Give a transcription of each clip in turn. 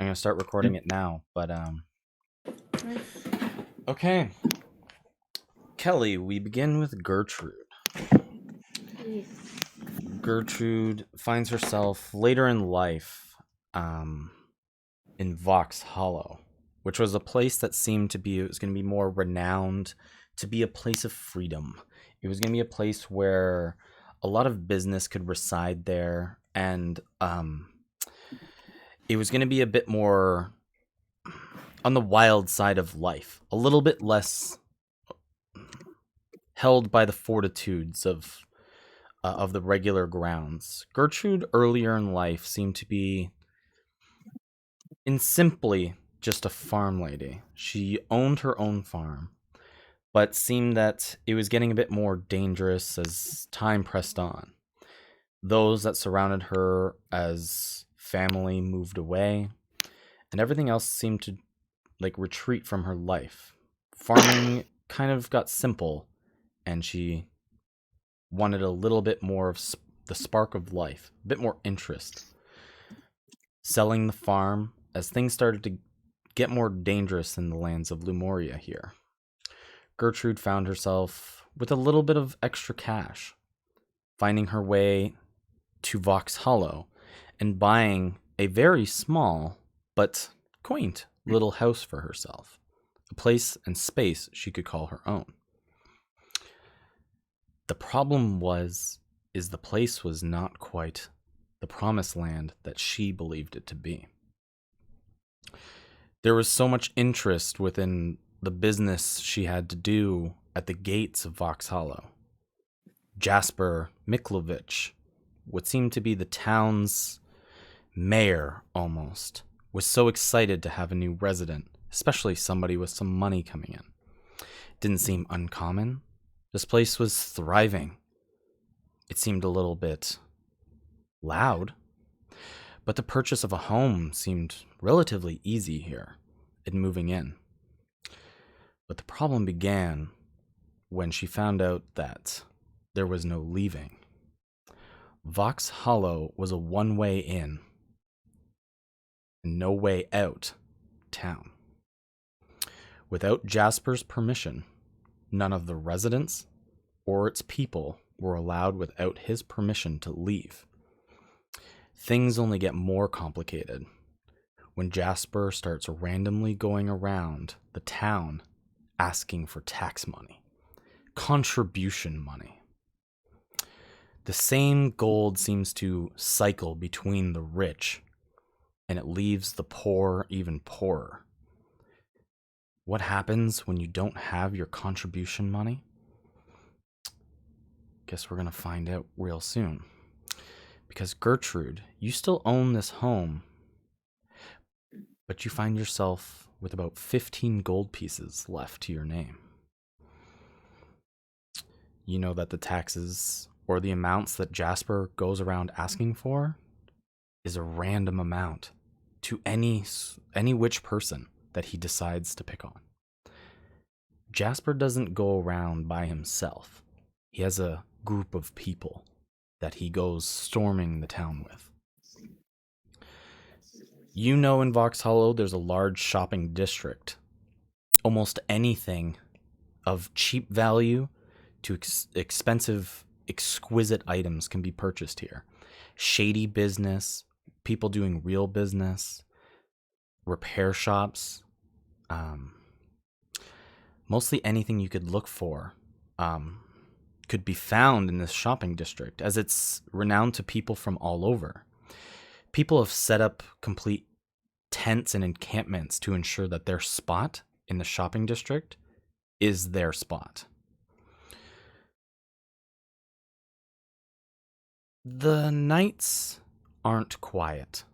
going to start recording it now. But okay, Kelly, we begin with Gertrude. Gertrude finds herself later in life in Vox Hollow, which was a place that seemed to be, it was going to be more renowned to be a place of freedom. It was going to be a place where a lot of business could reside there, and it was going to be a bit more on the wild side of life, a little bit less held by the fortitudes of the regular grounds. Gertrude earlier in life seemed to be in simply just a farm lady. She owned her own farm, but seemed that it was getting a bit more dangerous as time pressed on. Those that surrounded her as family moved away, and everything else seemed to retreat from her life. Farming kind of got simple, and she wanted a little bit more of the spark of life, a bit more interest. Selling the farm as things started to get more dangerous in the lands of Lumoria here. Gertrude found herself with a little bit of extra cash, finding her way to Vox Hollow and buying a very small but quaint little house for herself, a place and space she could call her own. The problem is the place was not quite the promised land that she believed it to be. There was so much interest within the business she had to do at the gates of Vox Hollow. Jasper Miklovich, what seemed to be the town's mayor almost, was so excited to have a new resident, especially somebody with some money coming in. It didn't seem uncommon. This place was thriving. It seemed a little bit loud, but the purchase of a home seemed relatively easy here in moving in. But the problem began when she found out that there was no leaving. Vox Hollow was a one-way in and no way out town. Without Jasper's permission, none of the residents or its people were allowed without his permission to leave. Things only get more complicated when Jasper starts randomly going around the town asking for tax money, contribution money. The same gold seems to cycle between the rich, and it leaves the poor even poorer. What happens when you don't have your contribution money? Guess we're going to find out real soon. Because Gertrude, you still own this home, but you find yourself with about 15 gold pieces left to your name. You know that the taxes or the amounts that Jasper goes around asking for is a random amount to any which person that he decides to pick on. Jasper doesn't go around by himself. He has a group of people that he goes storming the town with. You know, in Vox Hollow, there's a large shopping district. Almost anything of cheap value to expensive, exquisite items can be purchased here. Shady business, people doing real business, repair shops, mostly anything you could look for could be found in this shopping district, as it's renowned to people from all over. People have set up complete tents and encampments to ensure that their spot in the shopping district is their spot. The nights aren't quiet,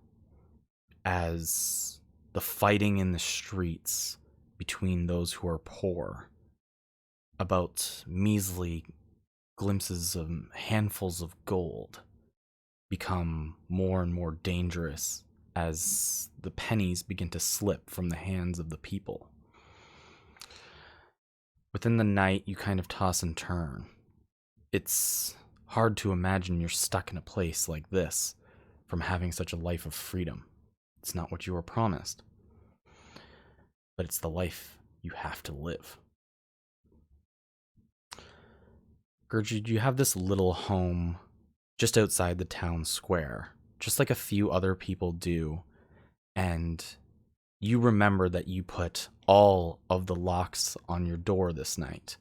as the fighting in the streets between those who are poor about measly glimpses of handfuls of gold become more and more dangerous as the pennies begin to slip from the hands of the people. Within the night, you kind of toss and turn. It's hard to imagine you're stuck in a place like this from having such a life of freedom. It's not what you were promised. But it's the life you have to live. Gertrude, you have this little home just outside the town square, just like a few other people do. And you remember that you put all of the locks on your door this night.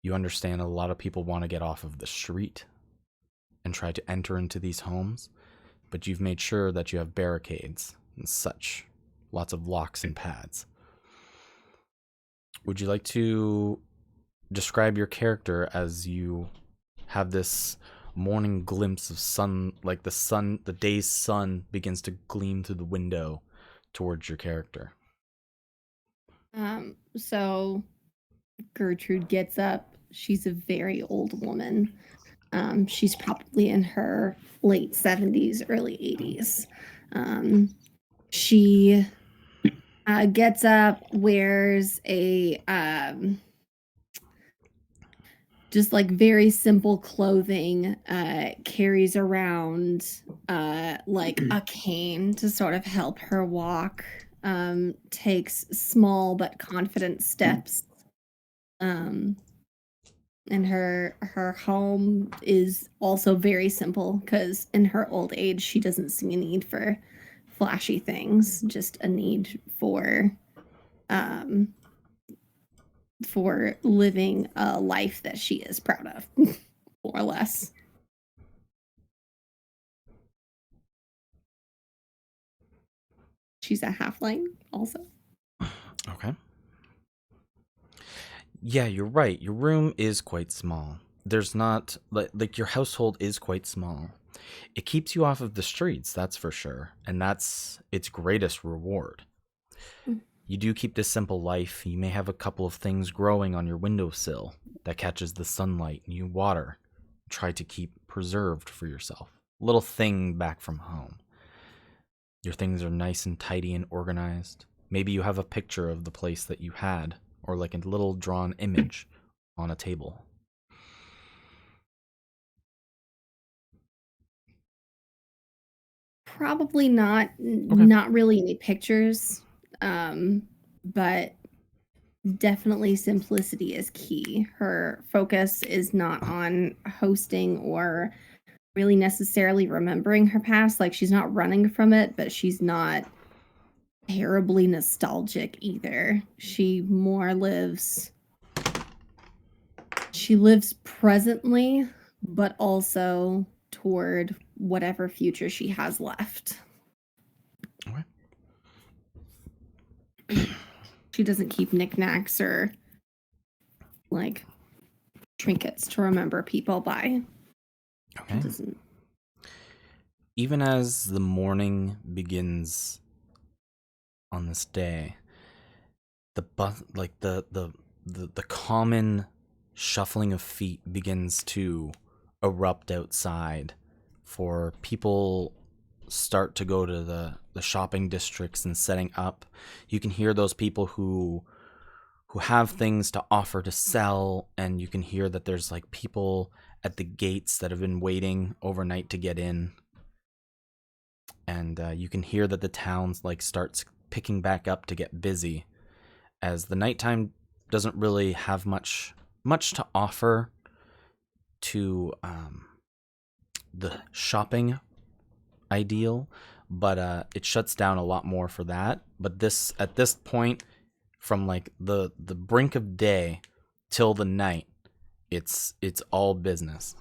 You understand a lot of people want to get off of the street and try to enter into these homes, but you've made sure that you have barricades and such, lots of locks and pads. Would you like to describe your character as you have this morning glimpse of sun, like the day's sun begins to gleam through the window towards your character? So Gertrude gets up. She's a very old woman. She's probably in her late 70s, early 80s. She gets up, wears a just like very simple clothing, carries around like a cane to sort of help her walk, takes small but confident steps. Um, and her home is also very simple because in her old age she doesn't see a need for flashy things, just a need um for living a life that she is proud of, more or less. She's a halfling also. Okay. Yeah, you're right. Your room is quite small. There's not like your household is quite small. It keeps you off of the streets, that's for sure, and that's its greatest reward. Mm. You do keep this simple life. You may have a couple of things growing on your windowsill that catches the sunlight and you water. Try to keep preserved for yourself. Little thing back from home. Your things are nice and tidy and organized. Maybe you have a picture of the place that you had, or like a little drawn image on a table. Probably not Okay. not really any pictures, but definitely simplicity is key. Her focus is not on hosting or really necessarily remembering her past. Like, she's not running from it, but she's not terribly nostalgic either. She lives presently, but also toward whatever future she has left. Okay. She doesn't keep knickknacks or like trinkets to remember people by. Okay. Doesn't. Even as the morning begins on this day, the common shuffling of feet begins to erupt outside, for people start to go to the shopping districts and setting up. You can hear those people who have things to offer to sell, and you can hear that there's like people at the gates that have been waiting overnight to get in. And you can hear that the town's like starts picking back up to get busy, as the nighttime doesn't really have much to offer to the shopping ideal, but it shuts down a lot more for that. But this at this point, from like the brink of day till the night, it's all business.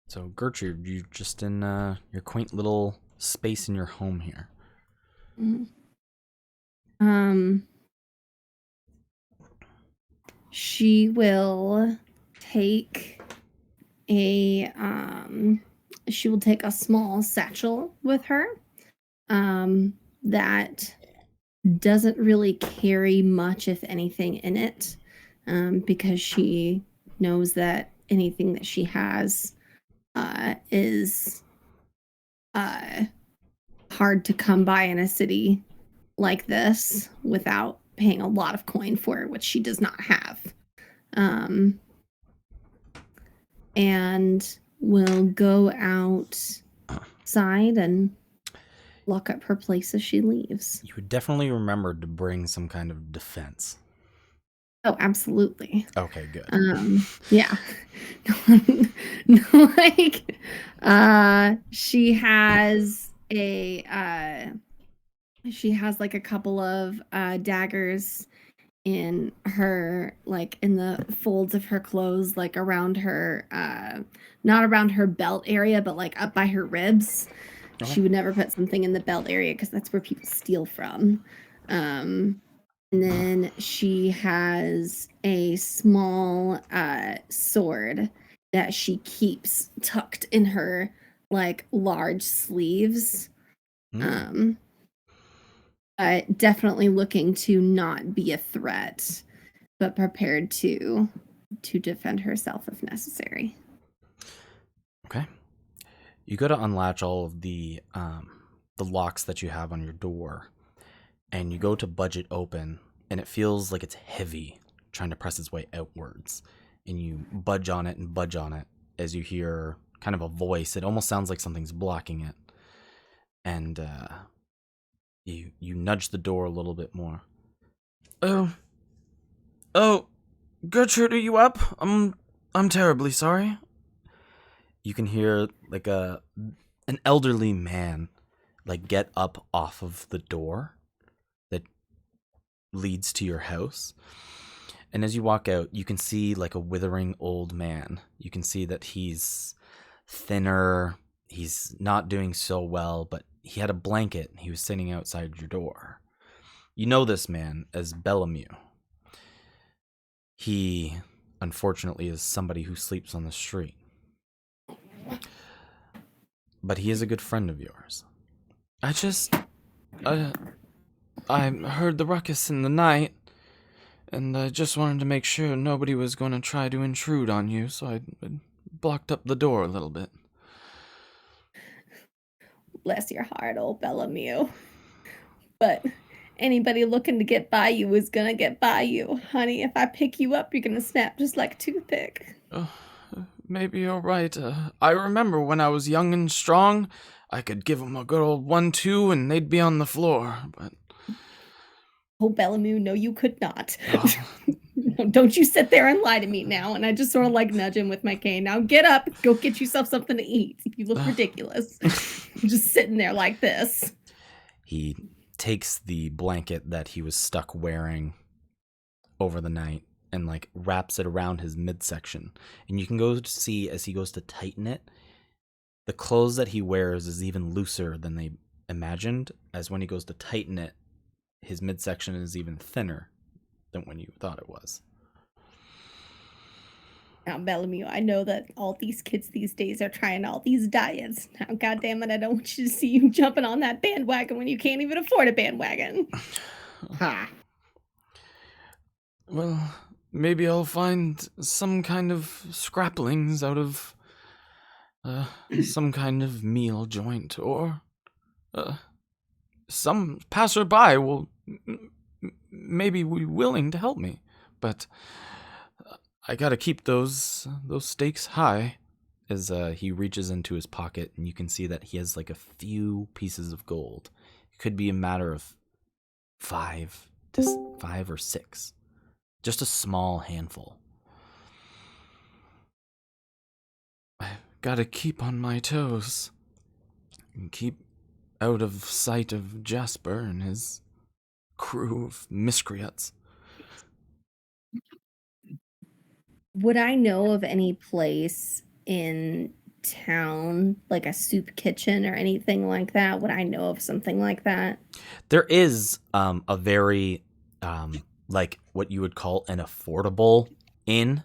So Gertrude, you just in your quaint little space in your home here. Mhm. Um, she will take a she will take a small satchel with her that doesn't really carry much, if anything, in it, because she knows that anything that she has is uh, hard to come by in a city like this without paying a lot of coin for, which she does not have. And will go outside and lock up her place as she leaves. You would definitely remember to bring some kind of defense. Oh, absolutely. Okay, good. Yeah. Like, she has like a couple of daggers in her, like in the folds of her clothes, like around her, not around her belt area, but like up by her ribs. Okay. She would never put something in the belt area because that's where people steal from. And then she has a small sword that she keeps tucked in her like large sleeves. Mm. Definitely looking to not be a threat, but prepared to defend herself if necessary. Okay. You go to unlatch all of the locks that you have on your door, and you go to budge it open, and it feels like it's heavy, trying to press its way outwards. And you budge on it and budge on it as you hear kind of a voice. It almost sounds like something's blocking it. And you nudge the door a little bit more. Oh, Gertrude, are you up? I'm terribly sorry. You can hear like an elderly man like get up off of the door that leads to your house. And as you walk out, you can see like a withering old man. You can see that he's thinner. He's not doing so well, but he had a blanket. He was sitting outside your door. You know this man as Bellamy. He, unfortunately, is somebody who sleeps on the street. But he is a good friend of yours. I heard the ruckus in the night, and I just wanted to make sure nobody was going to try to intrude on you, so I blocked up the door a little bit. Bless your heart, old Bellamy. But anybody looking to get by you is gonna get by you, honey. If I pick you up, you're gonna snap just like a toothpick. Maybe you're right. I remember when I was young and strong, I could give them a good old 1-2 and they'd be on the floor, but... Oh, Bellamy, no, you could not. Oh. Don't you sit there and lie to me now. And I just sort of like nudge him with my cane. Now get up, go get yourself something to eat. You look ridiculous. Just sitting there like this. He takes the blanket that he was stuck wearing over the night and like wraps it around his midsection. And you can go to see as he goes to tighten it, the clothes that he wears is even looser than they imagined, as when he goes to tighten it, his midsection is even thinner than when you thought it was. Now, Bellamy, I know that all these kids these days are trying all these diets. Now, goddammit, I don't want you to see you jumping on that bandwagon when you can't even afford a bandwagon. Ha. Well, maybe I'll find some kind of scraplings out of some kind of meal joint, or some passerby will maybe be willing to help me, but I gotta keep those stakes high. As he reaches into his pocket, and you can see that he has like a few pieces of gold. It could be a matter of 5 or 6, just a small handful. I've gotta keep on my toes and keep out of sight of Jasper and his crew of miscreants. Would I know of any place in town, like a soup kitchen or anything like that? Would I know of something like that? There is a very like what you would call an affordable inn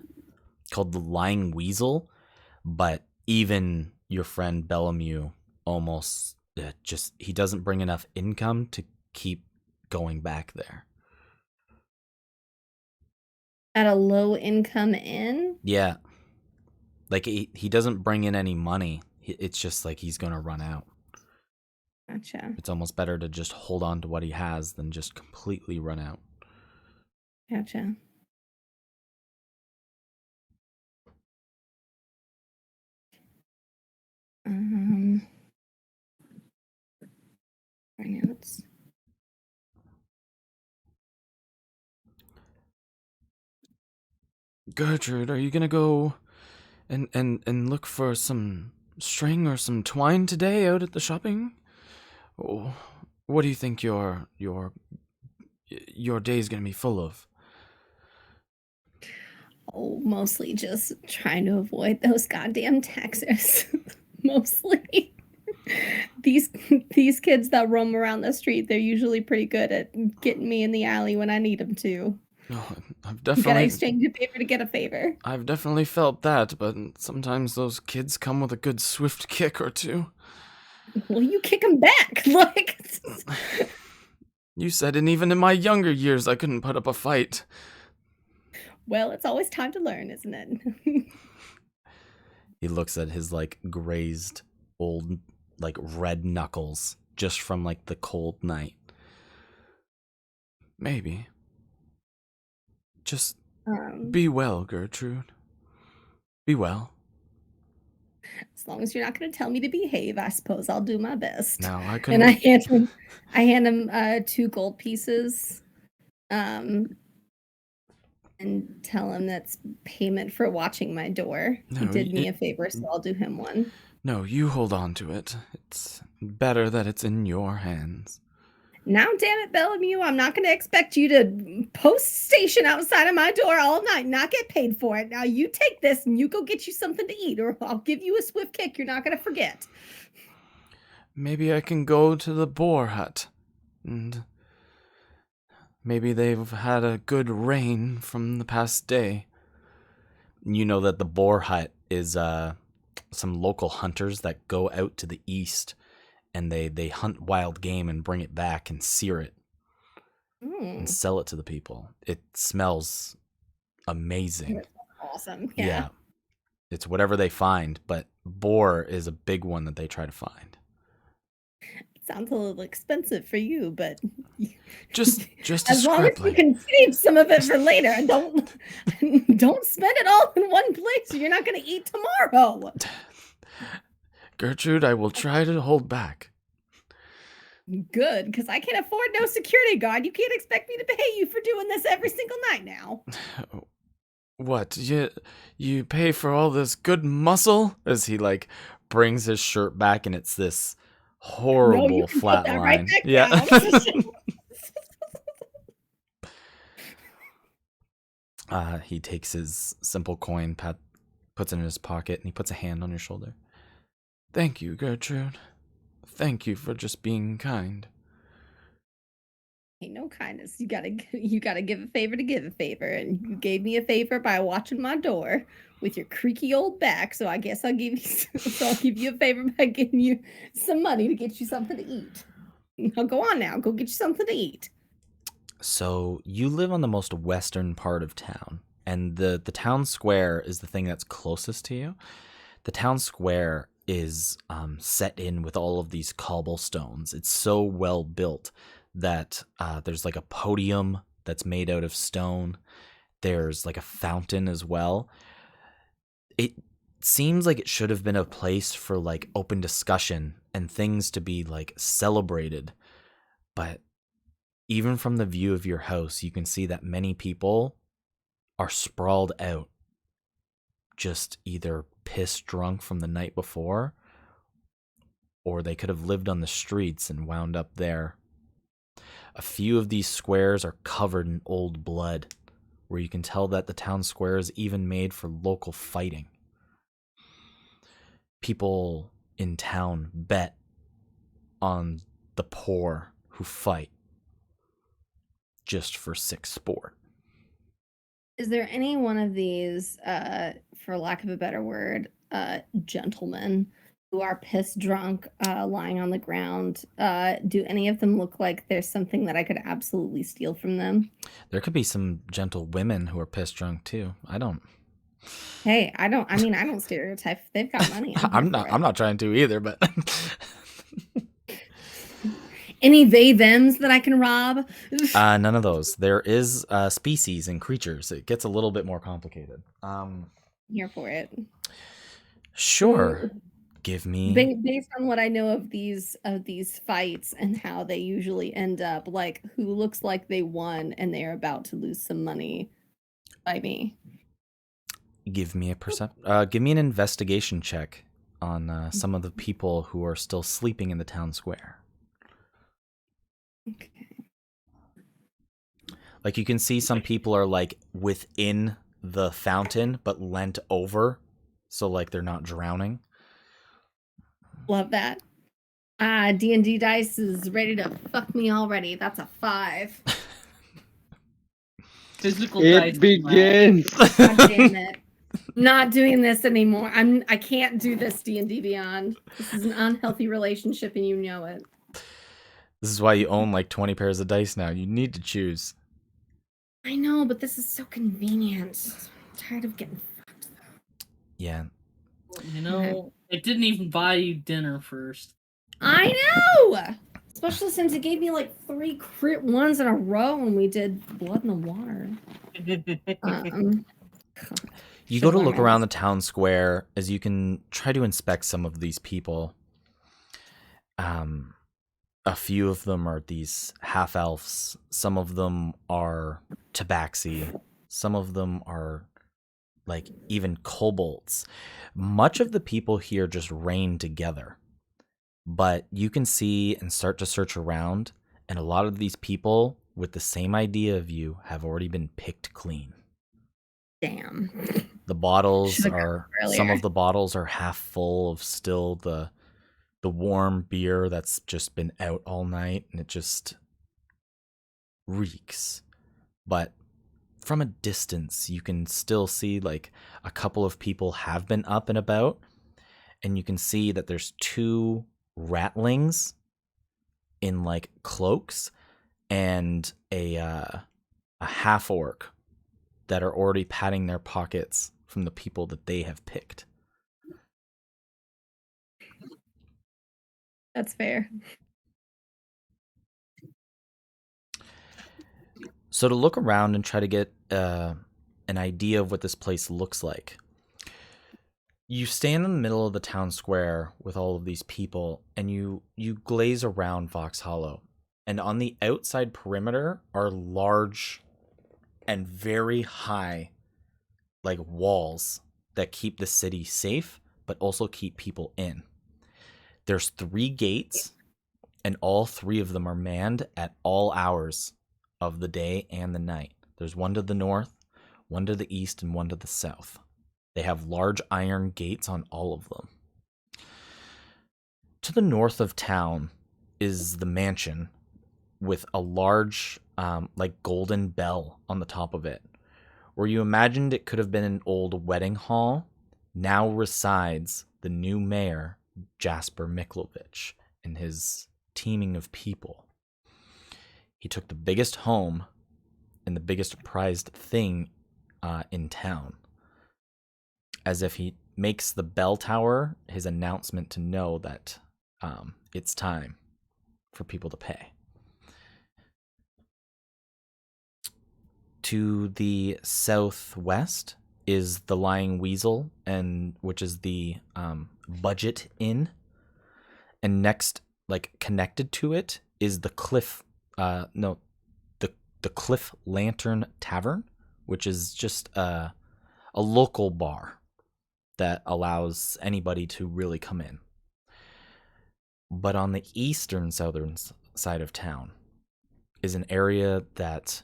called the Lying Weasel, but even your friend Bellamy almost he doesn't bring enough income to keep going back there. At a low income inn? Yeah. Like he doesn't bring in any money. It's just like he's going to run out. Gotcha. It's almost better to just hold on to what he has than just completely run out. Gotcha. Um, my notes. Gertrude, are you gonna go and look for some string or some twine today out at the shopping? Oh, what do you think your day's gonna be full of? Oh, mostly just trying to avoid those goddamn taxes. Mostly. These these kids that roam around the street, they're usually pretty good at getting me in the alley when I need them to. No, I've You gotta definitely exchange a favor to get a favor. I've definitely felt that, but sometimes those kids come with a good swift kick or two. Well, you kick them back. Like, You said, and even in my younger years, I couldn't put up a fight. well, it's always time to learn, isn't it? He looks at his like grazed old like red knuckles just from like the cold night. Maybe. Just Um, be well, Gertrude. Be well. as long as you're not going to tell me to behave, I suppose I'll do my best. Now I And couldn't. I hand him 2 gold pieces, um, and tell him that's payment for watching my door. He No, did me a favor, so I'll do him one. no, you hold on to it. It's better that it's in your hands. Now, damn it, Bellamy, I'm not going to expect you to post station outside of my door all night and not get paid for it. Now, you take this and you go get you something to eat, or I'll give you a swift kick you're not going to forget. Maybe I can go to the boar hut, and maybe they've had a good rain from the past day. You know that the boar hut is some local hunters that go out to the east and they hunt wild game and bring it back and sear it and Mm, sell it to the people. It smells amazing. that's awesome. Yeah. Yeah. It's whatever they find, but boar is a big one that they try to find. Sounds a little expensive for you, but Just a as long as you scrapling. can save some of it for later, and don't spend it all in one place, or you're not going to eat tomorrow. Gertrude, I will try to hold back. Good, because I can't afford no security guard. You can't expect me to pay you for doing this every single night now. What? You pay for all this good muscle? As he like brings his shirt back and it's this No, you horrible can put flat that right line. back Yeah. down. He takes his simple coin, puts it in his pocket, and he puts a hand on your shoulder. Thank you, Gertrude. Thank you for just being kind. Ain't no kindness. You gotta give a favor to give a favor, and you gave me a favor by watching my door with your creaky old back. So I guess I'll give you. So I'll give you a favor by giving you some money to get you something to eat. Now go on now, go get you something to eat. So you live on the most western part of town, and the town square is the thing that's closest to you. The town square is set in with all of these cobblestones. It's so well built that there's like a podium that's made out of stone. There's like a fountain as well. It seems like it should have been a place for like open discussion and things to be like celebrated. But even from the view of your house, you can see that many people are sprawled out, just either pissed drunk from the night before, or they could have lived on the streets and wound up there. A few of these squares are covered in old blood, where you can tell that the town square is even made for local fighting. People in town bet on the poor who fight just for sick sport. Is there any one of these, for lack of a better word, gentlemen who are pissed drunk, lying on the ground? Do any of them look like there's something that I could absolutely steal from them? There could be some gentle women who are pissed drunk too. I don't. Hey, I mean, I don't stereotype. If they've got money, I'm here for it. I'm not trying to either, but Any they thems that I can rob? None of those. There is species and creatures. It gets a little bit more complicated. Here for it. Sure. Give me. Based on what I know of these fights and how they usually end up, like who looks like they won and they are about to lose some money by me. Give me give me an investigation check on some of the people who are still sleeping in the town square. Okay. Like you can see some people are like within the fountain but leant over, so like they're not drowning. Love that. D&D dice is ready to fuck me already. That's a 5. Physical It dice. begins. God damn it. Not doing this anymore. I can't do this D&D Beyond. This is an unhealthy relationship and you know it. This is why you own like 20 pairs of dice now. You need to choose. I know, but this is so convenient. I'm tired of getting fucked. Yeah. You know, it didn't even buy you dinner first. I know! Especially since it gave me like 3 crit ones in a row when we did Blood in the Water. You go to look around the town square as you can try to inspect some of these people. A few of them are these half-elves. Some of them are tabaxi. Some of them are like even kobolds. Much of the people here just reign together. But you can see and start to search around, and a lot of these people with the same idea of you have already been picked clean. Damn. The bottles Should've are gone some earlier. of the bottles are half full of still the warm beer that's just been out all night, and it just reeks. But from a distance, you can still see like a couple of people have been up and about, and you can see that there's 2 ratlings in like cloaks and a half orc that are already patting their pockets from the people that they have picked. That's fair. So to look around and try to get an idea of what this place looks like, you stand in the middle of the town square with all of these people, and you glaze around Vox Hollow. And on the outside perimeter are large and very high like walls that keep the city safe, but also keep people in. There's 3 gates, and all 3 of them are manned at all hours of the day and the night. There's one to the north, one to the east, and one to the south. They have large iron gates on all of them. To the north of town is the mansion with a large like golden bell on the top of it. Where you imagined it could have been an old wedding hall, now resides the new mayor, Jasper Miklovich, and his teaming of people. He took the biggest home and the biggest prized thing in town, as if he makes the bell tower his announcement to know that it's time for people to pay. To the southwest is the Lying Weasel, and which is the Budget Inn, and next, like connected to it, is the the Cliff Lantern Tavern, which is just a local bar that allows anybody to really come in. But on the eastern southern side of town is an area that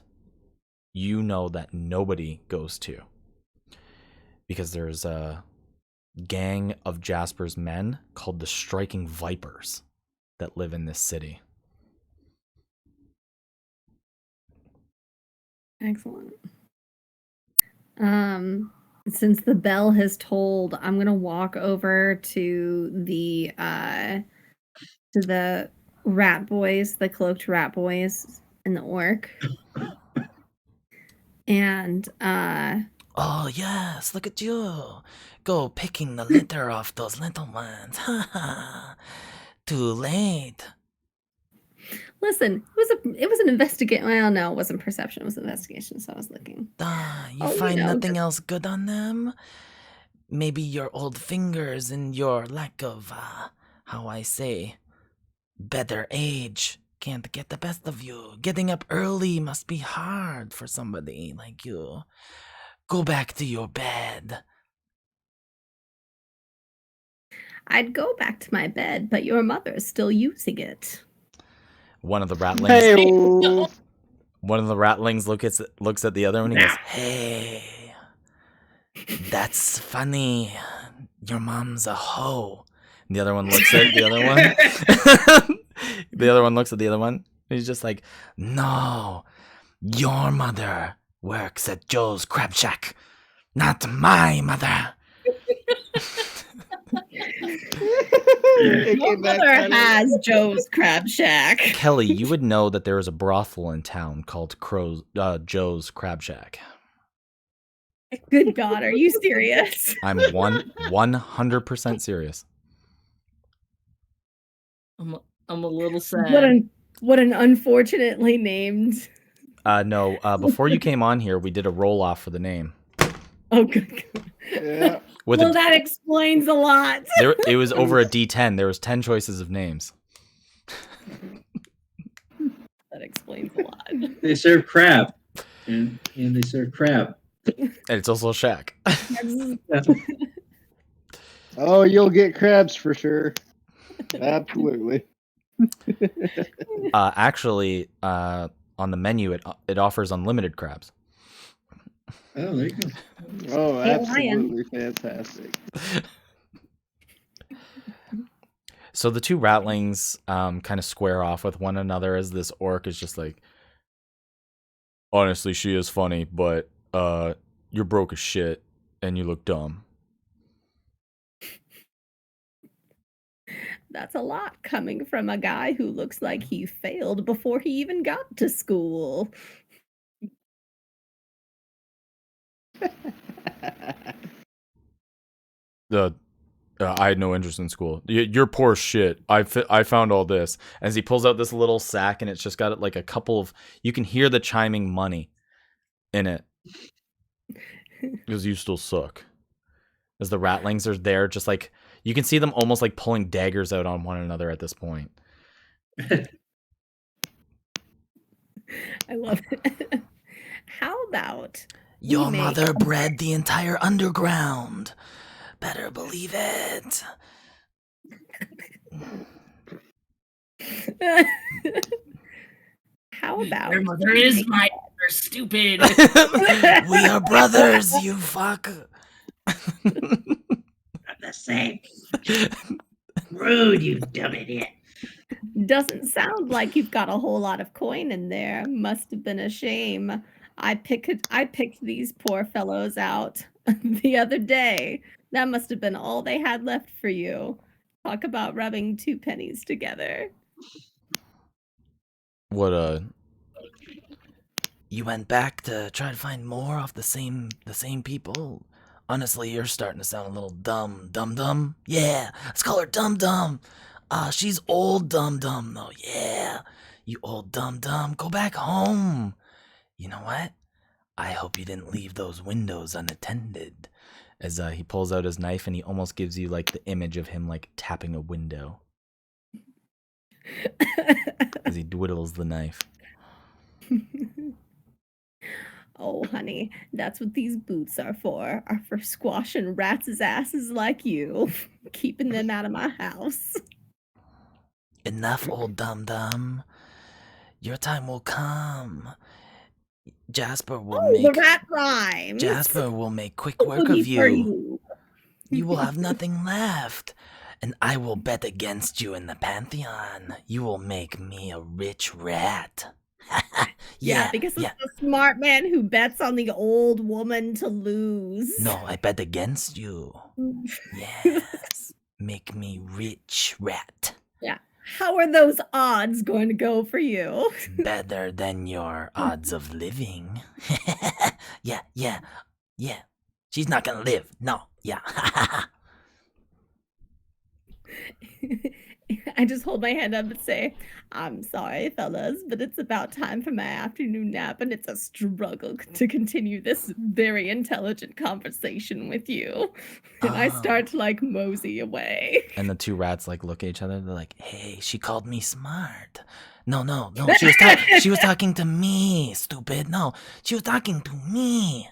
you know that nobody goes to, because there's a gang of Jasper's men called the Striking Vipers that live in this city. Excellent. Since the bell has tolled, I'm gonna walk over to the rat boys, the cloaked rat boys, and the orc. And Oh yes, look at you. Go picking the litter off those little ones. Ha ha. Too late. Listen, it was an investigation. Well, no, it wasn't perception. It was investigation. So I was looking. You find nothing else good on them? Maybe your old fingers and your lack of, how I say, better age can't get the best of you. Getting up early must be hard for somebody like you. Go back to your bed. I'd go back to my bed, but your mother is still using it. One of the ratlings. Hey, One of the ratlings looks at the other one. And he goes, "Hey, that's funny. Your mom's a hoe." And the other one looks at the other one. The other one looks at the other one. And he's just like, "No, your mother works at Joe's Crab Shack, not my mother." Your mother has Joe's Crab Shack. Kelly, you would know that there is a brothel in town called Joe's Crab Shack. Good God, are you serious? I'm 100% serious. I'm a little sad. What an unfortunately named. No, before you came on here, we did a roll off for the name. Oh, good. yeah. That explains a lot. It was over a D10. There was 10 choices of names. That explains a lot. They serve crab, and they serve crab. And it's also a shack. Oh, you'll get crabs for sure. Absolutely. Actually, on the menu, it offers unlimited crabs. Oh, there you go. Oh, Hey, absolutely fantastic. So the two ratlings kind of square off with one another as this orc is just like, "Honestly, she is funny, but you're broke as shit and you look dumb." That's a lot coming from a guy who looks like he failed before he even got to school. I had no interest in school. You're poor as shit. I found all this. As he pulls out this little sack, and it's just got like a couple of. You can hear the chiming money in it. Because you still suck. As the ratlings are there, just like you can see them almost like pulling daggers out on one another at this point. I love it. How about Your make- mother bred the entire underground. Better believe it. How about Your mother is my mother, stupid. We are brothers, you fuck. Not the same. Rude, you dumb idiot. Doesn't sound like you've got a whole lot of coin in there. Must have been a shame. I picked these poor fellows out the other day. That must have been all they had left for you. Talk about rubbing two pennies together. What You went back to try to find more of the same people. Honestly, you're starting to sound a little dumb. Yeah, let's call her dumb. She's old dumb though. Yeah, you old dumb. Go back home. You know what? I hope you didn't leave those windows unattended. As he pulls out his knife and he almost gives you like the image of him like tapping a window as he dwiddles the knife. Oh, honey, that's what these boots are for squashing rats' asses like you, keeping them out of my house. Enough, old dumb. Your time will come. Jasper will The rat rhymes. Jasper will make quick work Only of for you. You will have nothing left. And I will bet against you in the Pantheon. You will make me a rich rat. Yeah, because it's the smart man who bets on the old woman to lose. No, I bet against you. Yes. Make me rich rat. Yeah. How are those odds going to go for you? Better than your odds of living. Yeah. She's not gonna live. No. Yeah. I just hold my hand up and say, I'm sorry, fellas, but it's about time for my afternoon nap, and it's a struggle to continue this very intelligent conversation with you. And I start to like mosey away. And the two rats like look at each other. They're like, "Hey, she called me smart." No. She was talking to me, stupid. No, she was talking to me.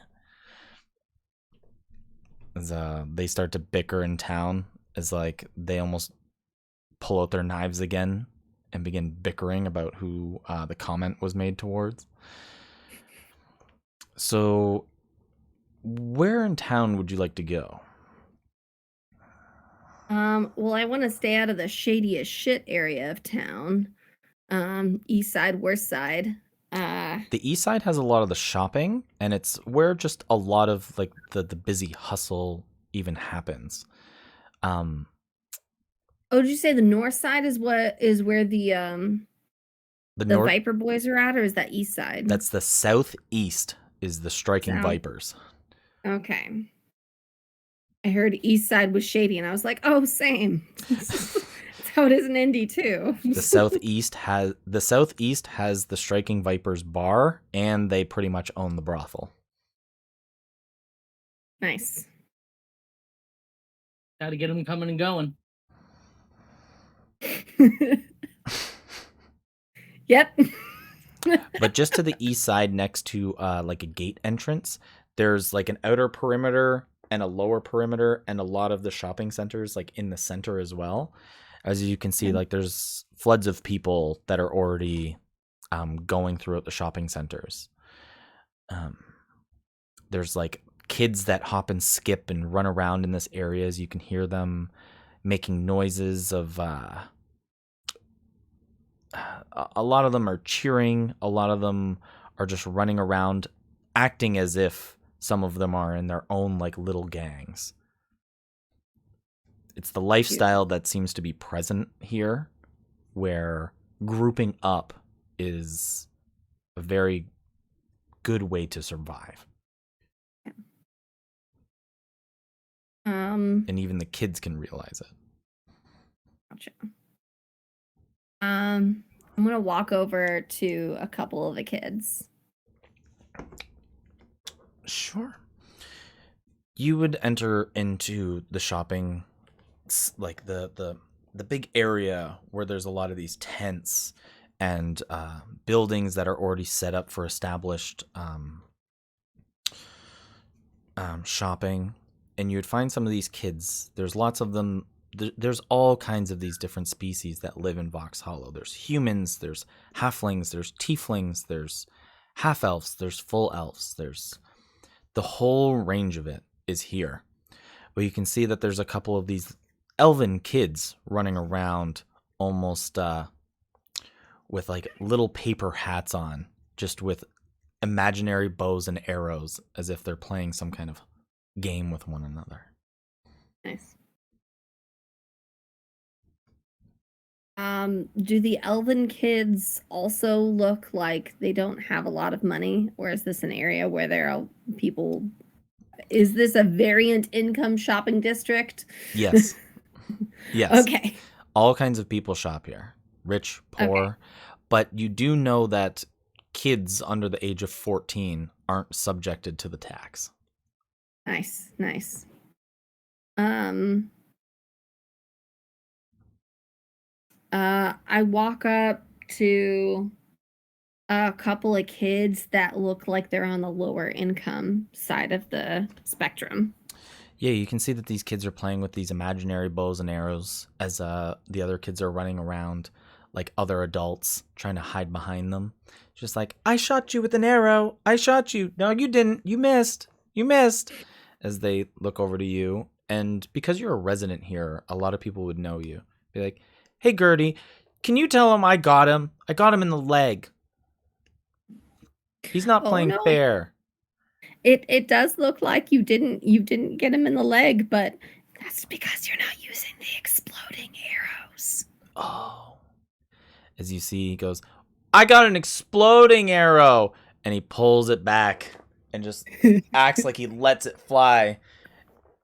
As they start to bicker in town, as like they almost pull out their knives again and begin bickering about who the comment was made towards. So, where in town would you like to go? Well, I want to stay out of the shadiest shit area of town. East side, west side. The east side has a lot of the shopping, and it's where just a lot of like the busy hustle even happens. Oh, did you say the north side is where the north, Viper boys are at, or is that east side? that's the southeast is the striking South. vipers. Okay. I heard east side was shady, and I was like, oh, same. That's how it is in Indy too. The southeast has the striking vipers bar, and they pretty much own the brothel. Nice. Got to get them coming and going. Yep. But just to the east side, next to like a gate entrance, there's like an outer perimeter and a lower perimeter, and a lot of the shopping centers like in the center as well. As you can see, like there's floods of people that are already going throughout the shopping centers. There's like kids that hop and skip and run around in this area, as you can hear them making noises of a lot of them are cheering, a lot of them are just running around acting as if some of them are in their own like little gangs. It's the lifestyle that seems to be present here, where grouping up is a very good way to survive. And even the kids can realize it. Gotcha. I'm gonna walk over to a couple of the kids. Sure. You would enter into the shopping, like the big area where there's a lot of these tents and buildings that are already set up for established shopping. And you would find some of these kids. There's lots of them. There's all kinds of these different species that live in Vox Hollow. There's humans, there's halflings, there's tieflings, there's half-elves, there's full elves. There's the whole range of it is here. But you can see that there's a couple of these elven kids running around almost with like little paper hats on, just with imaginary bows and arrows, as if they're playing some kind of game with one another. Nice. Do the elven kids also look like they don't have a lot of money, or is this an area where there are people? Is this a variant income shopping district? Yes. Yes. Okay. All kinds of people shop here. Rich, poor. Okay. But you do know that kids under the age of 14 aren't subjected to the tax. Nice. I walk up to a couple of kids that look like they're on the lower income side of the spectrum. Yeah, you can see that these kids are playing with these imaginary bows and arrows as the other kids are running around like other adults trying to hide behind them. Just like, I shot you with an arrow. I shot you. No, you didn't. You missed. As they look over to you. And because you're a resident here, a lot of people would know you. Be like, hey, Gertie, can you tell him I got him? I got him in the leg. He's not playing fair. It does look like you didn't get him in the leg, but that's because you're not using the exploding arrows. Oh. As you see, he goes, I got an exploding arrow. And he pulls it back and just acts like he lets it fly.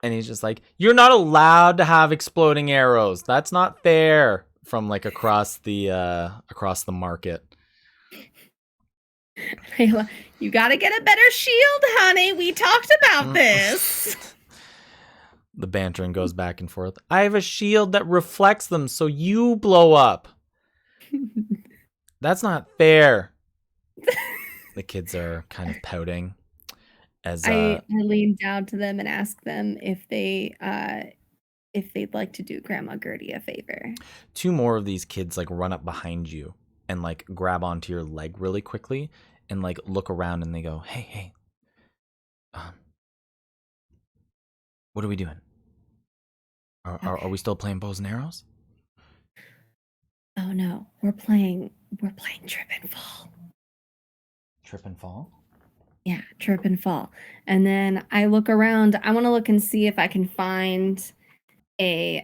And he's just like, you're not allowed to have exploding arrows. That's not fair. from like across the market. You got to get a better shield, honey. We talked about this. The bantering goes back and forth. I have a shield that reflects them, so you blow up. That's not fair. The kids are kind of pouting as I lean down to them and ask them if they'd like to do Grandma Gertie a favor. two more of these kids like run up behind you and like grab onto your leg really quickly and like look around and they go, hey, what are we doing? Are we still playing bows and arrows? Oh no, we're playing trip and fall. Trip and fall? Yeah, trip and fall. And then I look around. I want to look and see if I can find a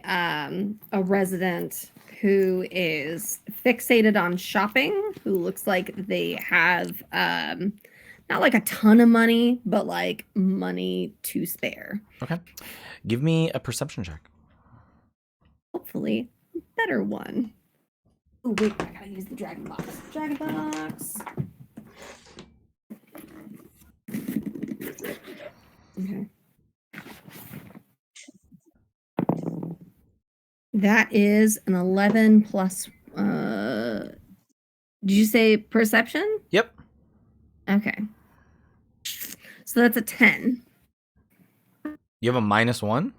resident who is fixated on shopping, who looks like they have not like a ton of money, but like money to spare. Okay. Give me a perception check. Hopefully, a better one. Oh wait, I gotta use the dragon box. Dragon box. Okay. That is an 11 plus. Did you say perception? Yep. Okay. So that's a 10. You have a -1?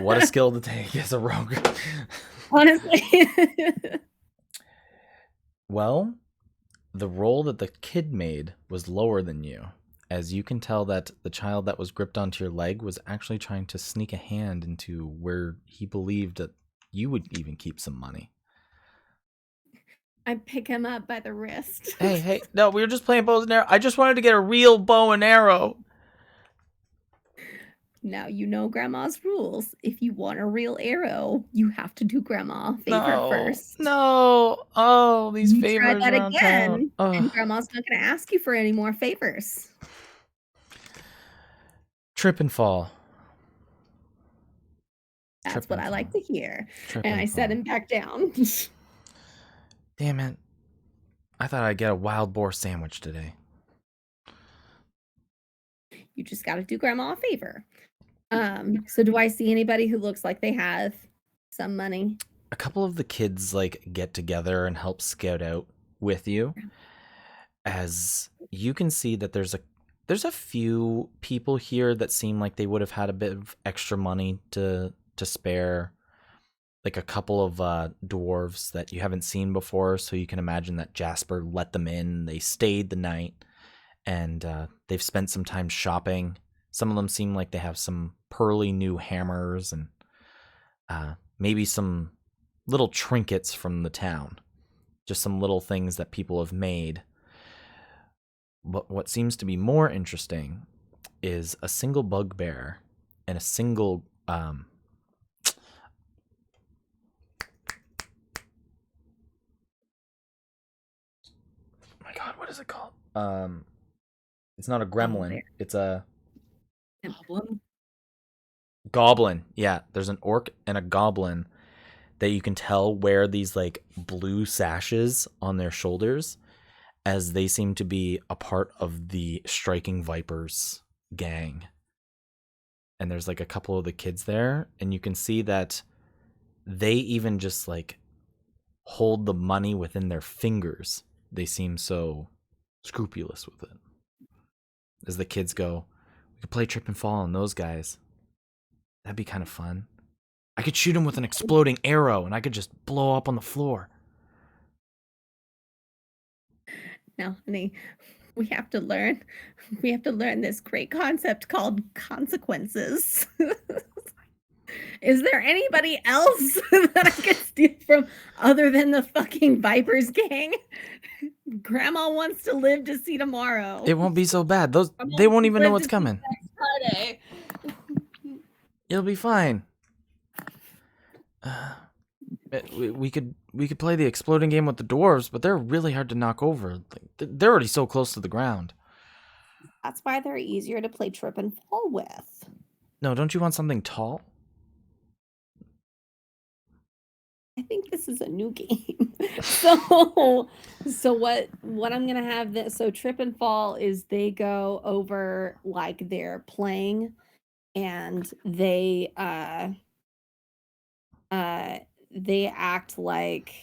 What a skill to take as a rogue. Honestly. Well, the roll that the kid made was lower than you, as you can tell that the child that was gripped onto your leg was actually trying to sneak a hand into where he believed that you would even keep some money. I pick him up by the wrist. Hey, no, we were just playing bows and arrows. I just wanted to get a real bow and arrow. Now you know Grandma's rules. If you want a real arrow, you have to do Grandma a favor first. No. Oh, these You favors try that around again, town. Oh. and Grandma's not going to ask you for any more favors. Trip and fall. That's Trip what and I like to hear. Trip And I set fall. him back down. Damn it. I thought I'd get a wild boar sandwich today. You just got to do Grandma a favor. So do I see anybody who looks like they have some money? A couple of the kids like get together and help scout out with you. As you can see that there's a few people here that seem like they would have had a bit of extra money to spare. Like a couple of dwarves that you haven't seen before, so you can imagine that Jasper let them in. They stayed the night, and they've spent some time shopping. Some of them seem like they have some pearly new hammers and maybe some little trinkets from the town. Just some little things that people have made. But what seems to be more interesting is a single bugbear and a single my god, what is it called? It's not a gremlin. It's a goblin. Yeah, there's an orc and a goblin that you can tell wear these like blue sashes on their shoulders, as they seem to be a part of the Striking Vipers gang. And there's like a couple of the kids there, and you can see that they even just like hold the money within their fingers. They seem so scrupulous with it. As the kids go, we could play trip and fall on those guys. That'd be kind of fun. I could shoot him with an exploding arrow and I could just blow up on the floor. Now, honey, we have to learn this great concept called consequences. Is there anybody else that I can steal from other than the fucking Vipers gang? Grandma wants to live to see tomorrow. It won't be so bad. They won't even know what's coming. Friday. It'll be fine. We could play the exploding game with the dwarves, but they're really hard to knock over. They're already so close to the ground. That's why they're easier to play trip and fall with. No, don't you want something tall? I think this is a new game. So what I'm gonna have this so trip and fall is they go over like they're playing and they act like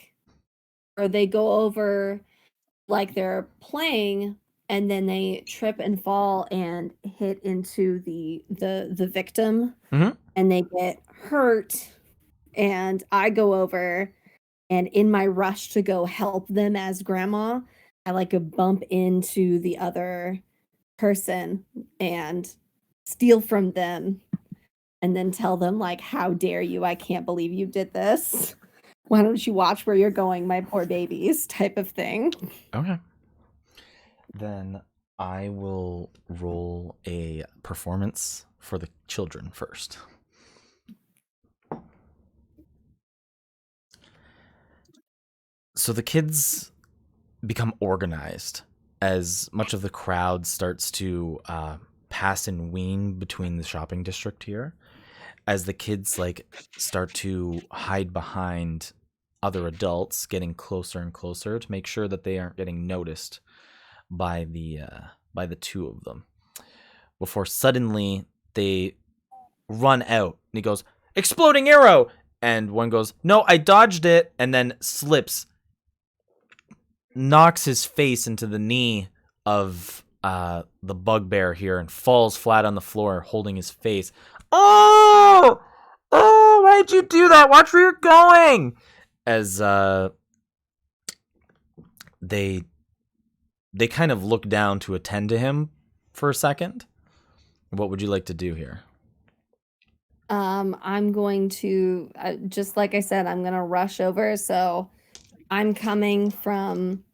or they go over like they're playing and then they trip and fall and hit into the victim Mhm. and they get hurt and I go over and in my rush to go help them as grandma, I like a bump into the other person and steal from them and then tell them like, how dare you? I can't believe you did this. Why don't you watch where you're going, my poor babies? Type of thing. Okay. Then I will roll a performance for the children first. So the kids become organized as much of the crowd starts to pass and wean between the shopping district here. As the kids like start to hide behind other adults, getting closer and closer to make sure that they aren't getting noticed by the two of them. Before suddenly they run out, and he goes, "Exploding arrow!" And one goes, "No, I dodged it," and then slips, knocks his face into the knee of the bugbear here, and falls flat on the floor, holding his face. Oh! Oh, why'd you do that? Watch where you're going! As they kind of look down to attend to him for a second. What would you like to do here? I'm going to just like I said, I'm gonna rush over. So I'm coming from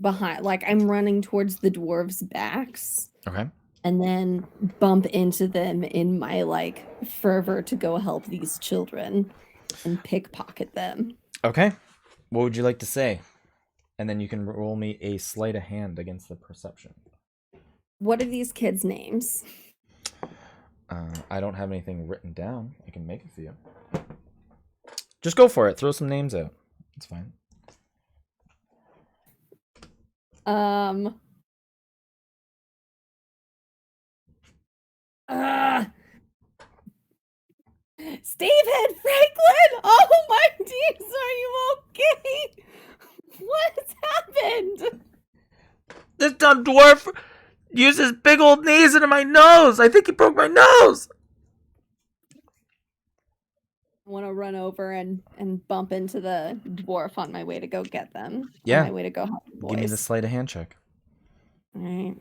behind, like I'm running towards the dwarves' backs. Okay. And then bump into them in my like fervor to go help these children and pickpocket them. Okay. What would you like to say? And then you can roll me a sleight of hand against the perception. What are these kids' names? I don't have anything written down. I can make it for you. Just go for it. Throw some names out. It's fine. Stephen Franklin! Oh my dears, are you okay? What has happened? This dumb dwarf used his big old knees into my nose. I think he broke my nose. I want to run over and bump into the dwarf on my way to go get them. Yeah. On my way to go help the boys. Give me the sleight of hand check. All right.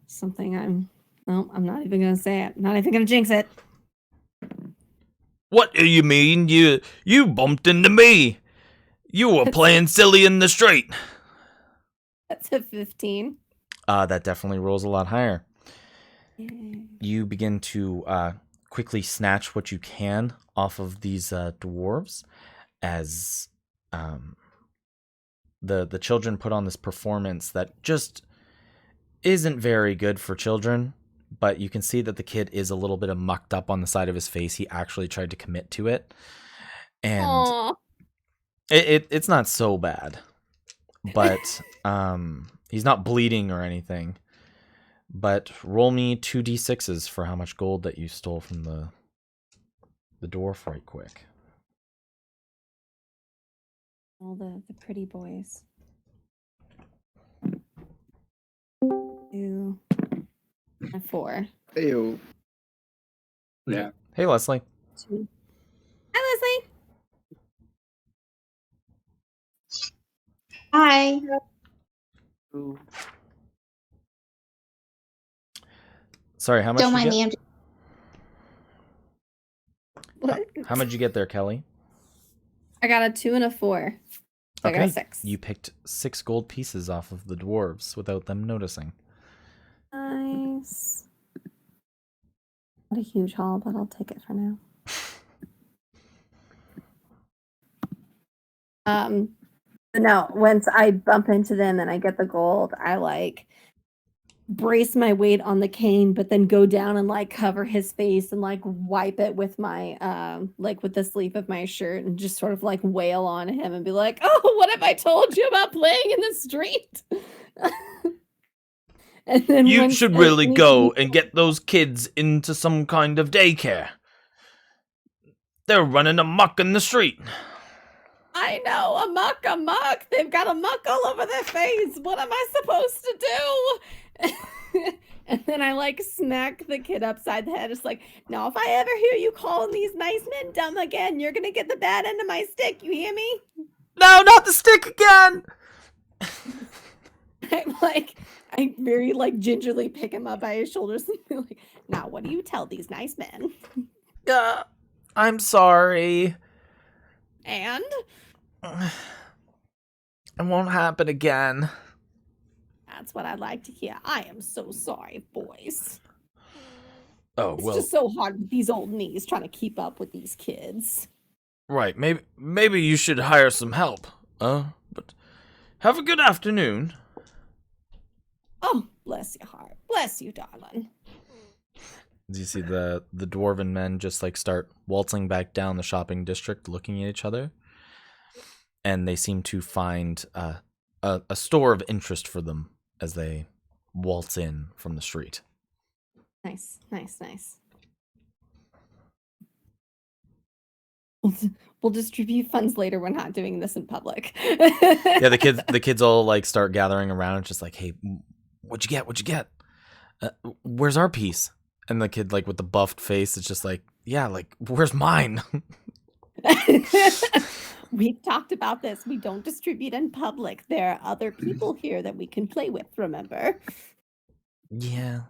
Something I'm not even gonna say it. Not even gonna jinx it. What do you mean? You bumped into me. You were playing silly in the street. That's a 15. That definitely rolls a lot higher. Yay. You begin to quickly snatch what you can off of these dwarves as the children put on this performance that just isn't very good for children, but you can see that the kid is a little bit of mucked up on the side of his face. He actually tried to commit to it, and it's not so bad, but he's not bleeding or anything. But roll me 2d6s for how much gold that you stole from the dwarf right quick. All the pretty boys. 2 and 4. Ew. Yeah. Hey, Leslie. 2. Hi, Leslie. Hi. Sorry, how much Don't did mind you me. get? What? How much did you get there, Kelly? I got a 2 and a 4. So I got a 6. You picked 6 gold pieces off of the dwarves without them noticing. Nice. Not a huge haul, but I'll take it for now. No, once I bump into them and I get the gold, I like brace my weight on the cane, but then go down and like cover his face and like wipe it with my like with the sleeve of my shirt and just sort of like wail on him and be like, "Oh, what have I told you about playing in the street?" And then You should really go and get those kids into some kind of daycare. They're running amok in the street. I know, amok. They've got amok all over their face. What am I supposed to do? And then I like smack the kid upside the head. It's like, now if I ever hear you calling these nice men dumb again, you're gonna get the bad end of my stick. You hear me? No, not the stick again! I very like gingerly pick him up by his shoulders and be like, now what do you tell these nice men? I'm sorry. And It won't happen again. that's what I'd like to hear. I am so sorry, boys. Oh, It's well, just so hard with these old knees trying to keep up with these kids. right. Maybe you should hire some help. But have a good afternoon. Oh, bless your heart. Bless you, darling. Do you see the dwarven men just like start waltzing back down the shopping district looking at each other? And they seem to find a store of interest for them as they waltz in from the street. Nice. We'll distribute funds later. We're not doing this in public. Yeah, the kids all like start gathering around. It's just like, hey, what'd you get? Where's our piece? And the kid like with the buffed face, it's just like, yeah, like where's mine? We've talked about this. We don't distribute in public. There are other people here that we can play with, remember? Yeah.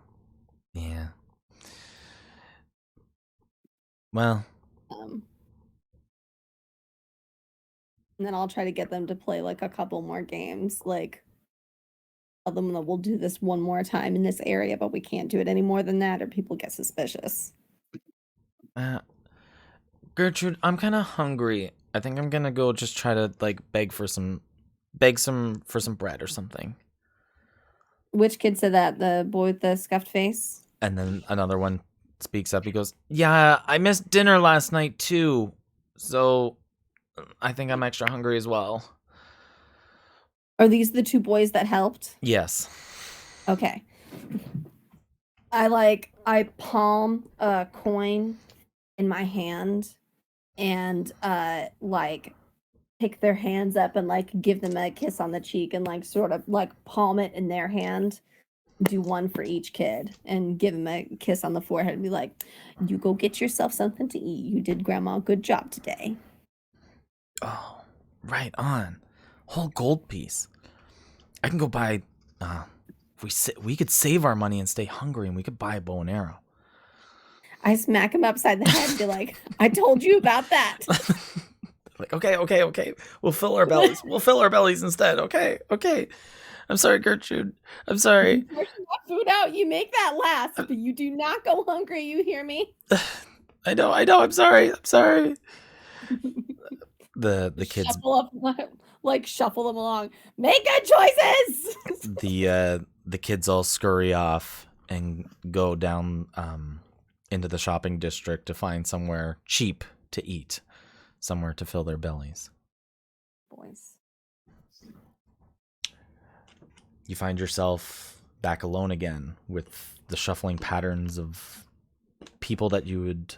Well, And then I'll try to get them to play like a couple more games. Like, tell them that we'll do this one more time in this area, but we can't do it any more than that, or people get suspicious. Gertrude, I'm kind of hungry. I think I'm gonna go just try to like beg for some bread or something. Which kid said that? The boy with the scuffed face? And then another one speaks up. He goes, "Yeah, I missed dinner last night too, so I think I'm extra hungry as well." Are these the two boys that helped? Yes. Okay. I palm a coin in my hand and like pick their hands up and like give them a kiss on the cheek and like sort of like palm it in their hand. Do one for each kid and give them a kiss on the forehead and be like, "You go get yourself something to eat. You did grandma a good job today." Oh, right on. Whole gold piece. I can go buy. We could save our money and stay hungry, and we could buy a bow and arrow. I smack him upside the head and be like, "I told you about that." Like, okay. We'll fill our bellies. We'll fill our bellies instead. Okay. I'm sorry, Gertrude. I'm sorry. Portion that food out. You make that last, but you do not go hungry. You hear me? I know. I'm sorry. The kids. Shuffle up, like shuffle them along. Make good choices. The kids all scurry off and go down into the shopping district to find somewhere cheap to eat, somewhere to fill their bellies. Boys. You find yourself back alone again with the shuffling patterns of people that you would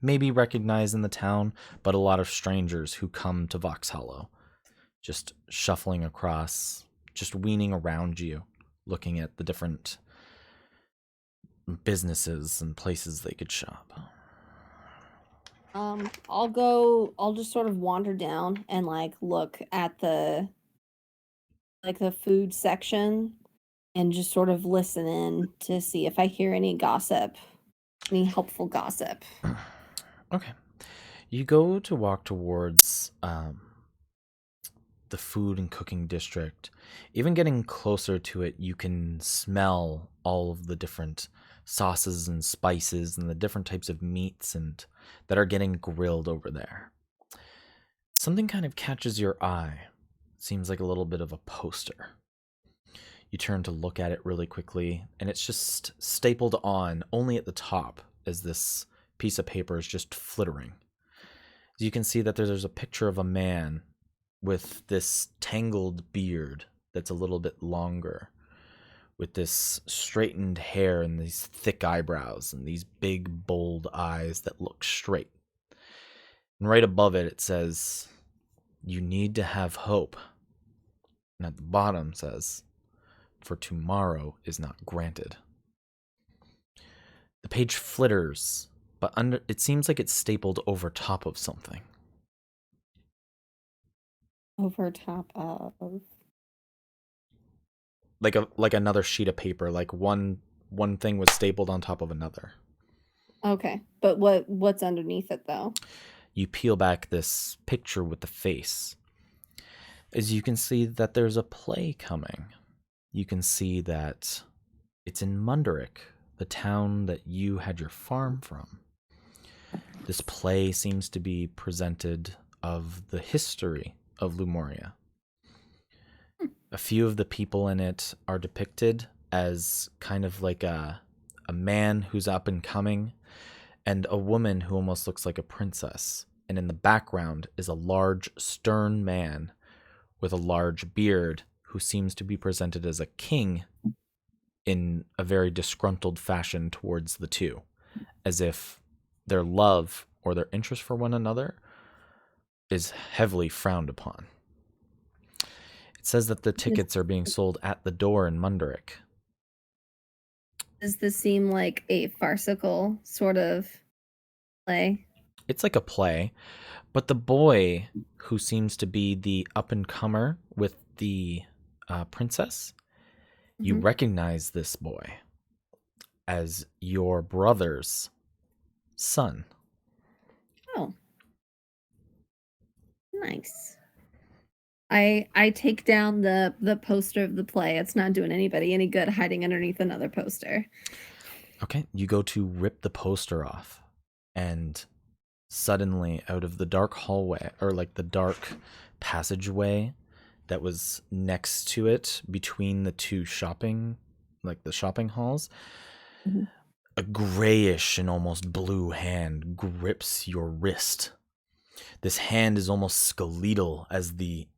maybe recognize in the town, but a lot of strangers who come to Vox Hollow, just shuffling across, just weaning around you, looking at the different businesses and places they could shop. I'll just sort of wander down and like look at the food section and just sort of listen in to see if I hear any gossip, any helpful gossip. Okay. You go to walk towards the food and cooking district. Even getting closer to it, you can smell all of the different sauces and spices and the different types of meats and that are getting grilled over there. Something kind of catches your eye. Seems like a little bit of a poster. You turn to look at it really quickly, and it's just stapled on only at the top as this piece of paper is just flittering. You can see that there's a picture of a man with this tangled beard that's a little bit longer, with this straightened hair and these thick eyebrows and these big, bold eyes that look straight. And right above it, it says, "You need to have hope." And at the bottom says, "For tomorrow is not granted." The page flitters, but it seems like it's stapled over top of something. Over top of. Like another sheet of paper, like one thing was stapled on top of another. Okay, but what's underneath it though? You peel back this picture with the face. As you can see that there's a play coming. You can see that it's in Munderick, the town that you had your farm from. This play seems to be presented of the history of Lumoria. A few of the people in it are depicted as kind of like a man who's up and coming, and a woman who almost looks like a princess. And in the background is a large, stern man with a large beard who seems to be presented as a king in a very disgruntled fashion towards the two, as if their love or their interest for one another is heavily frowned upon. It says that the tickets are being sold at the door in Munderick. Does this seem like a farcical sort of play? It's like a play, but the boy who seems to be the up-and-comer with the princess, you recognize this boy as your brother's son. Oh. Nice. I take down the poster of the play. It's not doing anybody any good hiding underneath another poster. Okay, you go to rip the poster off, and suddenly out of the dark hallway, or like the dark passageway that was next to it between the two shopping halls, a grayish and almost blue hand grips your wrist. This hand is almost skeletal as the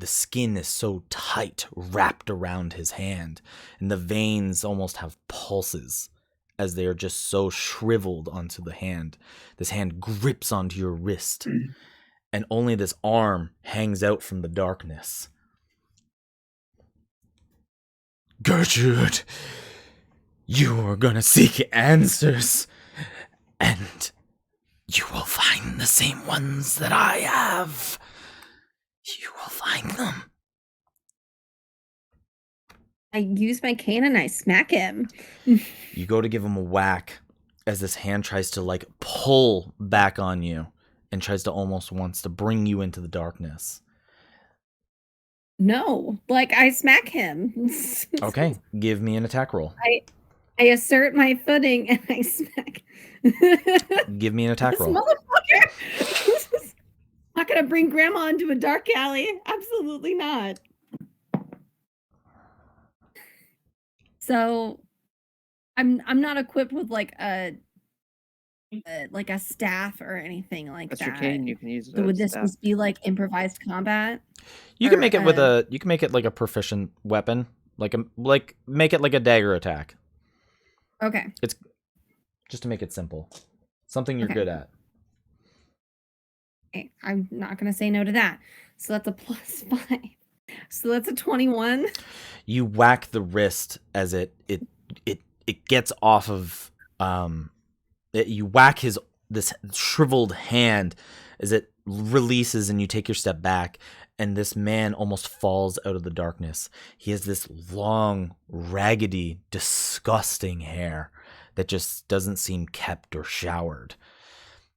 skin is so tight wrapped around his hand, and the veins almost have pulses as they are just so shriveled onto the hand. This hand grips onto your wrist, and only this arm hangs out from the darkness. "Gertrude, you are gonna seek answers, and you will find the same ones that I have. You will find them." I use my cane and I smack him. You go to give him a whack as this hand tries to like pull back on you and tries to almost wants to bring you into the darkness. No, like I smack him. Okay, give me an attack roll. I assert my footing and I smack. Give me an attack This roll. motherfucker! Not gonna bring grandma into a dark alley. Absolutely not. So, I'm not equipped with like a staff or anything like That's that. your cane. You can use it. So as would this staff. just be like improvised combat? You can Or, make it with you can make it like a proficient weapon, like make it like a dagger attack. Okay. It's just to make it simple. Something you're Okay. good at. Okay, I'm not gonna say no to that. So that's a +5. So that's a 21. You whack the wrist as it gets off of you whack this shriveled hand as it releases, and you take your step back, and this man almost falls out of the darkness. He has this long, raggedy, disgusting hair that just doesn't seem kept or showered.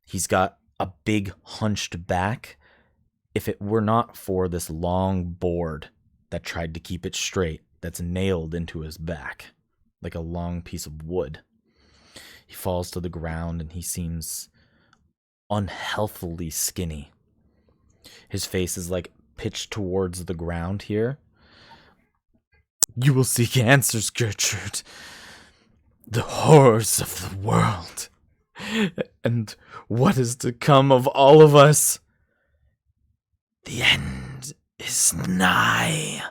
He's got a big hunched back. If it were not for this long board that tried to keep it straight, that's nailed into his back like a long piece of wood. He falls to the ground and he seems unhealthily skinny. His face is like pitched towards the ground here. You will seek answers, Gertrude. The horrors of the world. And what is to come of all of us? The end is nigh.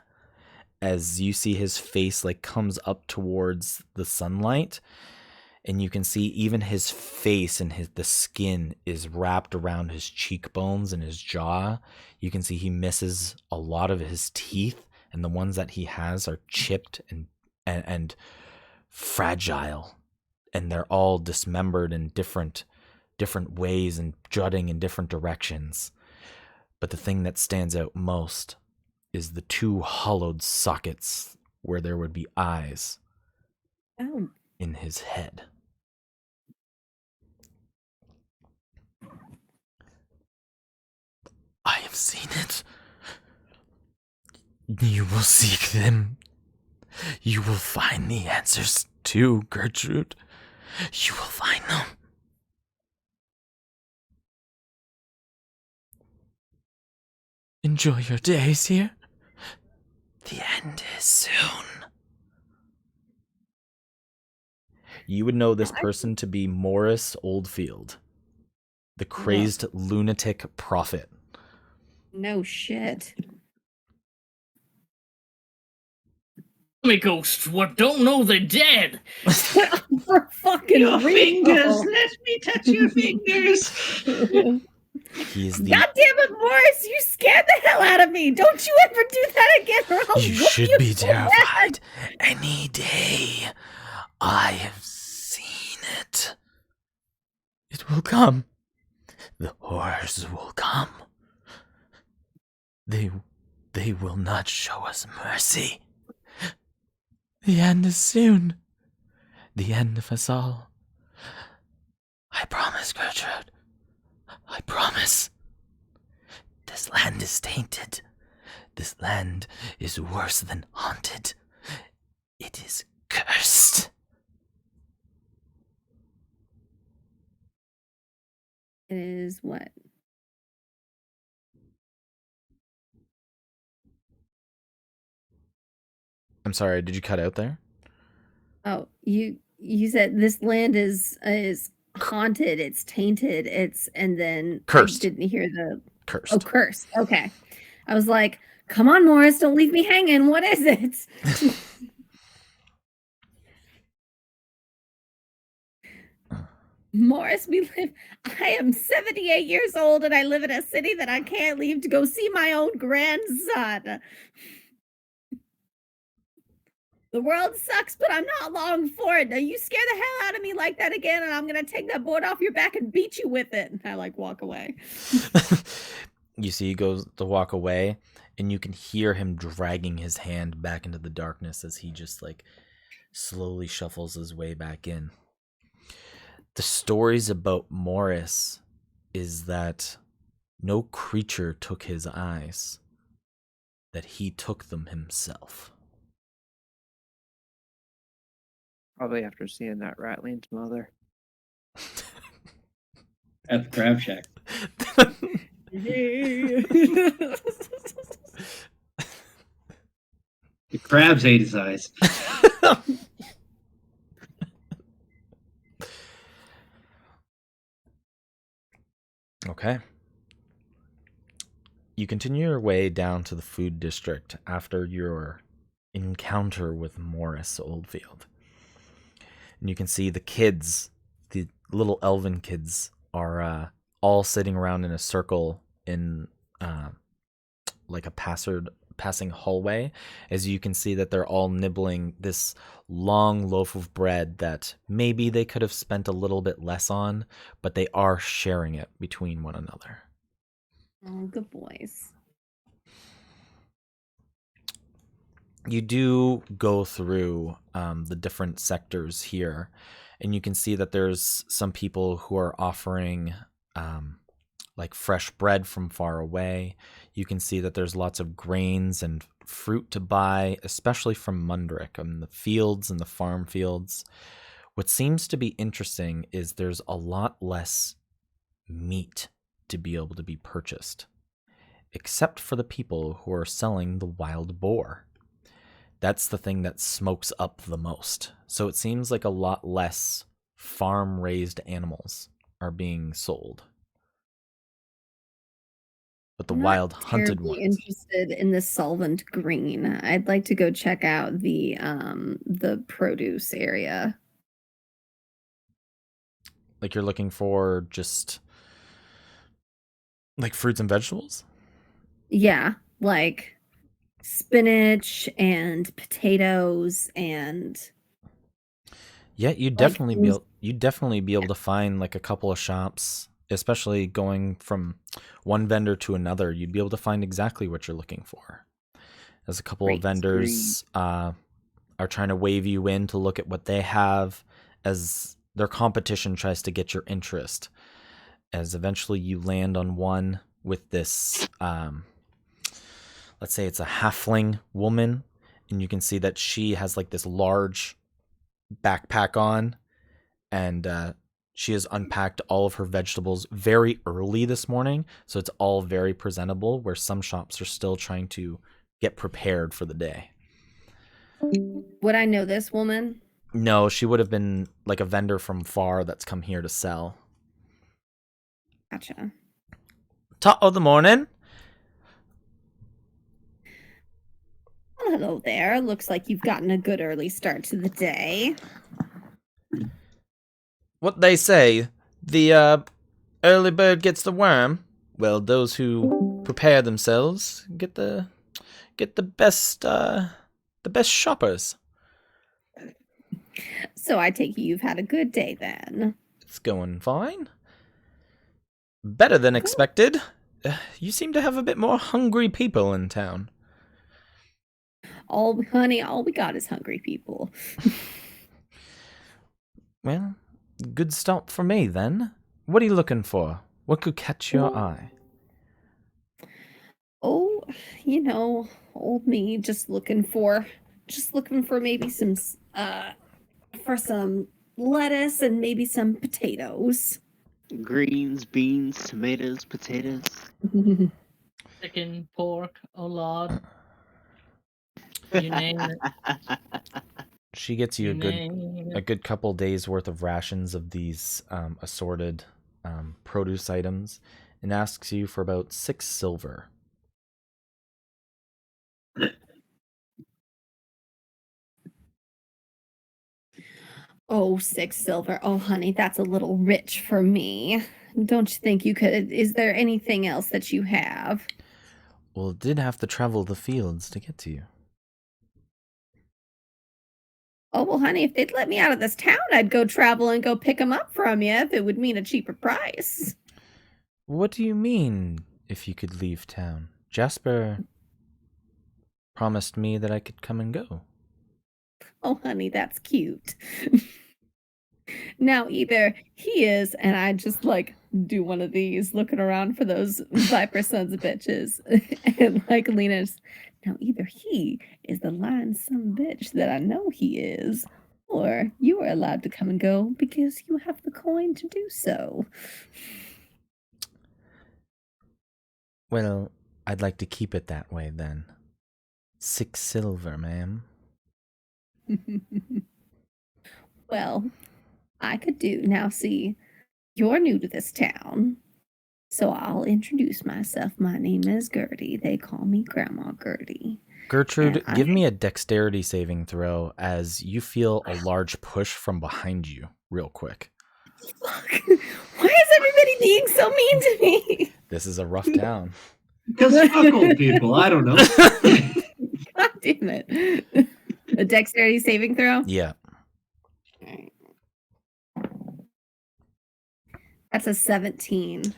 As you see his face like comes up towards the sunlight, and you can see even his face and the skin is wrapped around his cheekbones and his jaw. You can see he misses a lot of his teeth, and the ones that he has are chipped and fragile, and they're all dismembered in different ways and jutting in different directions. But the thing that stands out most is the 2 hollowed sockets where there would be eyes in his head. I have seen it. You will seek them. You will find the answers too, Gertrude. You will find them. Enjoy your days here. The end is soon. You would know this person to be Morris Oldfield, the crazed lunatic prophet. No shit. Me ghosts what don't know they're dead. For fucking Your real. fingers, let me touch your fingers. He's the. God damn it, Morris! You scared the hell out of me! Don't you ever do that again, or I'll You whoop should you be so terrified. Any day. I have seen it. It will come. The horrors will come. They will not show us mercy. The end is soon. The end of us all. I promise, Gertrude. I promise. This land is tainted. This land is worse than haunted. It is cursed. It is what? I'm sorry, did you cut out there? Oh, you said this land is haunted, it's tainted, and then Cursed. I didn't hear the Cursed. cursed. Okay. I was like, come on, Morris, don't leave me hanging. What is it? Morris, I am 78 years old and I live in a city that I can't leave to go see my own grandson. The world sucks, but I'm not long for it. Now you scare the hell out of me like that again, and I'm gonna take that board off your back and beat you with it. And I like walk away. You see he goes to walk away, and you can hear him dragging his hand back into the darkness as he just like slowly shuffles his way back in. The stories about Morris is that no creature took his eyes, that he took them himself. Probably after seeing that Ratling's mother. At the crab shack. The crabs ate his eyes. Okay. You continue your way down to the food district after your encounter with Morris Oldfield. And you can see the kids, the little elven kids, are all sitting around in a circle in like a passing hallway. As you can see that they're all nibbling this long loaf of bread that maybe they could have spent a little bit less on, but they are sharing it between one another. Oh, good boys. You do go through the different sectors here, and you can see that there's some people who are offering like fresh bread from far away. You can see that there's lots of grains and fruit to buy, especially from Mundrick and the fields and the farm fields. What seems to be interesting is there's a lot less meat to be able to be purchased, except for the people who are selling the wild boar. that's the thing that smokes up the most. So it seems like a lot less farm-raised animals are being sold. But the I'm wild not hunted terribly ones. interested in the solvent green. I'd like to go check out the produce area. Like you're looking for just like fruits and vegetables? Yeah, like spinach and potatoes and Yeah, like things. you'd definitely be able to find like a couple of shops, especially going from one vendor to another. You'd be able to find exactly what you're looking for. As a couple of Great. vendors are trying to wave you in to look at what they have as their competition tries to get your interest. As eventually you land on one with this, let's say it's a halfling woman, and you can see that she has like this large backpack on, and she has unpacked all of her vegetables very early this morning, so it's all very presentable, where some shops are still trying to get prepared for the day. Would I know this woman? No, she would have been like a vendor from far that's come here to sell. Gotcha. Top of the morning. Well, hello there. Looks like you've gotten a good early start to the day. What they say, the early bird gets the worm. Well, those who prepare themselves get the best shoppers. So I take it you've had a good day then. It's going fine. Better than expected. You seem to have a bit more hungry people in town. All we got is hungry people. Well, good start for me then. What are you looking for? What could catch your eye? Oh, old me just looking for maybe some for some lettuce and maybe some potatoes. Greens, beans, tomatoes, potatoes. Chicken, pork, a lot. You name it. She gets you You a name it. good couple days worth of rations of these assorted produce items, and asks you for about 6 silver. Oh, 6 silver. Oh, honey, that's a little rich for me. Don't you think you could? Is there anything else that you have? Well, it did have to travel the fields to get to you. Oh, well, honey, if they'd let me out of this town, I'd go travel and go pick them up from you if it would mean a cheaper price. What do you mean, if you could leave town? Jasper promised me that I could come and go. Oh, honey, that's cute. Now, either he is, and I just like do one of these looking around for those viper sons of bitches, and like Lena's. Now, either he is the lying son of a bitch that I know he is, or you are allowed to come and go because you have the coin to do so. Well, I'd like to keep it that way then. 6 silver, ma'am. Well, I could do. Now, see, you're new to this town, so I'll introduce myself. My name is Gertie. They call me Grandma Gertie. Gertrude, And give me a dexterity saving throw as you feel a large push from behind you, real quick. Fuck. Why is everybody being so mean to me? This is a rough town. Because fuck old people. I don't know. God damn it. A dexterity saving throw? Yeah. Alright. That's a 17.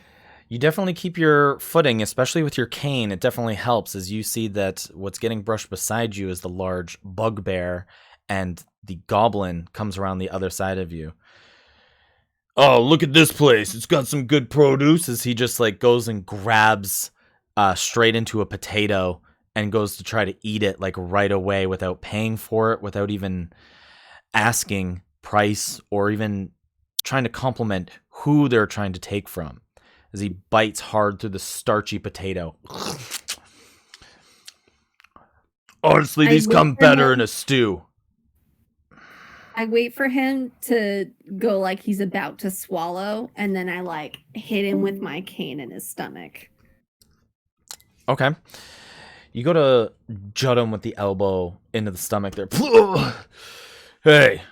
You definitely keep your footing, especially with your cane. It definitely helps as you see that what's getting brushed beside you is the large bugbear, and the goblin comes around the other side of you. Oh, look at this place. It's got some good produce, as he just like goes and grabs straight into a potato and goes to try to eat it like right away without paying for it, without even asking price or even trying to compliment who they're trying to take from, as he bites hard through the starchy potato. Honestly, I these wait come for better him- in a stew. I wait for him to go like he's about to swallow, and then I like hit him with my cane in his stomach. Okay. You go to jut him with the elbow into the stomach there. Hey.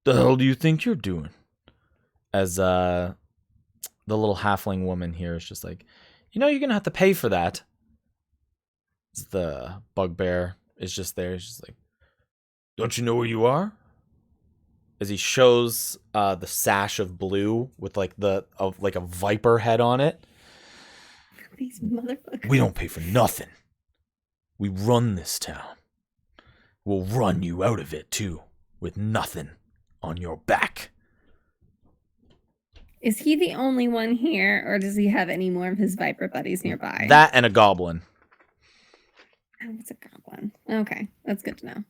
The hell do you think you're doing? As the little halfling woman here is just like, you're gonna have to pay for that. The bugbear is just there. He's just like, don't you know where you are? As he shows the sash of blue with like a viper head on it. These motherfuckers. We don't pay for nothing. We run this town. We'll run you out of it too, with nothing on your back. Is he the only one here, or does he have any more of his viper buddies nearby? That and a goblin. Oh, it's a goblin. Okay, that's good to know.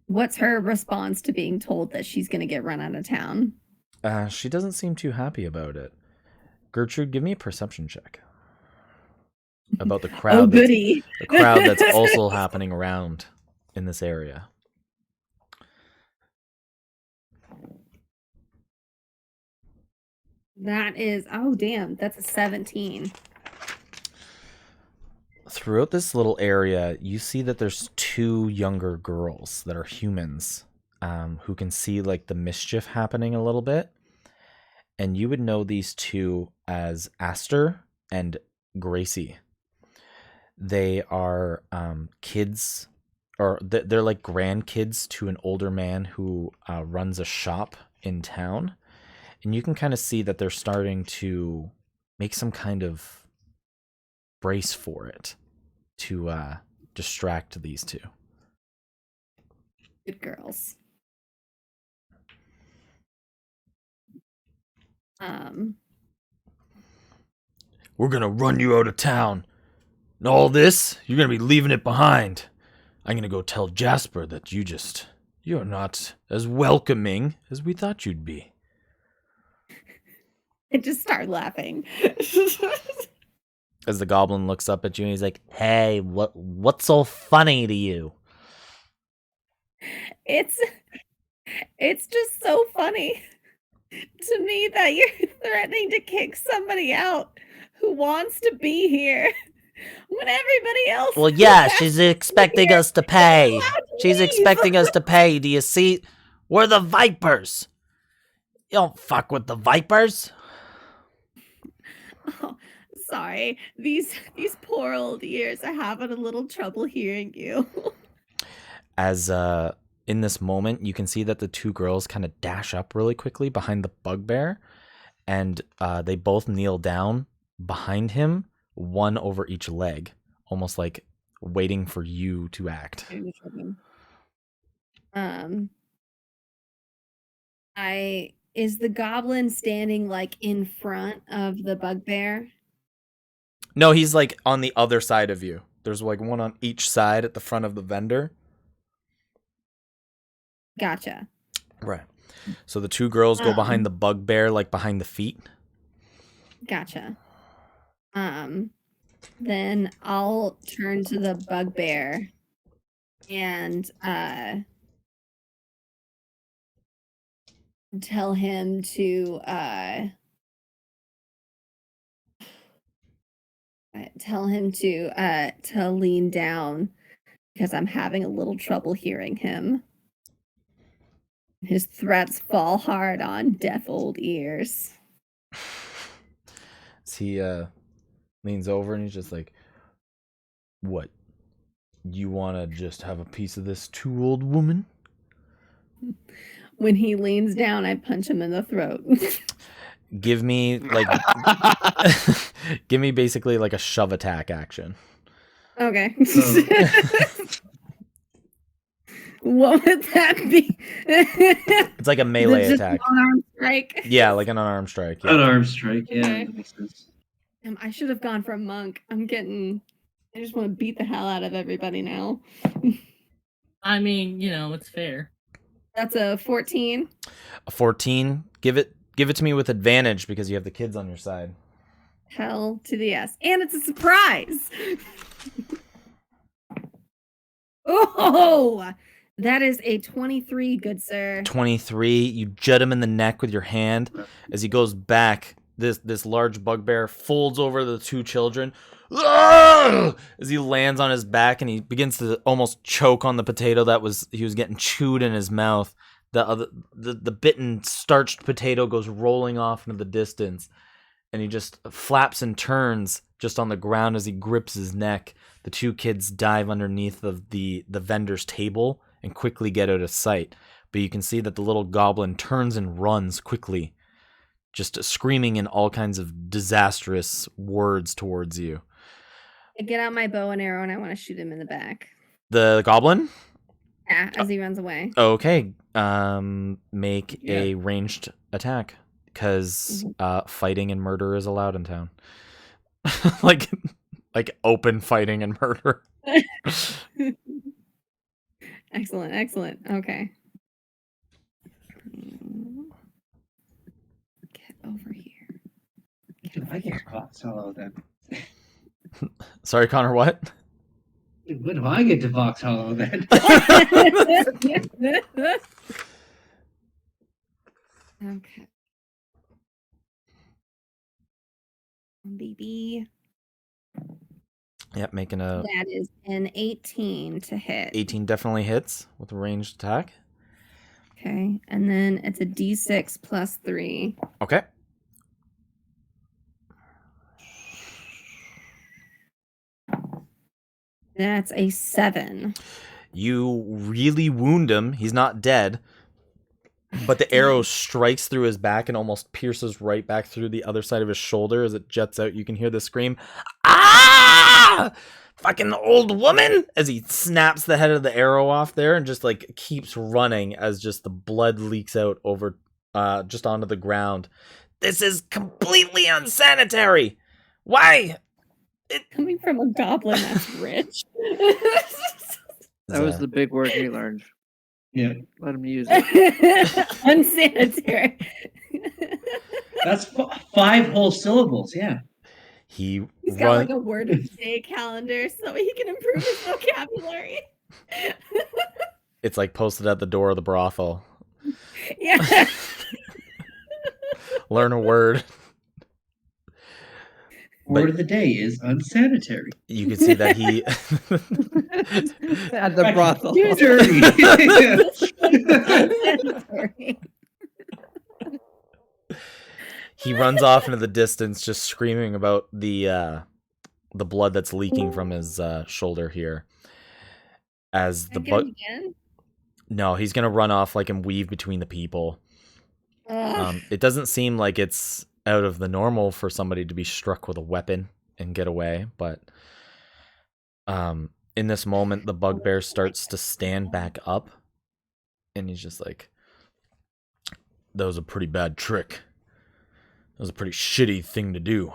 What's her response to being told that she's going to get run out of town? She doesn't seem too happy about it. Gertrude, give me a perception check. About the crowd. Oh, goody. The crowd that's also happening around in this area. That is, oh, damn, that's a 17. Throughout this little area, you see that there's two younger girls that are humans who can see like the mischief happening a little bit. And you would know these two as Aster and Gracie. They are kids, or they're like grandkids to an older man who runs a shop in town. And you can kind of see that they're starting to make some kind of brace for it to distract these two. Good girls. We're gonna run you out of town. And all this, you're gonna be leaving it behind. I'm gonna go tell Jasper that you're not as welcoming as we thought you'd be. I just start laughing. As the goblin looks up at you and he's like, hey, what's so funny to you? It's just so funny to me that you're threatening to kick somebody out who wants to be here when everybody else. Well, yeah, who she's has expecting here us to pay. is allowed to She's leave. expecting us to pay. Do you see? We're the Vipers. You don't fuck with the Vipers. Oh, sorry, these poor old ears are having a little trouble hearing you. As in this moment, you can see that the two girls kind of dash up really quickly behind the bugbear, and they both kneel down behind him, one over each leg, almost like waiting for you to act. Is the goblin standing like in front of the bugbear? No, he's like on the other side of you. There's like one on each side at the front of the vendor. Gotcha. Right. So the two girls go behind the bugbear, like behind the feet. Gotcha. Then I'll turn to the bugbear and tell him to lean down because I'm having a little trouble hearing him. His threats fall hard on deaf old ears. So he leans over and he's just like, what? You want to just have a piece of this too, old woman? When he leans down, I punch him in the throat. Give me like give me basically like a shove attack action. Okay. What would that be? It's like a melee Just attack. an unarmed strike. Yeah, like an unarmed strike. Yeah. Unarmed strike, yeah, Okay. that makes sense. I should have gone for a monk. I just want to beat the hell out of everybody now. I mean, it's fair. That's a 14. A 14. Give it to me with advantage because you have the kids on your side. Hell to the yes. And it's a surprise. Oh, that is a 23, good sir. 23. You jut him in the neck with your hand. As he goes back, this large bugbear folds over the two children. As he lands on his back and he begins to almost choke on the potato he was getting chewed in his mouth. The bitten starched potato goes rolling off into the distance, and he just flaps and turns just on the ground as he grips his neck. The two kids dive underneath of the vendor's table and quickly get out of sight. But you can see that the little goblin turns and runs quickly, just screaming in all kinds of disastrous words towards you. I get out my bow and arrow and I want to shoot him in the back. The goblin? Yeah, as he runs away. Okay. Make a ranged attack because fighting and murder is allowed in town. like open fighting and murder. Excellent. Okay. Get over here. Do I get Vox Hollow then? Sorry, Connor, what? When do I get to Vox Hollow then? Okay. BB. Yep, making a That is an 18 to hit. 18 definitely hits with a ranged attack. Okay, and then it's a D6 plus 3. Okay. That's a 7. You really wound him. He's not dead, but the arrow strikes through his back and almost pierces right back through the other side of his shoulder as it jets out. You can hear the scream, "Ah! Fucking old woman!" as he snaps the head of the arrow off there and just like keeps running as just the blood leaks out over just onto the ground. "This is completely unsanitary. Why?" Coming from a goblin that's rich. That was the big word he learned. Yeah, Let him use it. Unsanitary. that's 5 whole syllables. Yeah. He's He's got like a word of the day calendar so he can improve his vocabulary. It's like posted at the door of the brothel. Yeah. Learn a word. Word of the day is unsanitary. You can see that he At the brothel. Dirty. he runs off into the distance, just screaming about the blood that's leaking from his shoulder here. As the no, he's gonna run off like and weave between the people. It doesn't seem like it's out of the normal for somebody to be struck with a weapon and get away, but in this moment the bugbear starts to stand back up and he's just like, "That was a pretty bad trick. That was a pretty shitty thing to do."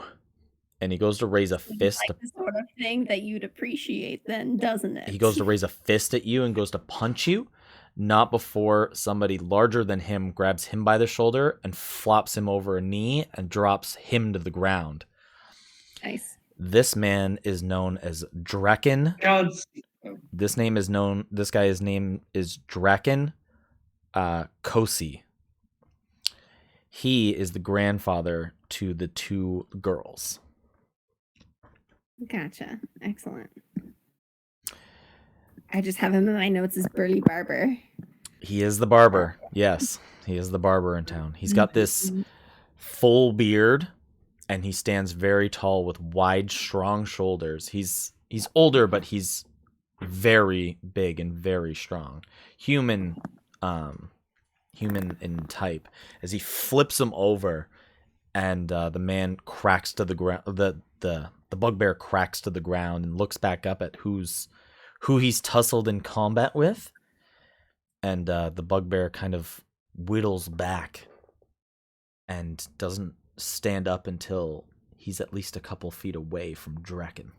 And he goes to raise a fist. Like the sort of thing that you'd appreciate then, doesn't it? He goes to raise a fist at you and goes to punch you, not before somebody larger than him grabs him by the shoulder and flops him over a knee and drops him to the ground. Nice. This man is known as Draken. This guy's name is Draken Kosi. He is the grandfather to the two girls. Gotcha. Excellent. I just have him in my notes as Burly Barber. He is the barber. Yes, he is the barber in town. He's got this full beard, and he stands very tall with wide, strong shoulders. He's older, but he's very big and very strong. Human in type. As he flips him over, and the man cracks to the ground. The bugbear cracks to the ground and looks back up at who he's tussled in combat with, and the bugbear kind of whittles back and doesn't stand up until he's at least a couple feet away from Draken.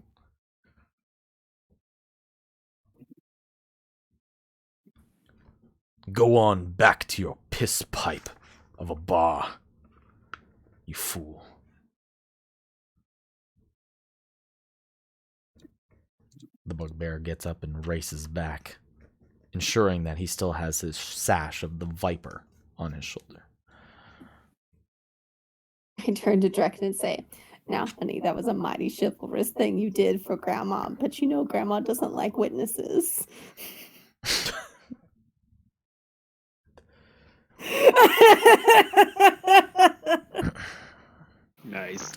Go on back to your piss pipe of a bar, you fool. The bugbear gets up and races back, ensuring that he still has his sash of the viper on his shoulder. I turn to Draken and say, now, honey, that was a mighty chivalrous thing you did for Grandma, but you know Grandma doesn't like witnesses. Nice.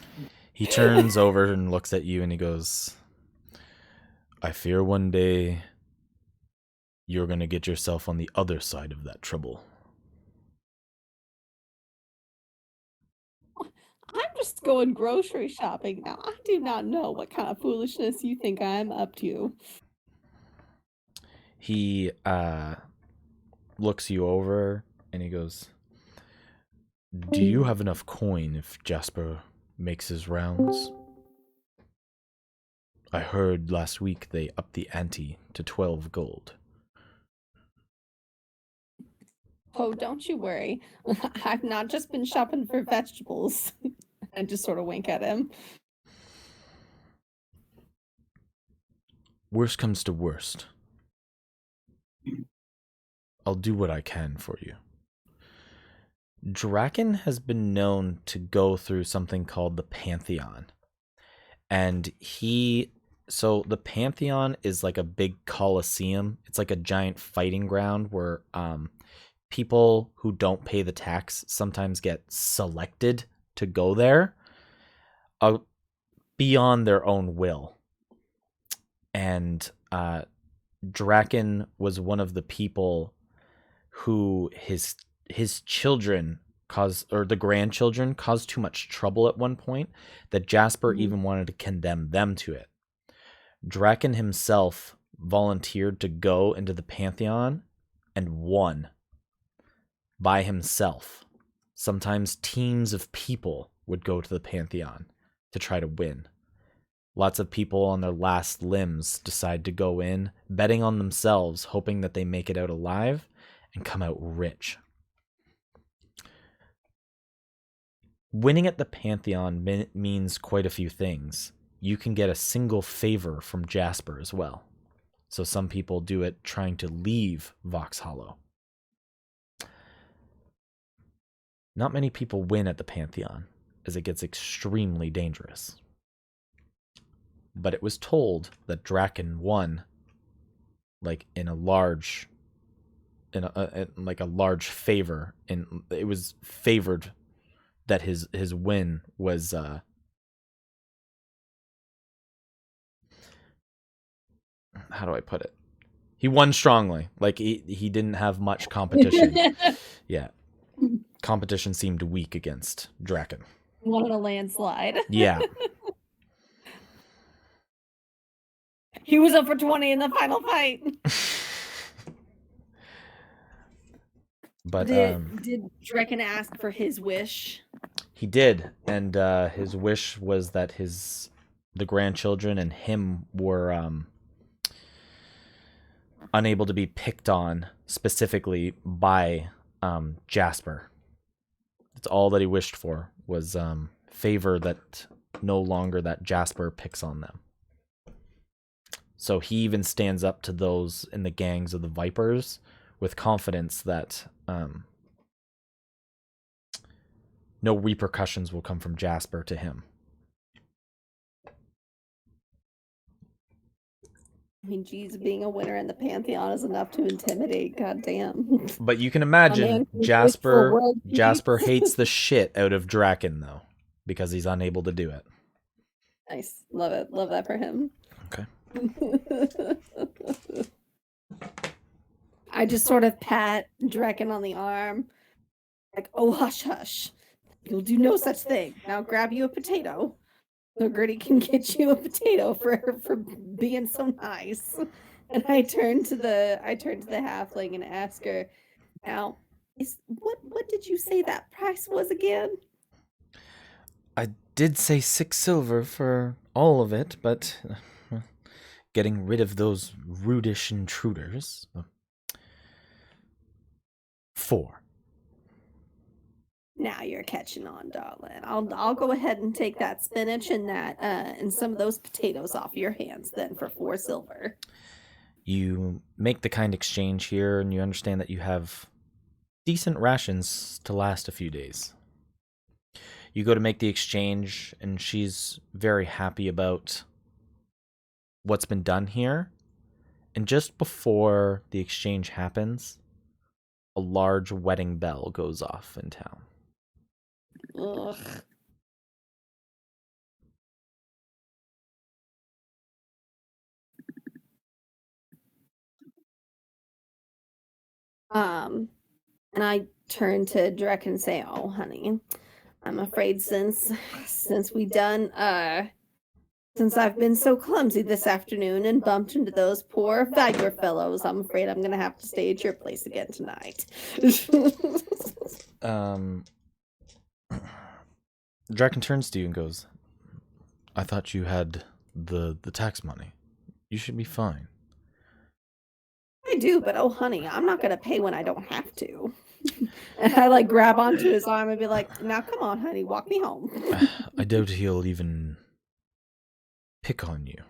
He turns over and looks at you and he goes, I fear one day you're going to get yourself on the other side of that trouble. I'm just going grocery shopping now. I do not know what kind of foolishness you think I'm up to. He looks you over and he goes, do you have enough coin if Jasper makes his rounds? I heard last week they upped the ante to 12 gold. Oh, don't you worry. I've not just been shopping for vegetables. I just sort of wink at him. Worst comes to worst. I'll do what I can for you. Draken has been known to go through something called the Pantheon. And so the Pantheon is like a big coliseum. It's like a giant fighting ground where people who don't pay the tax sometimes get selected to go there beyond their own will. And Draken was one of the people who his children the grandchildren caused too much trouble at one point that Jasper even wanted to condemn them to it. Draken himself volunteered to go into the Pantheon and won by himself. Sometimes teams of people would go to the Pantheon to try to win. Lots of people on their last limbs decide to go in, betting on themselves, hoping that they make it out alive and come out rich. Winning at the Pantheon means quite a few things. You can get a single favor from Jasper as well. So some people do it trying to leave Vox Hollow. Not many people win at the Pantheon, as it gets extremely dangerous. But it was told that Draken won, like in a large favor, and it was favored that his win was how do I put it? He won strongly. Like he didn't have much competition. Yeah. Competition seemed weak against Draken. Wanted a landslide. Yeah. He was up for 20 in the final fight. But did Draken ask for his wish? He did, and his wish was that the grandchildren and him were unable to be picked on specifically by Jasper. That's all that he wished for, was favor that no longer that Jasper picks on them. So he even stands up to those in the gangs of the Vipers with confidence that no repercussions will come from Jasper to him. I mean, geez, being a winner in the Pantheon is enough to intimidate. Goddamn. But you can imagine Jasper hates the shit out of Draken though, because he's unable to do it. Nice, love it, love that for him. Okay. I just sort of pat Draken on the arm, like, "Oh, hush, hush! You'll do no such thing. Now grab you a potato, so Gertie can get you a potato for being so nice." And I turn to the halfling and ask her, "Now, what did you say that price was again?" I did say 6 silver for all of it, but getting rid of those rudish intruders. 4. Now you're catching on, darling. I'll go ahead and take that spinach and that and some of those potatoes off your hands then for 4 silver. You make the kind exchange here, and you understand that you have decent rations to last a few days. You go to make the exchange, and she's very happy about what's been done here. And just before the exchange happens, a large wedding bell goes off in town. Ugh. And I turn to Drek and say, "Oh, honey, I'm afraid since we done since I've been so clumsy this afternoon and bumped into those poor Viper fellows, I'm afraid I'm gonna have to stay at your place again tonight." Draken turns to you and goes, "I thought you had the tax money. You should be fine." I do, but oh, honey, I'm not gonna pay when I don't have to. And I like grab onto his arm and be like, "Now come on, honey, walk me home." I doubt he'll even pick on you.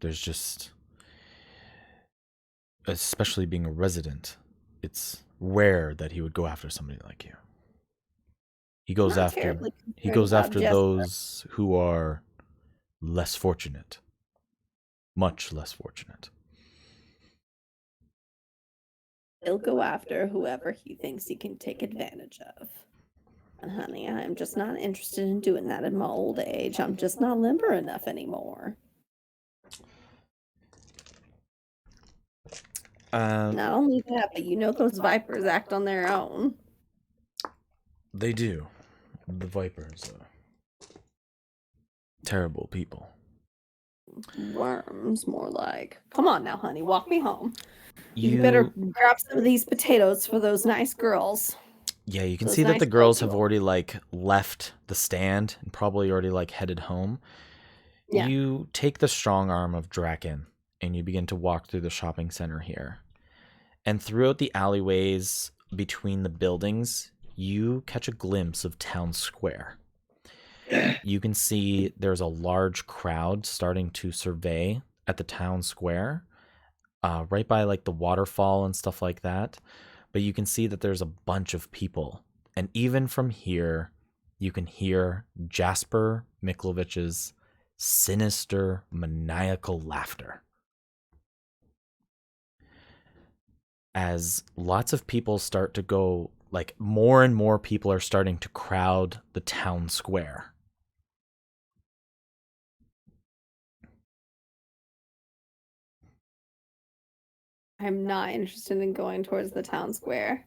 There's just, especially being a resident, it's rare that he would go after somebody like you. He goes Not after terribly he concerned goes about after Jesper. those who are less fortunate. Much less fortunate. He'll go after whoever he thinks he can take advantage of. And honey, I'm just not interested in doing that in my old age. I'm just not limber enough anymore. Not only that, but you know those vipers act on their own. They do. The Vipers are terrible people. Worms, more like. Come on now, honey, walk me home. You better grab some of these potatoes for those nice girls. Yeah, you can Those see that nice the girls have girls. already like left the stand and probably already like headed home. Yeah. You take the strong arm of Draken and you begin to walk through the shopping center here. And throughout the alleyways between the buildings, you catch a glimpse of town square. You can see there's a large crowd starting to survey at the town square, right by like the waterfall and stuff like that. But you can see that there's a bunch of people. And even from here, you can hear Jasper Miklovich's sinister, maniacal laughter. As lots of people start to go, like more and more people are starting to crowd the town square. I'm not interested in going towards the town square.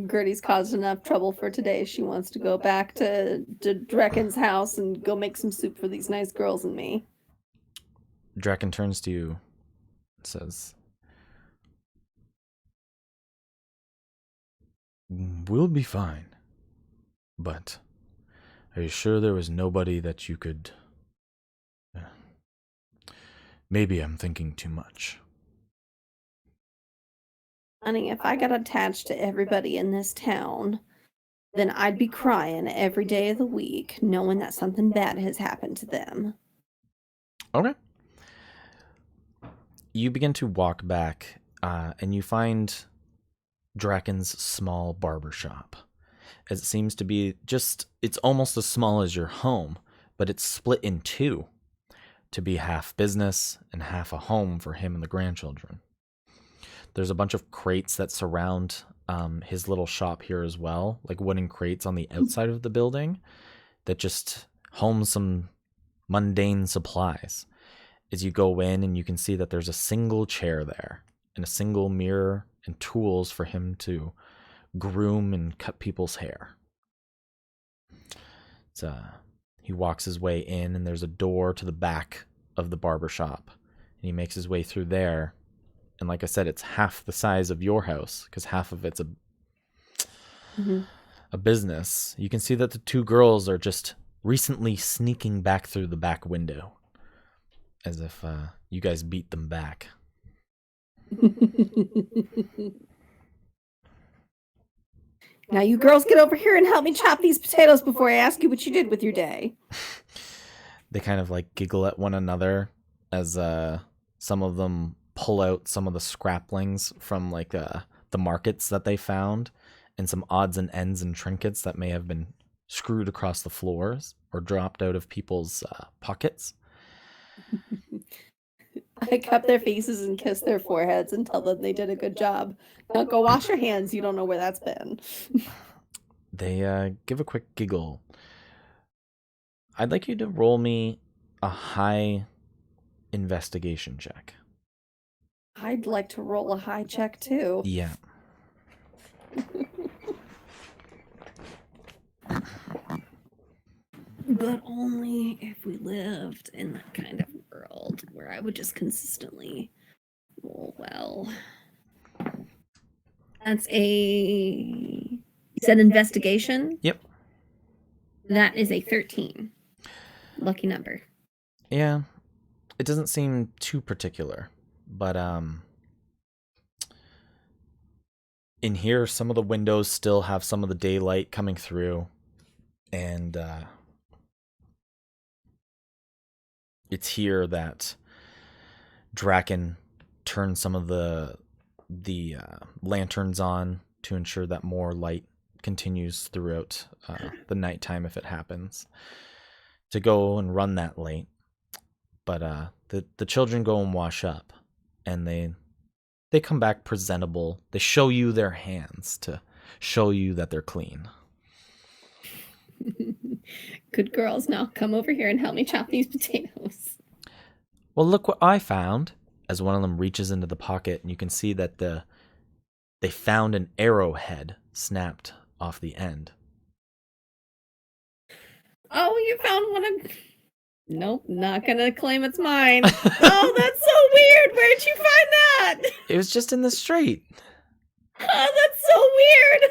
Gertie's caused enough trouble for today. She wants to go back to Drecken's house and go make some soup for these nice girls and me. Draken turns to you and says, "We'll be fine. But are you sure there was nobody that you could... Maybe I'm thinking too much." Honey, if I got attached to everybody in this town, then I'd be crying every day of the week, knowing that something bad has happened to them. Okay. You begin to walk back, and you find Draken's small barber shop. As it seems to be it's almost as small as your home, but it's split in two to be half business and half a home for him and the grandchildren. There's a bunch of crates that surround his little shop here as well, like wooden crates on the outside of the building that just home some mundane supplies. As you go in, and you can see that there's a single chair there and a single mirror and tools for him to groom and cut people's hair. He walks his way in, and there's a door to the back of the barber shop, and he makes his way through there. And like I said, it's half the size of your house because half of it's a business. You can see that the two girls are just recently sneaking back through the back window, as if you guys beat them back. Now you girls get over here and help me chop these potatoes before I ask you what you did with your day. They kind of like giggle at one another as some of them pull out some of the scraplings from like the markets that they found and some odds and ends and trinkets that may have been screwed across the floors or dropped out of people's pockets. I cup their faces and kiss their foreheads and tell them they did a good job. Now go wash your hands. You don't know where that's been. They give a quick giggle. I'd like you to roll me a high investigation check. I'd like to roll a high check too. Yeah. But only if we lived in that kind of world where I would just consistently roll well. That's you said investigation? Yep. That is a 13. Lucky number. Yeah. It doesn't seem too particular, but in here some of the windows still have some of the daylight coming through, and it's here that Draken turned some of the lanterns on to ensure that more light continues throughout the nighttime if it happens to go and run that late. But the children go and wash up, and they come back presentable. They show you their hands to show you that they're clean. Good girls, now come over here and help me chop these potatoes. Well, look what I found. As one of them reaches into the pocket, and you can see that they found an arrowhead snapped off the end. Oh, you found one of... Nope, not gonna claim it's mine. Oh, that's so weird. Where'd you find that? It was just in the street. Oh, that's so weird.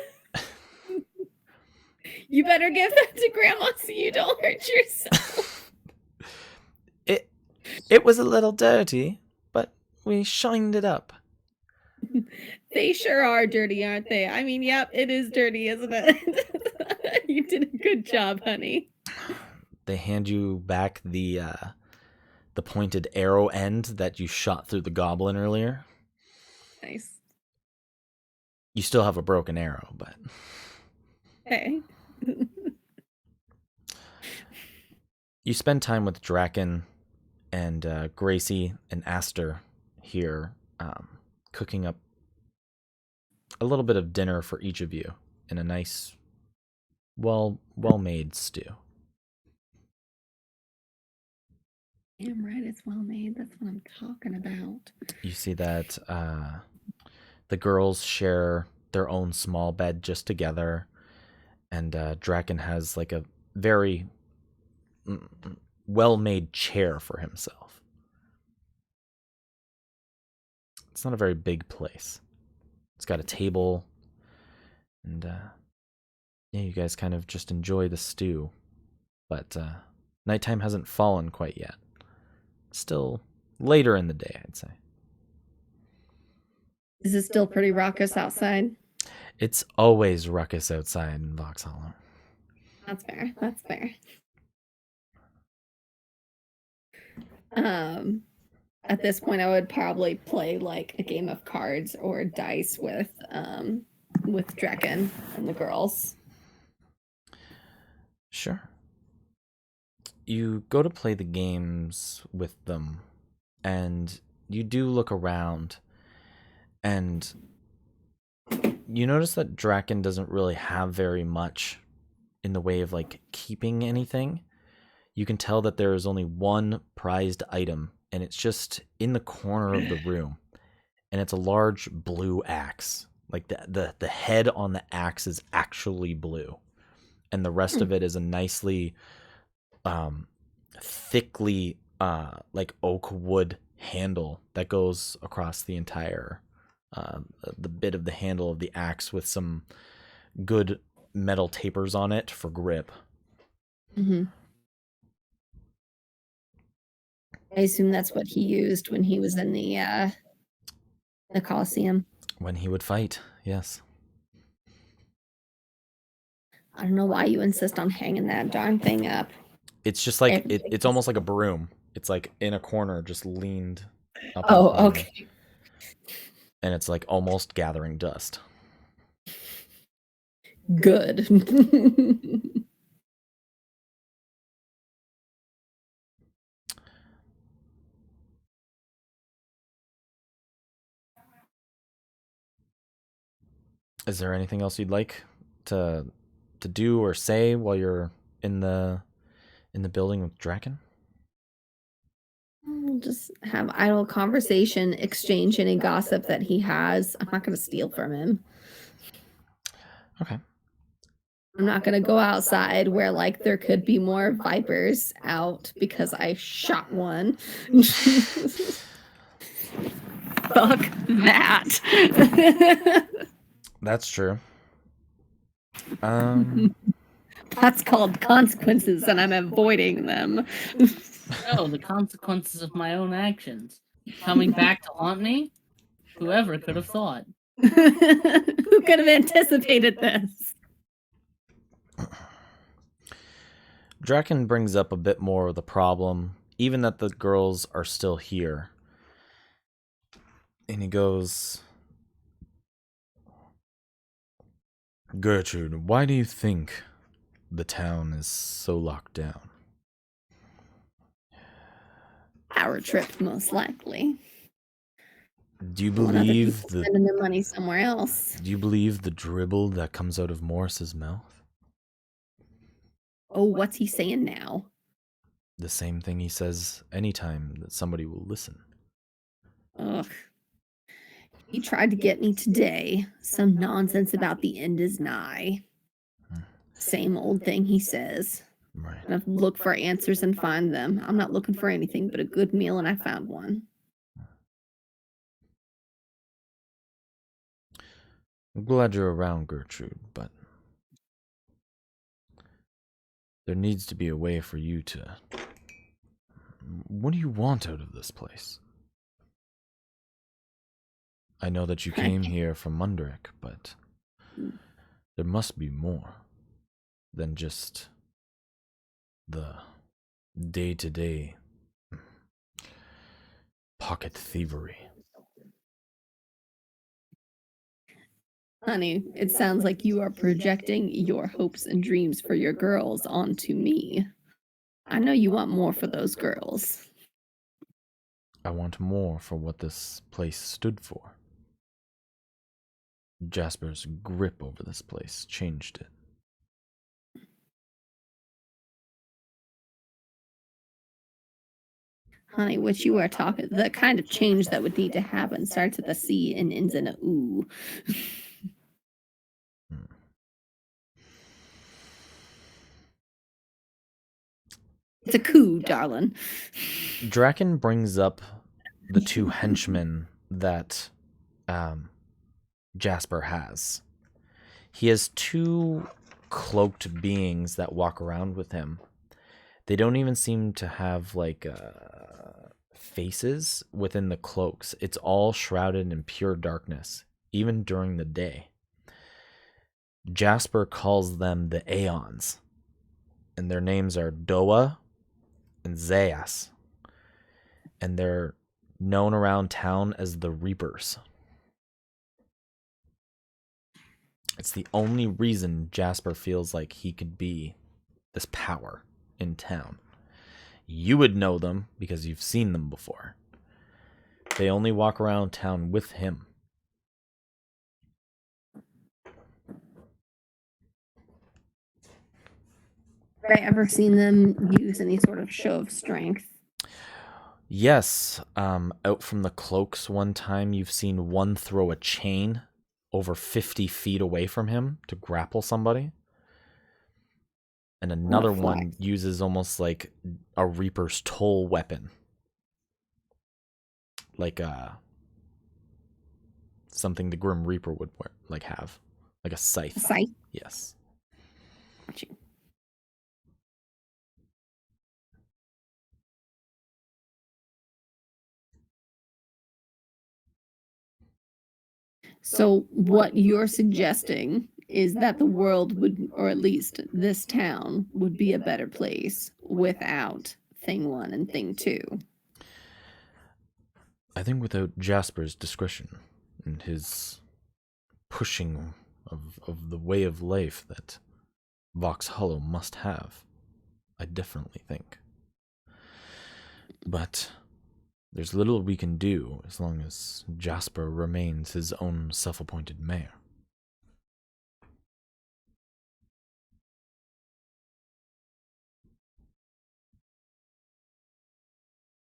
You better give that to Grandma so you don't hurt yourself. It was a little dirty, but we shined it up. They sure are dirty, aren't they? I mean, yep, it is dirty, isn't it? You did a good job, honey. They hand you back the pointed arrow end that you shot through the goblin earlier. Nice. You still have a broken arrow, but... Hey. You spend time with Draken and Gracie and Aster here, cooking up a little bit of dinner for each of you in a nice, well-made stew. Damn right, it's well made. That's what I'm talking about. You see that the girls share their own small bed just together, and Draken has like a very well-made chair for himself. It's not a very big place. It's got a table, and yeah, you guys kind of just enjoy the stew. But nighttime hasn't fallen quite yet. Still later in the day, I'd say. Is it still pretty raucous outside? It's always ruckus outside in Vauxhall. That's fair. That's fair. At this point, I would probably play like a game of cards or dice with Draken and the girls. Sure. You go to play the games with them, and you do look around, and you notice that Draken doesn't really have very much in the way of like keeping anything. You can tell that there is only one prized item, and it's just in the corner of the room, and it's a large blue axe. Like the head on the axe is actually blue, and the rest of it is a nicely thickly like oak wood handle that goes across the entire the bit of the handle of the axe with some good metal tapers on it for grip. Mm-hmm. I assume that's what he used when he was in the Coliseum. When he would fight, yes. I don't know why you insist on hanging that darn thing up. It's just like Everything it's almost like a broom. It's like in a corner, just leaned up. Oh, in the corner, okay. and it's like almost gathering dust. Good. Is there anything else you'd like to do or say while you're in the building with Draken? We'll just have idle conversation, exchange any gossip that he has. I'm not going to steal from him. Okay. I'm not going to go outside where, like, there could be more vipers out because I shot one. Fuck that. That's true. That's called consequences, and I'm avoiding them. Oh, the consequences of my own actions. Coming back to haunt me? Whoever could have thought? Who could have anticipated this? Draken brings up a bit more of the problem, even that the girls are still here. And he goes, Gertrude, why do you think the town is so locked down? Our trip, most likely. Do you Well, other believe people spending their money somewhere else. Do you believe the dribble that comes out of Morris's mouth? Oh, what's he saying now? The same thing he says anytime that somebody will listen. Ugh. He tried to get me today. Some nonsense about the end is nigh. Same old thing he says. Right. And I've looked for answers and find them. I'm not looking for anything but a good meal, and I found one. I'm glad you're around, Gertrude, but there needs to be a way for you to... What do you want out of this place? I know that you came here from Munderick, but there must be more than just the day-to-day pocket thievery. Honey, it sounds like you are projecting your hopes and dreams for your girls onto me. I know you want more for those girls. I want more for what this place stood for. Jasper's grip over this place changed it. Honey, what you are talking, the kind of change that would need to happen starts with a C and ends in a ooh. It's a coup, darling. Draken brings up the two henchmen that Jasper has. He has two cloaked beings that walk around with him. They don't even seem to have like faces within the cloaks. It's all shrouded in pure darkness, even during the day. Jasper calls them the Aeons, and their names are Doa and Zayas, and they're known around town as the Reapers. It's the only reason Jasper feels like he could be this power in town. You would know them because you've seen them before. They only walk around town with him. Have I ever seen them use any sort of show of strength? Yes, out from the cloaks one time you've seen one throw a chain over 50 feet away from him to grapple somebody. And another one uses almost like a Reaper's toll weapon. Like something the Grim Reaper would have. Like a scythe. A scythe? Yes. Got you. So what you're suggesting is that the world would, or at least this town, would be a better place without Thing 1 and Thing 2. I think without Jasper's discretion and his pushing of the way of life that Vox Hollow must have, I definitely think. But there's little we can do as long as Jasper remains his own self-appointed mayor.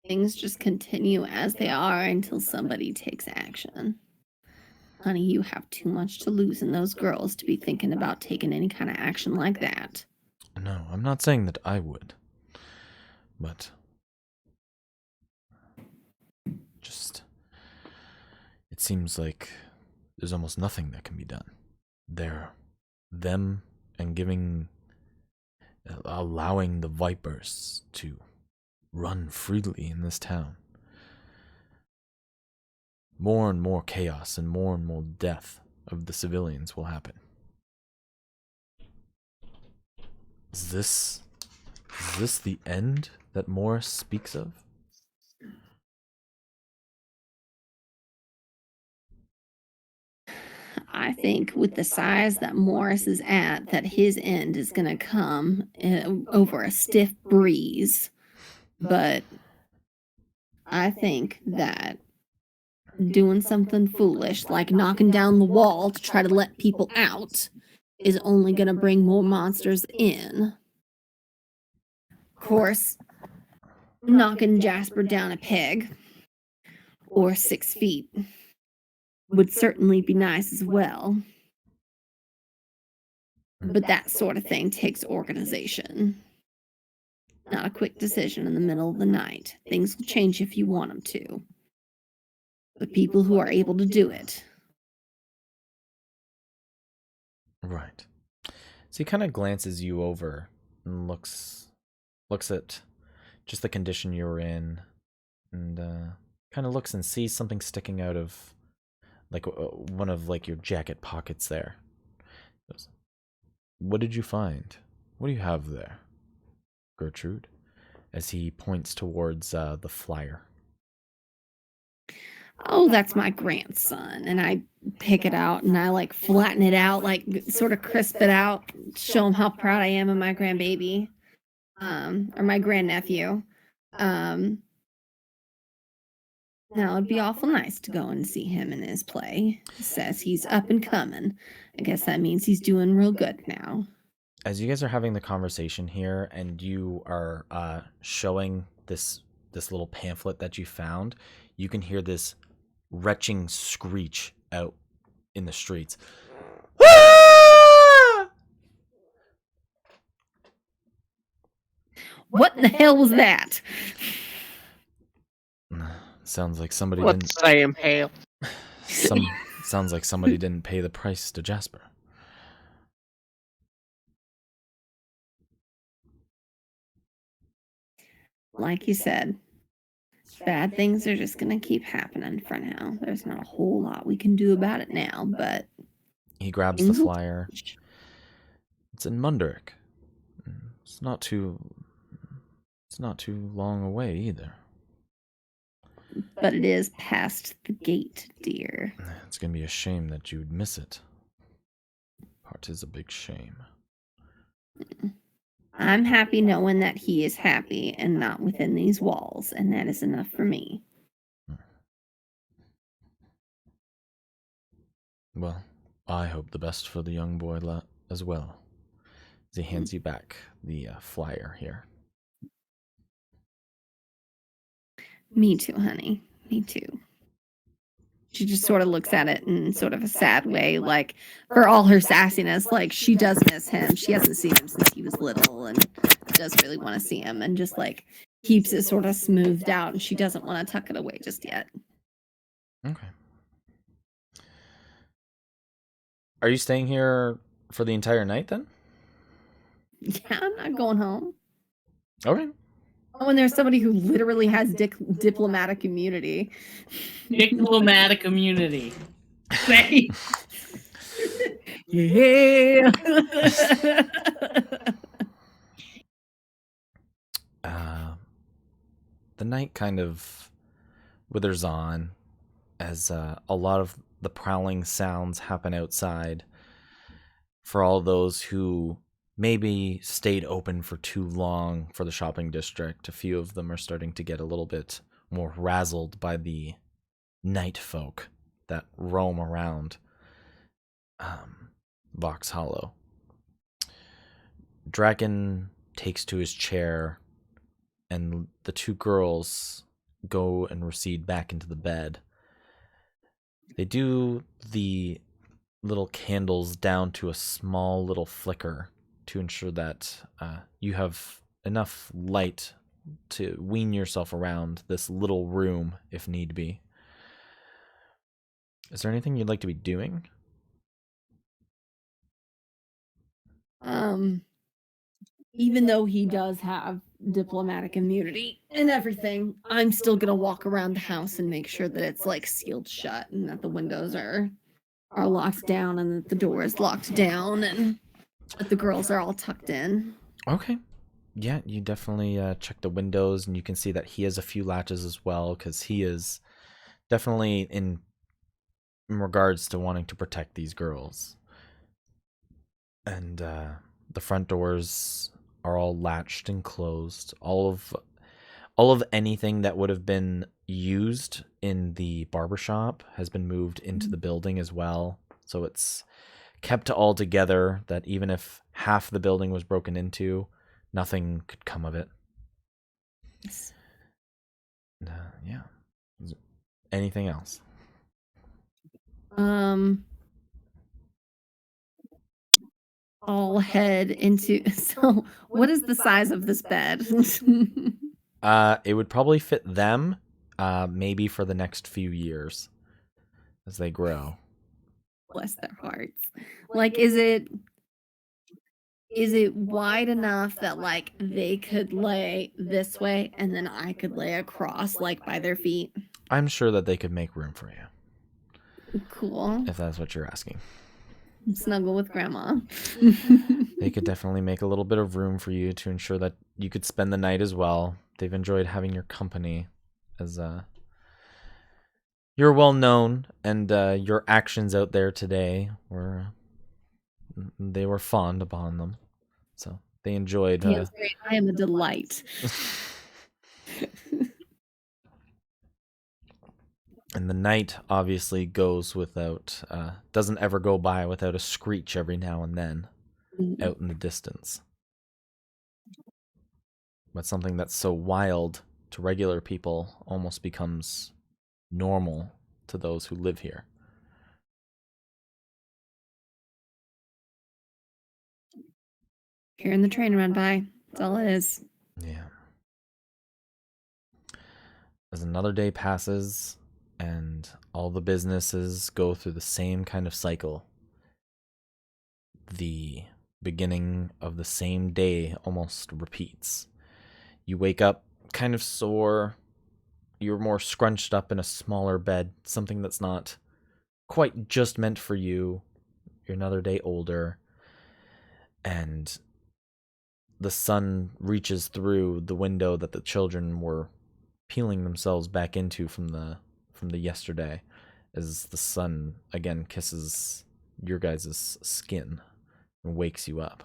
Things just continue as they are until somebody takes action. Honey, you have too much to lose in those girls to be thinking about taking any kind of action like that. No, I'm not saying that I would. But just it seems like there's almost nothing that can be done. Them and allowing the vipers to run freely in this town. More and more chaos and more death of the civilians will happen. Is this the end that Morris speaks of? I think with the size that Morris is at, that his end is going to come over a stiff breeze. But I think that doing something foolish, like knocking down the wall to try to let people out, is only going to bring more monsters in. Of course, knocking Jasper down a peg or 6 feet would certainly be nice as well. But that sort of thing takes organization. Not a quick decision in the middle of the night. Things will change if you want them to. The people who are able to do it. Right. So he kind of glances you over and looks at just the condition you're in, and kind of looks and sees something sticking out of like one of like your jacket pockets there. He goes, "What did you find? What do you have there, Gertrude?" As he points towards the flyer. Oh, that's my grandson. And I pick it out and I like flatten it out, like sort of crisp it out, show him how proud I am of my grandbaby, or my grandnephew. Now it'd be awful nice to go and see him in his play. He says he's up and coming. I guess that means he's doing real good now. As you guys are having the conversation here, and you are showing this little pamphlet that you found, you can hear this retching screech out in the streets. What in the hell was that? Sounds like somebody Let's say impale. sounds like somebody didn't pay the price to Jasper. Like you said, bad things are just going to keep happening for now. There's not a whole lot we can do about it now, but... He grabs the flyer. It's in Munderick. It's not too long away either. But it is past the gate, dear. It's gonna be a shame that you'd miss it. Part is a big shame. I'm happy knowing that he is happy and not within these walls, and that is enough for me. Well, I hope the best for the young boy as well. As he hands you back the flyer here. Me too, honey. Me too. She just sort of looks at it in sort of a sad way, like, for all her sassiness, like, she does miss him. She hasn't seen him since he was little and does really want to see him, and just, like, keeps it sort of smoothed out, and she doesn't want to tuck it away just yet. Okay. Are you staying here for the entire night, then? Yeah, I'm not going home. Okay. Oh, and there's somebody who literally has diplomatic immunity. Diplomatic immunity. Say, Yeah. The night kind of withers on as a lot of the prowling sounds happen outside. For all those who maybe stayed open for too long for the shopping district, a few of them are starting to get a little bit more razzled by the night folk that roam around Vox Hollow. Draken takes to his chair, and the two girls go and recede back into the bed. They do the little candles down to a small little flicker to ensure that you have enough light to wean yourself around this little room if need be. Is there anything you'd like to be doing? Even though he does have diplomatic immunity and everything, I'm still gonna walk around the house and make sure that it's like sealed shut and that the windows are locked down and that the door is locked down and that the girls are all tucked in. Okay. Yeah, you definitely check the windows, and you can see that he has a few latches as well, because he is definitely in regards to wanting to protect these girls. And the front doors are all latched and closed. All of anything that would have been used in the barbershop has been moved into the building as well. So it's kept all together, that even if half the building was broken into, nothing could come of it. Yeah. Anything else? I'll head into. So, what is the size of this bed? It would probably fit them, maybe for the next few years as they grow. Bless their hearts. Like, is it wide enough that like they could lay this way and then I could lay across like by their feet? I'm sure that they could make room for you, Cool. if that's what you're asking. Snuggle with grandma. They could definitely make a little bit of room for you to ensure that you could spend the night as well. They've enjoyed having your company, as you're well known, and your actions out there today were fond upon them, so they enjoyed. Yes, I am a delight. And the night obviously goes without, doesn't ever go by without a screech every now and then out in the distance. But something that's so wild to regular people almost becomes normal to those who live here. Hearing the train run by. That's all it is. Yeah. As another day passes and all the businesses go through the same kind of cycle, the beginning of the same day almost repeats. You wake up kind of sore. You're more scrunched up in a smaller bed, something that's not quite just meant for you. You're another day older, and the sun reaches through the window that the children were peeling themselves back into from the yesterday, as the sun again kisses your guys' skin and wakes you up.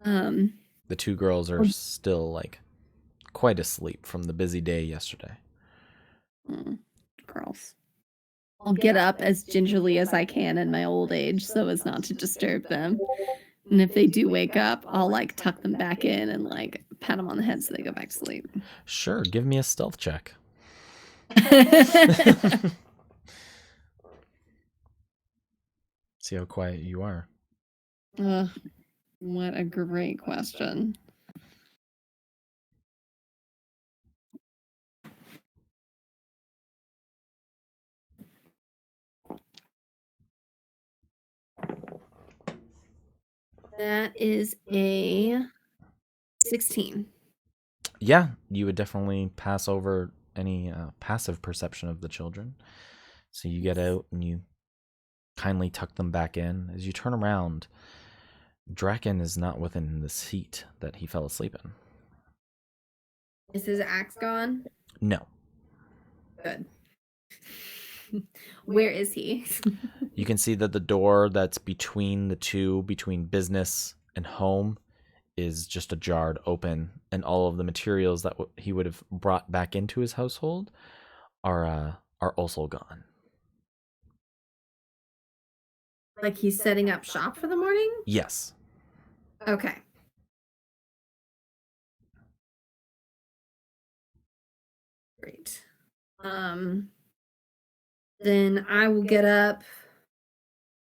The two girls are still like quite asleep from the busy day yesterday. Girls. I'll get up as gingerly as I can in my old age so as not to disturb them. And if they do wake up, I'll like tuck them back in and like pat them on the head so they go back to sleep. Sure, give me a stealth check. See how quiet you are. What a great question. That is a 16. Yeah, you would definitely pass over any passive perception of the children. So you get out and you kindly tuck them back in. As you turn around, Draken is not within the seat that he fell asleep in. Is his axe gone? No. Good. Where is he? You can see that the door that's between the two, between business and home, is just ajarred open, and all of the materials that he would have brought back into his household are also gone. Like he's setting up shop for the morning? Yes. Okay. Great. Then I will get up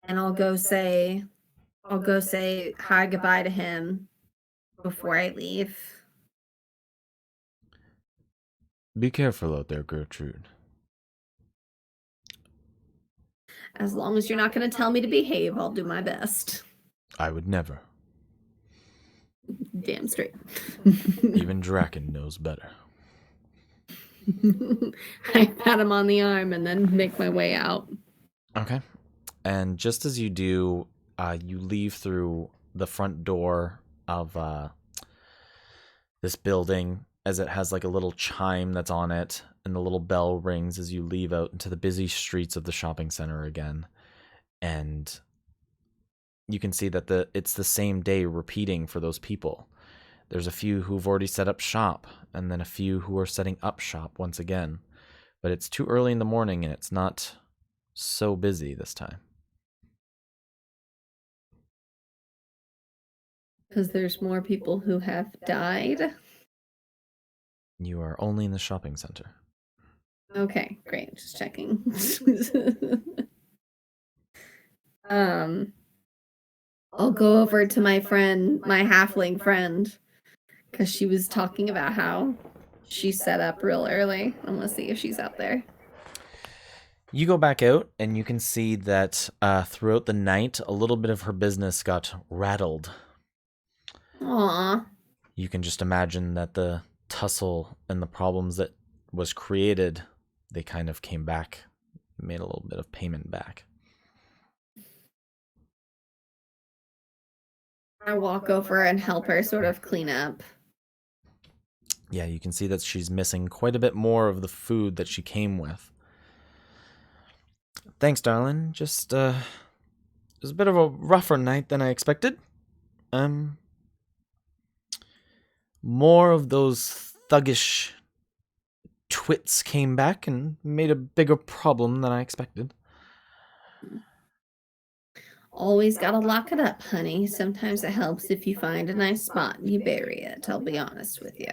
and I'll go say hi goodbye to him before I leave. Be careful out there, Gertrude. As long as you're not going to tell me to behave, I'll do my best. I would never. Damn straight. Even Draken knows better. I pat him on the arm and then make my way out. Okay. And just as you do, you leave through the front door of this building, as it has like a little chime that's on it, and the little bell rings as you leave out into the busy streets of the shopping center again. And you can see that it's the same day repeating for those people. There's a few who've already set up shop, and then a few who are setting up shop once again. But it's too early in the morning, and it's not so busy this time. Because there's more people who have died. You are only in the shopping center. Okay, great. Just checking. I'll go over to my friend, my halfling friend, because she was talking about how she set up real early. I'm gonna see if she's out there. You go back out, and you can see that throughout the night, a little bit of her business got rattled. Aw. You can just imagine that the tussle and the problems that was created, they kind of came back, made a little bit of payment back. I walk over and help her sort of clean up. Yeah, you can see that she's missing quite a bit more of the food that she came with. Thanks, darling. Just, it was a bit of a rougher night than I expected. More of those thuggish twits came back and made a bigger problem than I expected. Always gotta lock it up, honey. Sometimes it helps if you find a nice spot and you bury it, I'll be honest with you.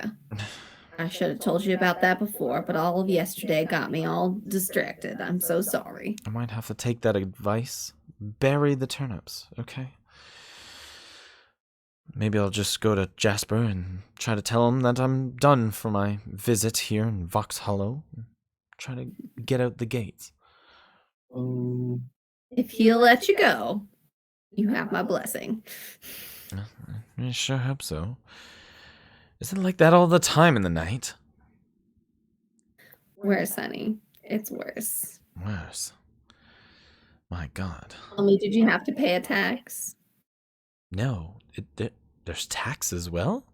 I should have told you about that before, but all of yesterday got me all distracted. I'm so sorry. I might have to take that advice. Bury the turnips, okay? Maybe I'll just go to Jasper and try to tell him that I'm done for my visit here in Vox Hollow. Try to get out the gates. If he'll let you go, you have my blessing. I sure hope so. Is it like that all the time in the night? Worse, honey. It's worse. Worse. My God. Tell me, did you have to pay a tax? No, there's tax as well?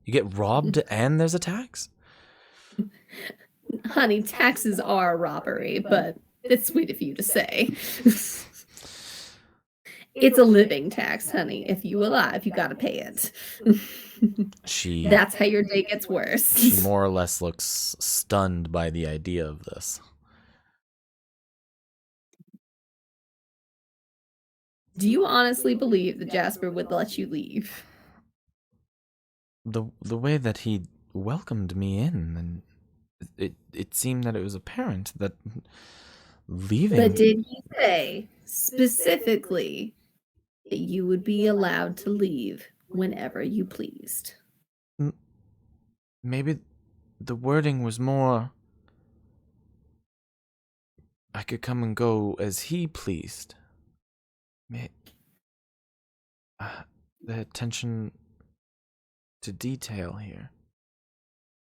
You get robbed and there's a tax? Honey, taxes are a robbery, but it's sweet of you to say. It's a living tax, honey. If you alive, you gotta pay it. That's how your day gets worse. She more or less looks stunned by the idea of this. Do you honestly believe that Jasper would let you leave? The way that he welcomed me in, and it seemed that it was apparent that leaving... But did he say specifically that you would be allowed to leave whenever you pleased? Maybe the wording was more... I could come and go as he pleased. The attention to detail here.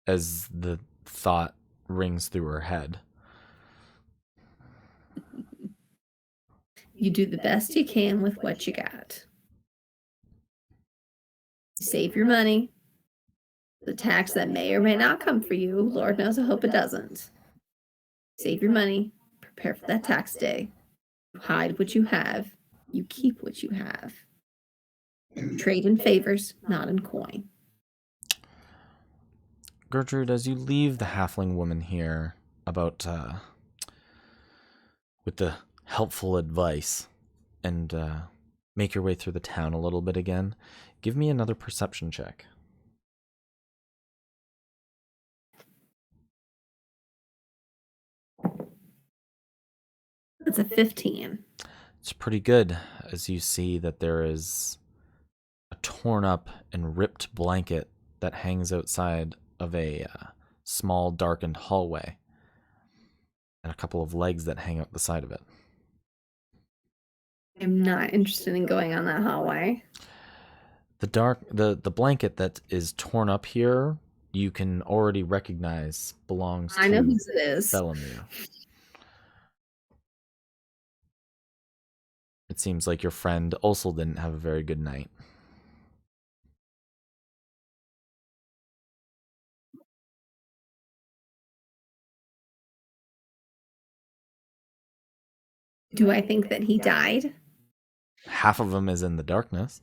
As the thought rings through her head. You do the best you can with what you got. Save your money. The tax that may or may not come for you, Lord knows, I hope it doesn't. Save your money. Prepare for that tax day. You hide what you have. You keep what you have. Trade in favors, not in coin. Gertrude, as you leave the halfling woman here about with the helpful advice and make your way through the town a little bit again, give me another perception check. That's a 15. It's pretty good as you see that there is a torn up and ripped blanket that hangs outside of a small darkened hallway and a couple of legs that hang out the side of it. I'm not interested in going on that hallway. The blanket that is torn up here, you can already recognize belongs I know to whose it is. Bellamere. It seems like your friend also didn't have a very good night. Do I think that he died? Half of him is in the darkness.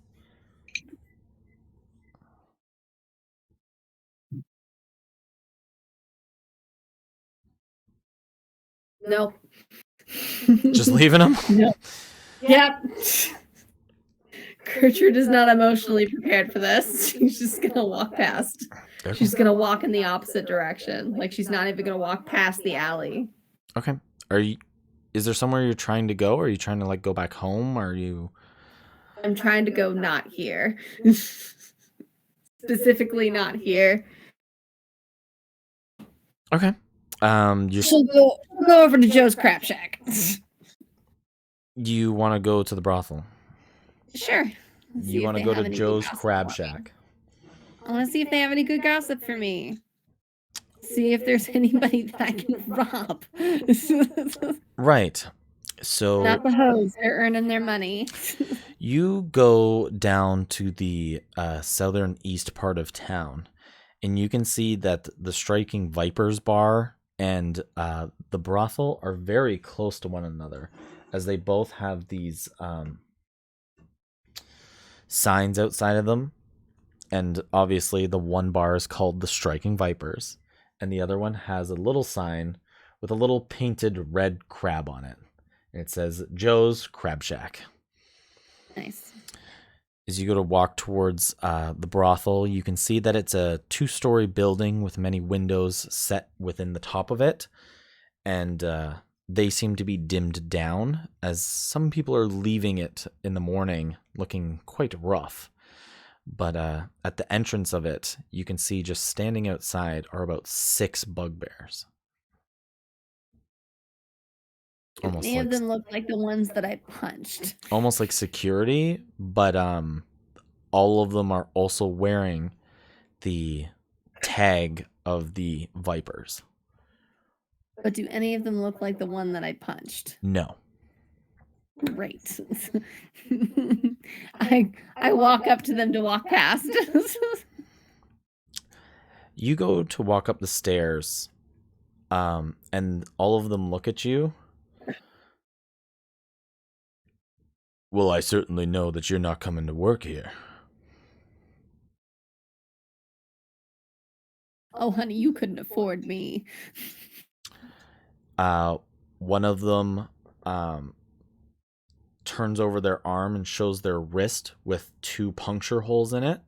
Nope. Just leaving him? Nope. Yep. Gertrude is not emotionally prepared for this. She's just gonna walk past. She's gonna walk in the opposite direction. Like she's not even gonna walk past the alley. Okay. Is there somewhere you're trying to go? Are you trying to like go back home? Are you I'm trying to go not here. Specifically not here. Okay. You She'll go over to Joe's Crab Shack. you want to go to the brothel? Sure. You want to go to Joe's Crab Shack? I want to see if they have any good gossip for me. See if there's anybody that I can rob. Right. So Not the hoes. They're earning their money. you go down to the southern east part of town, and you can see that the Striking Vipers bar and the brothel are very close to one another, as they both have these signs outside of them. And obviously the one bar is called the Striking Vipers, and the other one has a little sign with a little painted red crab on it. And it says Joe's Crab Shack. Nice. As you go to walk towards the brothel, you can see that it's a 2-story building with many windows set within the top of it. And they seem to be dimmed down, as some people are leaving it in the morning looking quite rough. But at the entrance of it, you can see just standing outside are about 6 bugbears. Any of them look like the ones that I punched. Almost like security, but all of them are also wearing the tag of the Vipers. But do any of them look like the one that I punched? No. Great. I walk up to them to walk past. You go to walk up the stairs, and all of them look at you. Well, I certainly know that you're not coming to work here. Oh, honey, you couldn't afford me. One of them turns over their arm and shows their wrist with 2 puncture holes in it,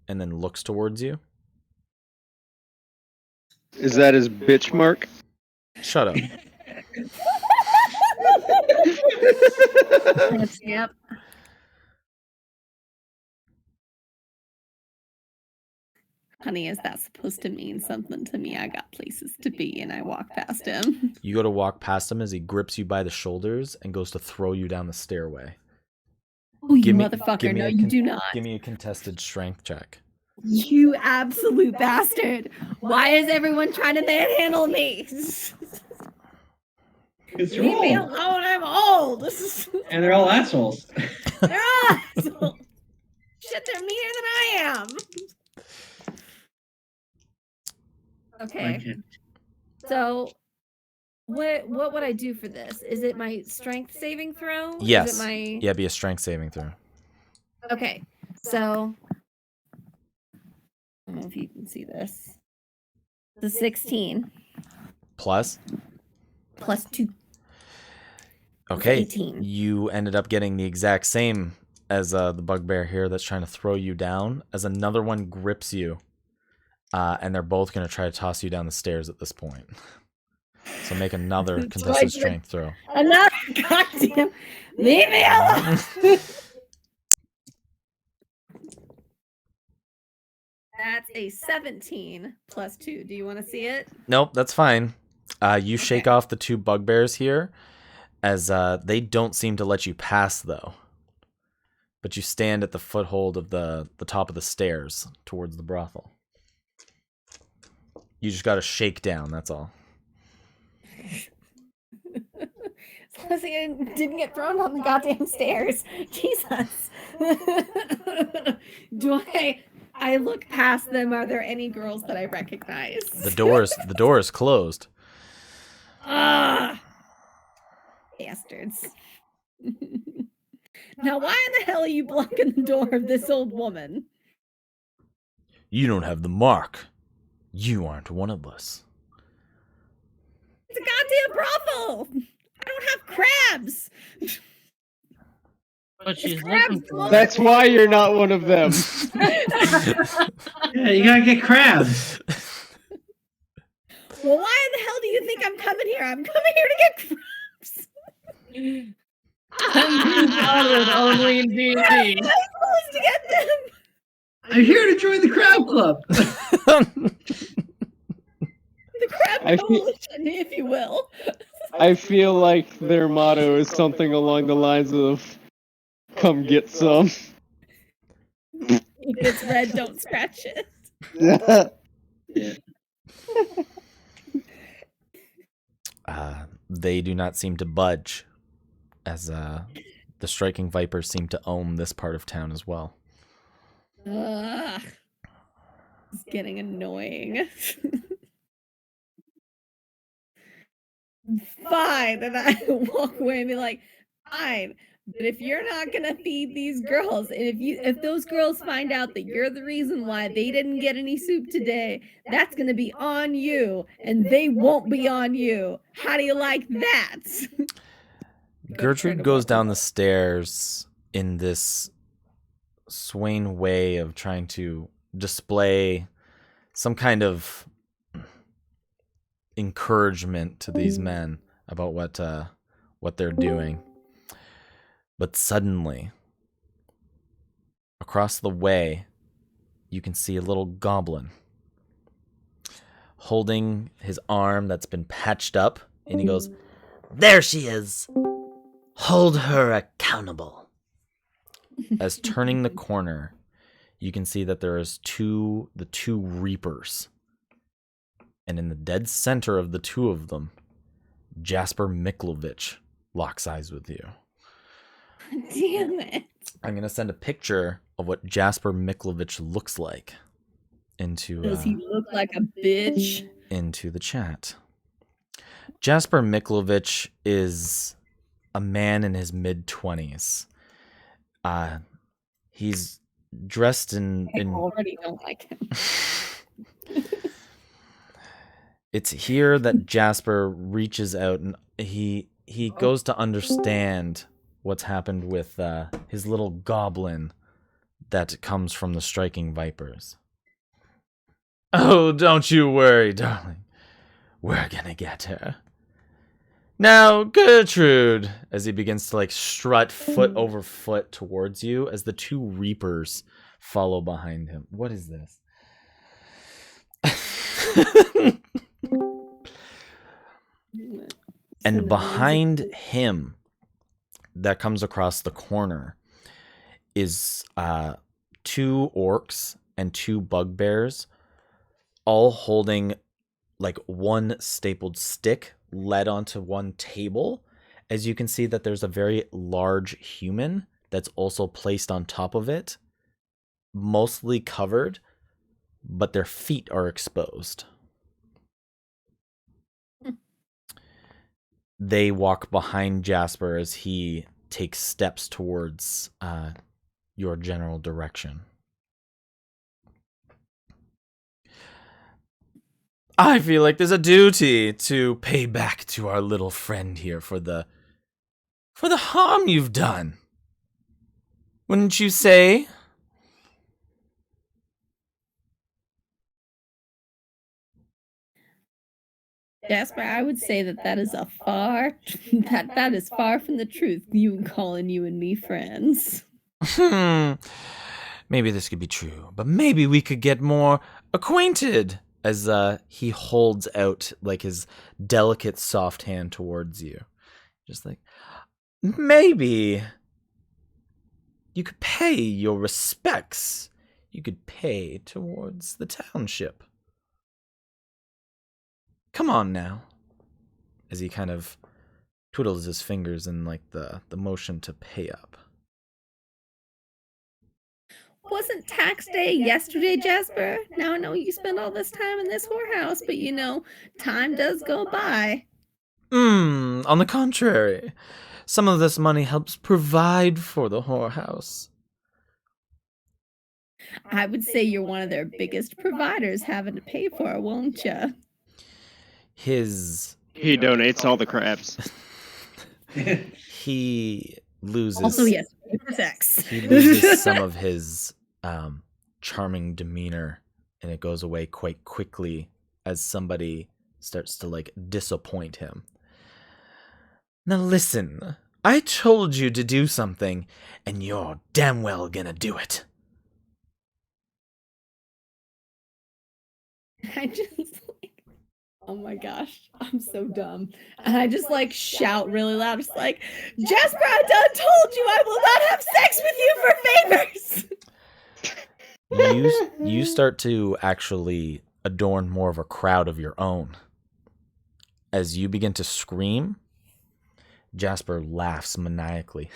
and then looks towards you. Is that his bitch mark? Shut up. Yep. Honey, is that supposed to mean something to me? I got places to be, and I walk past him. You go to walk past him as he grips you by the shoulders and goes to throw you down the stairway. Oh, you motherfucker. No, you do not. Give me a contested strength check. You absolute bastard! Why is everyone trying to manhandle me? It's Leave me wrong. alone. I'm old. And they're all assholes. They're all assholes. Shit, they're meaner than I am. Okay. Okay. So, what would I do for this? Is it my strength saving throw? Yes. Is it my... Yeah, be a strength saving throw. Okay. So, I don't know if you can see this. The 16 Plus. plus 2. Okay. 18. You ended up getting the exact same as the bugbear here that's trying to throw you down, as another one grips you. And they're both going to try to toss you down the stairs at this point. So make another contested strength throw. Another goddamn... Leave me alone! That's a 17 plus 2. Do you want to see it? Nope, that's fine. You shake off the two bugbears here, as they don't seem to let you pass, though. But you stand at the foothold of the top of the stairs towards the brothel. You just got to shake down, that's all. As long as I didn't get thrown on the goddamn stairs. Jesus. Do I look past them? Are there any girls that I recognize? The door is closed. Ah, bastards. Now, why in the hell are you blocking the door of this old woman? You don't have the mark. You aren't one of us. It's a goddamn brothel. I don't have crabs. But she's crabs looking for That's why you're not one of them. Yeah, you gotta get crabs. Well, why in the hell do you think I'm coming here? I'm coming here to get crabs. I'm bothered only in D&D. I'm supposed to get them. I'm here to join the crab club. The crab I feel- coalition, if you will. I feel like their motto is something along the lines of "Come get some." If it's red, don't scratch it. Yeah. They do not seem to budge, as the striking vipers seem to own this part of town as well. Ugh. It's getting annoying. Fine. And I walk away and be like, fine. But if you're not gonna feed these girls, and if those girls find out that you're the reason why they didn't get any soup today, that's gonna be on you, and they won't be on you. How do you like that? Gertrude goes down the stairs in this Swain way of trying to display some kind of encouragement to these men about what they're doing. But suddenly, across the way, you can see a little goblin holding his arm that's been patched up, and he goes, There she is. Hold her accountable. as turning the corner, you can see that there is the two reapers. And in the dead center of the two of them, Jasper Miklovich locks eyes with you. Damn it. I'm going to send a picture of what Jasper Miklovich looks like into Does he look like a bitch? into the chat. Jasper Miklovich is a man in his mid-20s. He's dressed in I already don't like him. It's here that Jasper reaches out and he goes to understand what's happened with his little goblin that comes from the striking vipers. Oh, don't you worry, darling. We're gonna get her. Now, Gertrude, as he begins to strut foot over foot towards you as the two reapers follow behind him. What is this? And behind him, that comes across the corner, is two orcs and 2 bugbears, all holding like one stapled stick led onto one table. As you can see that there's a very large human that's also placed on top of it, mostly covered, but their feet are exposed. They walk behind Jasper as he takes steps towards your general direction. I feel like there's a duty to pay back to our little friend here for the harm you've done. Wouldn't you say? Jasper, I would say that is a far that is far from the truth. You calling you and me friends. Maybe this could be true, but maybe we could get more acquainted. As he holds out like his delicate soft hand towards you, just like, maybe you could pay your respects. You could pay towards the township. Come on now. As he kind of twiddles his fingers in like the motion to pay up. Wasn't tax day yesterday, Jasper? Now I know you spend all this time in this whorehouse, but time does go by. On the contrary, some of this money helps provide for the whorehouse. I would say you're one of their biggest providers having to pay for it, won't you? He donates all the crabs. He loses. Also, yes, sex. He loses some of his charming demeanor, and it goes away quite quickly as somebody starts to like disappoint him. Now listen, I told you to do something, and you're damn well gonna do it. I just like, oh my gosh, I'm so dumb. And I just like shout really loud, just like, Jasper, I done told you I will not have sex with you for favors. You start to actually adorn more of a crowd of your own. As you begin to scream, Jasper laughs maniacally.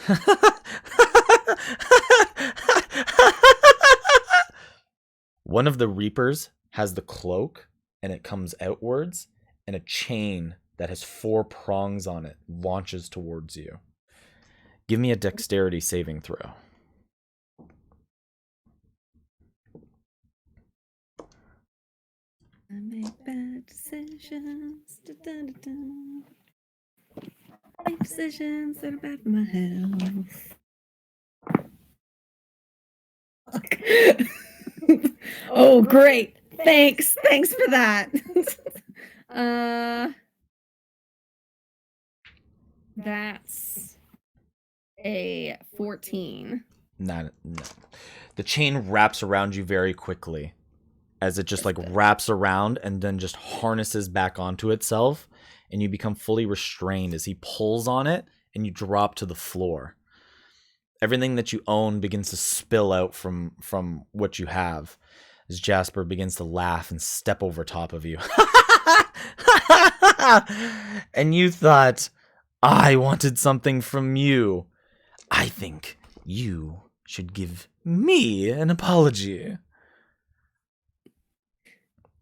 One of the Reapers has the cloak, and it comes outwards, and a chain that has 4 prongs on it launches towards you. Give me a dexterity saving throw. I make bad decisions. Make decisions that are bad for my health. Oh, great. Thanks for that. That's a 14. No. The chain wraps around you very quickly, as it just like wraps around and then just harnesses back onto itself, and you become fully restrained as he pulls on it, and you drop to the floor. Everything that you own begins to spill out from what you have, as Jasper begins to laugh and step over top of you. And you thought I wanted something from you. I think you should give me an apology.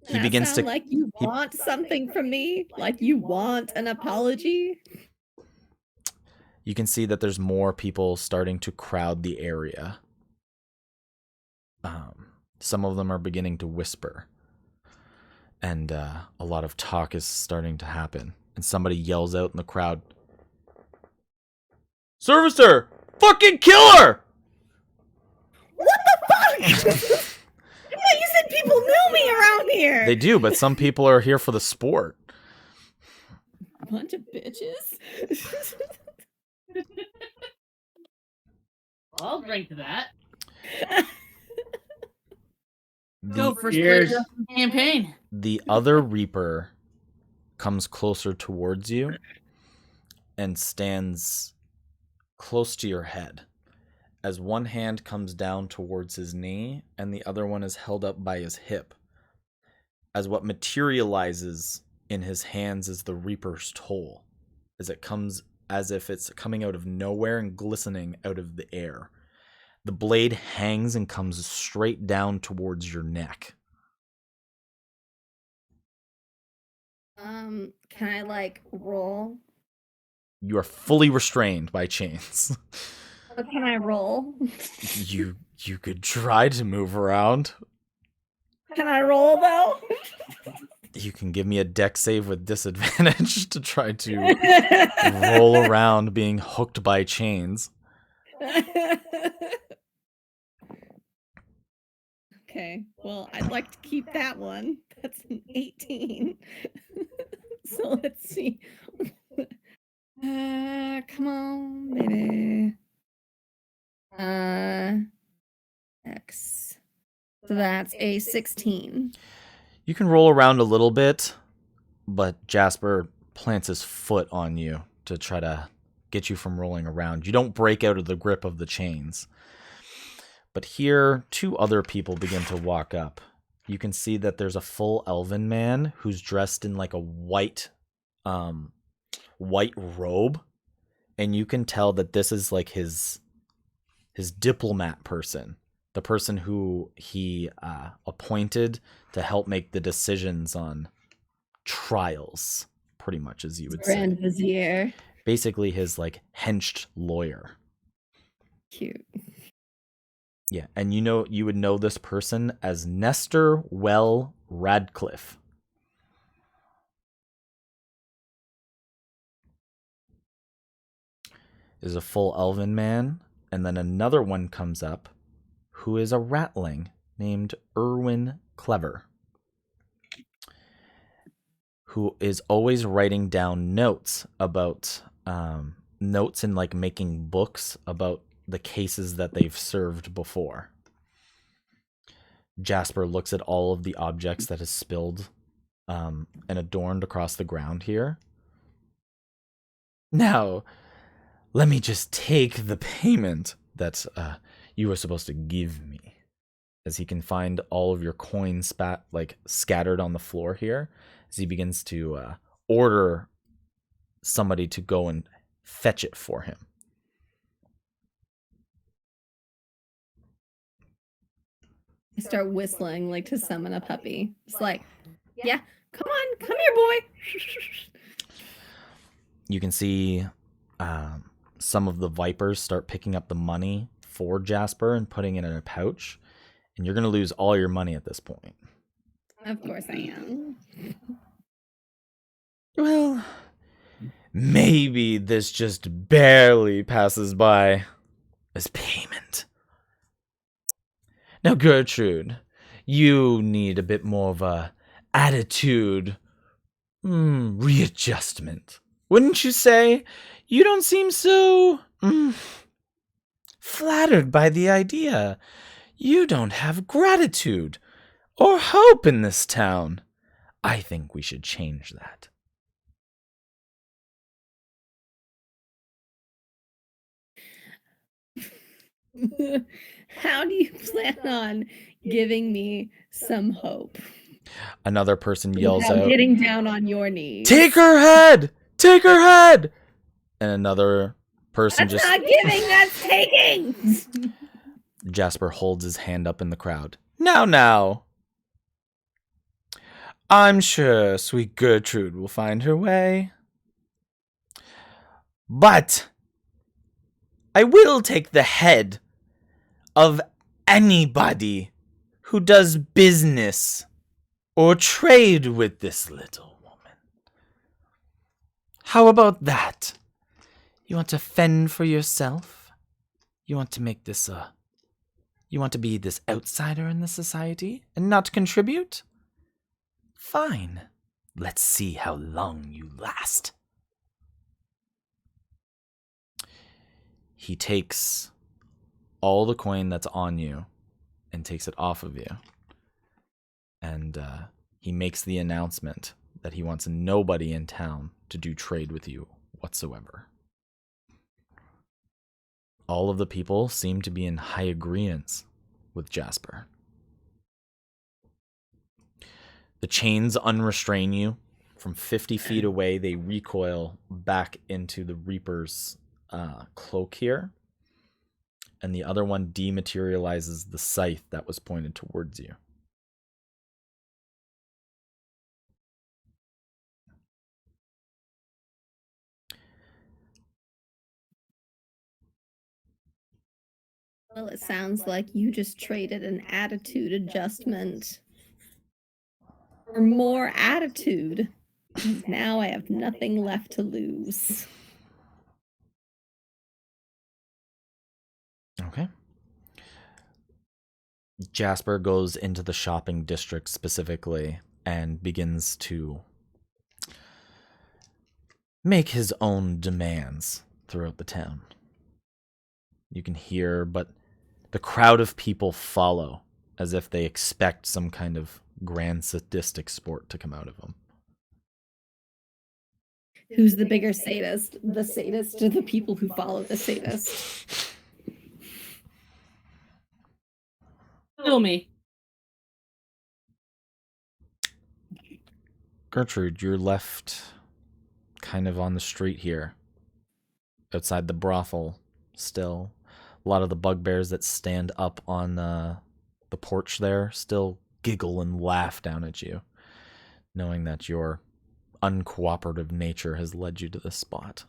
He begins to like you want something from me, like you want an apology. You can see that there's more people starting to crowd the area. Some of them are beginning to whisper, and a lot of talk is starting to happen. And somebody yells out in the crowd, "Servicer, fucking kill her!" What the fuck? You said people knew me around here. They do, but some people are here for the sport. A bunch of bitches. I'll drink to that. The, First Cheers. campaign. the other Reaper comes closer towards you and stands close to your head as one hand comes down towards his knee and the other one is held up by his hip, as what materializes in his hands is the Reaper's Toll, as it comes as if it's coming out of nowhere and glistening out of the air. The blade hangs and comes straight down towards your neck. Can I like roll? You are fully restrained by chains. Or can I roll? You could try to move around. Can I roll though? You can give me a deck save with disadvantage to try to roll around being hooked by chains. Okay, well, I'd like to keep that one. That's an 18. So let's see. Come on, baby. X. So that's a 16. You can roll around a little bit, but Jasper plants his foot on you to try to get you from rolling around. You don't break out of the grip of the chains. But here, two other people begin to walk up. You can see that there's a full elven man who's dressed in like a white robe, and you can tell that this is like his diplomat person, the person who he appointed to help make the decisions on trials, pretty much, as you would say. Grand Vizier. Basically his like henched lawyer. Cute. Yeah, and you would know this person as Nestor Well Radcliffe. Is a full elven man, and then another one comes up who is a ratling named Erwin Clever, who is always writing down notes about notes and like making books about the cases that they've served before. Jasper looks at all of the objects that is spilled and adorned across the ground here. Now, let me just take the payment that you were supposed to give me. As he can find all of your coins scattered on the floor here, as he begins to order somebody to go and fetch it for him. I start whistling like to summon a puppy. It's like, yeah, come here, boy. You can see some of the vipers start picking up the money for Jasper and putting it in a pouch. And you're going to lose all your money at this point. Of course I am. Well, maybe this just barely passes by as payment. Now, Gertrude, you need a bit more of a attitude readjustment. Wouldn't you say? You don't seem so flattered by the idea. You don't have gratitude or hope in this town. I think we should change that. How do you plan on giving me some hope? Another person yells Without out, getting down on your knees. "Take her head! Take her head!" And another person That's just... not giving, that's taking! Jasper holds his hand up in the crowd. Now. I'm sure sweet Gertrude will find her way. But I will take the head of anybody who does business or trade with this little woman. How about that? You want to fend for yourself? You want to make this You want to be this outsider in the society and not contribute? Fine. Let's see how long you last. He takes all the coin that's on you and takes it off of you. And he makes the announcement that he wants nobody in town to do trade with you whatsoever. all of the people seem to be in high agreement with Jasper. The chains unrestrain you. From 50 feet away, they recoil back into the Reaper's cloak here. And the other one dematerializes the scythe that was pointed towards you. Well, it sounds like you just traded an attitude adjustment for more attitude. Now I have nothing left to lose. Okay. Jasper goes into the shopping district specifically and begins to make his own demands throughout the town. You can hear, but the crowd of people follow as if they expect some kind of grand sadistic sport to come out of them. Who's the bigger sadist? The sadist or the people who follow the sadist? Kill me. Gertrude, you're left kind of on the street here, outside the brothel still. A lot of the bugbears that stand up on the porch there still giggle and laugh down at you, knowing that your uncooperative nature has led you to this spot.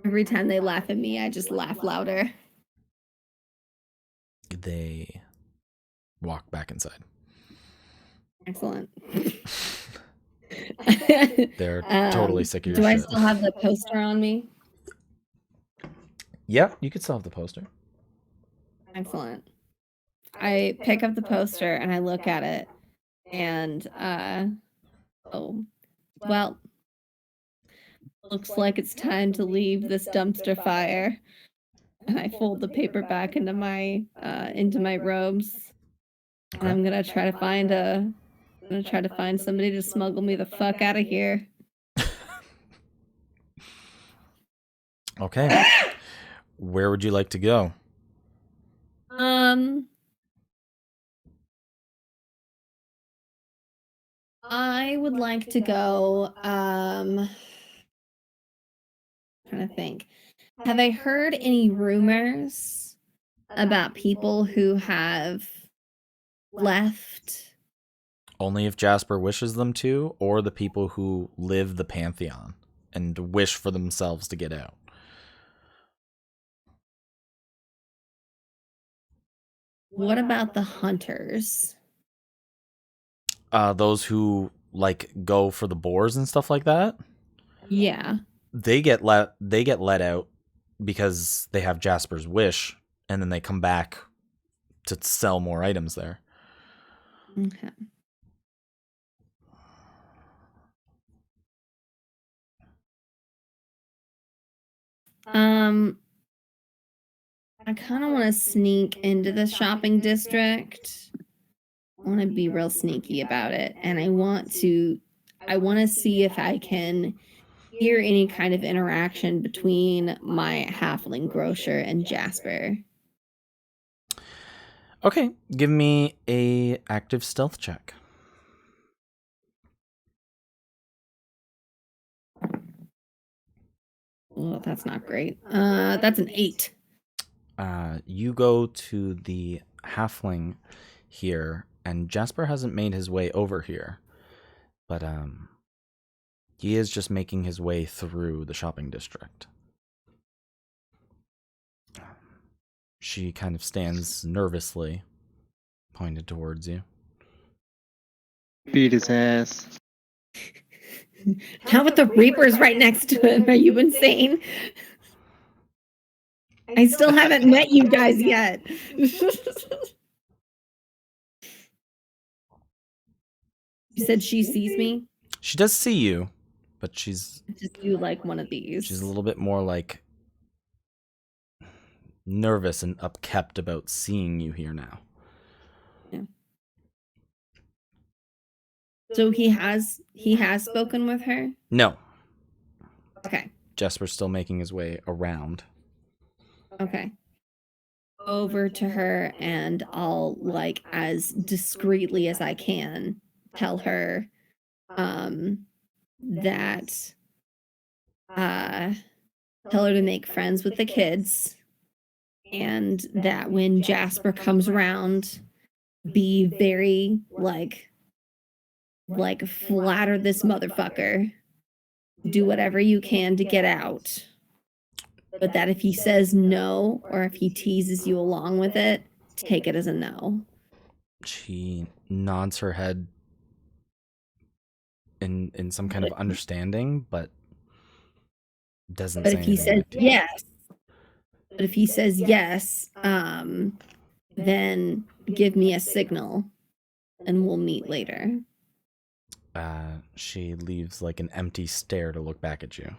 Every time they laugh at me, I just laugh louder. They walk back inside. Excellent. They're totally sick of your Do I shit. still have the poster on me? Yeah, you could still have the poster. Excellent. I pick up the poster and I look at it and oh, well, looks like it's time to leave this dumpster fire. And I fold the paper back into my robes. And I'm gonna try to find somebody to smuggle me the fuck out of here. Okay. Where would you like to go? I would like to go, trying to think. Have I heard any rumors about people who have left? Only if Jasper wishes them to, or the people who live the Pantheon and wish for themselves to get out. What about the hunters? Those who go for the boars and stuff like that. Yeah. They get let out because they have Jasper's wish, and then they come back to sell more items there. Okay. I kind of want to sneak into the shopping district. I want to be real sneaky about it, and I want to see if I can hear any kind of interaction between my halfling grocer and Jasper. Okay, give me a active stealth check. Oh, that's not great. That's an 8. You go to the halfling here, and Jasper hasn't made his way over here, but he is just making his way through the shopping district. She kind of stands nervously, pointed towards you. Beat his ass. How with the Reapers right next to him? Are you insane? I still haven't met you guys yet. You said she sees me? She does see you, but she's Just do like one of these. she's a little bit more nervous and upkept about seeing you here now. Yeah. So he has spoken with her? No. Okay. Jasper's still making his way around. Okay. Over to her, and I'll, like, as discreetly as I can, tell her that tell her to make friends with the kids, and that when Jasper comes around, be very like flatter this motherfucker. Do whatever you can to get out. But that if he says no, or if he teases you along with it, take it as a no. She nods her head in some kind of understanding, but doesn't But say if he anything says back to you. yes, then give me a signal and we'll meet later. She leaves like an empty stare to look back at you.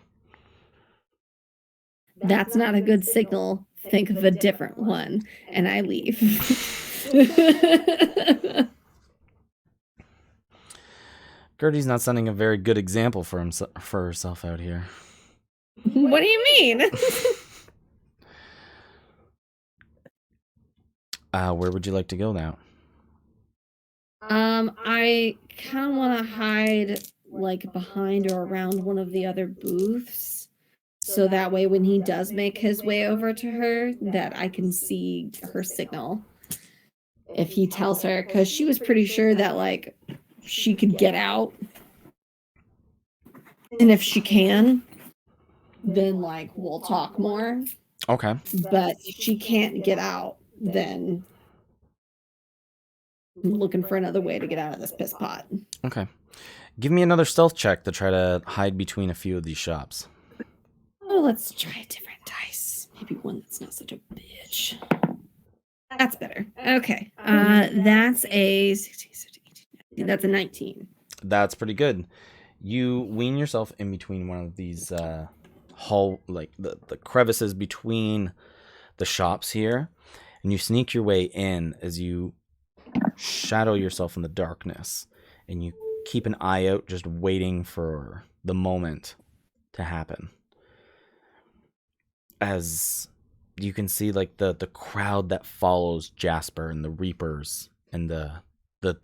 That's not a good signal. Think of a different one. And I leave. Gertie's not setting a very good example for herself out here. What do you mean? Where would you like to go now? I kind of want to hide like behind or around one of the other booths, so that way when he does make his way over to her, that I can see her signal. If he tells her, because she was pretty sure that like she could get out, and if she can, then like we'll talk more. Okay. But if she can't get out, then I'm looking for another way to get out of this piss pot. Okay. Give me another stealth check to try to hide between a few of these shops. Oh, let's try a different dice. Maybe one that's not such a bitch. That's better. Okay. That's a 16, 17, 18, that's a 19. That's pretty good. You wean yourself in between one of these the crevices between the shops here, and you sneak your way in as you shadow yourself in the darkness, and you keep an eye out, just waiting for the moment to happen. As you can see, like the crowd that follows Jasper and the Reapers and the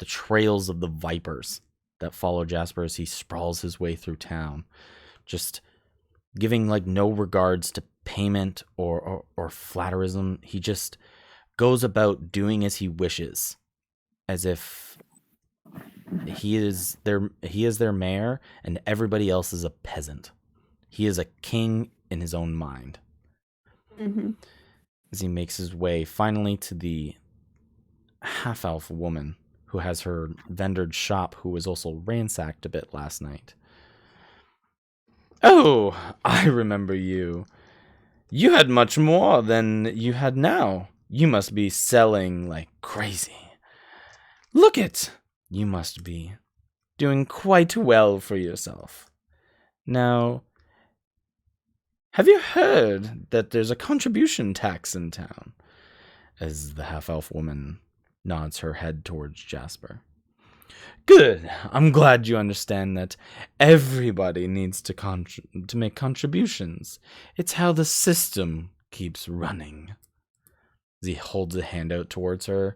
trails of the Vipers that follow Jasper as he sprawls his way through town, just giving like no regards to payment or flatterism. He just goes about doing as he wishes, as if he is their mayor and everybody else is a peasant. He is a king in his own mind. Mm-hmm. As he makes his way finally to the half-elf woman who has her vendored shop, who was also ransacked a bit last night. Oh, I remember you. You had much more than you had now. You must be selling like crazy. Look it! You must be doing quite well for yourself. Now, have you heard that there's a contribution tax in town? As the half-elf woman nods her head towards Jasper. Good. I'm glad you understand that everybody needs to make contributions. It's how the system keeps running. As he holds a hand out towards her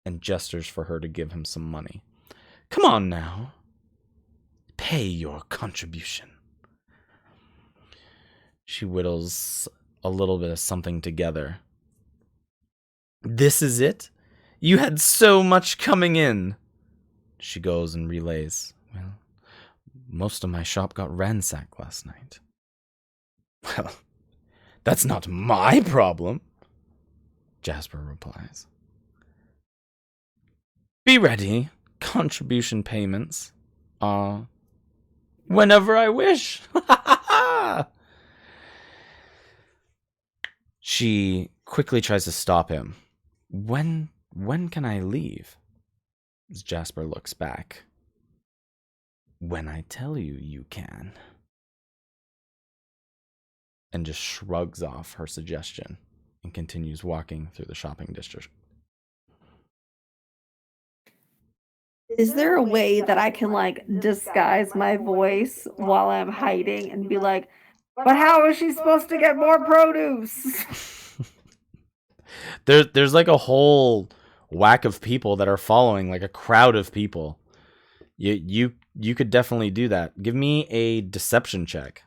and gestures for her to give him some money. Come on now. Pay your contribution. She whittles a little bit of something together. This is it? You had so much coming in. She goes and relays. Well, most of my shop got ransacked last night. Well, that's not my problem, Jasper replies. Be ready. Contribution payments are whenever I wish. She quickly tries to stop him. When can I leave? As Jasper looks back. When I tell you, you can. And just shrugs off her suggestion and continues walking through the shopping district. Is there a way that I can like disguise my voice while I'm hiding and be like, but how is she supposed to get more produce? There's like a whole whack of people that are following, like a crowd of people. You could definitely do that. Give me a deception check.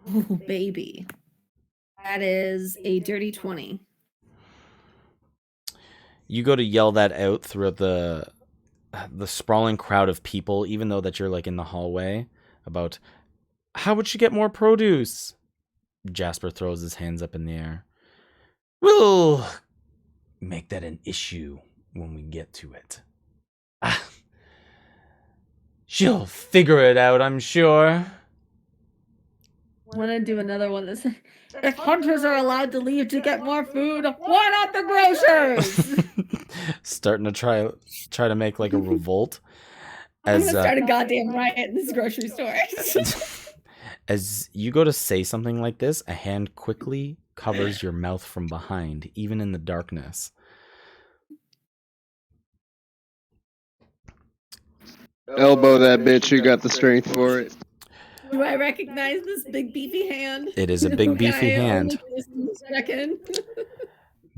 Oh, baby. That is a dirty 20. You go to yell that out throughout the sprawling crowd of people, even though that you're like in the hallway, about how would she get more produce? Jasper throws his hands up in the air. We'll make that an issue when we get to it. She'll figure it out, I'm sure. I want to do another one that's if hunters are allowed to leave to get more food, why not the grocers? Starting to try to make like a revolt. I'm gonna start a goddamn riot in this grocery store. As you go to say something like this, a hand quickly covers your mouth from behind, even in the darkness. Elbow that bitch who got the strength for it. Do I recognize this big beefy hand? It is a big beefy Okay, hand. only for a second.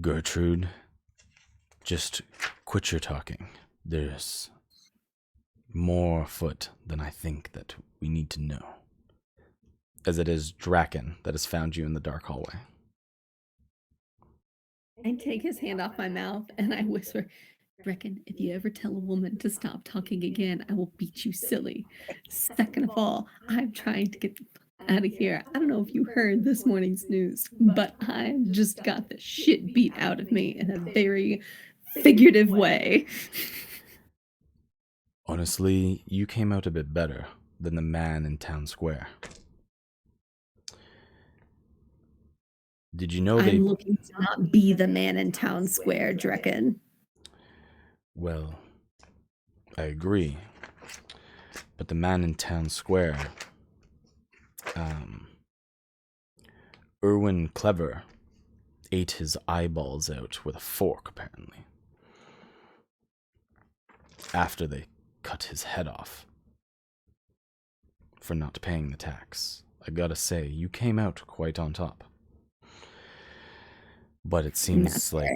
Gertrude, just quit your talking. There's more afoot than I think that we need to know. As it is Draken that has found you in the dark hallway. I take his hand off my mouth and I whisper, Reckon, if you ever tell a woman to stop talking again, I will beat you silly. Second of all, I'm trying to get the fuck out of here. I don't know if you heard this morning's news, but I just got the shit beat out of me in a very figurative way. Honestly, you came out a bit better than the man in town square. Did you know I'm looking to not be the man in town square, Drekken. Well, I agree. But the man in town square, Erwin Clever, ate his eyeballs out with a fork, apparently. After they cut his head off. For not paying the tax. I gotta say, you came out quite on top. But it seems like...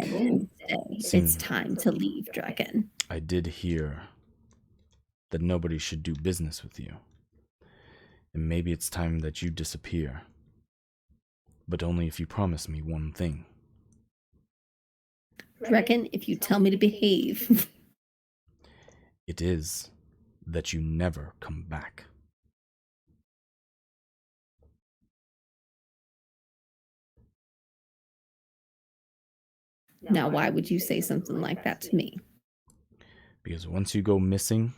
It's time to leave, Draken. I did hear that nobody should do business with you. And maybe it's time that you disappear. But only if you promise me one thing. Draken, if you tell me to behave. It is that you never come back. Now, why would you say something like that to me? Because once you go missing,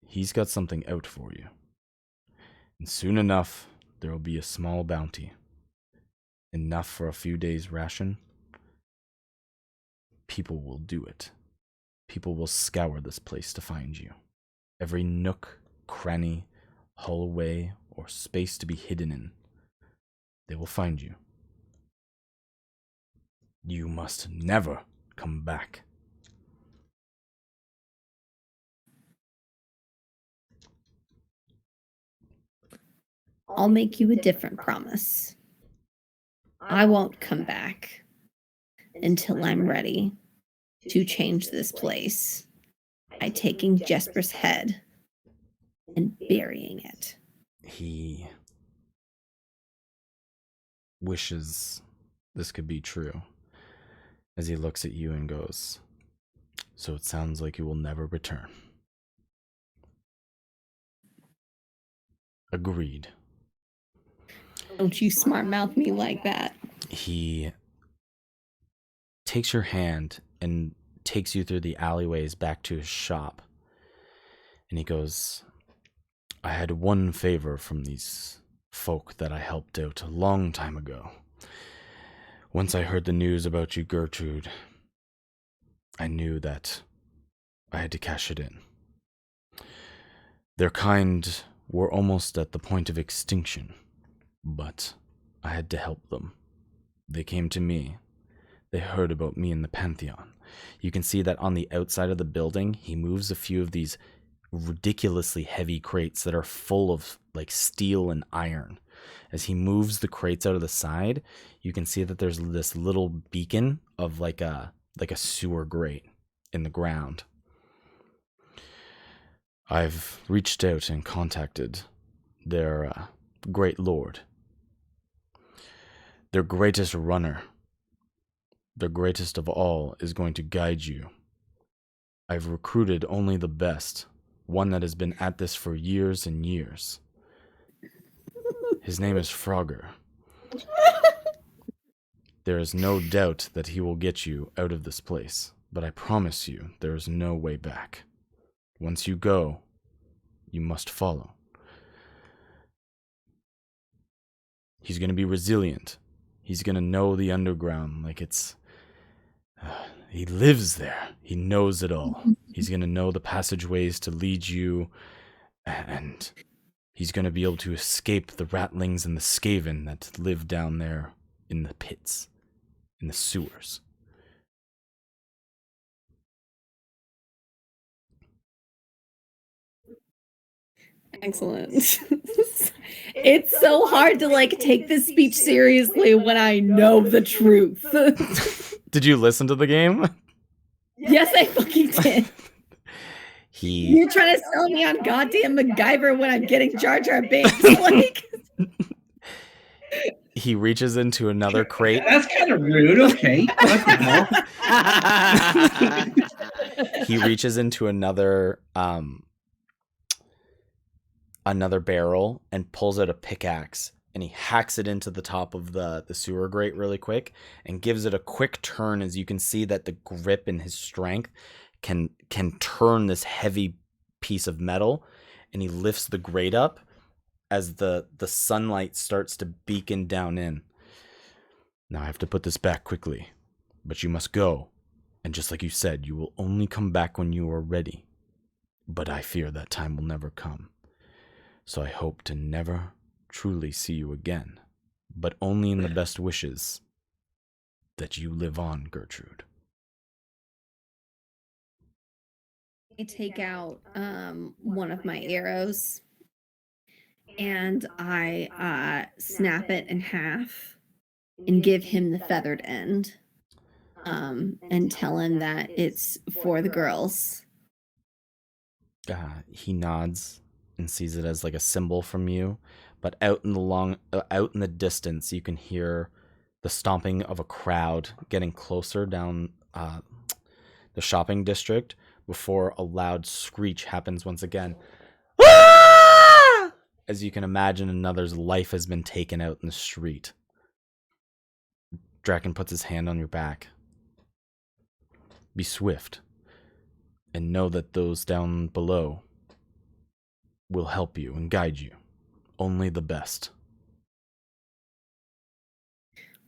he's got something out for you. And soon enough, there will be a small bounty. Enough for a few days' ration. People will do it. People will scour this place to find you. Every nook, cranny, hallway, or space to be hidden in. They will find you. You must never come back. I'll make you a different promise. I won't come back until I'm ready to change this place by taking Jesper's head and burying it. He wishes this could be true as he looks at you and goes, so it sounds like you will never return. Agreed. Don't you smart mouth me like that. He takes your hand and takes you through the alleyways back to his shop. And he goes, I had one favor from these folk that I helped out a long time ago. Once I heard the news about you, Gertrude, I knew that I had to cash it in. Their kind were almost at the point of extinction, but I had to help them. They came to me. They heard about me in the Pantheon. You can see that on the outside of the building, he moves a few of these ridiculously heavy crates that are full of like steel and iron. As he moves the crates out of the side, you can see that there's this little beacon of like a sewer grate in the ground. I've reached out and contacted their great lord, their greatest runner. The greatest of all is going to guide you. I've recruited only the best, one that has been at this for years and years. His name is Frogger. There is no doubt that he will get you out of this place, but I promise you there is no way back. Once you go, you must follow. He's going to be resilient. He's going to know the underground like it's... he lives there. He knows it all. He's going to know the passageways to lead you, and he's going to be able to escape the ratlings and the skaven that live down there in the pits, in the sewers. Excellent. It's so hard to like take this speech seriously when I know the truth. Did you listen to the game? Yes, I fucking did. You're trying to sell me on goddamn MacGyver when I'm getting Jar Jar Binks. Like, he reaches into another crate. That's kind of rude. Okay. What the hell? He reaches into another barrel and pulls out a pickaxe, and he hacks it into the top of the sewer grate really quick and gives it a quick turn. As you can see that the grip and his strength can turn this heavy piece of metal, and he lifts the grate up as the sunlight starts to beacon down in. Now I have to put this back quickly, but you must go, and just like you said, you will only come back when you are ready, but I fear that time will never come. So I hope to never truly see you again, but only in the best wishes that you live on, Gertrude. I take out one of my arrows and I snap it in half and give him the feathered end and tell him that it's for the girls. He nods and sees it as like a symbol from you, but out in the distance you can hear the stomping of a crowd getting closer down the shopping district before a loud screech happens once again. Ah! As you can imagine, another's life has been taken out in the street. Draken puts his hand on your back. Be swift, and know that those down below will help you and guide you. Only the best.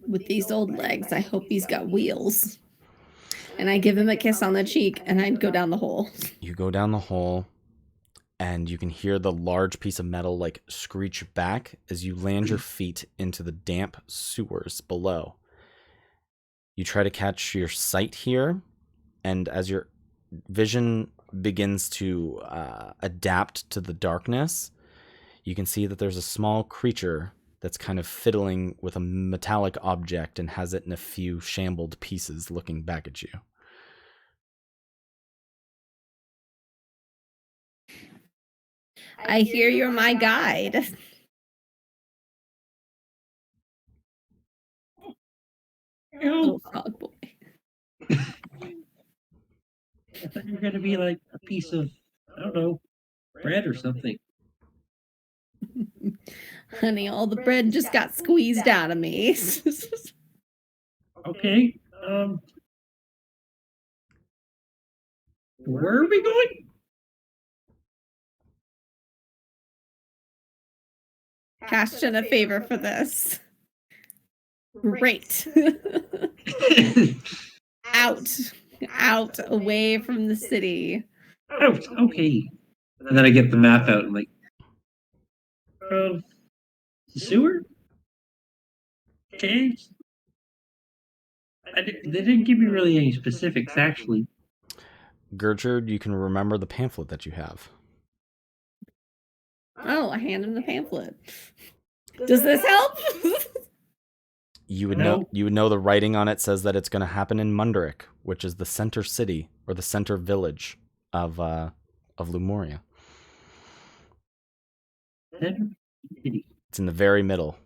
With these old legs, I hope he's got wheels. And I give him a kiss on the cheek, and I go down the hole. You go down the hole, and you can hear the large piece of metal like screech back as you land your feet into the damp sewers below. You try to catch your sight here, and as your vision begins to adapt to the darkness, you can see that there's a small creature that's kind of fiddling with a metallic object and has it in a few shambled pieces looking back at you. I hear you're my guide. Little frog boy. I thought you were gonna be like a piece of, I don't know, bread or something. Honey, all the bread just got squeezed out of me. Okay. Where are we going? Cast in a favor for this. Great. Out, away from the city. Oh, okay. And then I get the map out and like, of the sewer? Okay. They didn't give me really any specifics, actually. Gertrude, you can remember the pamphlet that you have. Oh, I hand him the pamphlet. Does this help? You would No. know. You would know the writing on it says that it's going to happen in Munderick, which is the center city or the center village of Lumoria. It's in the very middle.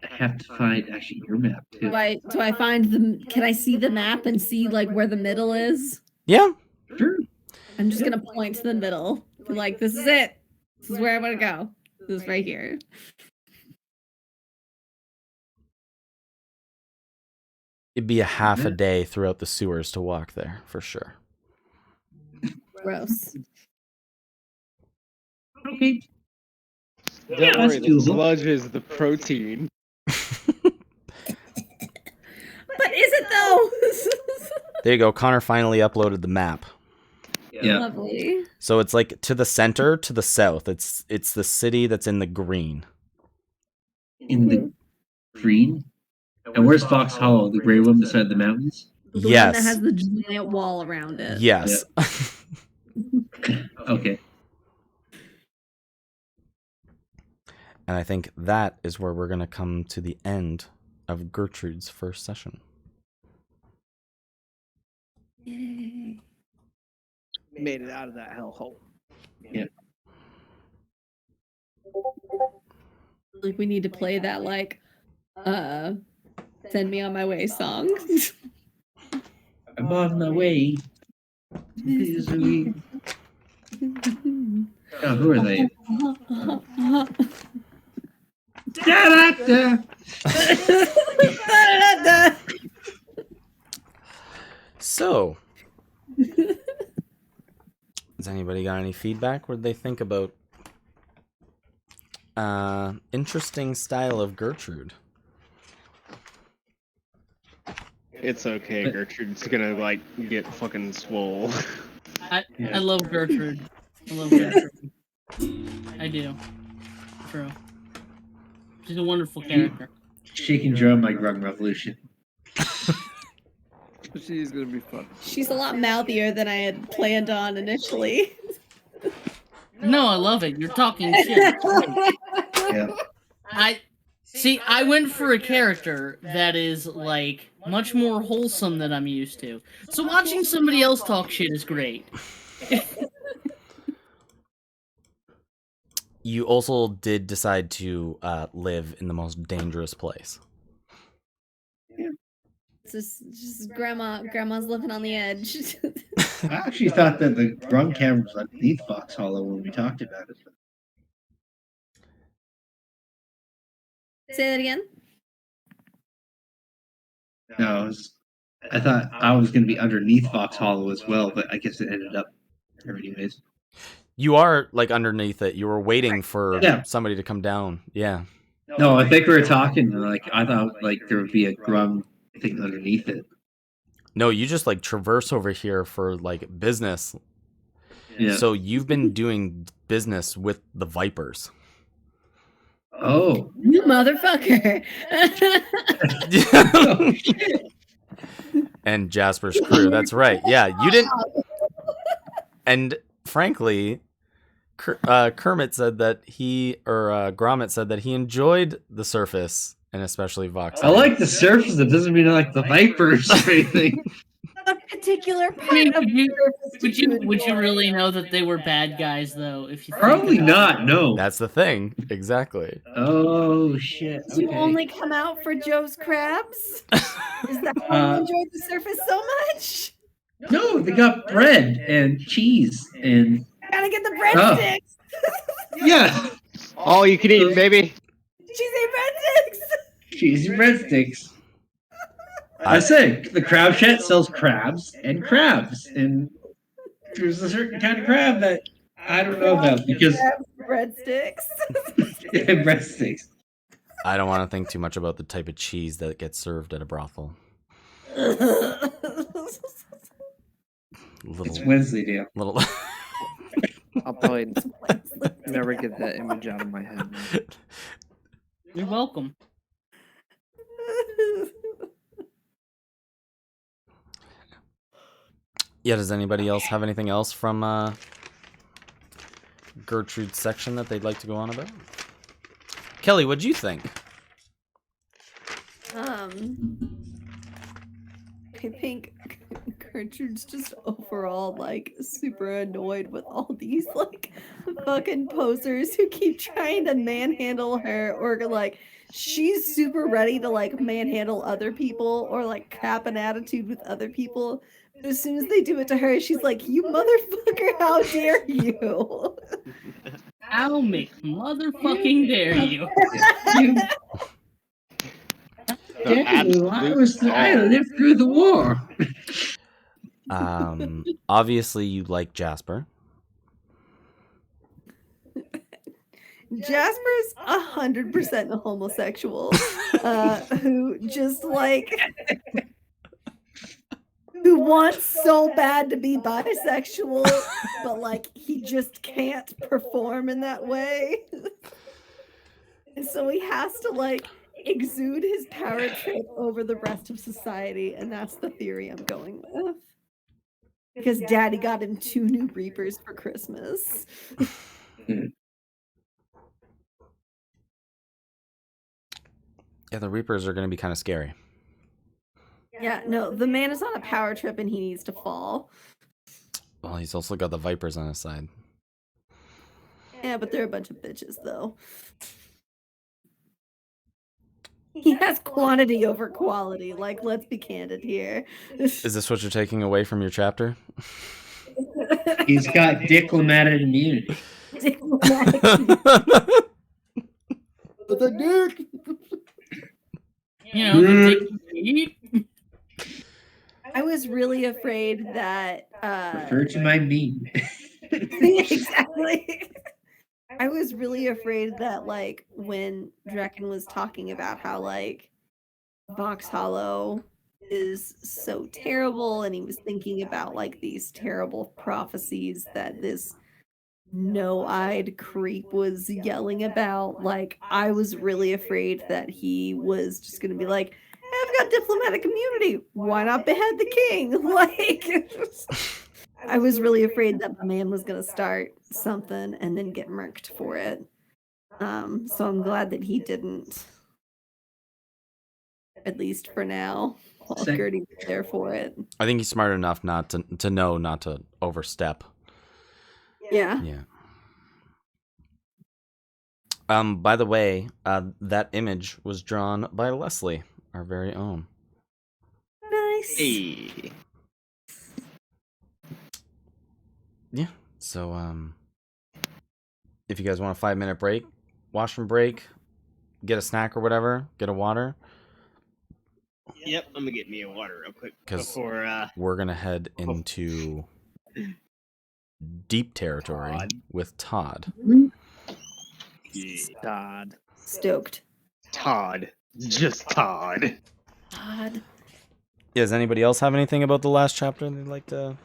I have to find actually your map too. Do I find the? Can I see the map and see like where the middle is? Yeah. Sure. I'm just gonna point to the middle. Be like, this is it. This is where I want to go. This is right here. It'd be a half a day throughout the sewers to walk there, for sure. Gross. Okay. Don't Yeah, that's worry, the doable. sludge is the protein. But is it though? There you go. Connor finally uploaded the map. Yeah. Lovely. So it's like to the center, to the south. It's the city that's in the green. In the green. And where's Fox Hollow, the gray one beside the mountains? The one Yes. that has the giant wall around it. Yes. Okay. And I think that is where we're going to come to the end of Gertrude's first session. Yay. Made it out of that hellhole. Like we need to play that like Send Me On My Way song. I'm on my way. Misery. Oh, who are they? Da-da-da. So, has anybody got any feedback? What did they think about interesting style of Gertrude? It's okay, Gertrude's gonna like get fucking swole. I love Gertrude. I love Gertrude. I do. True. She's a wonderful character. Shaking drum like Rug Revolution. She's gonna be fun. She's a lot mouthier than I had planned on initially. No, I love it. You're talking shit. Yeah. I went for a character that is like much more wholesome than I'm used to. So watching somebody else talk shit is great. You also did decide to live in the most dangerous place. It's just grandma's living on the edge. I actually thought that the drum camera was underneath Fox Hollow when we talked about it. Say that again. No, I thought I was going to be underneath Fox Hollow as well, but I guess it ended up anyways. You are like underneath it. You were waiting for Yeah. somebody to come down. Yeah. No, I think we were talking, like, I thought, like, there would be a drum thing underneath it. No, you just like traverse over here for like business. Yeah. So you've been doing business with the Vipers. Oh. You motherfucker. Oh, shit. And Jasper's crew. That's right. Yeah, you didn't. And frankly, Kermit said that Gromit said that he enjoyed the surface and especially Vox. I like the surface. That doesn't mean I like the Vipers or anything. A particular part I mean, of would you really know that they were bad guys though? If you think Probably about not. No. That's the thing. Exactly. Oh shit. Did you Okay. only come out for Joe's crabs? Is that why you enjoyed the surface so much? No, they got bread and cheese and Gotta get the breadsticks. yeah, All you can eat, baby. Cheesy breadsticks. cheesy breadsticks. I said the crab shack sells crabs, and there's a certain kind of crab that I don't know about because Breadsticks. breadsticks. I don't want to think too much about the type of cheese that gets served at a brothel. It's Wednesday, deal. Little. I'll probably Never get that image out of my head. Man. You're welcome. Yeah, does anybody else have anything else from Gertrude's section that they'd like to go on about? Kelly, what'd you think? I think Gertrude's just overall like super annoyed with all these like fucking posers who keep trying to manhandle her, or like she's super ready to like manhandle other people or like cap an attitude with other people. But as soon as they do it to her, she's like, "You motherfucker, how dare you!" I'll make motherfucking dare you. I lived through the war. Obviously you like Jasper. Jasper's 100% a homosexual, who just like who wants so bad to be bisexual, but like he just can't perform in that way. And so he has to like exude his power trip over the rest of society, and that's the theory I'm going with. Because Daddy got him 2 new Reapers for Christmas. Yeah, the Reapers are going to be kind of scary. Yeah, no, the man is on a power trip and he needs to fall. Well, he's also got the Vipers on his side. Yeah, but they're a bunch of bitches, though. He has quantity over quality. Like, let's be candid here. Is this what you're taking away from your chapter? He's got diplomatic immunity. Diplomatic. With a dick. You know, the dick you eat. I was really afraid that Refer to my meme. exactly. I was really afraid that like when Draken was talking about how like Vox Hollow is so terrible, and he was thinking about like these terrible prophecies that this no-eyed creep was yelling about, like I was really afraid that he was just gonna be like, I've got diplomatic immunity, why not behead the king? Like I was really afraid that the man was gonna start something and then get murked for it. So I'm glad that he didn't, at least for now, while Gertie was there for it. I think he's smart enough not to know not to overstep. Yeah. Yeah. By the way, that image was drawn by Leslie, our very own. Nice. Hey. Yeah. So, if you guys want a 5-minute break, washroom break, get a snack or whatever, get a water. Yep, I'm gonna get me a water real quick 'Cause before we're gonna head into deep territory with Todd. Todd. Stoked. Todd. Just Todd. God. Yeah, does anybody else have anything about the last chapter they'd like to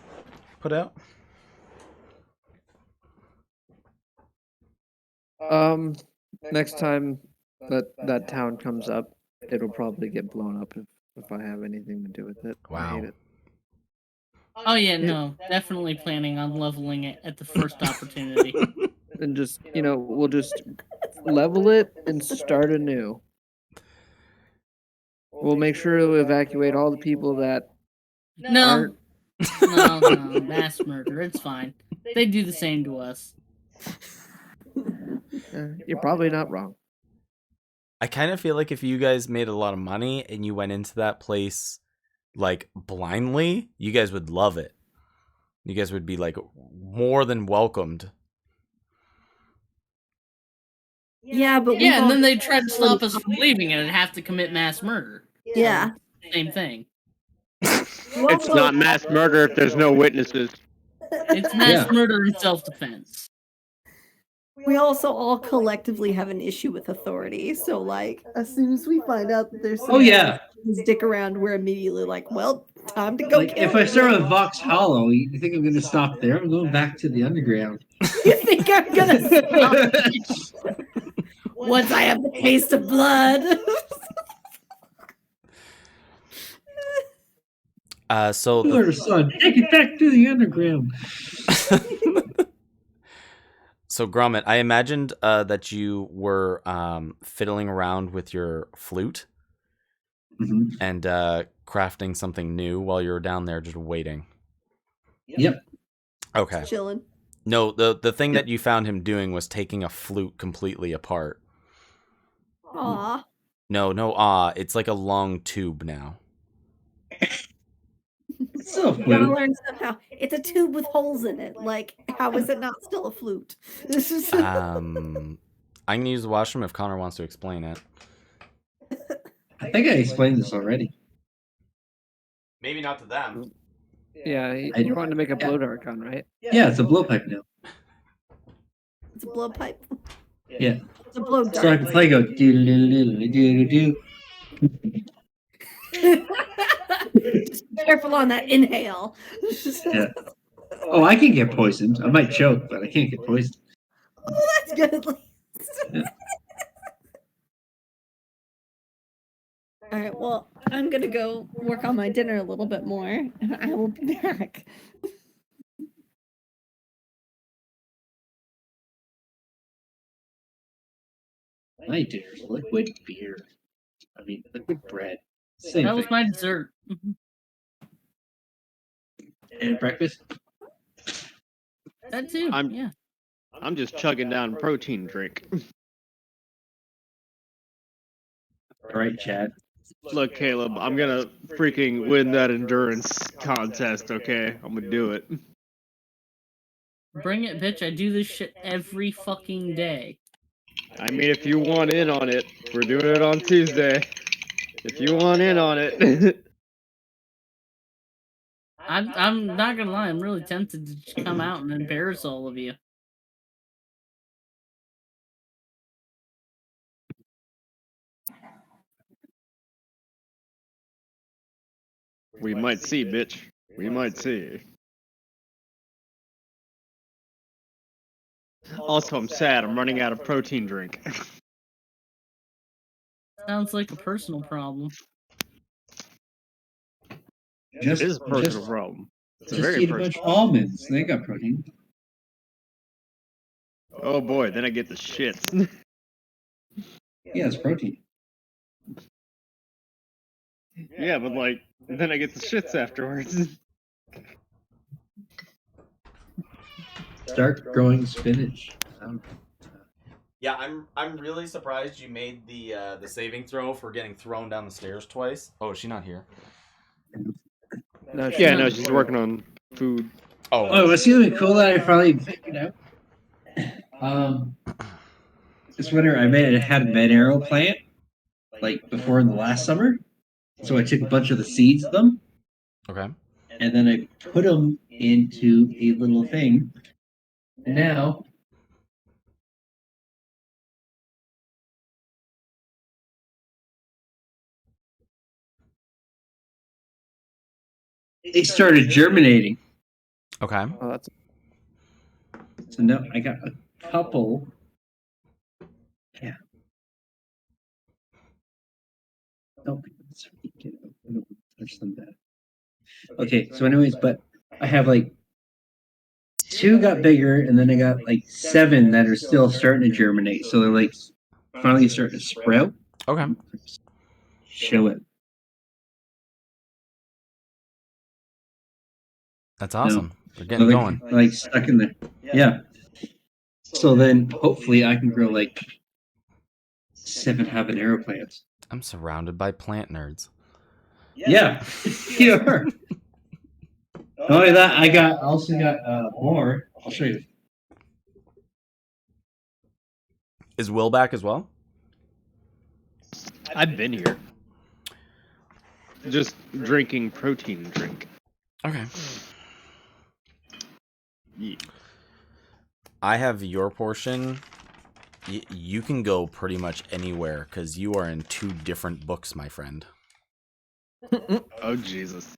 put out? Next time that town comes up, it'll probably get blown up if I have anything to do with it. I Wow. hate it. Oh yeah, no, definitely planning on leveling it at the first opportunity. And just, we'll just level it and start anew. We'll make sure to evacuate all the people that No, aren't. no, mass murder. It's fine. They do the same to us. You're probably not wrong. I kind of feel like if you guys made a lot of money and you went into that place like blindly, you guys would love it. You guys would be like more than welcomed. Yeah, but Yeah, and then they try to stop us from leaving and have to commit mass murder. Yeah. Same thing. It's not mass murder if there's no witnesses. It's mass murder in self-defense. We also all collectively have an issue with authority. So, like, as soon as we find out that there's some Oh, yeah. dick around, we're immediately like, well, Time to go Like, kill if I him. start with Vox Hollow, you think I'm going to stop there? I'm going back to the underground. You think I'm gonna stop once I have the taste of blood? So the Killer son, take it back to the underground. So Gromit, I imagined that you were fiddling around with your flute Mhm. and crafting something new while you were down there just waiting. Yep. Okay. Chilling. No, the thing Yep. that you found him doing was taking a flute completely apart. Aw. No, it's like a long tube now. It's still a You gotta flute. learn somehow. It's a tube with holes in it. Like, how is it not still a flute? This is I can use the washroom if Connor wants to explain it. I think I explained this already. Maybe not to them. Yeah, you wanted to make a blow dart gun, right? Yeah, it's a blowpipe now. it's a blowpipe. Yeah. It's a blow So I dart. can play go do do do do. Just be careful on that inhale. Yeah. Oh, I can get poisoned. I might choke, but I can't get poisoned. Oh, that's good at least. Yeah. All right, well, I'm gonna go work on my dinner a little bit more, and I will be back. My dinner's liquid beer. I mean, liquid bread. Same That was thing. my dessert. And breakfast. That too. I'm- Yeah. I'm just chugging down protein drink. All right, Chad. Look, Caleb, I'm gonna freaking win that endurance contest, okay? I'm gonna do it. Bring it, bitch. I do this shit every fucking day. I mean, if you want in on it, we're doing it on Tuesday. If you want in on it. I'm not gonna lie. I'm really tempted to just come out and embarrass all of you. We might see, bitch. We might see. Also, I'm sad. I'm running out of protein drink. Sounds like a personal problem. Just, It is a personal just, problem. It's a just very eat a bunch personal. of almonds. They got protein. Oh boy, then I get the shits. Yeah, it's protein. Yeah, but like, then I get the shits afterwards. Start growing spinach. Yeah, I'm really surprised you made the saving throw for getting thrown down the stairs twice. Oh, is she not here? No, Yeah, no, she's working on food. Oh, what's gonna be cool that I finally figured out? This winter I had a med arrow plant, like before in the last summer. So I took a bunch of the seeds of them, Okay. and then I put them into a little thing. And now they started germinating. Okay. Oh, that's So now I got a couple. Yeah. Oh, touch them back. Okay, so anyways, but I have like 2 got bigger, and then I got like 7 that are still starting to germinate. So they're like finally starting to sprout. Okay. Show it. That's awesome. They're getting Like, going. like stuck in there. Yeah. So then hopefully I can grow like 7 habanero plants. I'm surrounded by plant nerds. Yeah, you are. Not only that, I also got more. I'll show you. Is Will back as well? I've been here. Just drinking protein drink. Okay. Yeah. I have your portion. You can go pretty much anywhere because you are in 2 different books, my friend. Oh Jesus.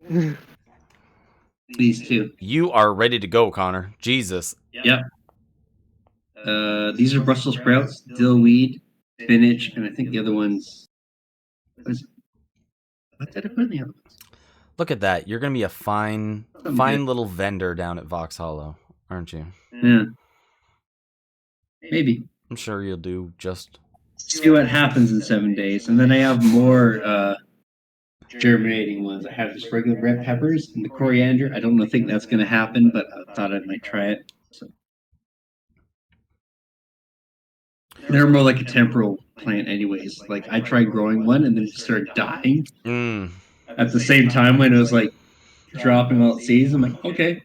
These two. You are ready to go, Connor. Jesus. Yep. These are Brussels sprouts, dill weed, spinach, and I think the other one's. What did I put in the other ones? Look at that. You're going to be a fine Something good. little vendor down at Vox Hollow, aren't you? Yeah. Maybe. I'm sure you'll do just... See what happens in 7 days. And then I have more germinating ones. I have just regular red peppers and the coriander. I don't think that's going to happen, but I thought I might try it. So. They're more like a temporal plant anyways. Like, I tried growing one and then it started dying. At the same time when it was like dropping all its seeds. I'm like, okay.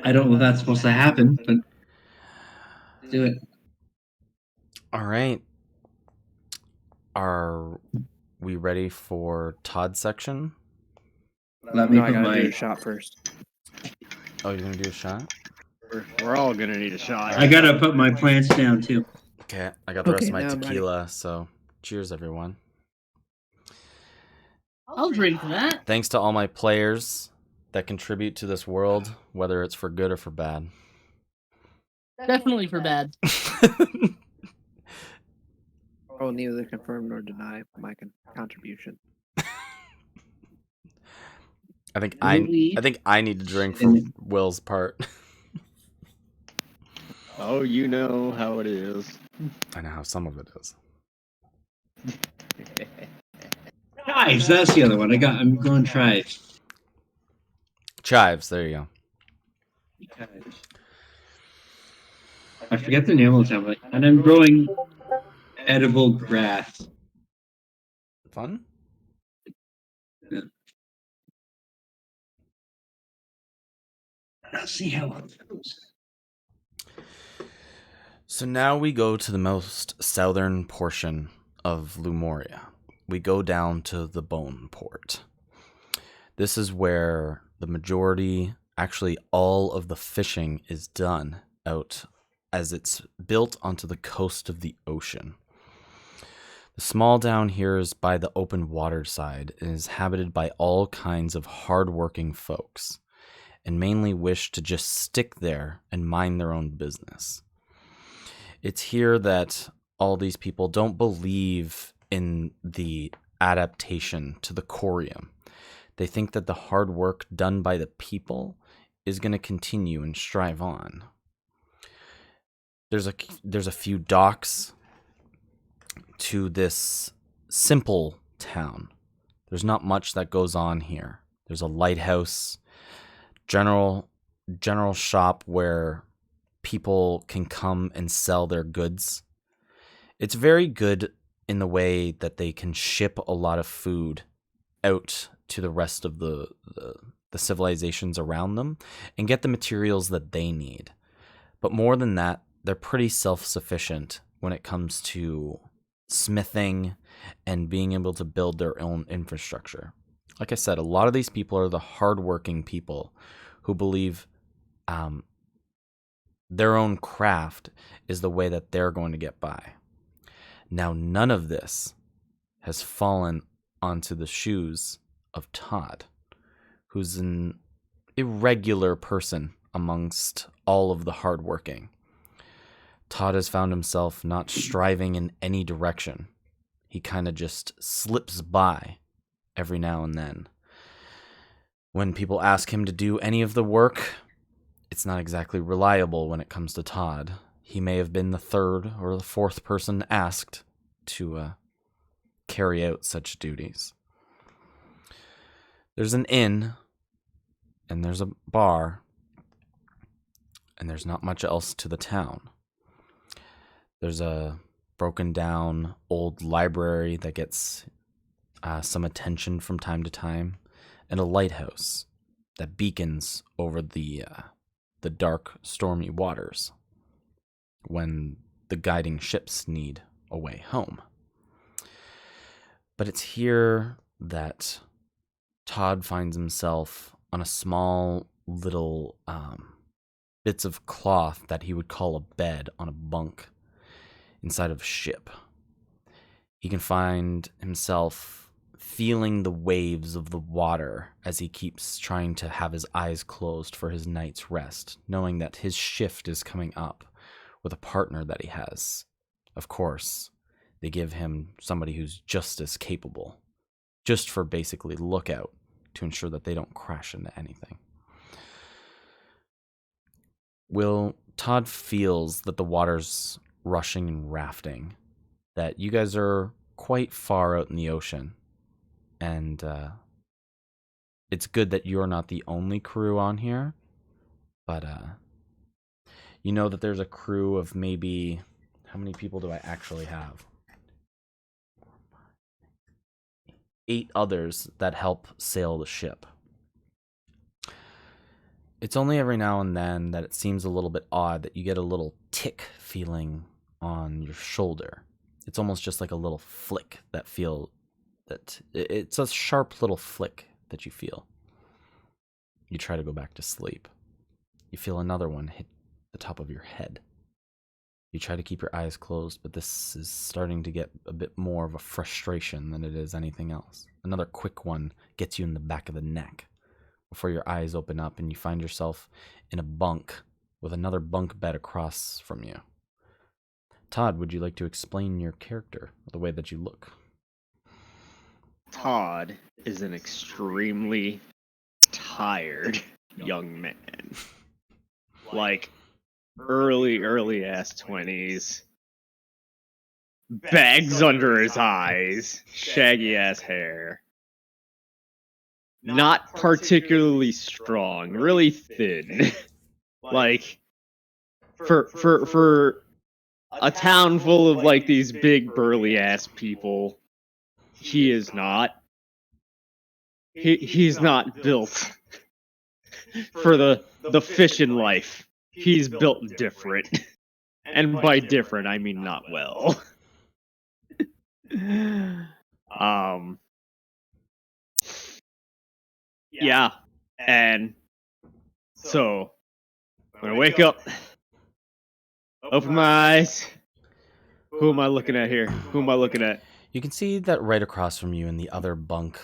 I don't know if that's supposed to happen, but do it. All right. Are we ready for Todd's section? Let me No, I put gotta do my. a shot first. Oh, you're going to do a shot? We're all gonna need a shot. I gotta put my plants down too. Okay, I got the rest Okay, of my now I'm ready. tequila, so cheers, everyone. I'll drink that. Thanks to all my players that contribute to this world, whether it's for good or for bad. Definitely for bad. I'll neither confirm nor deny my contribution. I think I need to drink for Will's part. Oh, you know how it is. I know how some of it is. Chives, that's the other one. I'm going chives. Chives, there you go. I forget the name of the time, and I'm growing edible grass. Fun? Yeah. I'll see how it goes. So now we go to the most southern portion of Lumoria. We go down to the Bone Port. This is where the majority, actually all of the fishing is done out, as it's built onto the coast of the ocean. The small town here is by the open water side and is inhabited by all kinds of hardworking folks, and mainly wish to just stick there and mind their own business. It's here that all these people don't believe in the adaptation to the Corium. They think that the hard work done by the people is going to continue and strive on. There's a few docks to this simple town. There's not much that goes on here. There's a lighthouse, general shop where people can come and sell their goods. It's very good in the way that they can ship a lot of food out to the rest of the civilizations around them and get the materials that they need. But more than that, they're pretty self-sufficient when it comes to smithing and being able to build their own infrastructure. Like I said, a lot of these people are the hardworking people who believe their own craft is the way that they're going to get by. Now, none of this has fallen onto the shoes of Todd, who's an irregular person amongst all of the hardworking. Todd has found himself not striving in any direction. He kind of just slips by every now and then. When people ask him to do any of the work, it's not exactly reliable when it comes to Todd. He may have been the third or the fourth person asked to carry out such duties. There's an inn, and there's a bar, and there's not much else to the town. There's a broken down old library that gets some attention from time to time, and a lighthouse that beacons over the dark, stormy waters when the guiding ships need a way home. But it's here that Todd finds himself on a small little bits of cloth that he would call a bed on a bunk inside of a ship. He can find himself feeling the waves of the water as he keeps trying to have his eyes closed for his night's rest, knowing that his shift is coming up with a partner that he has. Of course, they give him somebody who's just as capable, just for basically lookout to ensure that they don't crash into anything. Todd feels that the water's rushing and rafting, that you guys are quite far out in the ocean, and it's good that you're not the only crew on here, but you know that there's a crew of maybe, how many people do I actually have? 8 others that help sail the ship. It's only every now and then that it seems a little bit odd that you get a little tick feeling on your shoulder. It's almost just like a little flick it's a sharp little flick that you feel. You try to go back to sleep. You feel another one hit the top of your head. You try to keep your eyes closed, but this is starting to get a bit more of a frustration than it is anything else. Another quick one gets you in the back of the neck before your eyes open up and you find yourself in a bunk with another bunk bed across from you. Todd, would you like to explain your character, the way that you look? Todd is an extremely tired young man. Like, early ass 20s. Bags under his eyes. Shaggy ass hair. Not particularly strong. Really thin. Like, for a town full of, like, these big burly ass people, he is not. He's not built for the fishing life. He's built different. And by different, I mean not well. Yeah. And so, I'm gonna wake up, open my eyes. Who am I looking at here? Who am I looking at? You can see that right across from you in the other bunk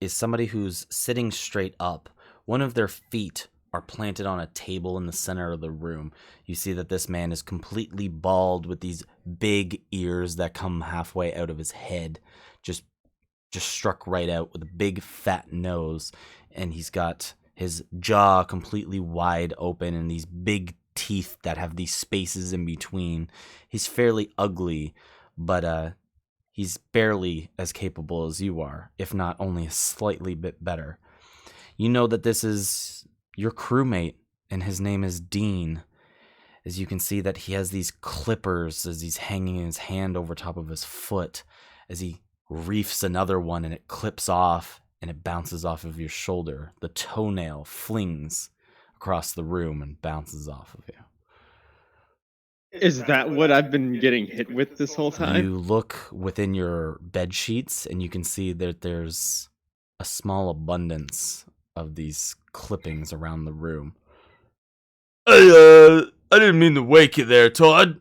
is somebody who's sitting straight up. One of their feet are planted on a table in the center of the room. You see that this man is completely bald with these big ears that come halfway out of his head, just struck right out with a big fat nose, and he's got his jaw completely wide open and these big teeth that have these spaces in between. He's fairly ugly, but he's barely as capable as you are, if not only a slightly bit better. You know that this is your crewmate, and his name is Dean. As you can see that he has these clippers as he's hanging his hand over top of his foot, as he reefs another one and it clips off and it bounces off of your shoulder. The toenail flings across the room and bounces off of you. Is that what I've been getting hit with this whole time? You look within your bed sheets and you can see that there's a small abundance of these clippings around the room. I didn't mean to wake you there, Todd.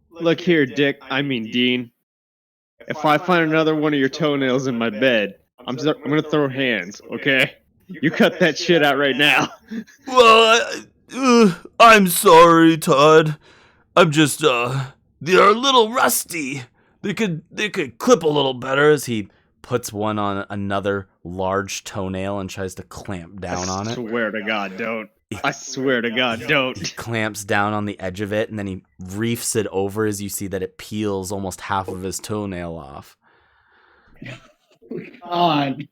Look here, Dick. I mean, Dean. If I find another one of your toenails in my bed, I'm gonna throw hands, okay? You cut that shit out right now. Well, I'm sorry, Todd. I'm just, they're a little rusty. They could clip a little better. As he puts one on another large toenail and tries to clamp down on it. I swear to God, don't. I swear to God, don't. He clamps down on the edge of it, and then he reefs it over as you see that it peels almost half of his toenail off. God.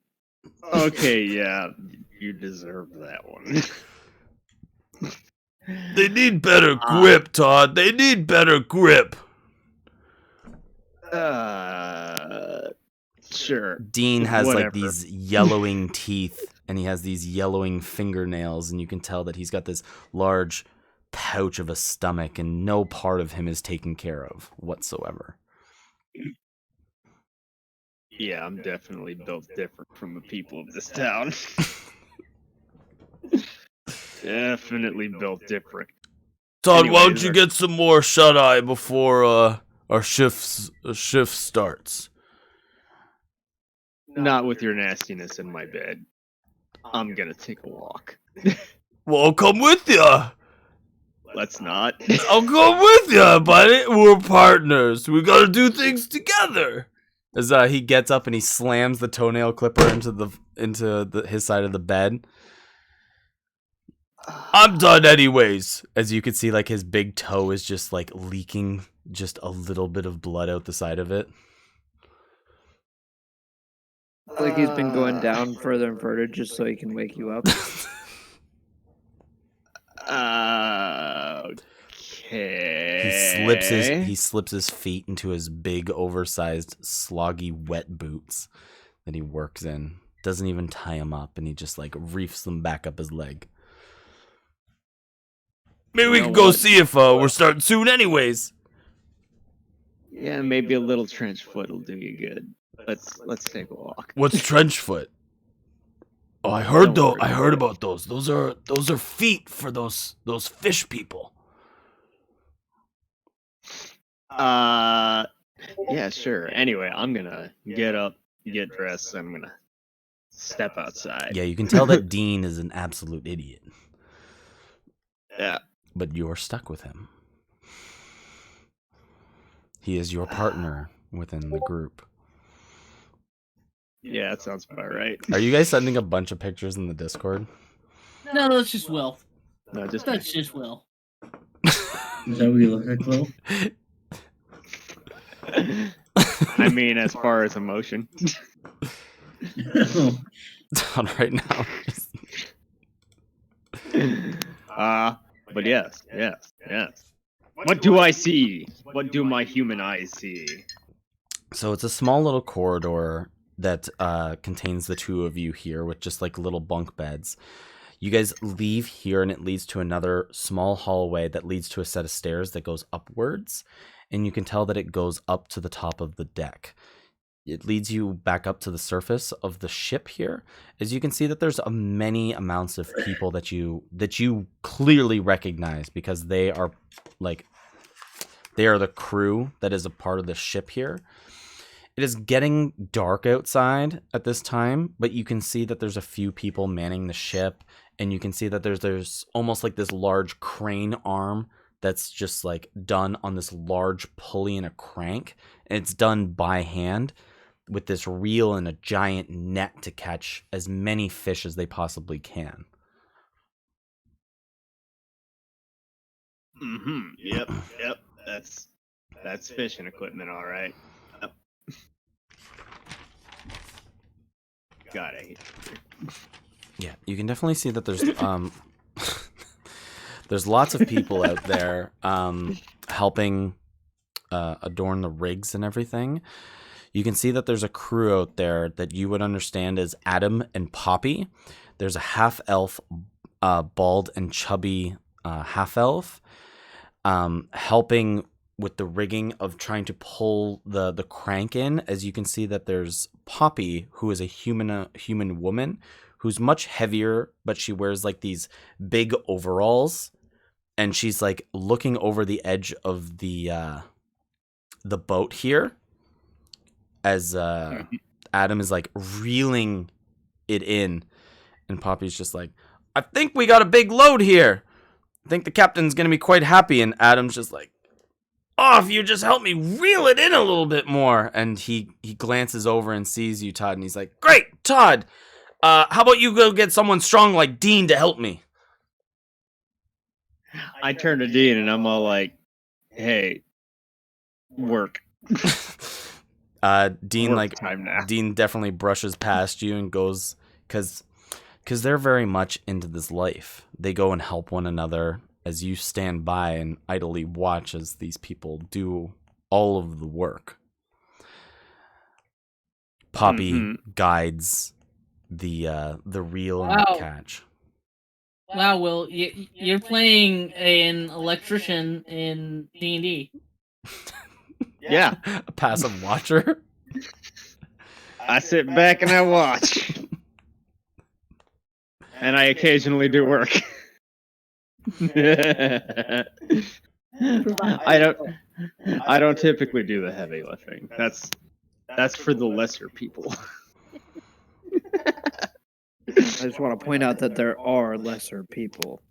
Okay, yeah, you deserve that one. They need better grip, Todd. They need better grip. Sure. Dean has Whatever. like these yellowing teeth, and he has these yellowing fingernails, and you can tell that he's got this large pouch of a stomach, and no part of him is taken care of whatsoever. Yeah, I'm definitely built different from the people of this town. Definitely built different. Todd, Anyways, why don't you get some more shut-eye before our shift starts. Not with your nastiness in my bed. I'm gonna take a walk. Well, I'll come with ya. Let's not. I'll come with ya, buddy. We're partners. We gotta do things together. As he gets up and he slams the toenail clipper into his side of the bed. I'm done anyways. As you can see, like his big toe is just like leaking just a little bit of blood out the side of it. Like he's been going down further and further just so he can wake you up. Okay. He slips his feet into his big, oversized, sloggy, wet boots that he works in. Doesn't even tie him up, and he just like reefs them back up his leg. Maybe we can go see if we're starting soon, anyways. Yeah, maybe a little trench foot will do you good. Let's take a walk. What's trench foot? Oh, I heard about those. Those are feet for those fish people. Yeah, sure. Anyway, I'm gonna get up, get dressed, and I'm gonna step outside. Yeah, you can tell that Dean is an absolute idiot. Yeah. But you're stuck with him. He is your partner within the group. Yeah, that sounds about right. Are you guys sending a bunch of pictures in the Discord? No, that's just Will. No, That's just Will. Is that what you look like, Will? I mean, as far as emotion. Not right now. But yes. What do I see? What do my human eyes see? So it's a small little corridor that contains the two of you here with just like little bunk beds. You guys leave here and it leads to another small hallway that leads to a set of stairs that goes upwards. And you can tell that it goes up to the top of the deck. It leads you back up to the surface of the ship here. As you can see that there's many amounts of people that you clearly recognize because they are the crew that is a part of the ship here. It is getting dark outside at this time, but you can see that there's a few people manning the ship, and you can see that there's almost like this large crane arm that's just like done on this large pulley and a crank, and it's done by hand with this reel and a giant net to catch as many fish as they possibly can. Yep. That's fishing equipment, all right. Yep. God, I hate it. Yeah, you can definitely see that there's there's lots of people out there helping adorn the rigs and everything. You can see that there's a crew out there that you would understand as Adam and Poppy. There's a half-elf, bald and chubby half-elf helping with the rigging of trying to pull the crank in. As you can see that there's Poppy, who is a human woman who's much heavier, but she wears like these big overalls, and she's like looking over the edge of the boat here as Adam is like reeling it in, and Poppy's just like, I think we got a big load here. I think the captain's gonna be quite happy. And Adam's just like, oh, if you just help me reel it in a little bit more. And he glances over and sees you, Todd, and he's like, great, Todd, how about you go get someone strong like Dean to help me? I turn to Dean and I'm all like, hey, work. Dean, Work like, time now. Dean definitely brushes past you and goes, because they're very much into this life. They go and help one another as you stand by and idly watch as these people do all of the work. Poppy guides the reel and the catch. Wow, Will, you're playing an electrician in D&D. Yeah. A passive watcher. I sit back and I watch. And I occasionally do work. I don't typically do the heavy lifting. That's for the lesser people. I just want to point out that there are lesser people.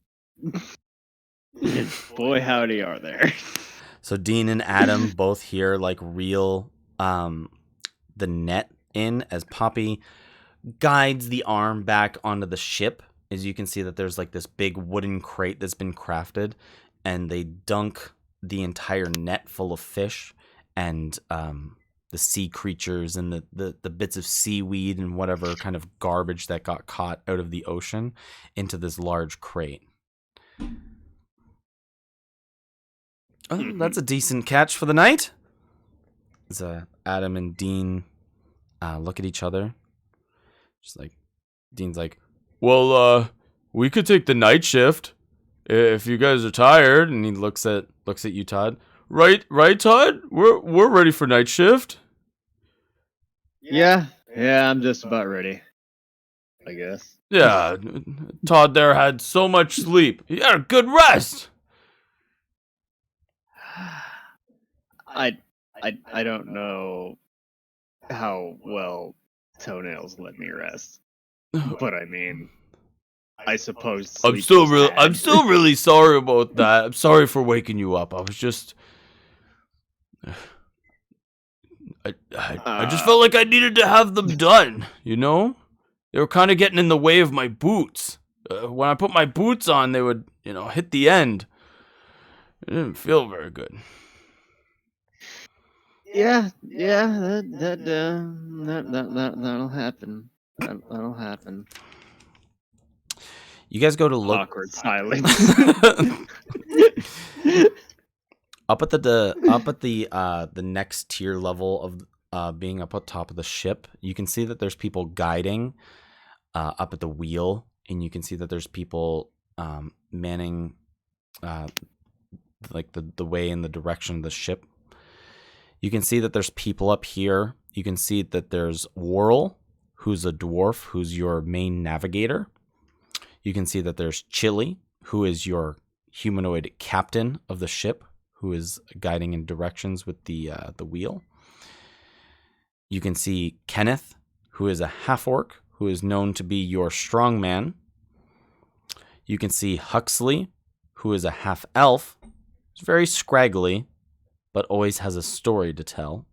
Boy, howdy, are there. So Dean and Adam both here like reel the net in as Poppy guides the arm back onto the ship. As you can see that there's like this big wooden crate that's been crafted, and they dunk the entire net full of fish and the sea creatures and the bits of seaweed and whatever kind of garbage that got caught out of the ocean into this large crate. Oh, that's a decent catch for the night. As Adam and Dean look at each other. Just like, Dean's like, well, we could take the night shift if you guys are tired. And he looks at you, Todd. Right, Todd? We're ready for night shift. Yeah, I'm just about ready, I guess. Yeah, Todd there had so much sleep. He had a good rest. I don't know how well toenails let me rest, but I mean, I suppose I'm sleep still really sorry about that. I'm sorry for waking you up. I was just, I just felt like I needed to have them done. You know, they were kind of getting in the way of my boots. When I put my boots on, they would, hit the end. It didn't feel very good. Yeah, that'll happen. That'll happen. You guys go to look. Awkward silence. Up at the next tier level of being up at top of the ship, you can see that there's people guiding up at the wheel, and you can see that there's people manning like the way in the direction of the ship. You can see that there's people up here. You can see that there's Worrell, who's a dwarf, who's your main navigator. You can see that there's Chili, who is your humanoid captain of the ship, who is guiding in directions with the wheel. You can see Kenneth, who is a half-orc, who is known to be your strongman. You can see Huxley, who is a half-elf. He's very scraggly, but always has a story to tell.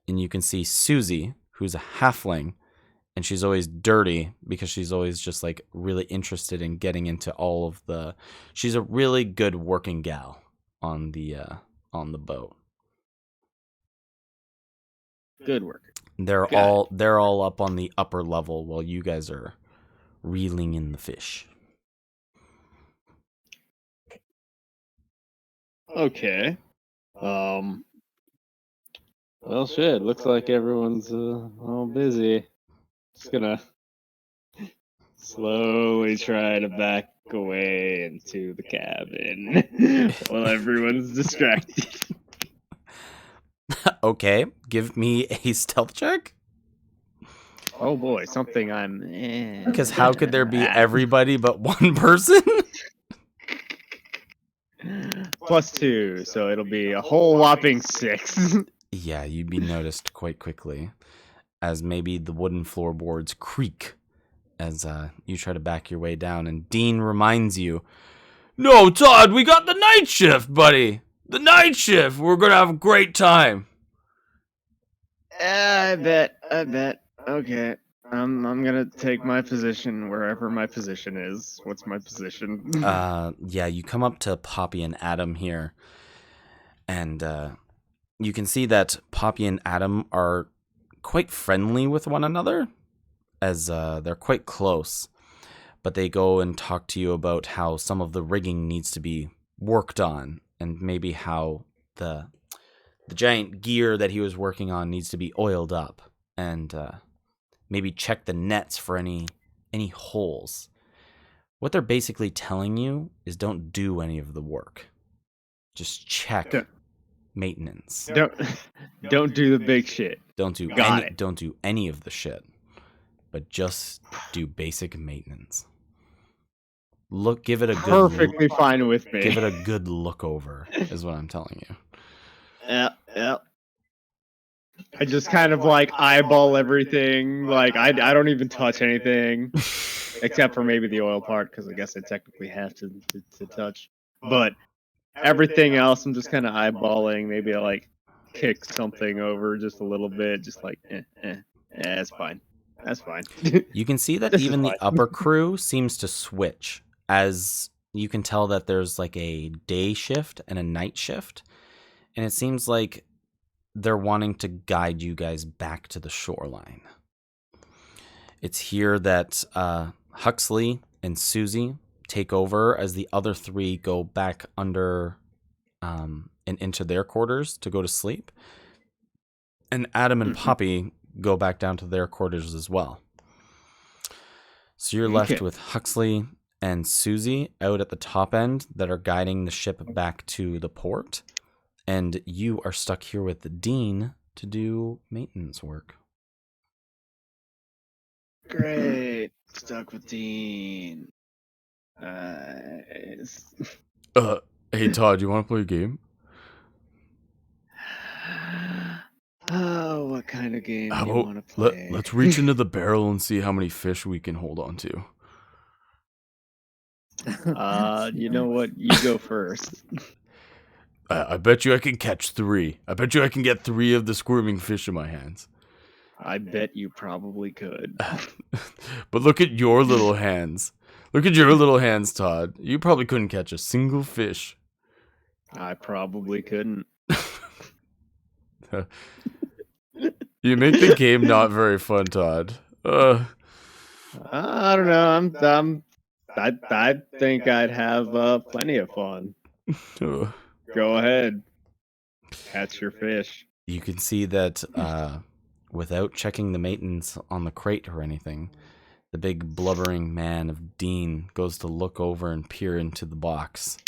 And you can see Susie, who's a halfling, and she's always dirty because she's always just like really interested in getting into all of the. She's a really good working gal on the boat. Good work. They're all up on the upper level while you guys are reeling in the fish. Okay. Well, shit. Looks like everyone's all busy. Just gonna slowly try to back away into the cabin while everyone's distracted. Okay, give me a stealth check. Oh boy, something I'm. Because how could there be everybody but one person? +2, so it'll be a whole whopping 6. Yeah, you'd be noticed quite quickly, as maybe the wooden floorboards creak as you try to back your way down, and Dean reminds you, "No, Todd, we got the night shift, buddy. The night shift. We're gonna have a great time." I bet. Okay. I'm gonna take my position wherever my position is. What's my position? Yeah, you come up to Poppy and Adam here, and you can see that Poppy and Adam are quite friendly with one another, as they're quite close. But they go and talk to you about how some of the rigging needs to be worked on, and maybe how the giant gear that he was working on needs to be oiled up, and maybe check the nets for any holes. What they're basically telling you is don't do any of the work. Just check maintenance. Don't do the big shit. Don't do any of the shit. But just do basic maintenance. give it a perfectly fine with me. give it a good look over, is what I'm telling you. Yeah. I just kind of like eyeball everything. Like I don't even touch anything except for maybe the oil part because I guess I technically have to touch. But everything else, I'm just kind of eyeballing. Maybe I like kick something over just a little bit, just like yeah, it's fine. That's fine. You can see that This is even the fine. upper crew seems to switch, as you can tell that there's like a day shift and a night shift, and it seems like they're wanting to guide you guys back to the shoreline. It's here that Huxley and Susie take over as the other three go back under and into their quarters to go to sleep. And Adam and Poppy go back down to their quarters as well. So you're left with Huxley and Susie out at the top end that are guiding the ship back to the port. And you are stuck here with the Dean to do maintenance work. Great. Stuck with Dean. Hey Todd, you want to play a game? Oh, what kind of game How do you about want to play? let's reach into the barrel and see how many fish we can hold on to. You know what? You go first. I bet you I can catch 3. I bet you I can get 3 of the squirming fish in my hands. I bet you probably could. But look at your little hands. Look at your little hands, Todd. You probably couldn't catch a single fish. I probably couldn't. You make the game not very fun, Todd. I don't know. I think I'd have plenty of fun. Go ahead. Catch your fish. You can see that without checking the maintenance on the crate or anything, the big blubbering man of Dean goes to look over and peer into the box,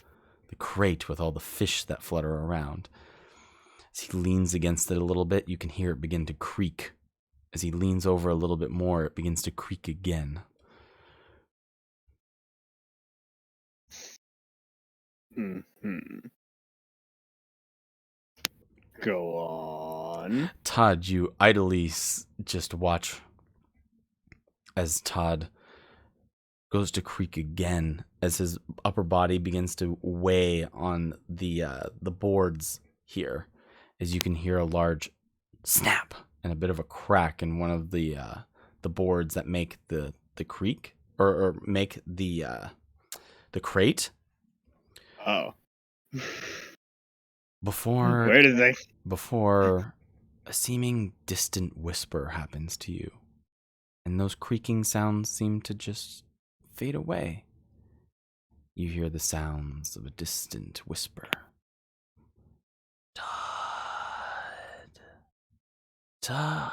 the crate with all the fish that flutter around. As he leans against it a little bit, you can hear it begin to creak. As he leans over a little bit more, it begins to creak again. Go on. Todd, you idly just watch as Todd goes to creak again, as his upper body begins to weigh on the boards here, as you can hear a large snap and a bit of a crack in one of the boards that make the creak or make the crate. Oh. Before Where did they? Before a seeming distant whisper happens to you, and those creaking sounds seem to just fade away. You hear the sounds of a distant whisper. Todd.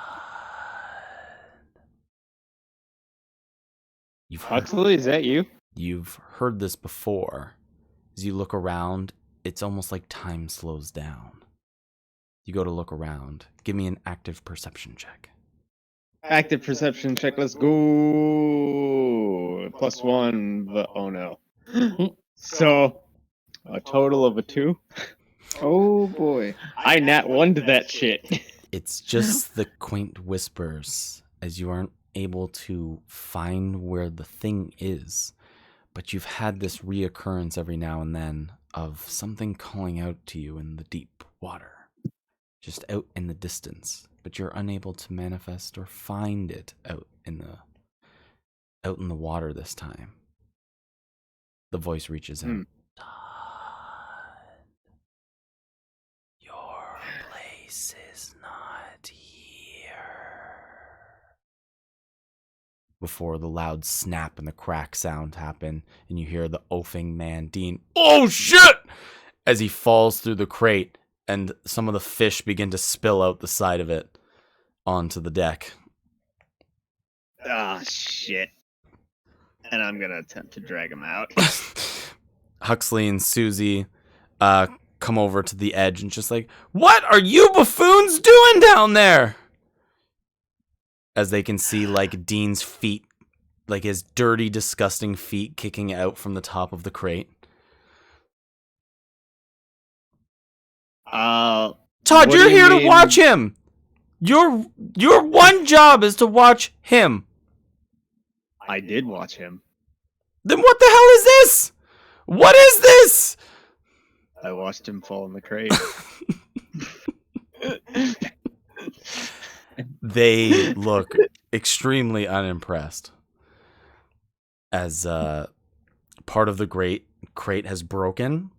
Huxley, is that you? You've heard this before. As you look around, it's almost like time slows down. You go to look around. Give me an active perception check. Active perception check. Let's go. +1. But oh no. So a total of a 2. Oh boy. I nat 1 to that shit. It's just the quaint whispers as you aren't able to find where the thing is. But you've had this reoccurrence every now and then of something calling out to you in the deep water. Just out in the distance, but you're unable to manifest or find it out in the water this time. The voice reaches out. Todd, your place is not here. Before the loud snap and the crack sound happen, and you hear the oafing man, Dean, "Oh shit!" as he falls through the crate. And some of the fish begin to spill out the side of it onto the deck. Ah, shit. And I'm gonna attempt to drag him out. Huxley and Susie come over to the edge and just like, "What are you buffoons doing down there?" As they can see like Dean's feet like his dirty, disgusting feet kicking out from the top of the crate. Todd, what you're do you here to mean? watch him. Your one job is to watch him. I did watch him. Then what the hell is this? What is this? I watched him fall in the crate. They look extremely unimpressed as part of the crate has broken,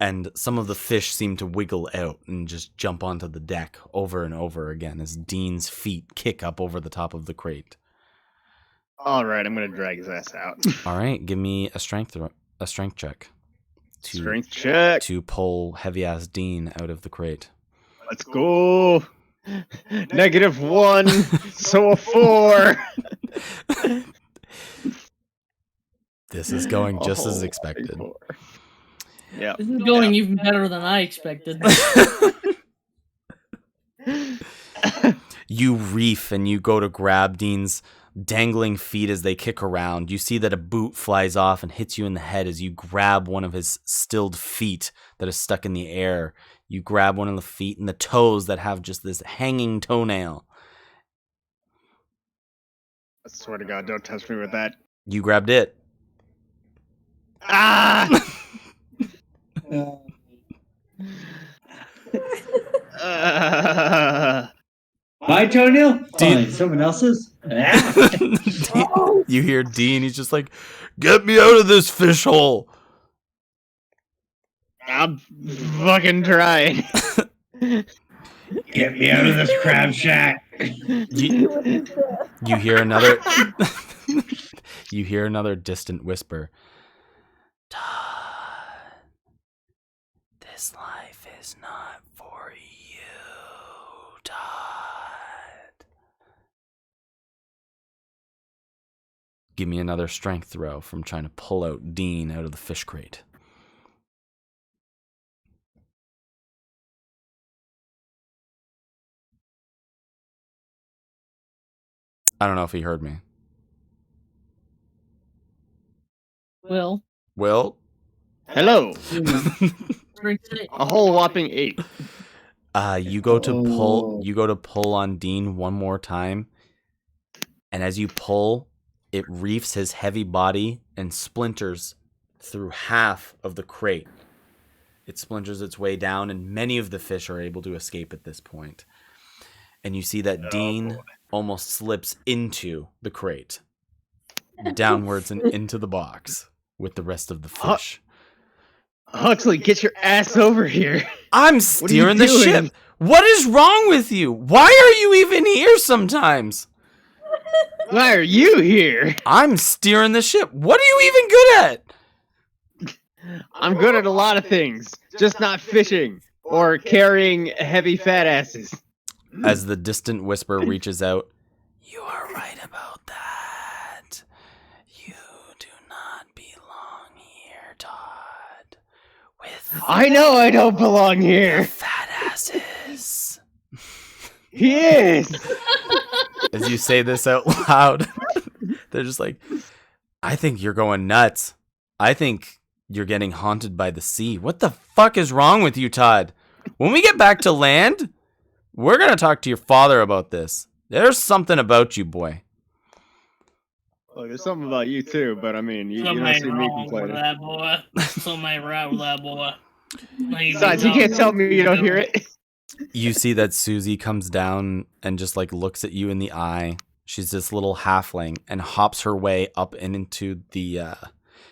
and some of the fish seem to wiggle out and just jump onto the deck over and over again as Dean's feet kick up over the top of the crate. All right, I'm gonna drag his ass out. All right, give me a strength check Strength check. to pull heavy ass Dean out of the crate. Let's go. -1, so a 4. This is going just as Oh, expected. Yeah. This is going even better than I expected. You reef and you go to grab Dean's dangling feet as they kick around. You see that a boot flies off and hits you in the head as you grab one of his stilled feet that is stuck in the air. You grab one of the feet and the toes that have just this hanging toenail. I swear to God, don't touch me with that. You grabbed it. Ah! My toenail? Dean- Fine, someone else's? You hear Dean, he's just like, "Get me out of this fish hole." I'm fucking trying. Get me out of this crab shack. You hear another You hear another distant whisper. "Todd, this life is not for you, Todd." Give me another strength throw from trying to pull out Dean out of the fish crate. I don't know if he heard me. Well, Will? Hello. strength save. A whole whopping 8. You go to pull. Oh. You go to pull on Dean one more time, and as you pull, it reefs his heavy body and splinters through half of the crate. It splinters its way down, and many of the fish are able to escape at this point. And you see that Dean almost slips into the crate, downwards and into the box with the rest of the fish. Huxley, get your ass over here. I'm What are you steering the doing? ship. What is wrong with you? Why are you even here sometimes? Why are you here? I'm steering the ship. What are you even good at? I'm good at a lot of things, just not fishing or carrying heavy fat asses. As the distant whisper reaches out, "You are right about that. You do not belong here, Todd. With I know I don't belong here. fat asses." He is. As you say this out loud, they're just like, "I think you're going nuts. I think you're getting haunted by the sea. What the fuck is wrong with you, Todd? When we get back to land, we're going to talk to your father about this. There's something about you, boy." Well, there's something about you too, but I mean, you don't Something see me wrong with complaining. that boy. Something right with that boy. Besides, you can't tell me you don't hear it. You see that Susie comes down and just like looks at you in the eye. She's this little halfling and hops her way up and into the,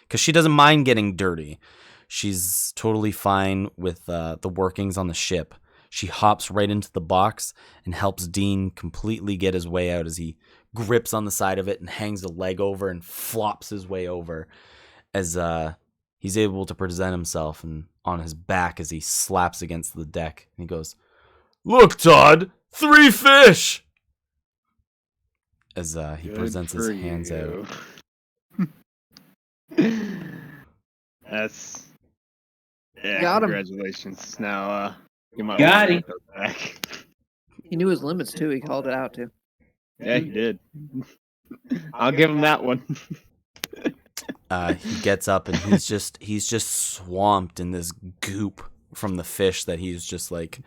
because she doesn't mind getting dirty. She's totally fine with the workings on the ship. She hops right into the box and helps Dean completely get his way out as he grips on the side of it and hangs a leg over and flops his way over as he's able to present himself and on his back as he slaps against the deck. And he goes, "Look, Todd, 3 fish!" As he presents his hands out. That's yeah. Got him. Congratulations. Now, you might Got want to him. get those back. He knew his limits too. He called it out too. Yeah, he did. I'll give him that one. He gets up and he's just swamped in this goop from the fish that he's just like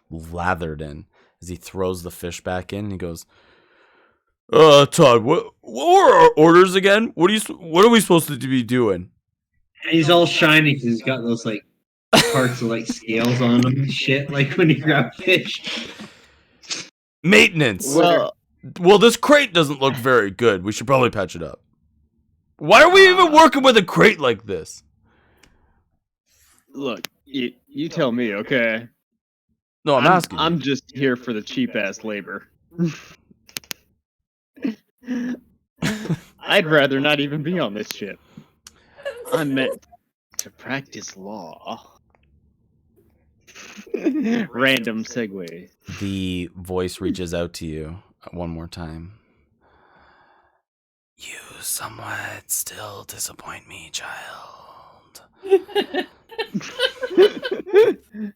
lathered in. As he throws the fish back in, he goes, Todd, what were our orders again? What are we supposed to be doing? And he's all shiny because he's got those like parts of like scales on him and shit, like when you grab fish. Maintenance. Well, This crate doesn't look very good. We should probably patch it up. Why are we even working with a crate like this? look, you tell me, okay? No, I'm asking. I'm just here for the cheap ass labor. I'd rather not even be on this ship. I'm meant to practice law. Random segue. The voice reaches out to you one more time. You somewhat still disappoint me, child.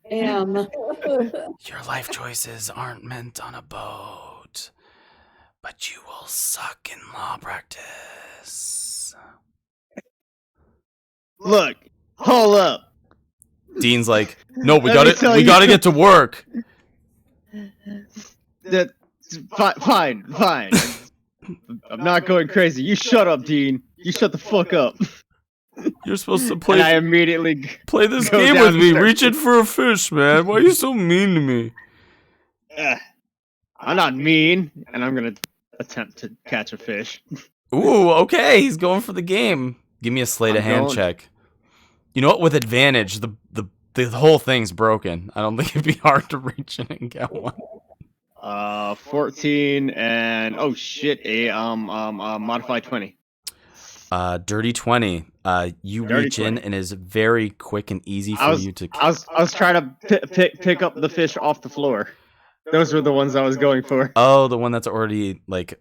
Damn. Your life choices aren't meant on a boat, but you will suck in law practice. Look, hold up. Dean's like, no, we Let me tell you. gotta get to work. That fine. I'm not going crazy. You shut up, Dean. You shut the fuck up. You're supposed to And I immediately play this go game down with and me, start- reaching for a fish, man. Why are you so mean to me? I'm not mean, and I'm gonna attempt to catch a fish. Ooh, okay, he's going for the game. Give me a sleight of I'm hand going. check. You know what? With advantage, the whole thing's broken. I don't think it'd be hard to reach in and get one. 14 and oh shit, a modified 20. Dirty 20. You Dirty reach in 20. and is very quick and easy for I was you to. I was trying to pick up the fish off the floor. Those were the ones I was going for. Oh, the one that's already like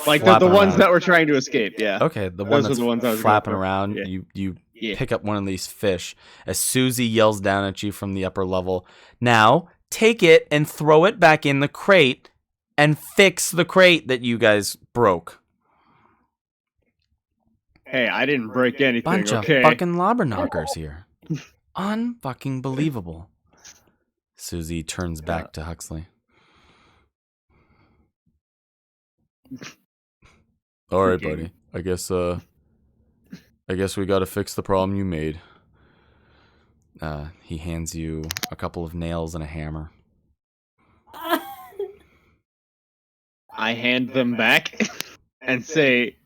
Like the flapping ones around. that were trying to escape, yeah. Okay, the one Those were that's the ones I was going flapping for. around. Yeah. You Yeah. pick up one of these fish as Susie yells down at you from the upper level. Now take it and throw it back in the crate and fix the crate that you guys broke. Hey, I didn't break anything, Bunch okay? of fucking lobber knockers here. Unfucking believable. Susie turns back to Huxley. All right, Freaking- buddy. I guess we got to fix the problem you made. He hands you a couple of nails and a hammer. I hand them back and say,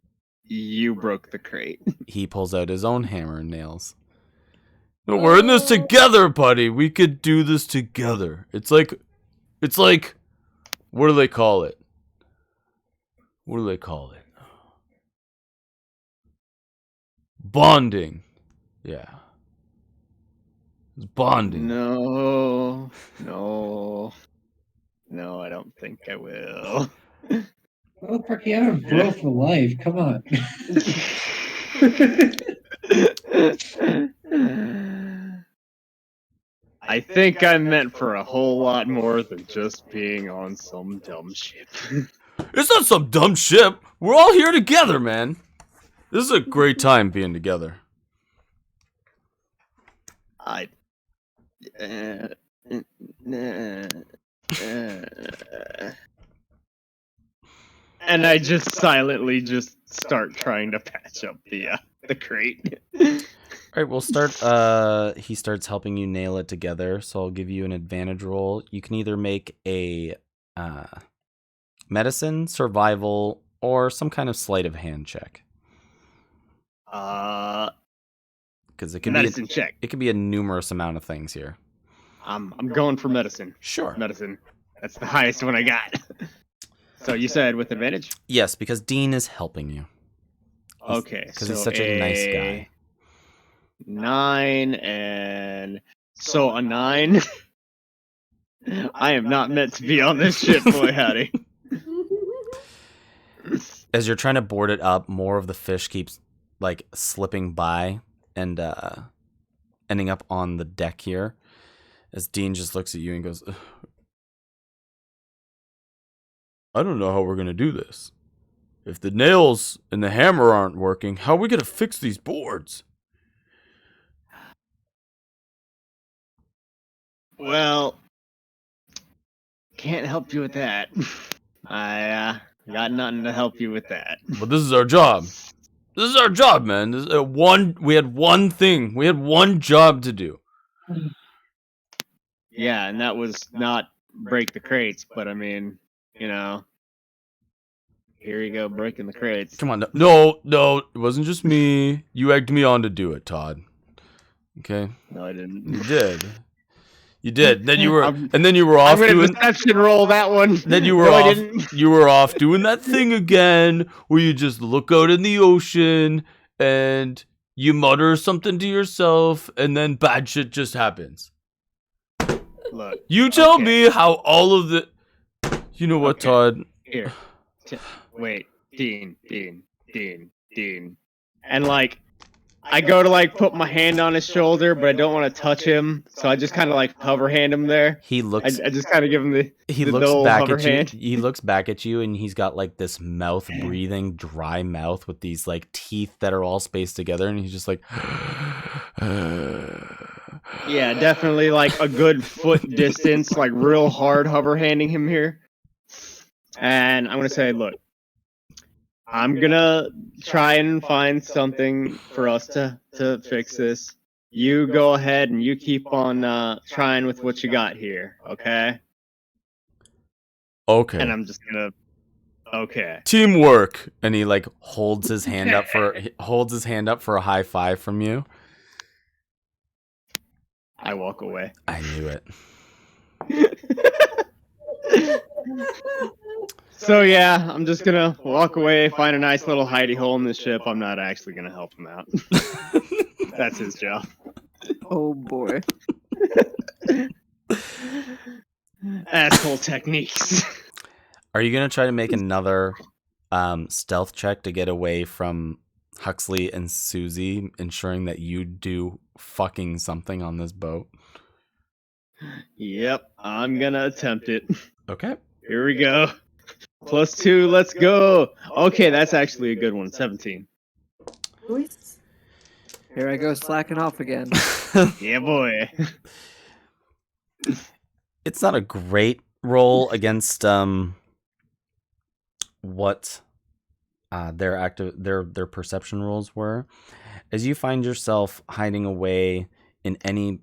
"You broke the crate." He pulls out his own hammer and nails. No, we're in this together, buddy. We could do this together. It's like, what do they call it? Bonding. Yeah. It's bonding. No, I don't think I will. Oh, fuck yeah, bro for life. Come on. I think I'm meant for a whole lot more than just being on some dumb ship. It's not some dumb ship. We're all here together, man. This is a great time being together. I. And I just silently just start trying to patch up the crate. All right, we'll start. He starts helping you nail it together, so I'll give you an advantage roll. You can either make a medicine, survival, or some kind of sleight of hand check. Because it can Medicine check. It can be a numerous amount of things here. I'm going for medicine. Sure. Medicine. That's the highest one I got. So you said with advantage? Yes, because Dean is helping you. Okay. Because he's such a nice guy. 9 and so a 9. I am not meant to be on this ship, boy howdy. As you're trying to board it up, more of the fish keeps like slipping by and ending up on the deck here. As Dean just looks at you and goes, I don't know how we're gonna do this. if the nails and the hammer aren't working, how are we gonna fix these boards? Well, can't help you with that. I got nothing to help you with that. But this is our job. This is our job, man. This is we had one thing. We had one job to do. Yeah, and that was not break the crates, but I mean, you know, here you go, breaking the crates. Come on, no, it wasn't just me. You egged me on to do it, Todd. Okay, No, I didn't. you did. You did. Then you were, and then you were off I'm gonna doing. deception roll that one. Then you were No, I off. didn't. You were off doing that thing again, where you just look out in the ocean and you mutter something to yourself, and then bad shit just happens. Look, You tell okay. me how all of the. You know what, Okay. Todd? Here. Wait, Dean. And like, I go to like put my hand on his shoulder, but I don't want to touch him, so I just kind of like hover hand him there. He looks. I just kind of give him the Looks old back hover at you. hand. He looks back at you, and he's got like this mouth breathing, dry mouth with these like teeth that are all spaced together, and he's just like. Yeah, definitely like a good foot distance, like real hard hover handing him here. And I'm gonna say, look, I'm gonna try and find something for us to fix this. You go ahead and you keep on trying with what you got here, okay? Okay. And I'm just gonna, okay. Teamwork, and he like holds his hand up for a high five from you. I walk away. I knew it. So yeah, I'm just gonna walk away, find a nice little hidey hole in the ship. I'm not actually gonna help him out. That's his job. Oh boy. Asshole techniques. Are you gonna try to make another stealth check to get away from Huxley and Susie, ensuring that you do fucking something on this boat? Yep, I'm gonna attempt it. Okay. Here we go. +2, let's go. Okay, that's actually a good one. 17. Here I go slacking off again. Yeah, boy. It's not a great roll against what their perception rolls were. As you find yourself hiding away in any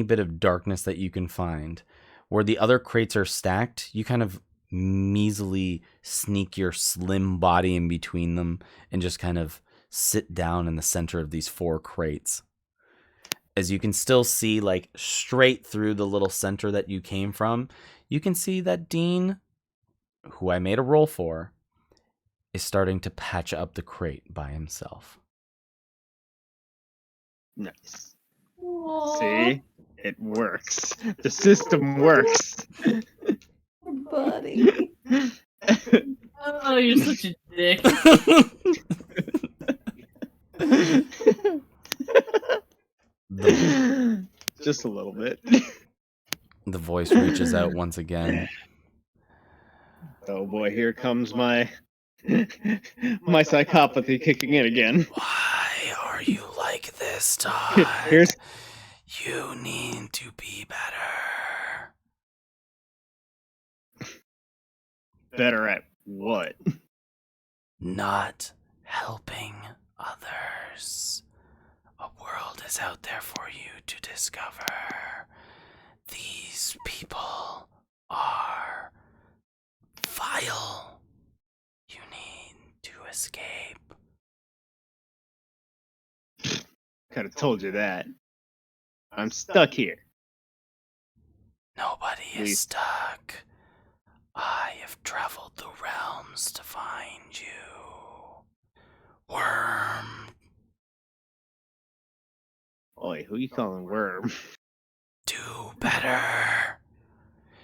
bit of darkness that you can find, where the other crates are stacked, you kind of measly sneak your slim body in between them and just kind of sit down in the center of these 4 crates. As you can still see, like, straight through the little center that you came from, you can see that Dean, who I made a roll for, is starting to patch up the crate by himself. Nice. See? It works. The system works. Buddy. Oh, you're such a dick. Just a little bit. The voice reaches out once again. Oh boy, here comes my psychopathy kicking in again. Why are you like this, Todd? Here's You need to be better. better at what? Not helping others. A world is out there for you to discover. These people are vile. You need to escape. Could have told you that. I'm stuck here. Nobody Please. is stuck. I have traveled the realms to find you. Worm, Oi, who you calling worm? do better.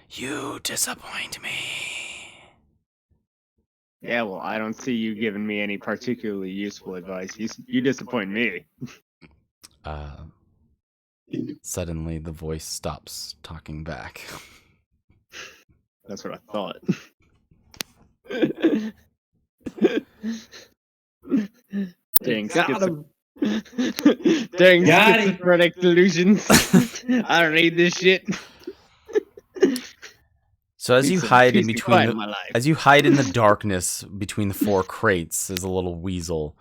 You disappoint me. Yeah, well, I don't see you giving me any particularly useful advice. You disappoint me. Suddenly, the voice stops talking back. That's what I thought. Dang, Got him. Dang, Got him. schizophrenic delusions. I don't need this shit. So as Need you some hide in peace and between quiet the, in my life. as you hide in the darkness between the 4 crates as a little weasel,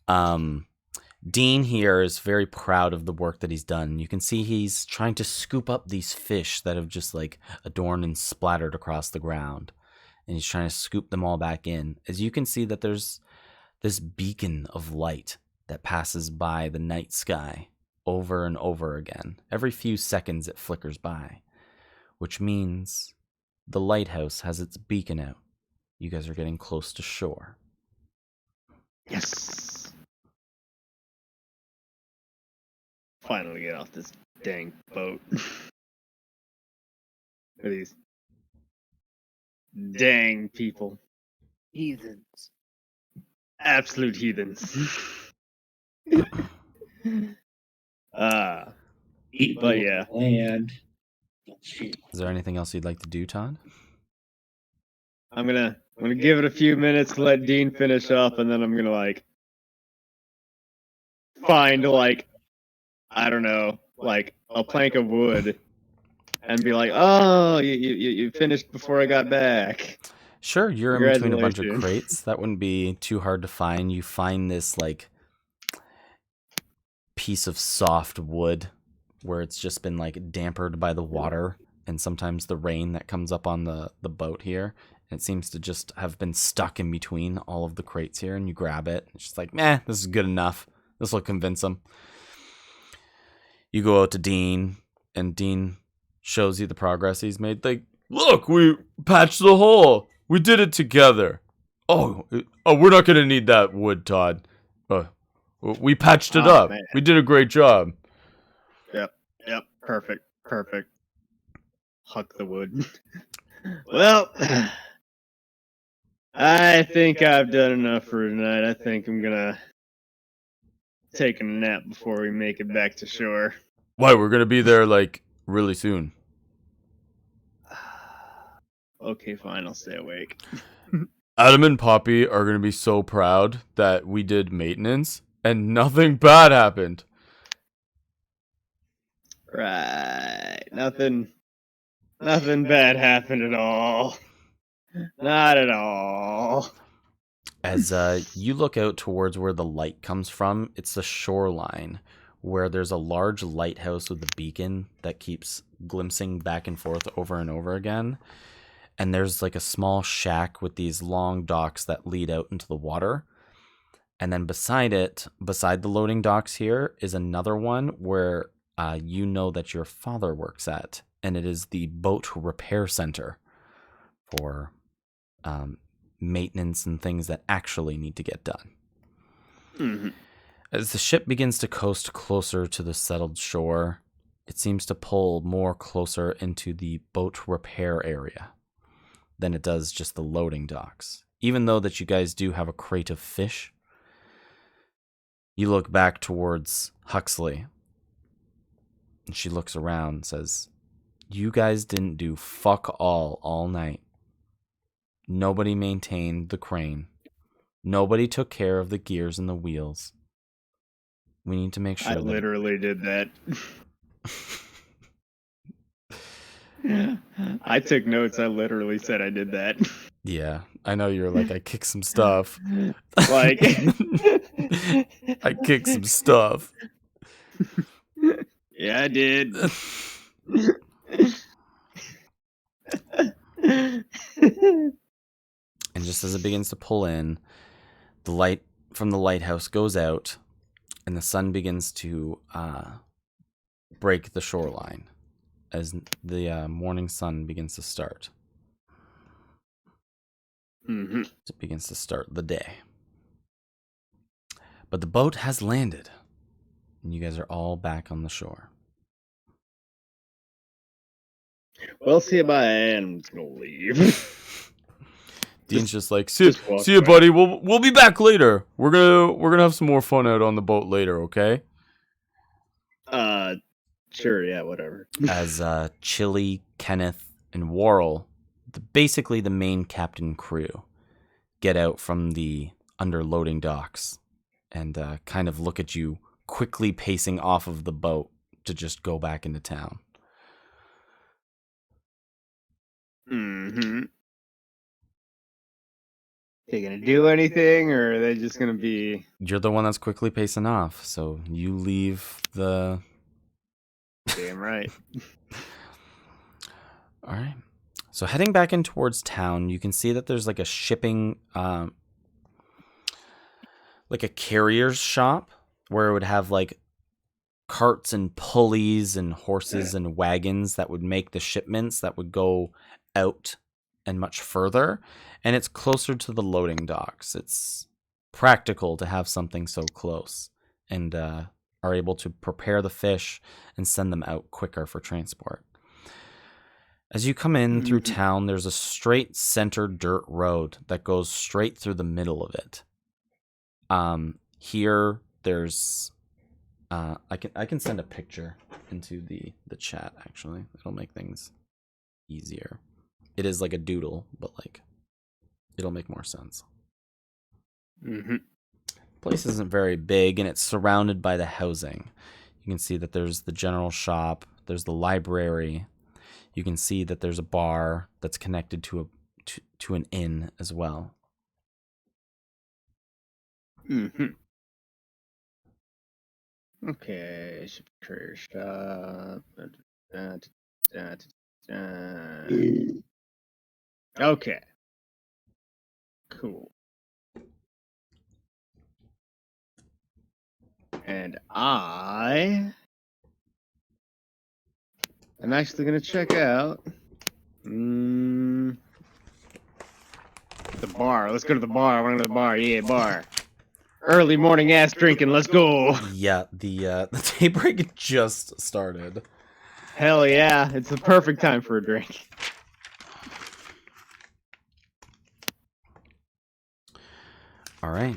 Dean here is very proud of the work that he's done. You can see he's trying to scoop up these fish that have just like adorned and splattered across the ground. And he's trying to scoop them all back in. As you can see that there's this beacon of light that passes by the night sky over and over again. Every few seconds it flickers by, which means the lighthouse has its beacon out. You guys are getting close to shore. Yes. Finally get off this dang boat. Look at these dang people. Heathens. Absolute heathens. But yeah. Land. Is there anything else you'd like to do, Todd? I'm gonna give it a few minutes to let Dean finish up, and then I'm gonna like find like I don't know, like a plank of wood, and be like, "Oh, you finished before I got back." Sure, you're in between a bunch of Congratulations. crates. That wouldn't be too hard to find. You find this like piece of soft wood where it's just been like dampered by the water and sometimes the rain that comes up on the boat here. It seems to just have been stuck in between all of the crates here, and you grab it. It's just like, meh, this is good enough. This will convince him. You go out to Dean, and Dean shows you the progress he's made. Like, look, we patched the hole. We did it together. Oh, we're not gonna need that wood, Todd. We patched it up. Man. We did a great job. Yep, perfect. Huck the wood. Well, I think I've done enough for tonight. I think I'm gonna take a nap before we make it back to shore. Why, we're gonna be there like really soon. Okay, fine, I'll stay awake. Adam and Poppy are gonna be so proud that we did maintenance and nothing bad happened. Right. Nothing bad happened at all. Not at all. As you look out towards where the light comes from, it's the shoreline where there's a large lighthouse with a beacon that keeps glimpsing back and forth over and over again. And there's like a small shack with these long docks that lead out into the water. And then beside it, beside the loading docks here, is another one where you know that your father works at. And it is the boat repair center for maintenance and things that actually need to get done. Mm-hmm. As the ship begins to coast closer to the settled shore, it seems to pull more closer into the boat repair area than it does just the loading docks. Even though that you guys do have a crate of fish, you look back towards Huxley, and she looks around and says, "You guys didn't do fuck all night. Nobody maintained the crane. Nobody took care of the gears and the wheels. We need to make sure I literally did that. I took notes. I literally said I did that. Yeah, I know you're like, I kicked some stuff. Like, I kicked some stuff. yeah, I did. And just as it begins to pull in, the light from the lighthouse goes out, and the sun begins to break the shoreline as the morning sun begins to start. Mm-hmm. It begins to start the day. But the boat has landed, and you guys are all back on the shore. Well, see you bye, and I'm just gonna leave. Dean's just like, see walk you, away. buddy. We'll be back later. We're gonna have some more fun out on the boat later, okay? Sure, yeah, whatever. As Chili, Kenneth, and Worrell, basically the main captain crew, get out from the under loading docks and kind of look at you quickly pacing off of the boat to just go back into town. Mm-hmm. They gonna do anything, or are they just gonna be... You're the one that's quickly pacing off, so you leave the... Damn right. All right. So heading back in towards town, you can see that there's like a shipping, like a carrier's shop where it would have like carts and pulleys and horses and wagons that would make the shipments that would go out and much further. And it's closer to the loading docks. It's practical to have something so close and are able to prepare the fish and send them out quicker for transport. As you come in through town, there's a straight center dirt road that goes straight through the middle of it. Here, there's I can send a picture into the chat. Actually, it'll make things easier. It is like a doodle, but like it'll make more sense. Mm-hmm. Place isn't very big, and it's surrounded by the housing. You can see that there's the general shop. There's the library. You can see that there's a bar that's connected to an inn as well. Mm-hmm. Okay, career shop. Okay. Cool. And I'm actually gonna check out the bar. Let's go to the bar. I want to go to the bar. Yeah, bar. Early morning ass drinking. Let's go. Yeah, the daybreak just started. Hell yeah! It's the perfect time for a drink. All right.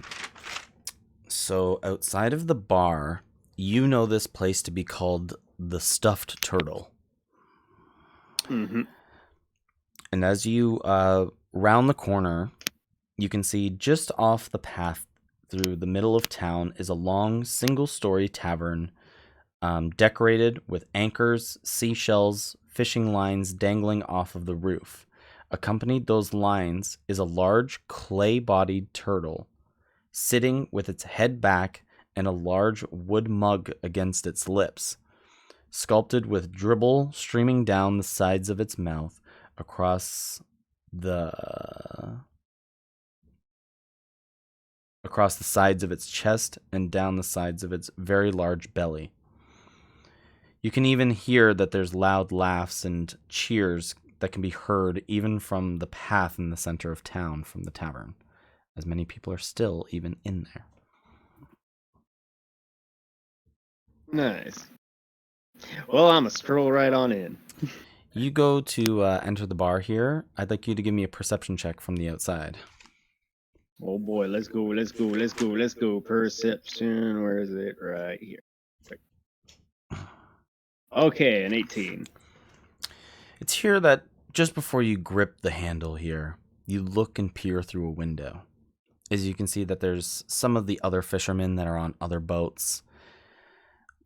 So outside of the bar, you know this place to be called the Stuffed Turtle. Mm-hmm. And as you round the corner, you can see just off the path through the middle of town is a long single-story tavern decorated with anchors, seashells, fishing lines dangling off of the roof. Accompanied those lines is a large clay-bodied turtle sitting with its head back and a large wood mug against its lips, sculpted with dribble streaming down the sides of its mouth across the sides of its chest and down the sides of its very large belly. You can even hear that there's loud laughs and cheers that can be heard even from the path in the center of town from the tavern, as many people are still even in there. Nice. Well, I'm a stroll right on in. You go to enter the bar here. I'd like you to give me a perception check from the outside. Oh boy, let's go, let's go, let's go, let's go. Perception, where is it? Right here. Okay, an 18. It's here that just before you grip the handle here, you look and peer through a window. As you can see that there's some of the other fishermen that are on other boats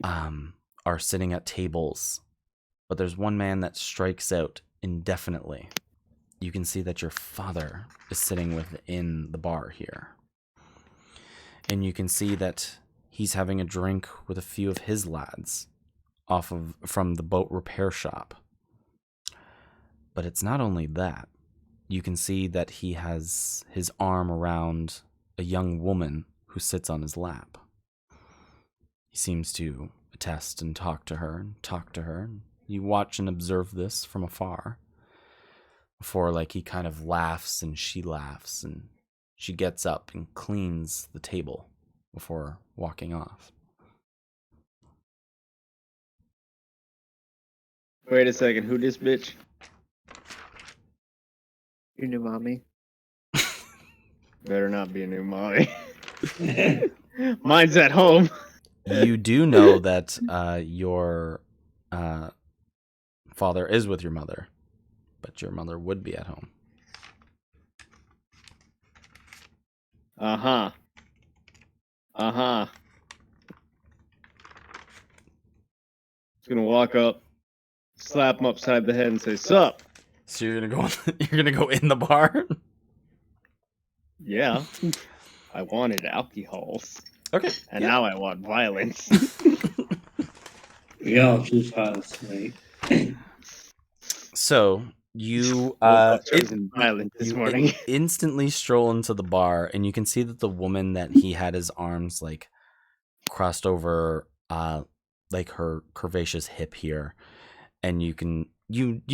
are sitting at tables, but there's one man that strikes out indefinitely. You can see that your father is sitting within the bar here. And you can see that he's having a drink with a few of his lads from the boat repair shop. But it's not only that. You can see that he has his arm around a young woman who sits on his lap. He seems to attest and talk to her. You watch and observe this from afar. Before, he kind of laughs and she laughs and she gets up and cleans the table before walking off. Wait a second, who this bitch? Your new mommy. Better not be a new mommy. Mine's at home. You do know that your father is with your mother, but your mother would be at home. Uh-huh. Uh-huh. Just gonna walk up, slap him upside the head and say, "Sup?" So you're gonna go. You're gonna go in the bar. Yeah. I wanted alcohols. Okay. And yeah. now I want violence. We all choose violence tonight. So you I've chosen violence this you morning. instantly stroll into the bar, and you can see that the woman that he had his arms like crossed over, like her curvaceous hip here, and you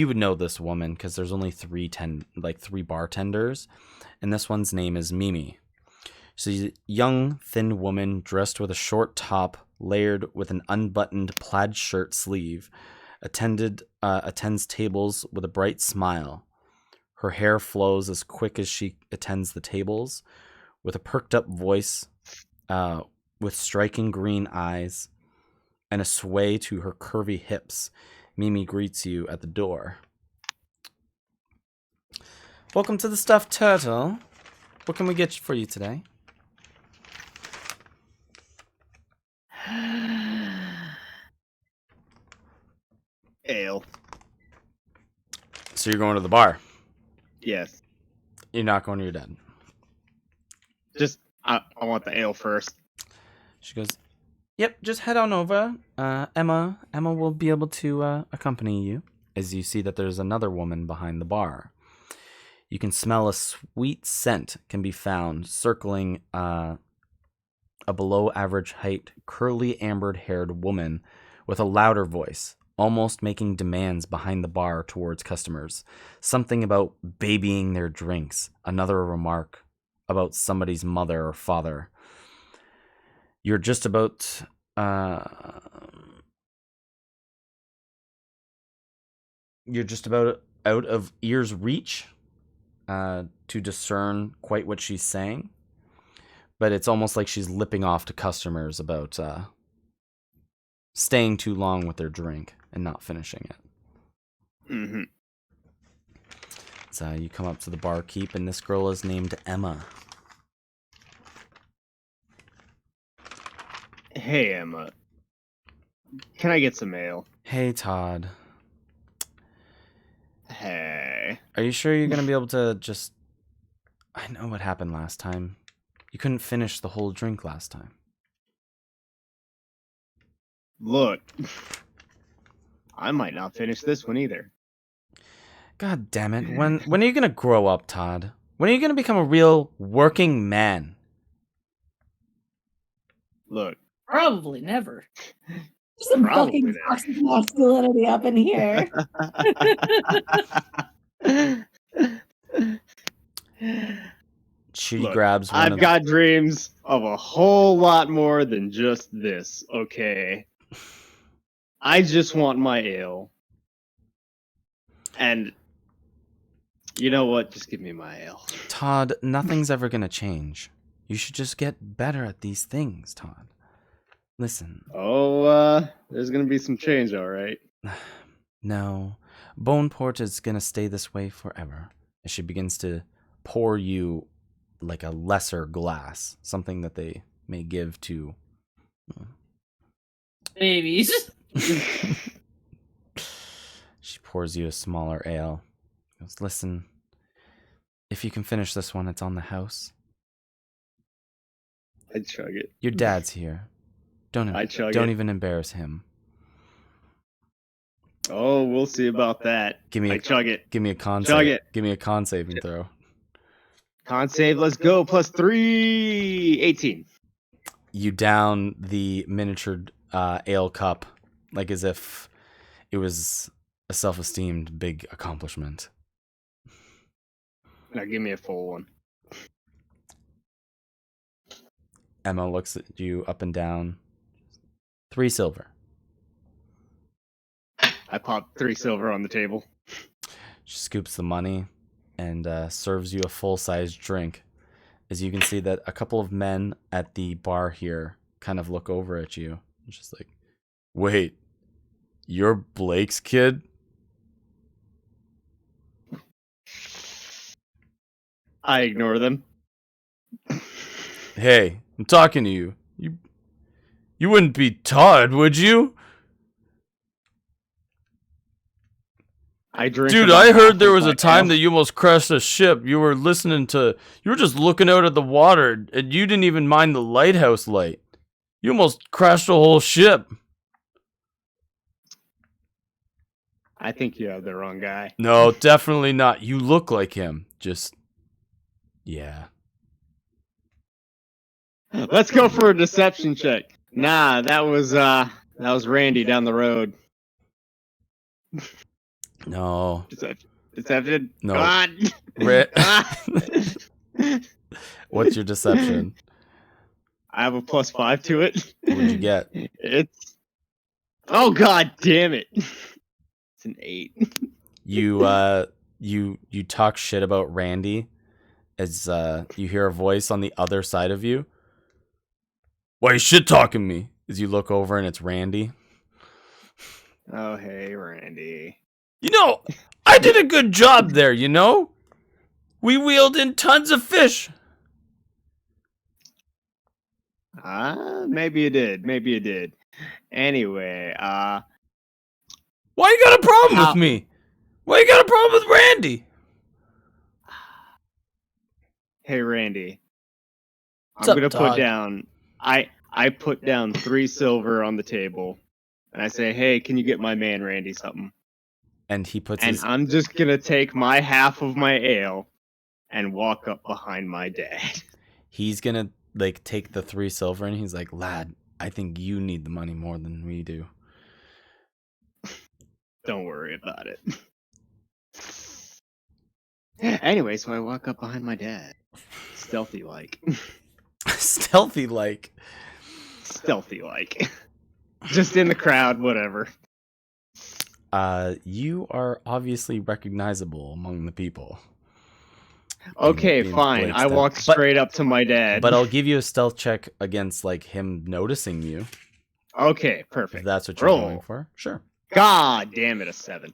would know this woman because there's only three bartenders, and this one's name is Mimi. She's a young, thin woman dressed with a short top layered with an unbuttoned plaid shirt sleeve. Attends tables with a bright smile. Her hair flows as quick as she attends the tables, with a perked up voice, with striking green eyes, and a sway to her curvy hips. Mimi greets you at the door. Welcome to the Stuffed Turtle. What can we get for you today? Ale. So you're going to the bar. Yes. You're not going to your dad. Just, I want the ale first. She goes, "Yep, just head on over. Emma will be able to accompany you." As you see that there's another woman behind the bar. You can smell a sweet scent can be found circling a below average height, curly ambered haired woman with a louder voice, almost making demands behind the bar towards customers. Something about babying their drinks, another remark about somebody's mother or father. You're just about out of ear's reach to discern quite what she's saying, but it's almost like she's lipping off to customers about staying too long with their drink and not finishing it. Mm-hmm. So you come up to the barkeep, and this girl is named Emma. Hey, Emma. Can I get some ale? Hey, Todd. Hey. Are you sure you're going to be able to just... I know what happened last time. You couldn't finish the whole drink last time. Look. I might not finish this one either. God damn it. When are you going to grow up, Todd? When are you going to become a real working man? Look. Probably never. Some Probably fucking there. toxic masculinity up in here. She Look, grabs one I've of... got dreams of a whole lot more than just this, okay? I just want my ale. And you know what? Just give me my ale. Todd, nothing's ever going to change. You should just get better at these things, Todd. Listen. Oh, there's gonna be some change, all right. No. Boneport is going to stay this way forever. As she begins to pour you like a lesser glass, something that they may give to... Babies. She pours you a smaller ale. Goes, "Listen, if you can finish this one, it's on the house. I'd chug it. Your dad's here. I chug don't it. even embarrass him. Oh, we'll see about that. I chug it. Give me a con Chug save. it. Give me a con saving throw. Con save, let's go. Plus 3, 18. You down the miniature ale cup like as if it was a self-esteemed big accomplishment. Now give me a full one. Emma looks at you up and down. 3 silver. I popped 3 silver on the table. She scoops the money and serves you a full-sized drink. As you can see that a couple of men at the bar here kind of look over at you. It's just like, "Wait, you're Blake's kid?" I ignore them. Hey, I'm talking to you. You wouldn't be Todd, would you? I drink. Dude, about I half heard there of was my a time ale. that you almost crashed a ship. You were just looking out at the water, and you didn't even mind the lighthouse light. You almost crashed a whole ship. I think you have the wrong guy. No, definitely not. You look like him. Yeah. Let's go for a deception check. Nah, that was Randy down the road. No. Deception? No. God. Ah. What's your deception? I have a +5 to it. What'd you get? It's. Oh god damn it! It's an 8. You talk shit about Randy as you hear a voice on the other side of you. Why you shit talking me? As you look over and it's Randy. Oh hey Randy. I did a good job there, We wheeled in tons of fish. Maybe you did. Anyway, Why you got a problem with me? Why you got a problem with Randy? Hey Randy. What's I'm up, gonna Todd? put down I put down 3 silver on the table. And I say, hey, can you get my man Randy something? And he puts And I'm just gonna take my half of my ale and walk up behind my dad. he's gonna take the 3 silver and he's like, lad, I think you need the money more than we do. Don't worry about it. Anyway, so I walk up behind my dad. Stealthy like. Stealthy like. Just in the crowd, whatever. You are obviously recognizable among the people. Okay, Being fine. Blake's I dad. walk straight up to my dad. But I'll give you a stealth check against him noticing you. Okay, If perfect. that's what you're Roll. going for. Sure. God damn it, a 7.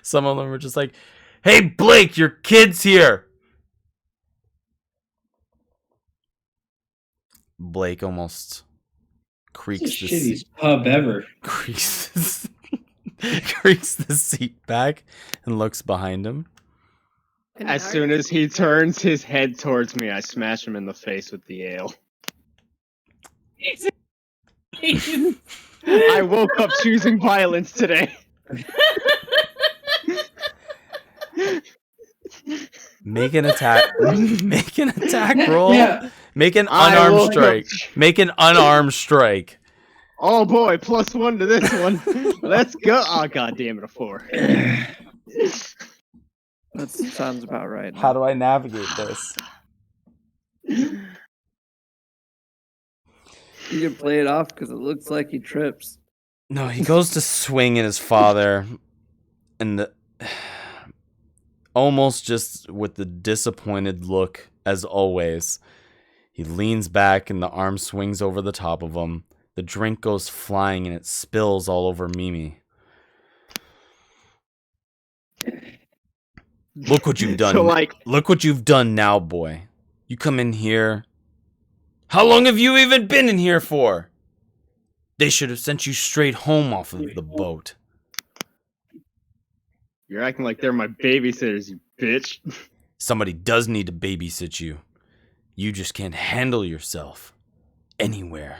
Some of them were just like, hey Blake, your kid's here. Blake almost It's the creaks the seat. shittiest pub ever. Creaks the seat back and looks behind him. As soon as he turns his head towards me, I smash him in the face with the ale. I woke up choosing violence today. Make an attack. Make an attack roll. Yeah. Make an I unarmed woke up- strike. Make an unarmed strike. Oh boy, +1 to this one. Let's go. Oh god damn it, a 4. That sounds about right. How do I navigate this? You can play it off because it looks like he trips. No, he goes to swing at his father, and almost just with the disappointed look as always, he leans back and the arm swings over the top of him. The drink goes flying and it spills all over Mimi. Look what you've done. So, Look what you've done now, boy. You come in here. How long have you even been in here for? They should have sent you straight home off of the boat. You're acting like they're my babysitters, you bitch. Somebody does need to babysit you. You just can't handle yourself. Anywhere.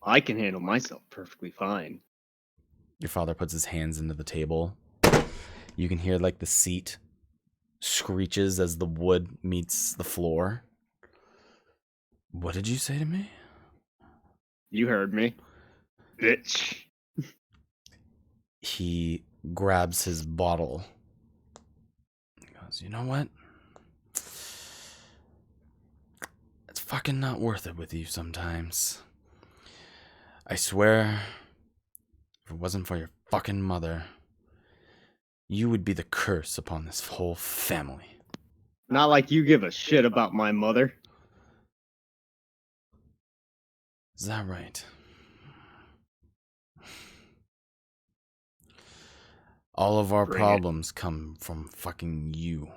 I can handle myself perfectly fine. Your father puts his hands into the table. You can hear the seat screeches as the wood meets the floor. What did you say to me? You heard me. Bitch. He grabs his bottle. He goes, you know what? It's fucking not worth it with you sometimes. I swear, if it wasn't for your fucking mother, you would be the curse upon this whole family. Not like you give a shit about my mother. Is that right? All of our Bring it. problems come from fucking you.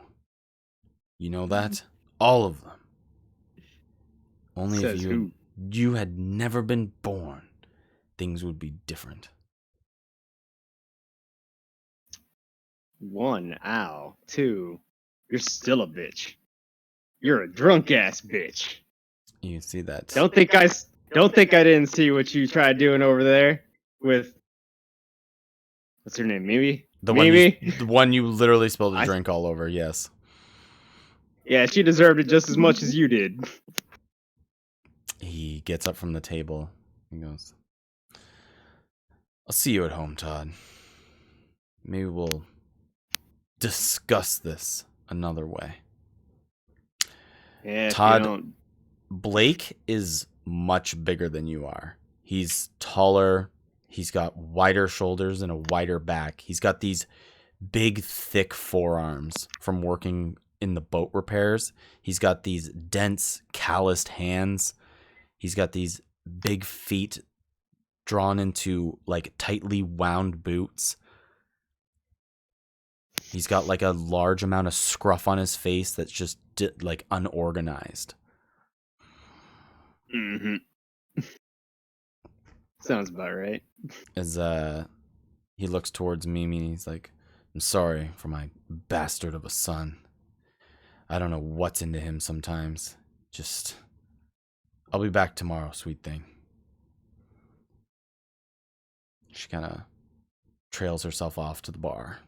You know that? All of them. Only if Says who? you had never been born, things would be different. 1, ow. 2, you're still a bitch. You're a drunk ass bitch. You see that? Don't think I didn't see what you tried doing over there with what's her name, Mimi? The Mimi? one you literally spilled a I- drink all over. Yes. Yeah, she deserved it just as much as you did. He gets up from the table and goes, "I'll see you at home, Todd. Maybe we'll discuss this another way." Yeah, if Todd- you don't. Blake is much bigger than you are. He's taller. He's got wider shoulders and a wider back. He's got these big, thick forearms from working in the boat repairs. He's got these dense, calloused hands. He's got these big feet drawn into like tightly wound boots. He's got like a large amount of scruff on his face that's just like unorganized. Mm-hmm. Sounds about right. As he looks towards Mimi and he's like, "I'm sorry for my bastard of a son. I don't know what's into him sometimes. Just, I'll be back tomorrow, sweet thing." She kind of trails herself off to the bar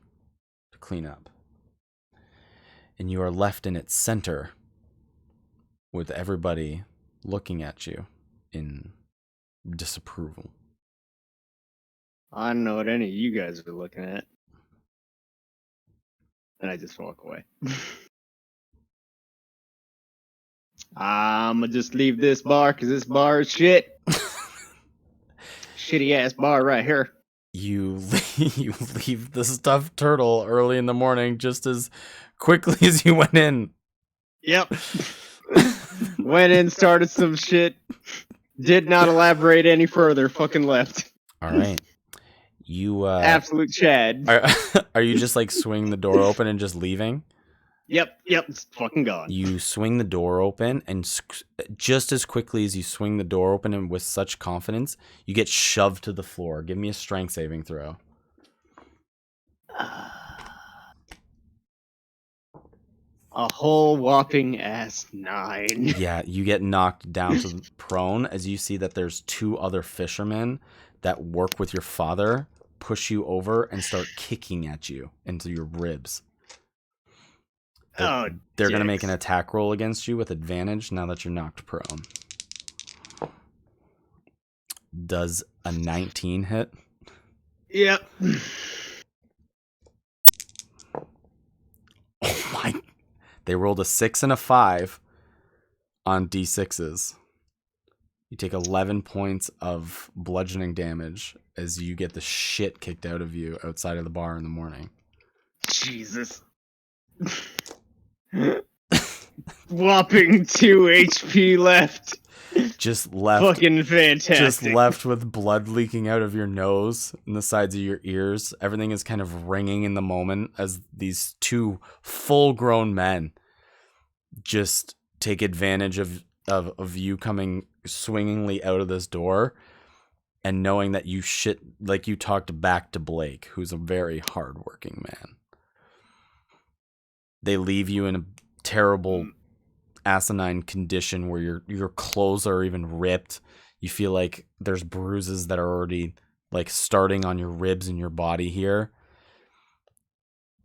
to clean up. And you are left in its center with everybody looking at you in disapproval. I don't know what any of you guys are looking at. And I just walk away. I'ma just leave this bar because this bar is shit. Shitty ass bar right here. You leave the stuffed turtle early in the morning just as quickly as you went in. Yep. Went in, started some shit. Did not elaborate any further. Fucking left. All right. You Absolute Chad. are you just like swinging the door open and just leaving? Yep. It's fucking gone. You swing the door open, and just as quickly as you swing the door open and with such confidence, you get shoved to the floor. Give me a strength saving throw. A whole whopping ass 9. Yeah, you get knocked down to the prone as you see that there's 2 other fishermen that work with your father push you over and start kicking at you into your ribs. They're going to make an attack roll against you with advantage now that you're knocked prone. Does a 19 hit? Yep. Oh my. They rolled a 6 and a 5 on d6s. You take 11 points of bludgeoning damage as you get the shit kicked out of you outside of the bar in the morning. Jesus. Whopping 2 HP left. Just left. Fucking fantastic. Just left with blood leaking out of your nose and the sides of your ears. Everything is kind of ringing in the moment as these 2 full-grown men just take advantage of you coming swingingly out of this door and knowing that you talked back to Blake, who's a very hardworking man. They leave you in a terrible asinine condition where your clothes are even ripped. You feel like there's bruises that are already like starting on your ribs and your body here.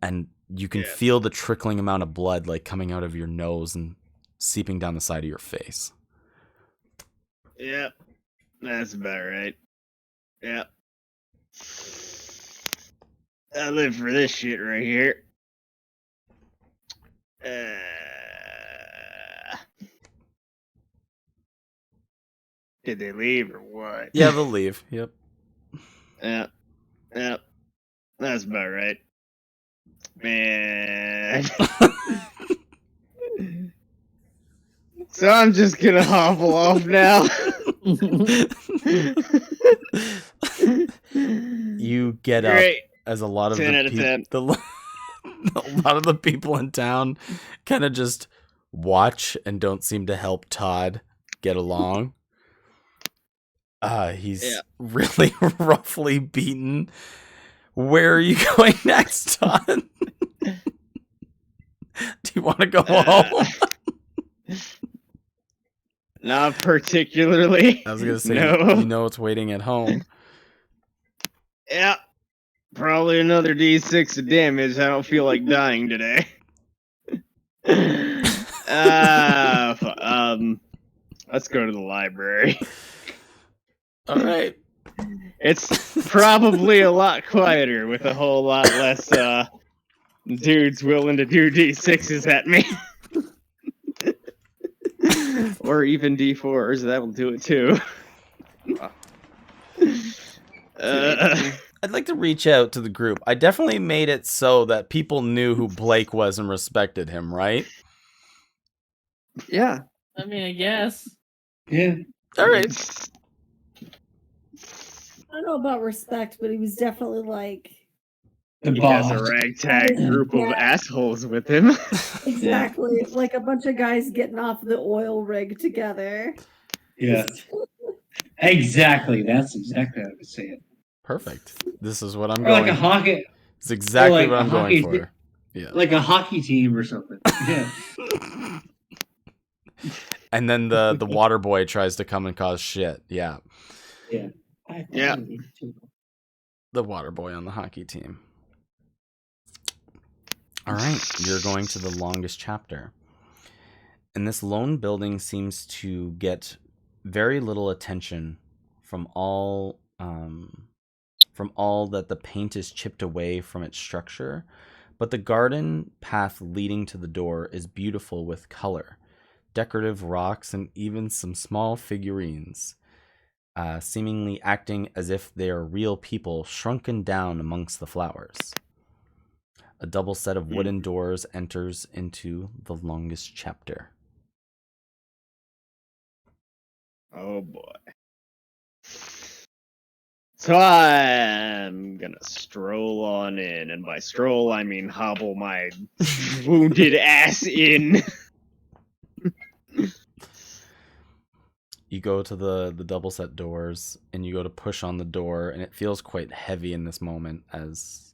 And you can feel the trickling amount of blood like coming out of your nose and seeping down the side of your face. Yep. That's about right. Yep. I live for this shit right here. Did they leave or what? Yeah, they'll leave. Yep. Yep. That's about right. Man. So I'm just gonna hobble off now. You get Great. up as a lot of 10 out of 10. a lot of the people in town kind of just watch and don't seem to help Todd get along. He's Yeah. really roughly beaten. Where are you going next, Todd? Do you want to go home? Not particularly. I was gonna say, no. you know what's waiting at home. Yeah. Probably another D6 of damage. I don't feel like dying today. Let's go to the library. All right. It's probably a lot quieter with a whole lot less dudes willing to do D6s at me. Or even D4s, that'll do it too. I'd like to reach out to the group. I definitely made it so that people knew who Blake was and respected him, right? Yeah. I mean, I guess. Yeah. All right. I don't know about respect, but he was definitely like The He has a boss. ragtag group of Yeah. assholes with him. exactly like a bunch of guys getting off the oil rig together. Yes. Exactly. That's exactly what I was saying. Perfect. This is what I'm Or like a going. hockey, It's exactly like what a I'm going hockey for. Yeah. like a hockey team or something. Yeah. And then the water boy tries to come and cause shit. Yeah. Yeah. Yeah. The water boy on the hockey team. All right, you're going to the longest chapter. And this lone building seems to get very little attention from all that the paint is chipped away from its structure, but the garden path leading to the door is beautiful with color, decorative rocks, and even some small figurines, seemingly acting as if they are real people shrunken down amongst the flowers. A double set of wooden doors enters into the longest chapter. Oh boy. So I'm gonna stroll on in, and by stroll I mean hobble my wounded ass in. You go to the double set doors and you go to push on the door, and it feels quite heavy in this moment as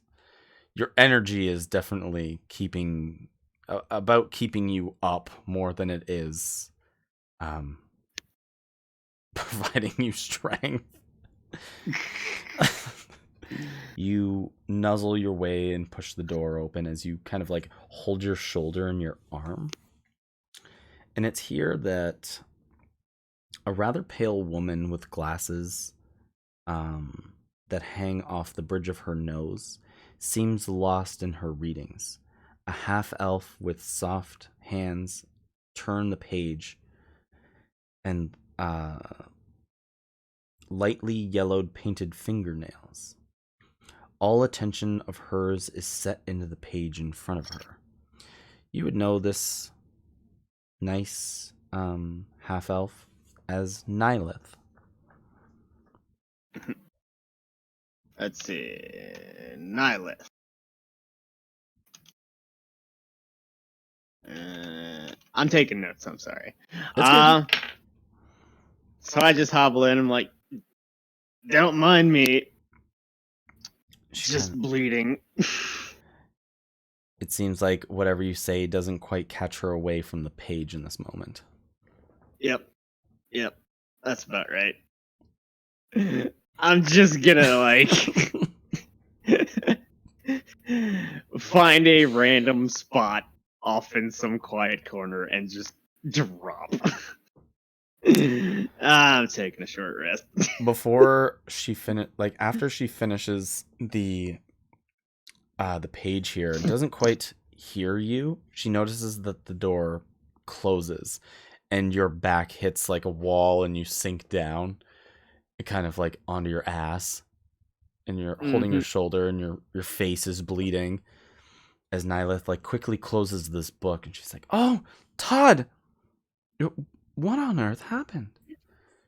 your energy is definitely keeping you up more than it is providing you strength. You nuzzle your way and push the door open as you kind of like hold your shoulder in your arm. And it's here that a rather pale woman with glasses that hang off the bridge of her nose seems lost in her readings. A half-elf with soft hands turn the page, and lightly yellowed painted fingernails. All attention of hers is set into the page in front of her. You would know this nice half-elf as Nylith. Let's see. Nihilith. I'm taking notes, I'm sorry. That's good. So I just hobble in, I'm like, don't mind me. She Just kinda- bleeding. It seems like whatever you say doesn't quite catch her away from the page in this moment. Yep. That's about right. I'm just gonna like find a random spot off in some quiet corner and just drop. I'm taking a short rest. Before she after she finishes the page here, and doesn't quite hear you, she notices that the door closes and your back hits like a wall and you sink down, kind of like onto your ass, and you're holding your shoulder and your face is bleeding as Nylith like quickly closes this book, and she's like, "Oh, Todd, what on earth happened?"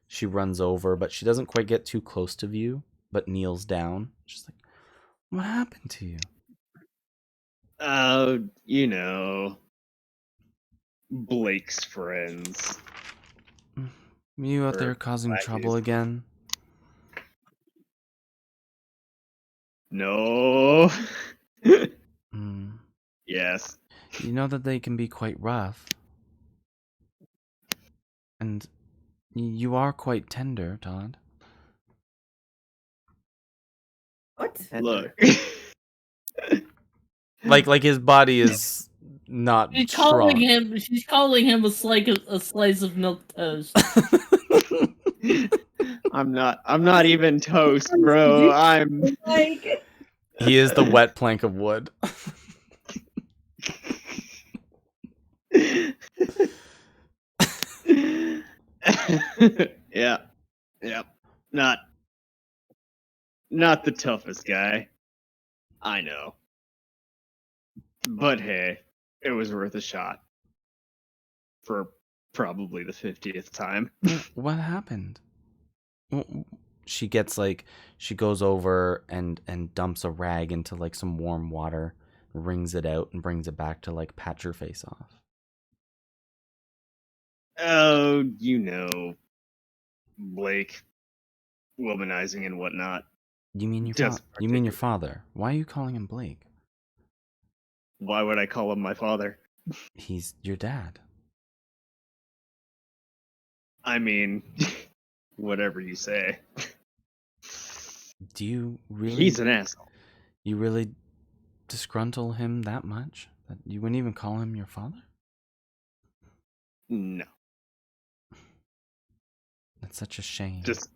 She runs over, but she doesn't quite get too close to you, but kneels down. She's like, "What happened to you?" Oh, you know. Blake's friends. You out Or there causing lackeys. trouble again? No. Hmm. Yes. You know that they can be quite rough. And you are quite tender, Todd. What? Look. Like his body is not She's strong. calling him a slice of milk toast. I'm not even toast, bro. I'm Like, He is the wet plank of wood. Yeah. Not the toughest guy. I know. But hey, it was worth a shot. For probably the 50th time. What happened? She gets like, she goes over and dumps a rag into like some warm water, wrings it out and brings it back to like pat your face off. Oh, you know, Blake, womanizing and whatnot. You mean your Doesn't You mean your particularly- father? Why are you calling him Blake? Why would I call him my father? He's your dad. I mean, whatever you say. Do you really? He's an asshole. You really disgruntle him that much that you wouldn't even call him your father? No, That's such a shame. just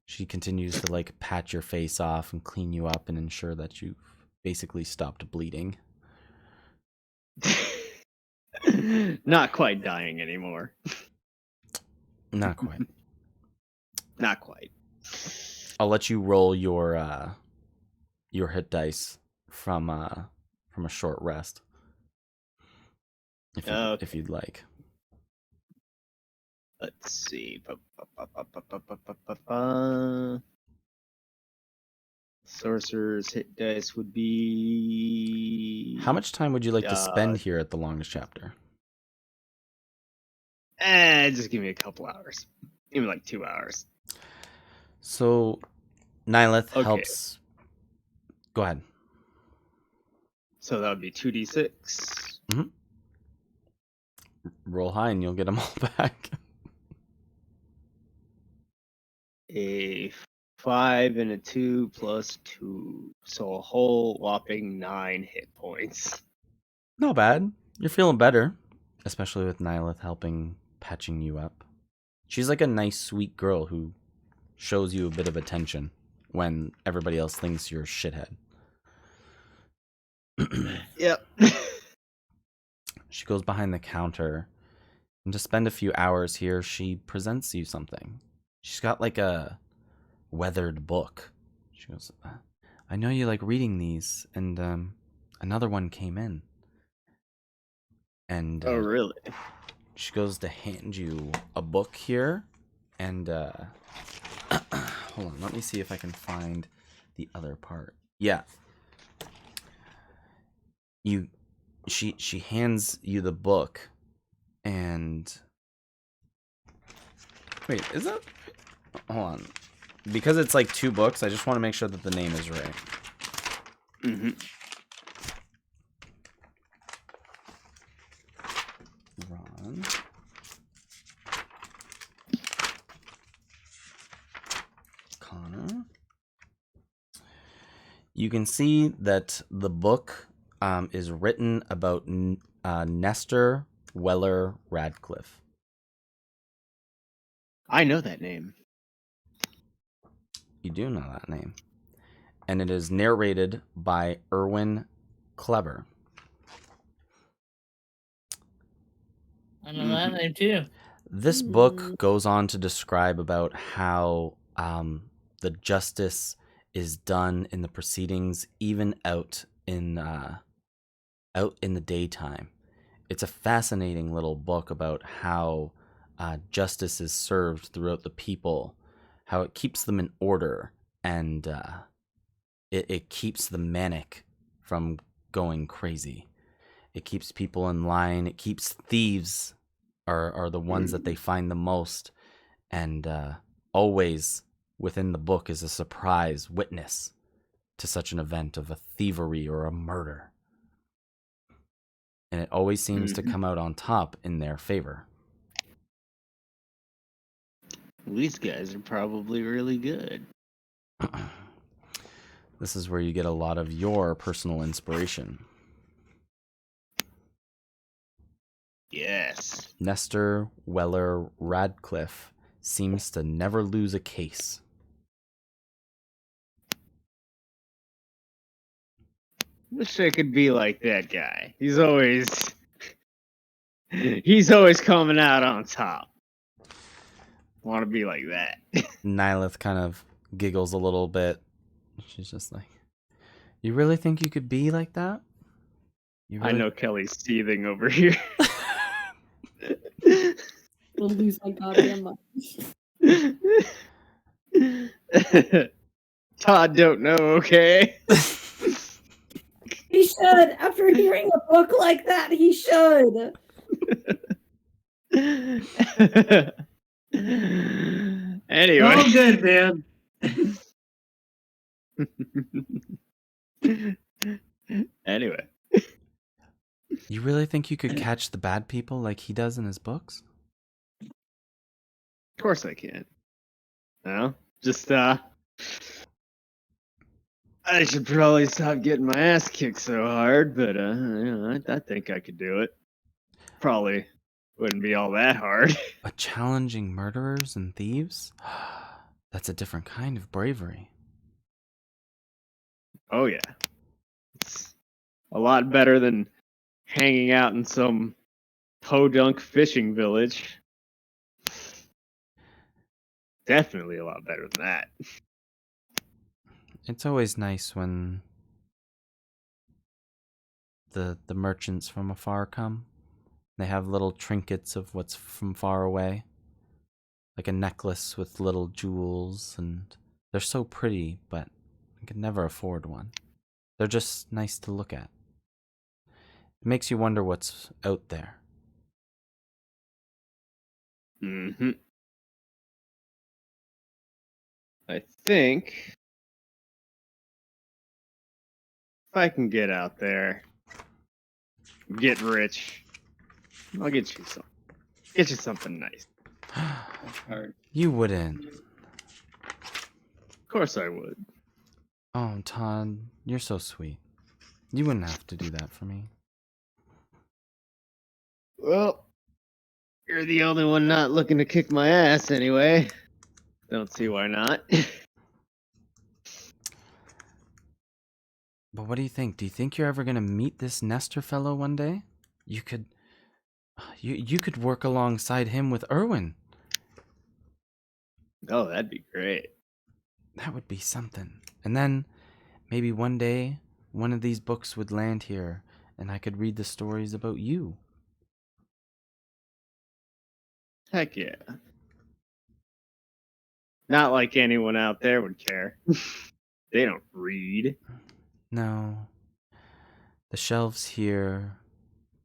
She continues to like pat your face off and clean you up and ensure that you've basically stopped bleeding. not quite dying anymore. Not quite. Not quite. I'll let you roll your hit dice from a short rest. If you'd like. Let's see. Ba-ba-ba-ba-ba-ba-ba-ba. Sorcerer's hit dice would be. How much time would you like to spend here at the longest chapter? Just give me a couple hours. Give me like 2 hours. So Nylith Okay. helps. Go ahead. So that would be 2d6. Roll high and you'll get them all back. A 5 and a 2 plus 2. So a whole whopping 9 hit points. Not bad. You're feeling better, especially with Nylith helping patching you up. She's like a nice, sweet girl who shows you a bit of attention when everybody else thinks you're a shithead. Yep. She goes behind the counter, and to spend a few hours here, she presents you something. She's got like a weathered book. She goes, I know you like reading these, and another one came in. And Oh, really? she goes to hand you a book here, and hold on, let me see if I can find the other part. Yeah. She hands you the book, and wait, is that? Hold on, because it's like 2 books. I just want to make sure that the name is right. Mm-hmm. Ron. Connor. You can see that the book is written about Nestor Weller Radcliffe. I know that name. You do know that name. And it is narrated by Erwin Kleber. I know that name too. This book goes on to describe about how the justice is done in the proceedings, even out in the daytime. It's a fascinating little book about how justice is served throughout the people, how it keeps them in order, and it keeps the manic from going crazy. It keeps people in line. It keeps thieves are the ones that they find the most. And always within the book is a surprise witness to such an event of a thievery or a murder. And it always seems to come out on top in their favor. These guys are probably really good. This is where you get a lot of your personal inspiration. Yes. Nestor Weller Radcliffe seems to never lose a case. Wish I could be like that guy. He's always coming out on top. Want to be like that. Nylith kind of giggles a little bit. She's just like, "You really think you could be like that?" I know Kelly's seething over here. We'll lose my goddamn mind. Todd don't know, okay? He should. After hearing a book like that, he should. Anyway. All good, man. Anyway. You really think you could catch the bad people like he does in his books? Of course I can. No? Just, I should probably stop getting my ass kicked so hard, but, I think I could do it. Probably wouldn't be all that hard. But challenging murderers and thieves? That's a different kind of bravery. Oh, yeah. It's a lot better than hanging out in some podunk fishing village. Definitely a lot better than that. It's always nice when the merchants from afar come. They have little trinkets of what's from far away. Like a necklace with little jewels, and they're so pretty, but I could never afford one. They're just nice to look at. It makes you wonder what's out there. Mm-hmm. I think if I can get out there, get rich, I'll get you some. Get you something nice. Hard. You wouldn't. Of course I would. Oh, Todd, you're so sweet. You wouldn't have to do that for me. Well, you're the only one not looking to kick my ass anyway. Don't see why not. But what do you think? Do you think you're ever gonna meet this Nestor fellow one day? You could work alongside him with Erwin. Oh, that'd be great. That would be something. And then maybe one day one of these books would land here and I could read the stories about you. Heck yeah. Not like anyone out there would care. They don't read. No. The shelves here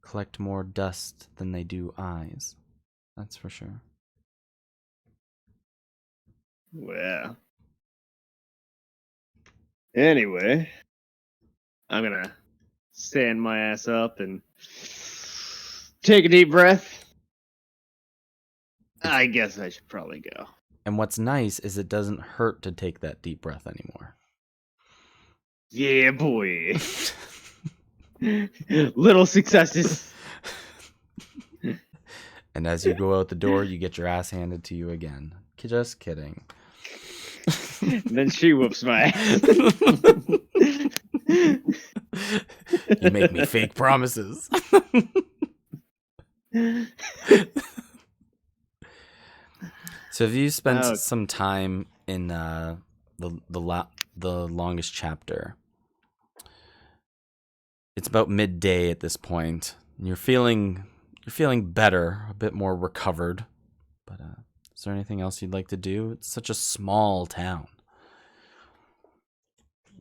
collect more dust than they do eyes. That's for sure. Well. Anyway, I'm gonna stand my ass up and take a deep breath. I guess I should probably go. And what's nice is it doesn't hurt to take that deep breath anymore. Yeah, boy. Little successes. And as you go out the door, you get your ass handed to you again. Just kidding. Then she whoops my ass. You make me fake promises. So have you spent some time in the longest chapter? It's about midday at this point. And you're feeling better, a bit more recovered. But is there anything else you'd like to do? It's such a small town.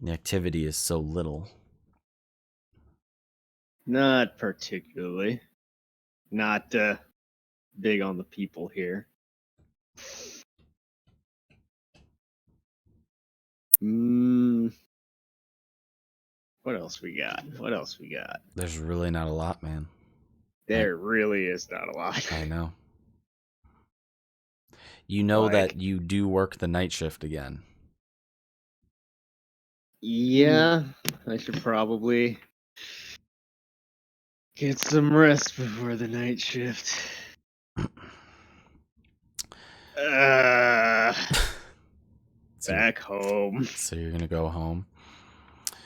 The activity is so little. Not particularly. Not big on the people here. What else we got? There's really not a lot, man. There really is not a lot. I know. You know that you do work the night shift again. Yeah, I should probably get some rest before the night shift. Back home. So you're gonna go home.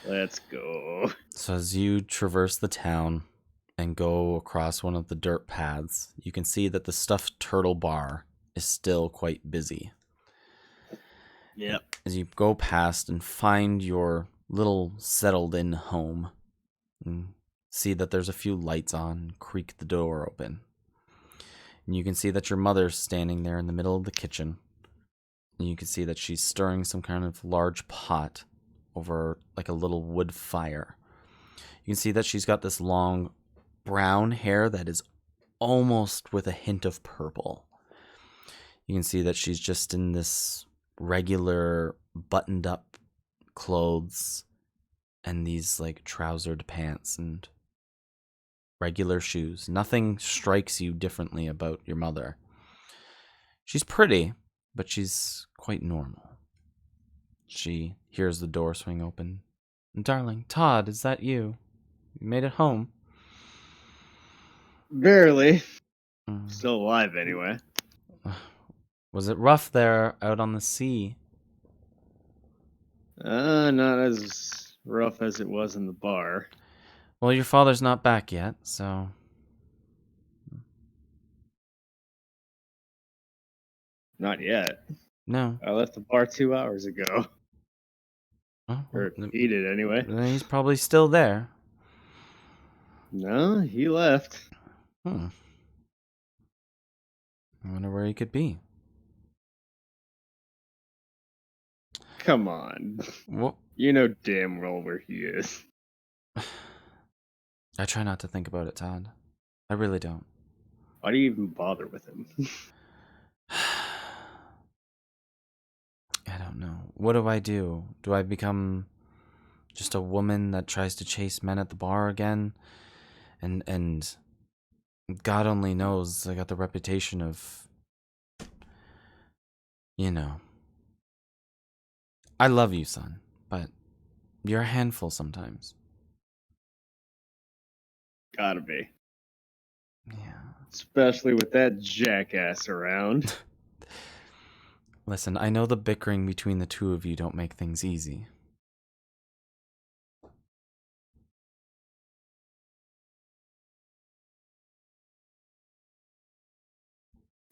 Let's go. So as you traverse the town and go across one of the dirt paths, you can see that the stuffed turtle bar is still quite busy. Yep. As you go past and find your little settled in home and see that there's a few lights on and creak the door open. And you can see that your mother's standing there in the middle of the kitchen. And you can see that she's stirring some kind of large pot over like a little wood fire. You can see that she's got this long brown hair that is almost with a hint of purple. You can see that she's just in this regular buttoned up clothes and these like trousered pants and regular shoes. Nothing strikes you differently about your mother. She's pretty, but she's quite normal. She hears the door swing open. Darling, Todd, is that you? You made it home. Barely. Still alive anyway. Was it rough there out on the sea? Not as rough as it was in the bar. Well, your father's not back yet, so... Not yet. No. I left the bar 2 hours ago. Oh, Or he did anyway. then he's probably still there. No, he left. I wonder where he could be. Come on. What? You know damn well where he is. I try not to think about it, Todd. I really don't. Why do you even bother with him? I don't know. What do I do? Do I become just a woman that tries to chase men at the bar again? And God only knows I got the reputation of, you know. I love you, son, but you're a handful sometimes. Gotta be. Yeah. Especially with that jackass around. Listen, I know the bickering between the two of you don't make things easy.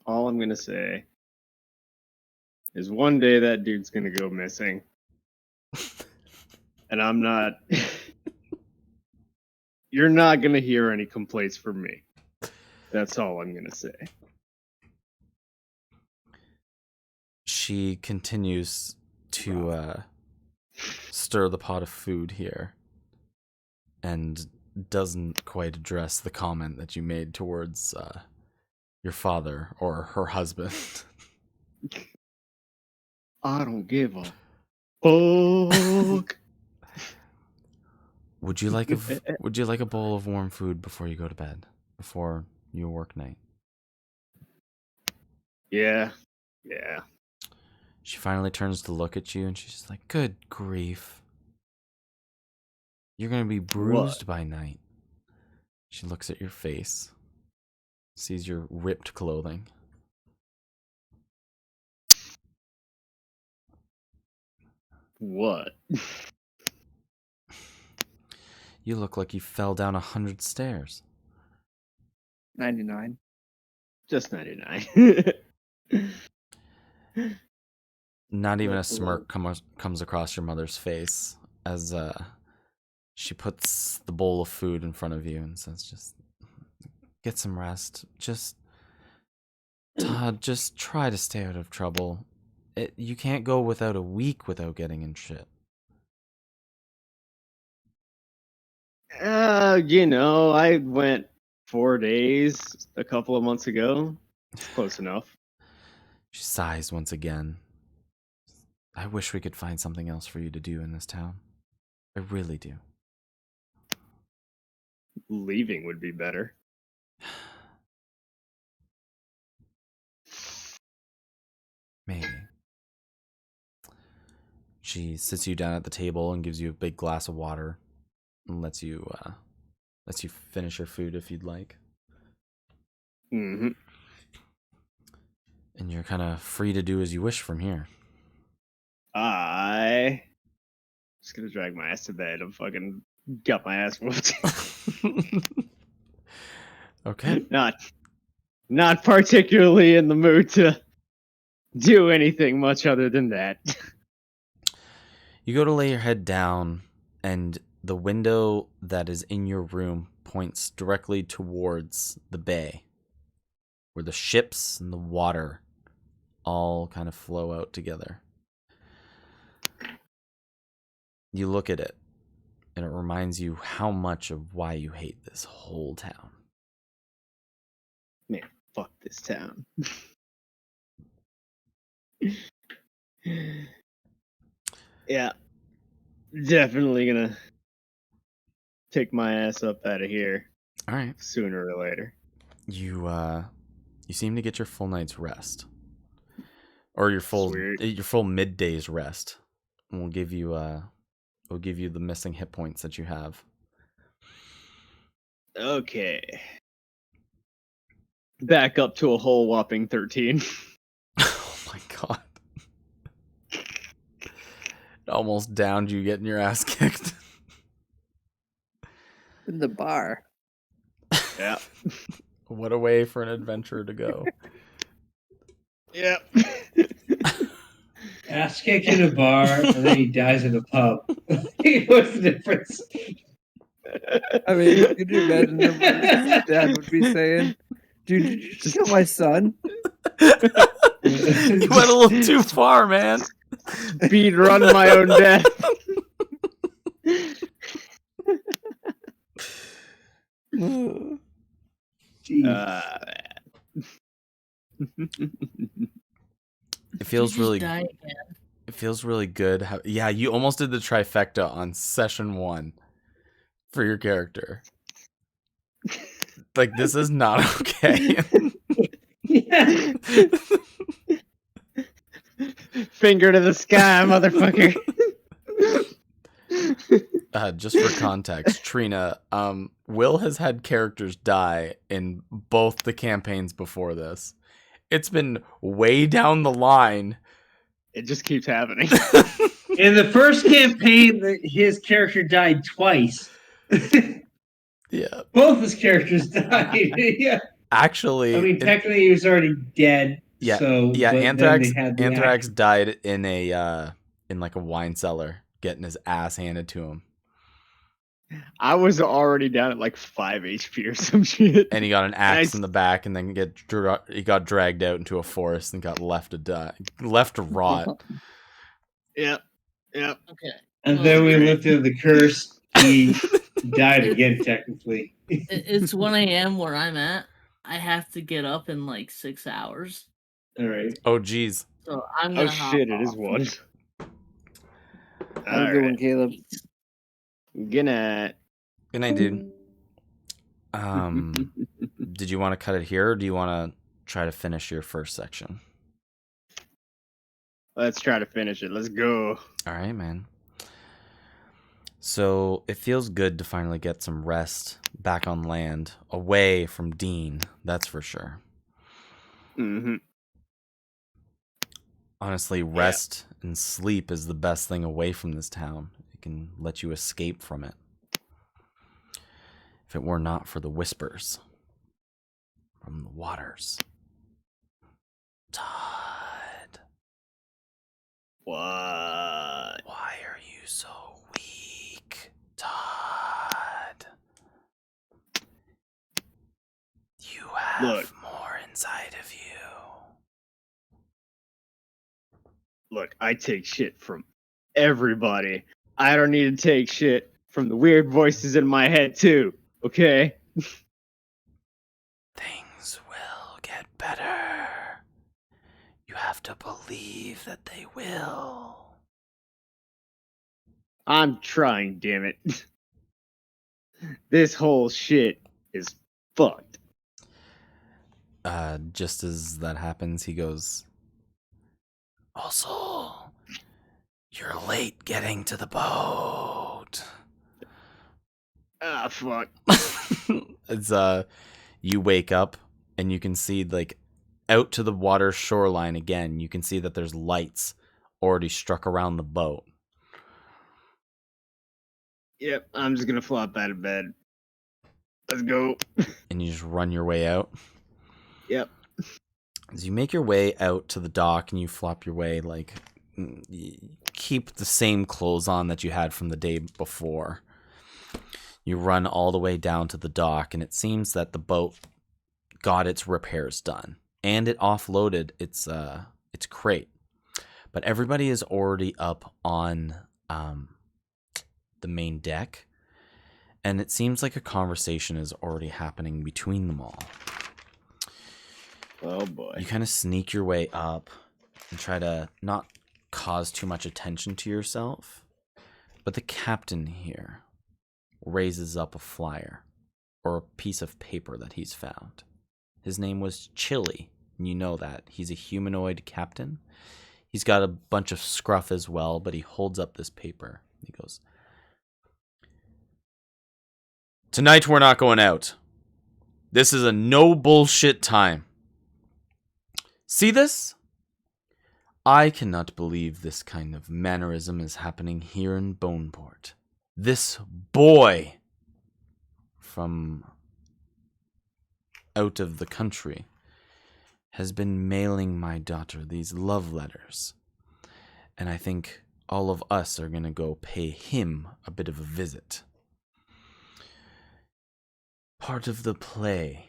All I'm gonna say is one day that dude's gonna go missing. And I'm not... You're not gonna hear any complaints from me. That's all I'm gonna say. She continues to stir the pot of food here and doesn't quite address the comment that you made towards your father or her husband. I don't give a fuck. Would you like a bowl of warm food before you go to bed, before your work night? Yeah. She finally turns to look at you and she's like, "Good grief. You're going to be bruised by night." She looks at your face, sees your ripped clothing. What? You look like you fell down 100 stairs. 99. Just 99. Not even a smirk comes across your mother's face as she puts the bowl of food in front of you and says, "Just get some rest. Todd, just try to stay out of trouble. You can't go without a week without getting in shit." I went 4 days a couple of months ago. It's close enough. She sighs once again. I wish we could find something else for you to do in this town. I really do. Leaving would be better. Maybe. She sits you down at the table and gives you a big glass of water and lets you finish your food if you'd like. Mm-hmm. And you're kind of free to do as you wish from here. I just gonna drag my ass to bed. I'm fucking got my ass whooped. Okay. Not particularly in the mood to do anything much other than that. You go to lay your head down, and the window that is in your room points directly towards the bay, where the ships and the water all kind of flow out together. You look at it, and it reminds you how much of why you hate this whole town. Man, fuck this town. Yeah, definitely gonna take my ass up out of here All right. sooner or later. You seem to get your full night's rest, or your full Sweet. midday's rest. And we'll give you the missing hit points that you have. Okay. Back up to a whole whopping 13. Oh my god! It almost downed you getting your ass kicked. In the bar. Yeah. What a way for an adventure to go. Yep. Ass kicked in a bar, and then he dies in a pub. What's the difference? I mean, could you imagine what his dad would be saying? Dude, did you just kill my son? You went a little too far, man. Speed run my own death. It feels really Die again. It feels really good. Yeah, you almost did the trifecta on session 1 for your character. Like, this is not okay. Yeah. Finger to the sky, motherfucker. Just for context, Trina, Will has had characters die in both the campaigns before this. It's been way down the line. It just keeps happening. In the first campaign, his character died twice. Yeah. Both his characters died. Yeah. Actually, I mean, technically, he was already dead. yeah, So, yeah. but Anthrax then they had the Anthrax action. died in like a wine cellar, getting his ass handed to him, I was already down at like 5 HP or some shit. and he got an axe in the back, and then he got dragged out into a forest and got left to rot. Yep. Okay. And then we looked at the curse. He died again, technically. It's 1 a.m. where I'm at. I have to get up in like 6 hours. All right. Oh, geez. So I'm Oh gonna hop shit, it is off. 1. Have a good one, Caleb. Good night. Good night, dude. Did you want to cut it here, or do you want to try to finish your first section? Let's try to finish it. Let's go. All right, man. So it feels good to finally get some rest back on land, away from Dean, that's for sure. Mm-hmm. Honestly, rest and sleep is the best thing away from this town. It can let you escape from it. If it were not for the whispers from the waters. Todd. What? Why are you so weak, Todd? You have more inside of you. Look, I take shit from everybody. I don't need to take shit from the weird voices in my head too. Okay. Things will get better. You have to believe that they will. I'm trying, damn it. This whole shit is fucked. Just as that happens, he goes, Also, you're late getting to the boat. Ah, fuck. it's you wake up and you can see like out to the water shoreline again. You can see that there's lights already struck around the boat. Yep, I'm just gonna flop out of bed. Let's go. And you just run your way out. Yep. As you make your way out to the dock and you flop your way, like, you keep the same clothes on that you had from the day before. You run all the way down to the dock, and it seems that the boat got its repairs done, and it offloaded its crate. But everybody is already up on the main deck, and it seems like a conversation is already happening between them all. Oh boy. You kind of sneak your way up and try to not cause too much attention to yourself. But the captain here raises up a flyer or a piece of paper that he's found. His name was Chili, and you know that. He's a humanoid captain. He's got a bunch of scruff as well, but he holds up this paper. He goes, "Tonight we're not going out. This is a no bullshit time. See this? I cannot believe this kind of mannerism is happening here in Boneport. This boy from out of the country has been mailing my daughter these love letters. And I think all of us are going to go pay him a bit of a visit. Part of the play.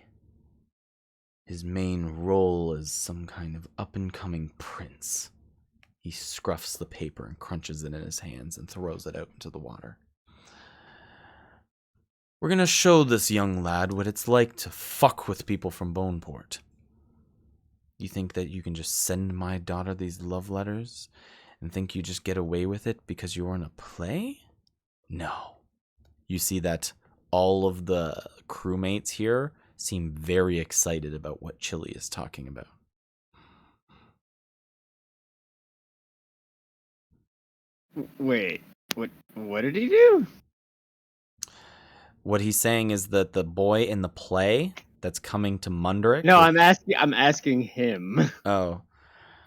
His main role is some kind of up-and-coming prince." He scruffs the paper and crunches it in his hands and throws it out into the water. "We're going to show this young lad what it's like to fuck with people from Boneport. You think that you can just send my daughter these love letters and think you just get away with it because you're in a play? No." You see that all of the crewmates here seem very excited about what Chili is talking about. Wait, what did he do? What he's saying is that the boy in the play that's coming to Munderick... No, I'm asking him Oh.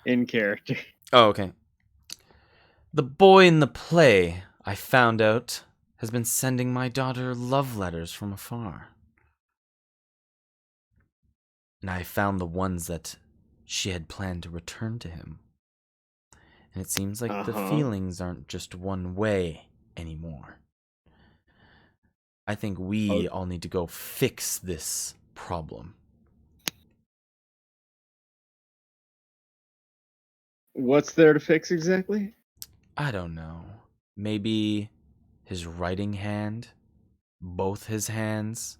in character. Oh, okay. The boy in the play, I found out, has been sending my daughter love letters from afar. And I found the ones that she had planned to return to him. And it seems like the feelings aren't just one way anymore. I think we all need to go fix this problem. What's there to fix exactly? I don't know. Maybe his writing hand? Both his hands?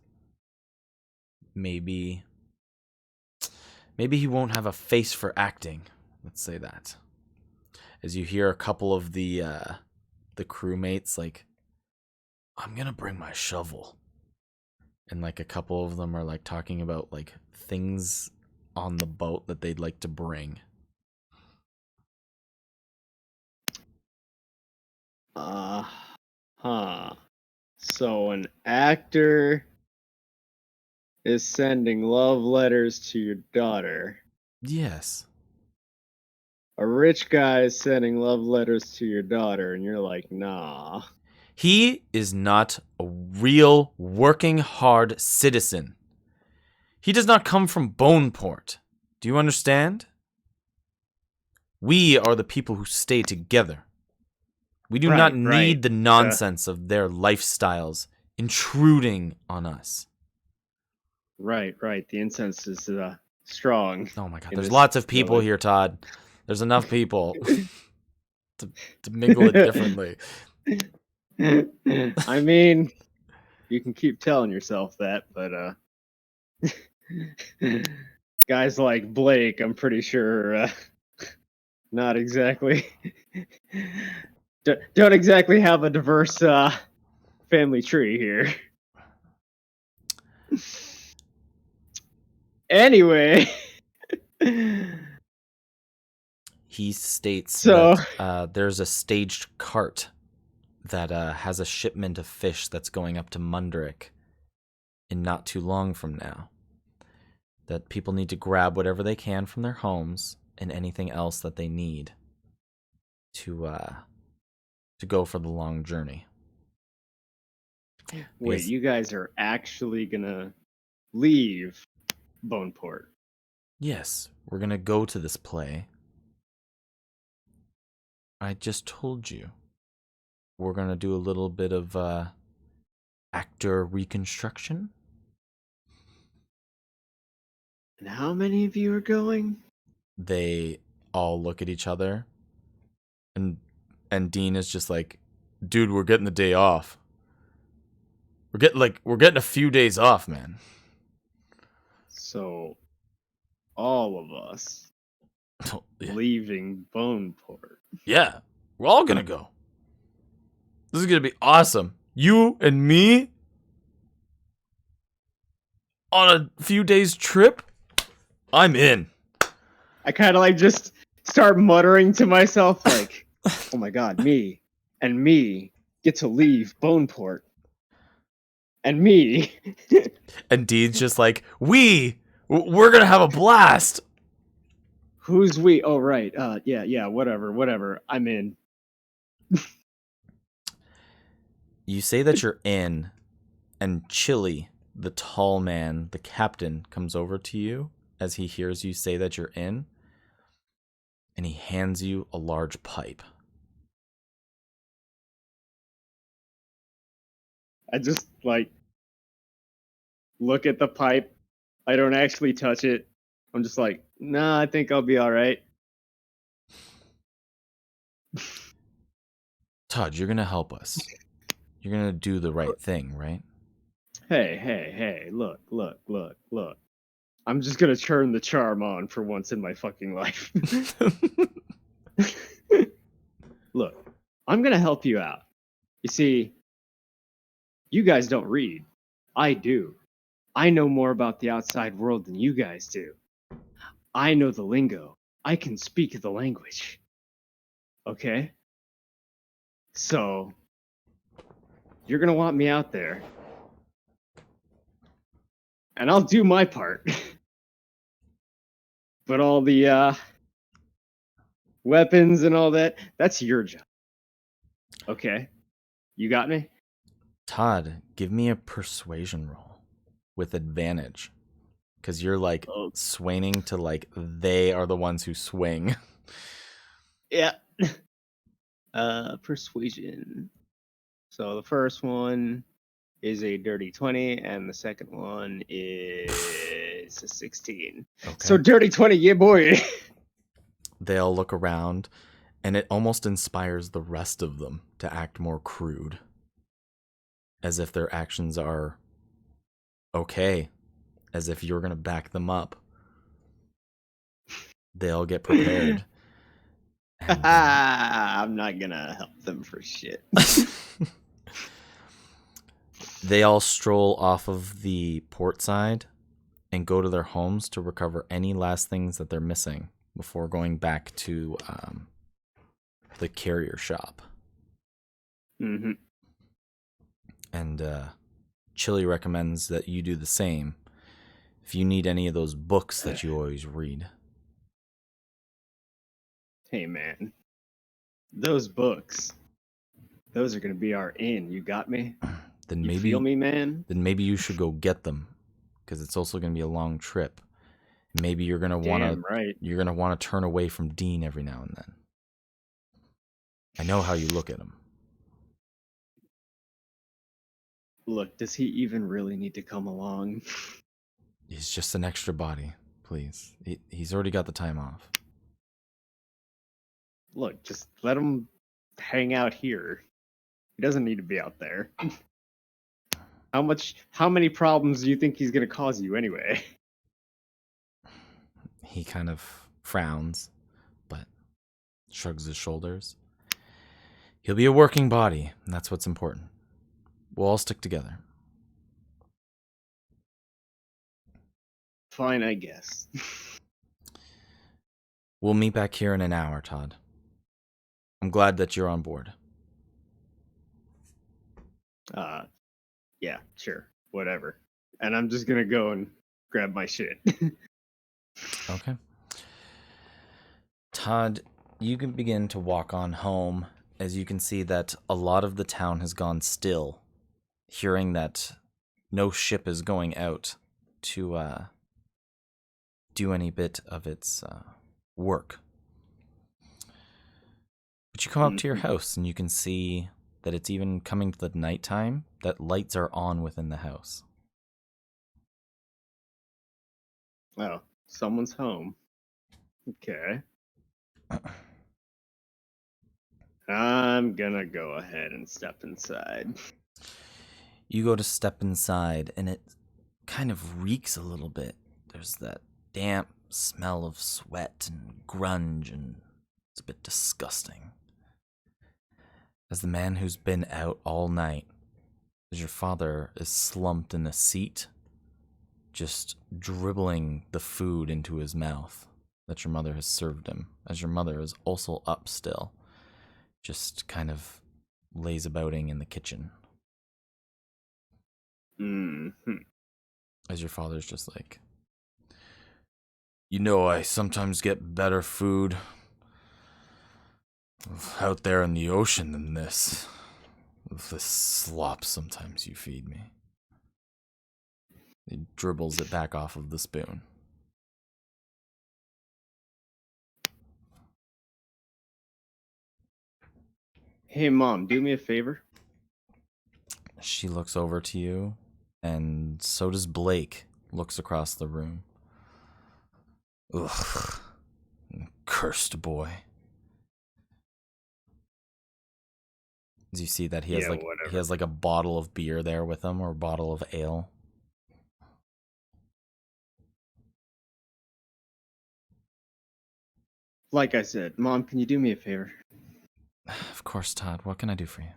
Maybe he won't have a face for acting. Let's say that. As you hear a couple of the crewmates like, "I'm gonna bring my shovel." And like a couple of them are like talking about like things on the boat that they'd like to bring. So an actor is sending love letters to your daughter. Yes. A rich guy is sending love letters to your daughter, and you're like, nah. He is not a real working hard citizen. He does not come from Boneport. Do you understand? We are the people who stay together. We do not need the nonsense of their lifestyles intruding on us. Right. The incense is strong. Oh my god, there's lots of people here, Todd. There's enough people to mingle it differently. I mean, you can keep telling yourself that, but guys like Blake, I'm pretty sure, not exactly don't exactly have a diverse family tree here. Anyway, He states So- that there's a staged cart that has a shipment of fish that's going up to Munderick in not too long from now. That people need to grab whatever they can from their homes and anything else that they need to go for the long journey. wait, Yes. you guys are actually gonna leave Boneport? Yes, we're gonna go to this play. I just told you. We're gonna do a little bit of actor reconstruction. And how many of you are going? They all look at each other, and Dean is just like, "Dude, we're getting the day off. We're getting a few days off, man." So, all of us leaving Boneport. Yeah, we're all gonna go. This is gonna be awesome. You and me on a few days trip. I'm in. I kind of like just start muttering to myself, like, "Oh my god, me and me get to leave Boneport, and me." And Dean's just like, we're gonna have a blast. Who's we? Oh right, yeah, whatever. I'm in. You say that you're in, and Chili, the tall man, the captain, comes over to you as he hears you say that you're in, and he hands you a large pipe. I just like look at the pipe. I don't actually touch it. I'm just like, nah, I think I'll be all right. Todd, you're gonna help us. You're gonna do the right thing, right? Hey, look. I'm just gonna turn the charm on for once in my fucking life. Look, I'm gonna help you out. You see, you guys don't read. I do. I know more about the outside world than you guys do. I know the lingo. I can speak the language. Okay? So, you're gonna want me out there. And I'll do my part. But all the weapons and all that, that's your job. Okay? You got me? Todd, give me a persuasion roll with advantage. Because you're like swinging to like they are the ones who swing. Yeah. Persuasion. So the first one is a dirty 20, and the second one is a 16. Okay. So dirty 20, yeah, boy. They all look around, and it almost inspires the rest of them to act more crude. As if their actions are okay. As if you're going to back them up. They all get prepared. And, I'm not gonna help them for shit. they all stroll off of the port side and go to their homes to recover any last things that they're missing before going back to the carrier shop. Mm-hmm. And Chili recommends that you do the same if you need any of those books that you always read. Hey, man. Those books, those are gonna be our in. You got me? Then You maybe feel me, man? Then maybe you should go get them, because it's also going to be a long trip. Maybe you're going to want Damn to right. you're going to want to turn away from Dean every now and then. I know how you look at him. Look, does he even really need to come along? He's just an extra body, please. He's already got the time off. Look, just let him hang out here. He doesn't need to be out there. How many problems do you think he's gonna cause you anyway? He kind of frowns, but shrugs his shoulders. He'll be a working body, and that's what's important. We'll all stick together. Fine, I guess. We'll meet back here in an hour, Todd. I'm glad that you're on board. Yeah, sure, whatever. And I'm just gonna go and grab my shit. Okay. Todd, you can begin to walk on home as you can see that a lot of the town has gone still, hearing that no ship is going out to do any bit of its work. But you come up to your house and you can see that it's even coming to the nighttime that lights are on within the house. Oh, someone's home. Okay. I'm gonna go ahead and step inside. You go to step inside and it kind of reeks a little bit. There's that damp smell of sweat and grunge, and it's a bit disgusting. As the man who's been out all night, as your father is slumped in a seat, just dribbling the food into his mouth that your mother has served him, as your mother is also up still, just kind of lays abouting in the kitchen. Mm-hmm. As your father's just like, you know, I sometimes get better food out there in the ocean than this. This slop sometimes you feed me. He dribbles it back off of the spoon. Hey, Mom, do me a favor. She looks over to you, and so does Blake, looks across the room. Ugh. Cursed boy. As you see that he has like a bottle of beer there with him, or a bottle of ale. Like I said, Mom, can you do me a favor? Of course, Todd. What can I do for you?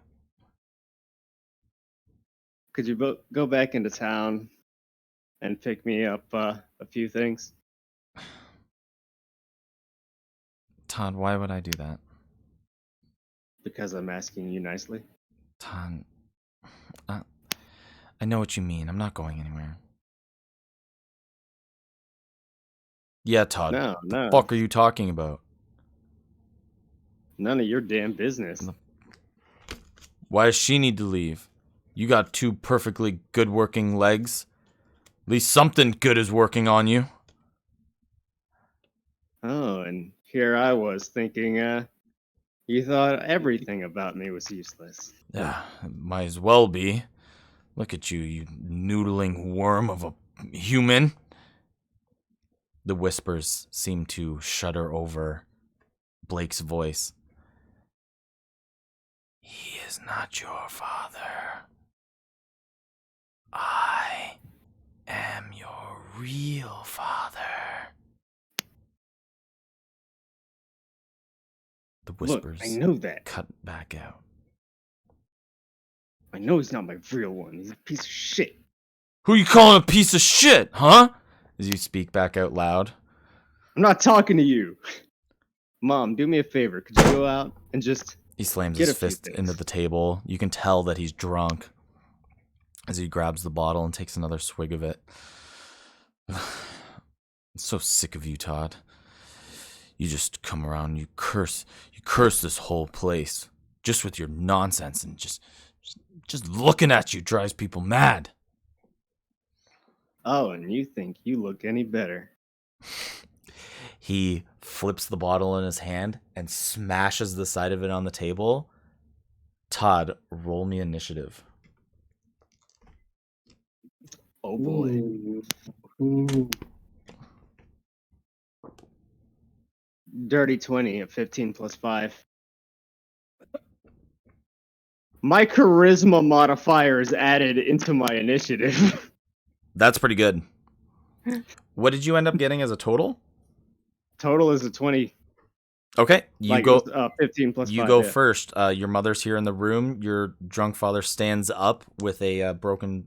Could you go back into town and pick me up a few things? Todd, why would I do that? Because I'm asking you nicely. Todd, I know what you mean. I'm not going anywhere. Yeah, Todd. No. The fuck are you talking about? None of your damn business. Why does she need to leave? You got two perfectly good working legs. At least something good is working on you. Oh, and here I was thinking, you thought everything about me was useless. Yeah, might as well be. Look at you, you noodling worm of a human. The whispers seem to shudder over Blake's voice. He is not your father. I am your real father. The whispers Look, I know that. cut back out. I know he's not my real one. He's a piece of shit. Who you calling a piece of shit, huh? As you speak back out loud. I'm not talking to you. Mom, do me a favor. Could you go out and just... He slams get his a few fist things? into the table. You can tell that he's drunk as he grabs the bottle and takes another swig of it. I'm so sick of you, Todd. You just come around, you curse this whole place just with your nonsense, and just looking at you drives people mad. Oh, and you think you look any better. He flips the bottle in his hand and smashes the side of it on the table. Todd, roll me initiative. Oh boy. Ooh. Dirty 20 at 15 plus 5. My charisma modifier is added into my initiative. That's pretty good. What did you end up getting as a total? Total is a 20. Okay, you Like, go. it was, 15 plus You 5. go yeah. first. Your mother's here in the room. Your drunk father stands up with a broken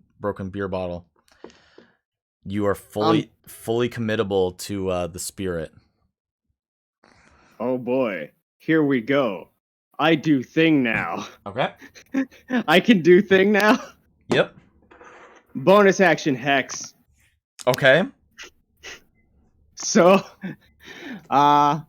beer bottle. You are fully committable to the spirit. Oh boy. Here we go. I do thing now. Okay. I can do thing now. Yep. Bonus action hex. Okay. So, let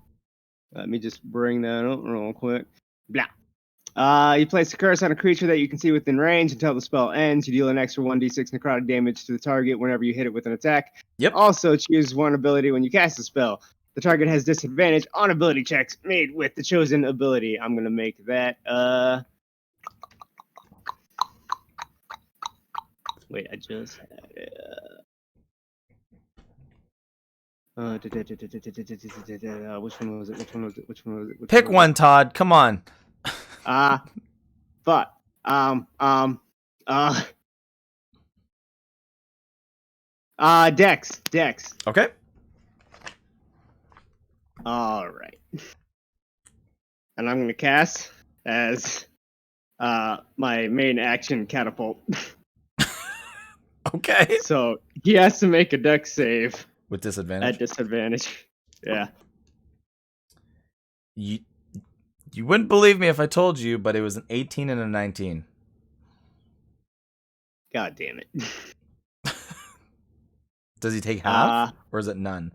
me just bring that up real quick. Blah. You place a curse on a creature that you can see within range until the spell ends. You deal an extra 1d6 necrotic damage to the target whenever you hit it with an attack. Yep. Also, choose one ability when you cast a spell. The target has disadvantage on ability checks made with the chosen ability. I'm gonna make that. Wait, I just had it. Which one was it? Pick one, Todd. Come on. But Dex. Okay. All right. And I'm gonna cast as my main action catapult. Okay. So he has to make a Dex save With at disadvantage. disadvantage. Yeah. You wouldn't believe me if I told you, but it was an 18 and a 19. God damn it. Does he take half, or is it none?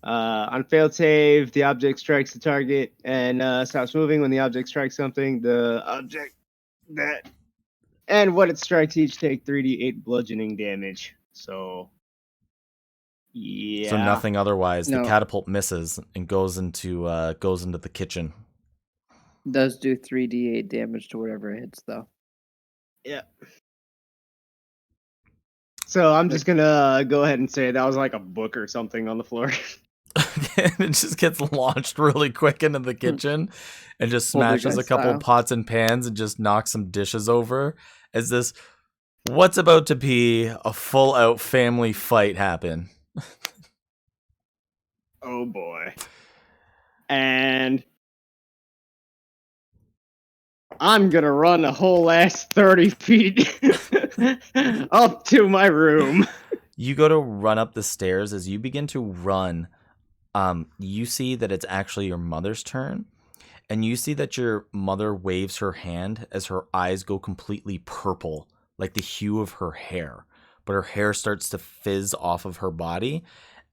On failed save, the object strikes the target and stops moving. When the object strikes something, the object that and what it strikes each take 3d8 bludgeoning damage. So, yeah. So nothing otherwise. No. The catapult misses and goes into the kitchen. Does do 3d8 damage to whatever it hits, though. Yeah. So I'm just gonna go ahead and say that was like a book or something on the floor. It just gets launched really quick into the kitchen and just smashes a Poltergeist couple style. pots and pans and just knocks some dishes over as this what's about to be a full out family fight happen. Oh boy. And I'm gonna run a whole ass 30 feet up to my room. You go to run up the stairs. As you begin to run, you see that it's actually your mother's turn. And you see that your mother waves her hand as her eyes go completely purple, like the hue of her hair. But her hair starts to fizz off of her body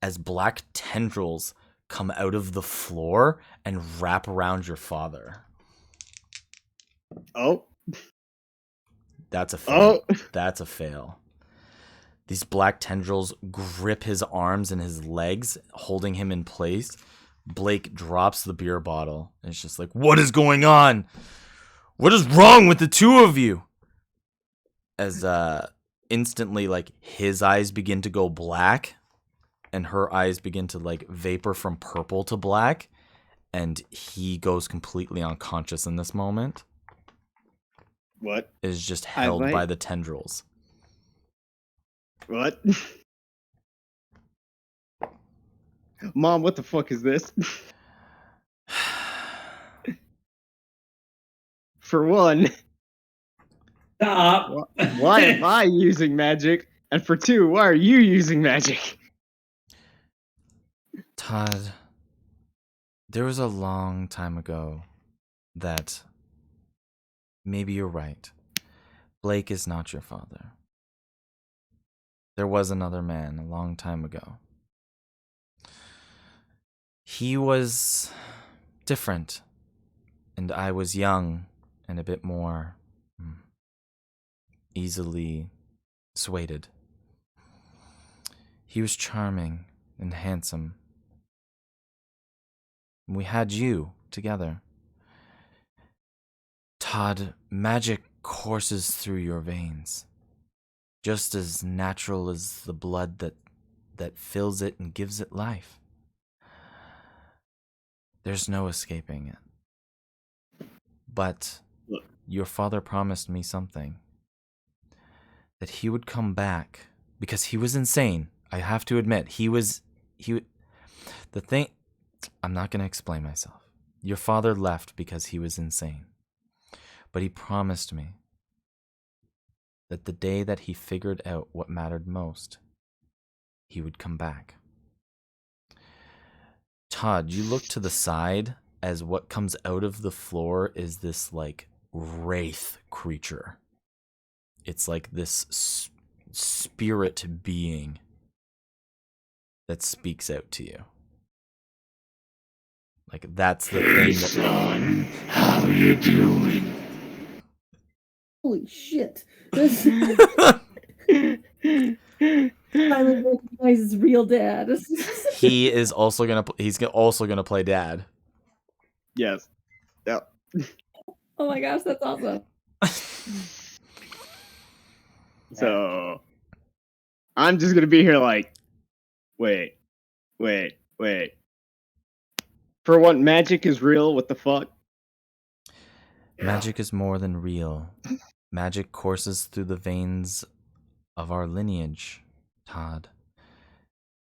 as black tendrils come out of the floor and wrap around your father. Oh. That's a fail. Oh. That's a fail. These black tendrils grip his arms and his legs, holding him in place. Blake drops the beer bottle and it's just like, what is going on? What is wrong with the two of you? As instantly, like, his eyes begin to go black and her eyes begin to like vapor from purple to black, and he goes completely unconscious in this moment. What? Is just held might- by the tendrils. What? Mom, what the fuck is this? For one, Stop. why am I using magic? And for two, why are you using magic? Todd, there was a long time ago that maybe you're right. Blake is not your father. There was another man a long time ago. He was different, and I was young and a bit more easily swayed. He was charming and handsome. We had you together. Todd, magic courses through your veins, just as natural as the blood that fills it and gives it life. There's no escaping it. But your father promised me something. That he would come back because he was insane. I have to admit, the thing, I'm not going to explain myself. Your father left because he was insane. But he promised me that the day that he figured out what mattered most, he would come back. Todd, you look to the side as what comes out of the floor is this, like, wraith creature. It's like this spirit being that speaks out to you. Like, that's the thing that... Son, how you doing? Holy shit. Finally recognize his real dad. He's also gonna play dad. Yes. Yep. Oh my gosh, that's awesome. So I'm just gonna be here like, wait. For what magic is real, what the fuck? Magic is more than real. Magic courses through the veins of our lineage, Todd.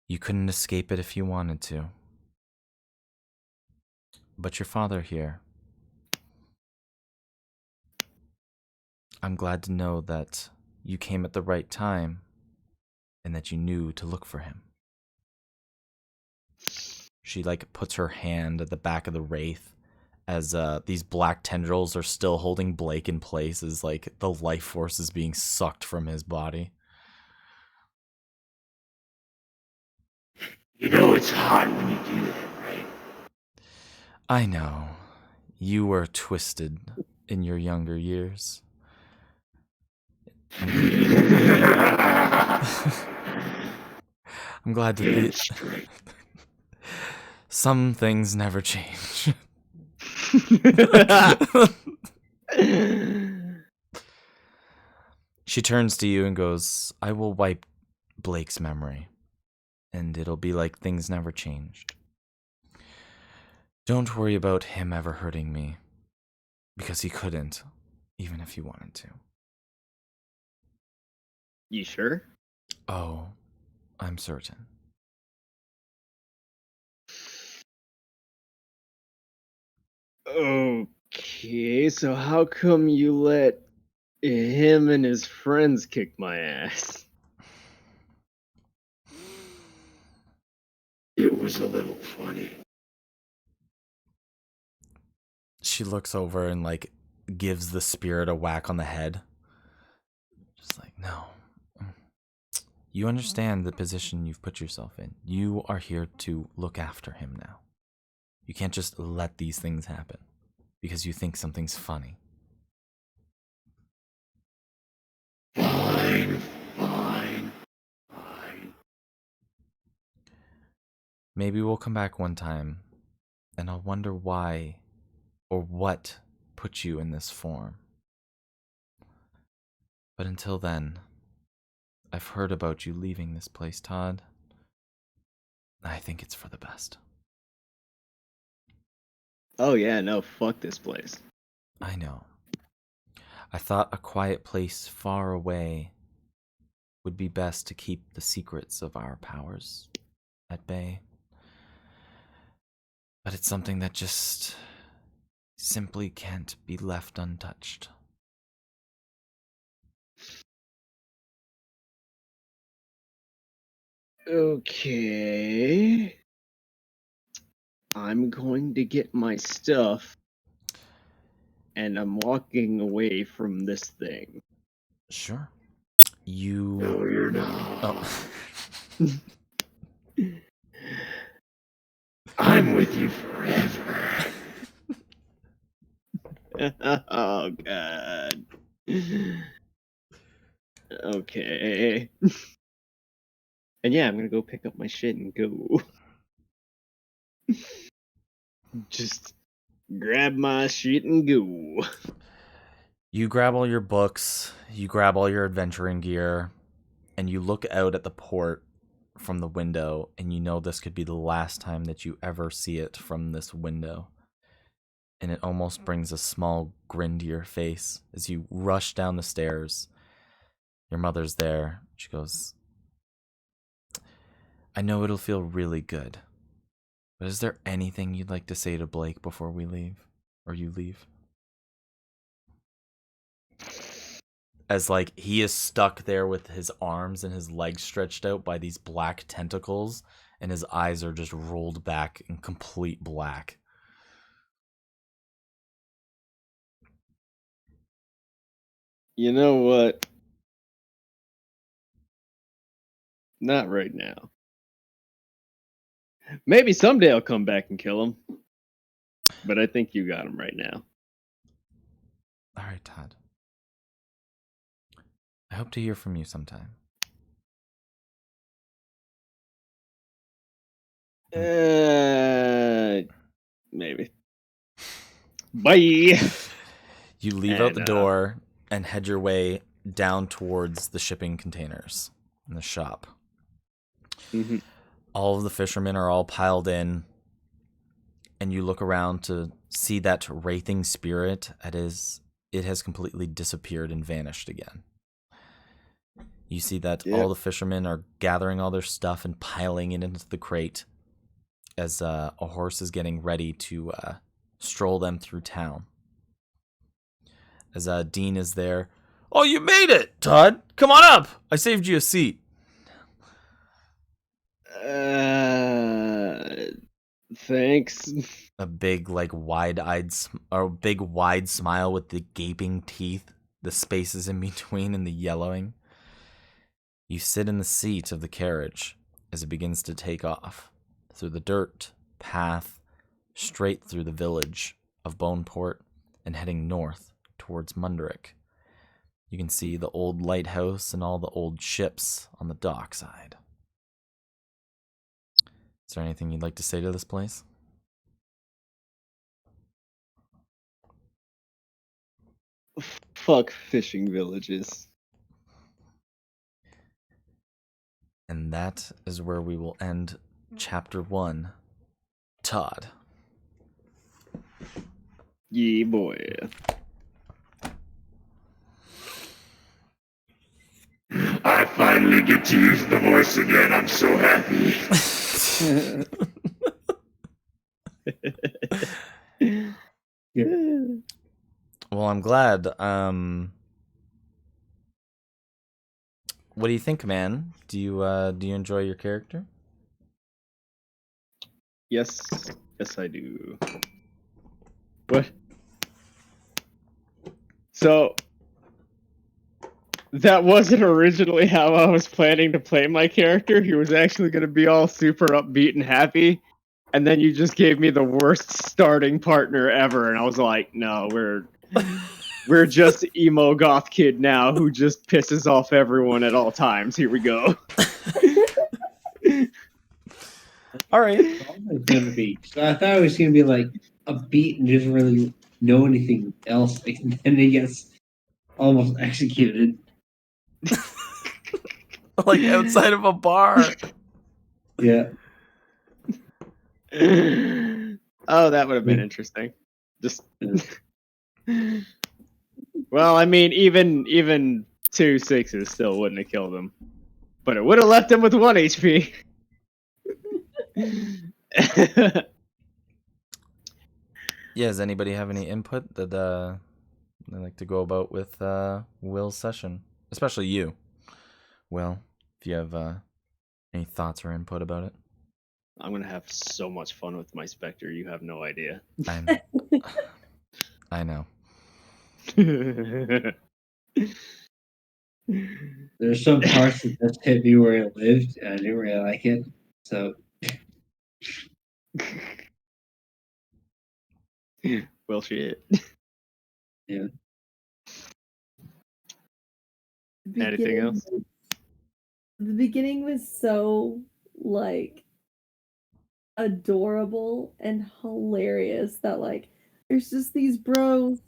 You couldn't escape it if you wanted to. But your father here. I'm glad to know that you came at the right time and that you knew to look for him. She, like, puts her hand at the back of the wraith as these black tendrils are still holding Blake in place as, like, the life force is being sucked from his body. You know it's hot when you do that, right? I know. You were twisted in your younger years. I'm glad to see some things never change. She turns to you and goes, I will wipe Blake's memory, and it'll be like things never changed. Don't worry about him ever hurting me, because he couldn't, even if he wanted to. You sure? Oh, I'm certain. Okay, so how come you let him and his friends kick my ass? It was a little funny. She looks over and, like, gives the spirit a whack on the head. Just like, no. You understand the position you've put yourself in. You are here to look after him now. You can't just let these things happen because you think something's funny. Fine. Maybe we'll come back one time and I'll wonder why or what put you in this form. But until then, I've heard about you leaving this place, Todd. I think it's for the best. Oh yeah, no, fuck this place. I know. I thought a quiet place far away would be best to keep the secrets of our powers at bay. But it's something that just simply can't be left untouched. Okay. I'm going to get my stuff, and I'm walking away from this thing. Sure. You... No, you're not. Oh. I'm with you forever. Oh, God. Okay. And yeah, I'm gonna go pick up my shit and go. Just grab my shit and go. You grab all your books, you grab all your adventuring gear, and you look out at the port from the window, and you know this could be the last time that you ever see it from this window. and it almost brings a small grin to your face as you rush down the stairs. Your mother's there. She goes, I know it'll feel really good, but is there anything you'd like to say to Blake before we leave? Or you leave? As like he is stuck there with his arms and his legs stretched out by these black tentacles, and his eyes are just rolled back in complete black. You know what? Not right now. Maybe someday I'll come back and kill him. But I think you got him right now. All right, Todd. I hope to hear from you sometime. Maybe. Bye. You leave out the door and head your way down towards the shipping containers in the shop. Mm-hmm. All of the fishermen are all piled in, and you look around to see that wraithing spirit. It has completely disappeared and vanished again. You see that all the fishermen are gathering all their stuff and piling it into the crate as a horse is getting ready to stroll them through town. As Dean is there. Oh, you made it, Todd. Come on up. I saved you a seat. Thanks. A big, like, wide smile with the gaping teeth, the spaces in between, and the yellowing. You sit in the seat of the carriage as it begins to take off through the dirt path straight through the village of Boneport and heading north towards Munderick. You can see the old lighthouse and all the old ships on the dockside. Is there anything you'd like to say to this place? Fuck fishing villages. And that is where we will end Chapter 1. Todd. Yeah, boy. I finally get to use the voice again. I'm so happy. Well, I'm glad. What do you think, man? Do you enjoy your character? Yes, I do. What? So that wasn't originally how I was planning to play my character. He was actually going to be all super upbeat and happy, and then you just gave me the worst starting partner ever, and I was like, no, we're just emo goth kid now who just pisses off everyone at all times. Here we go. All right. Gonna be. So I thought it was gonna be like upbeat and doesn't really know anything else, and then he gets almost executed. Like outside of a bar. Yeah. Oh, that would have been interesting. Just. Well, I mean, even 2 6s still wouldn't have killed him, but it would have left him with 1 HP. Yeah, does anybody have any input that they'd like to go about with Will's session? Especially you, Will, if you have any thoughts or input about it. I'm gonna have so much fun with my Spectre, you have no idea. I know. There's some parts that just hit me where it lived, and I didn't really like it. So Well, shit. yeah. Anything else? The beginning was so, like, adorable and hilarious that, like, there's just these bros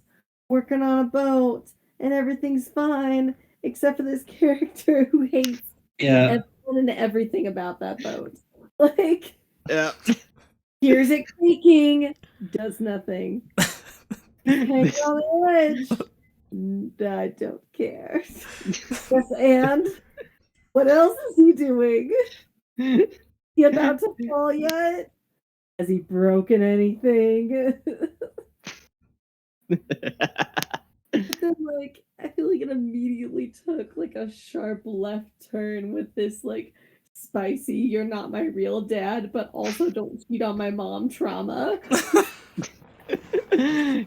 working on a boat and everything's fine except for this character who hates everyone and everything about that boat. Like, Yeah. hears it creaking, does nothing. Hang on the edge. I don't care. Yes, and what else is he doing? He about to fall yet? Has he broken anything? But then, like, I feel like it immediately took like a sharp left turn with this like spicy, you're not my real dad, but also don't cheat on my mom trauma.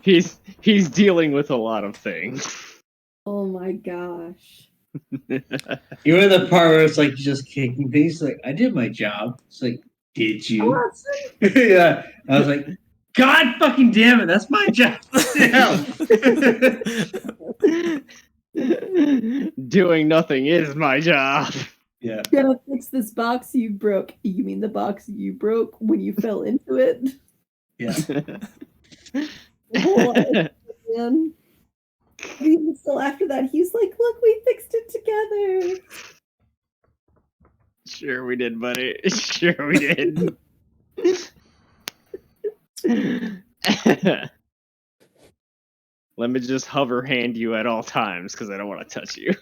he's dealing with a lot of things. Oh my gosh. You know the part where it's like just kicking things. Like I did my job. It's like, did you? Yeah. I was like, God fucking damn it, that's my job. Doing nothing is my job. Yeah. Gotta fix this box you broke. You mean the box you broke when you fell into it? Yeah. Boy, man. Even still after that, he's like, look, we fixed it together. Sure we did, buddy. Sure we did. Let me just hover hand you at all times because I don't want to touch you.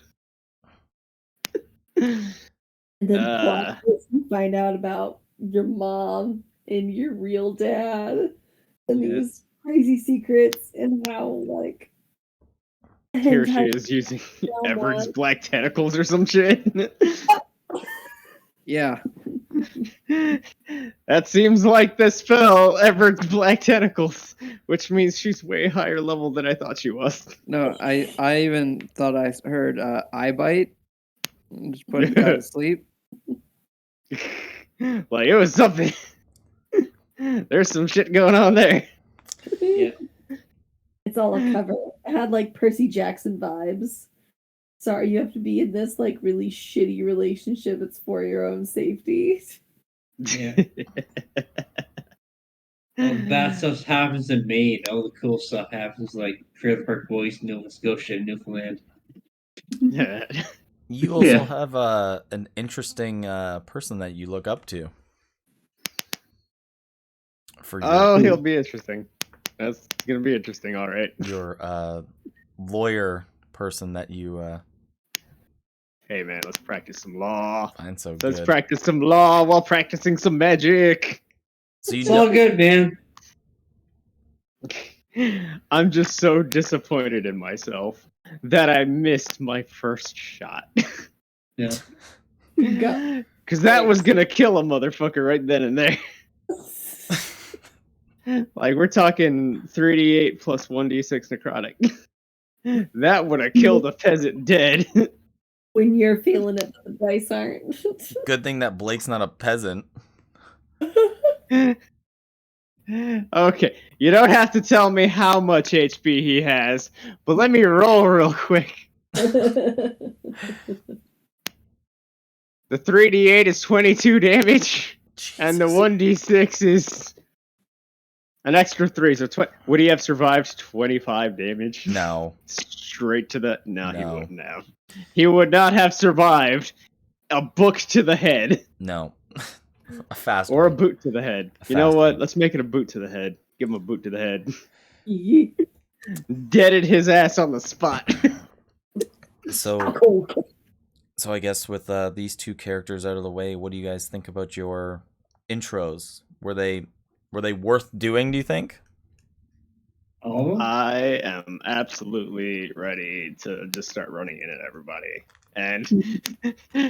And then plot twist, you find out about your mom and your real dad and these crazy secrets and how like Here she is using Everett's black tentacles or some shit. Yeah. That seems like the spell, Everett's black tentacles, which means she's way higher level than I thought she was. No, I even thought I heard eye bite. Just put it down to sleep. Like it was something. There's some shit going on there. Yeah. It's all a cover. It had like Percy Jackson vibes. Sorry, you have to be in this like really shitty relationship. It's for your own safety. Yeah. All the bad stuff happens in Maine. All the cool stuff happens like Trailer Park Boys, Nova Scotia, Newfoundland. You also have an interesting person that you look up to. For your, he'll be interesting. That's gonna be interesting, all right. Your lawyer person that you. Hey man, let's practice some law. Find so Let's good. practice some law while practicing some magic. So It's all good, man. I'm just so disappointed in myself that I missed my first shot. Yeah. Because that was gonna kill a motherfucker right then and there. Like we're talking 3d8 plus 1d6 necrotic. That would have killed a peasant dead. When you're feeling it, but the dice aren't. Good thing that Blake's not a peasant. Okay, you don't have to tell me how much HP he has, but let me roll real quick. The 3d8 is 22 damage, and the 1d6 is an extra 3. So would he have survived 25 damage? No. Straight to the... No, he No. wouldn't have. He would not have survived a book to the head. No. A fast Or a one. boot to the head. A You know fast what? one. Let's make it a boot to the head. Give him a boot to the head. Yeet. Deaded his ass on the spot. So I guess with these two characters out of the way, what do you guys think about your intros? Were they worth doing, do you think? All of them? I am absolutely ready to just start running in at everybody. And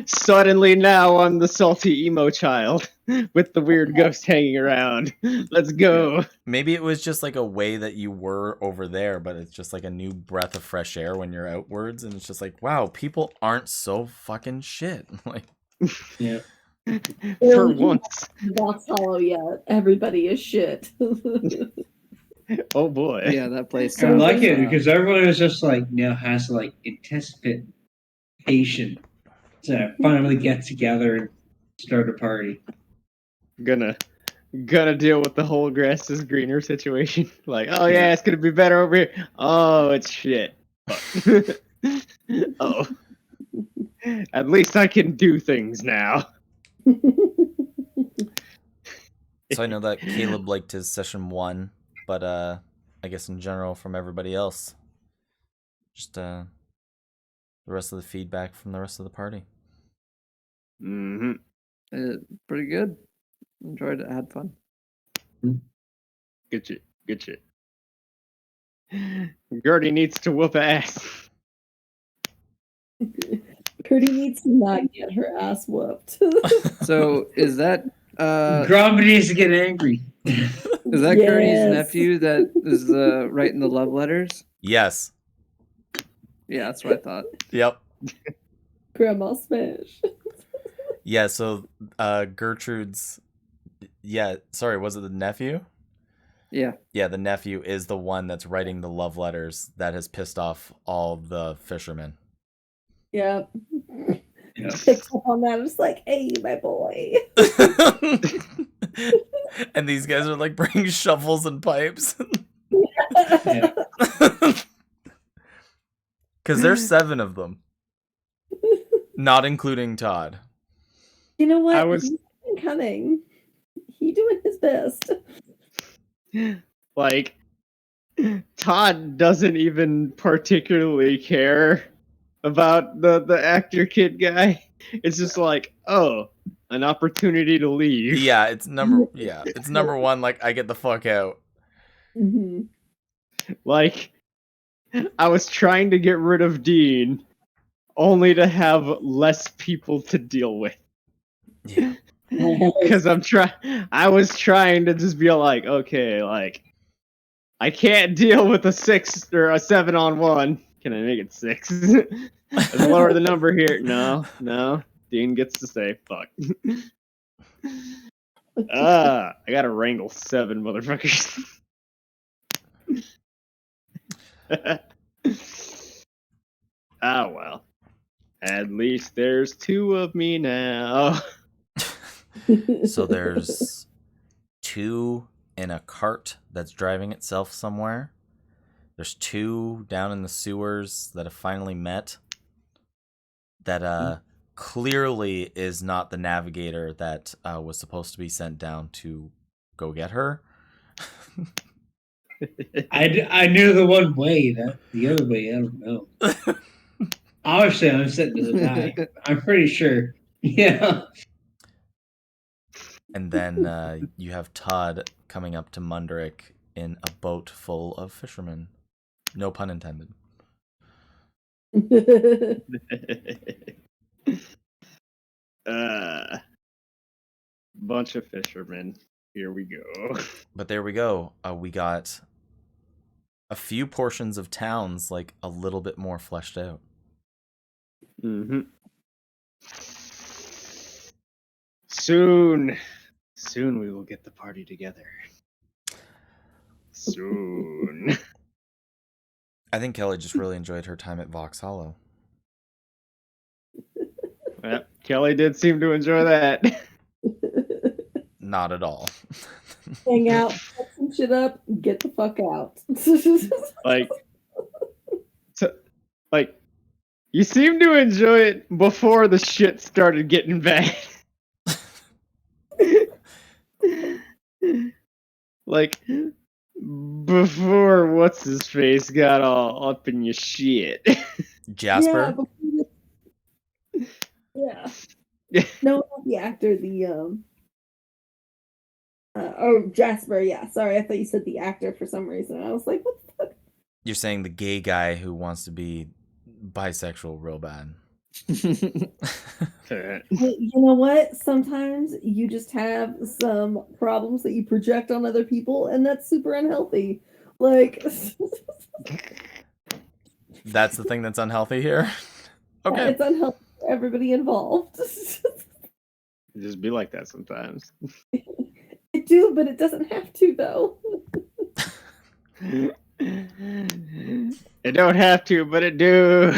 suddenly now I'm the salty emo child with the weird ghost hanging around. Let's go. Maybe it was just like a way that you were over there, but it's just like a new breath of fresh air when you're outwards, and it's just like, wow, people aren't so fucking shit. Like, Yeah. For once. Box Hollow yet. Everybody is shit. Oh boy. Yeah, that place. I like it sucks. because everyone is just like now has to like anticipation to finally get together and start a party. Gonna deal with the whole grass is greener situation. Like, oh yeah, it's gonna be better over here. Oh, it's shit. Oh. At least I can do things now. so I know that Caleb liked his session 1, but I guess in general from everybody else? Just the rest of the feedback from the rest of the party. Mm-hmm. Pretty good. Enjoyed it. Had fun. Good shit. Good shit. Gertie needs to whoop ass. Gertie needs to not get her ass whooped. So is that Gromit needs to get angry. is that Yes. Gertie's nephew that is writing the love letters? Yes. Yeah, that's what I thought. Yep. Grandma Smash. Yeah, so Gertrude's sorry, was it the nephew? Yeah. Yeah, the nephew is the one that's writing the love letters that has pissed off all the fishermen. Yeah. Yeah. Picked up on that. It's like, hey, my boy. And these guys are like bringing shovels and pipes. Yeah. Because there's 7 of them. Not including Todd. You know what? I was- He's been cunning. He doing his best. Like, Todd doesn't even particularly care about the actor kid guy. It's just like, oh, an opportunity to leave. Yeah, it's number 1, like, I get the fuck out. Mm-hmm. Like, I was trying to get rid of Dean, only to have less people to deal with. Yeah. Because I was trying to just be like, okay, like, I can't deal with a 6 or a 7 on 1. Can I make it 6? Let's lower the number here. No. Dean gets to say, fuck. I gotta wrangle 7 motherfuckers. Ah, well. At least there's 2 of me now. So there's 2 in a cart that's driving itself somewhere. There's 2 down in the sewers that have finally met. That clearly is not the navigator that was supposed to be sent down to go get her. I knew the one way. The other way, I don't know. Obviously, I'm set to die. I'm pretty sure. Yeah. And then you have Todd coming up to Munderick in a boat full of fishermen. No pun intended. Bunch of fishermen. Here we go. But there we go. We got a few portions of towns like a little bit more fleshed out. Mm-hmm. Soon we will get the party together. Soon. I think Kelly just really enjoyed her time at Vox Hollow. Yep, Kelly did seem to enjoy that. Not at all. Hang out, fuck some shit up, get the fuck out. Like, you seem to enjoy it before the shit started getting bad. Like, before what's his face got all up in your shit. Jasper? Yeah. No, not the actor, the Jasper, yeah. Sorry, I thought you said the actor for some reason. I was like, what the fuck? You're saying the gay guy who wants to be bisexual real bad. Hey, you know what? Sometimes you just have some problems that you project on other people, and that's super unhealthy. Like, That's the thing that's unhealthy here? Okay. it's unhealthy for everybody involved. Just be like that sometimes. It do, but it doesn't have to, though. It don't have to, but it do.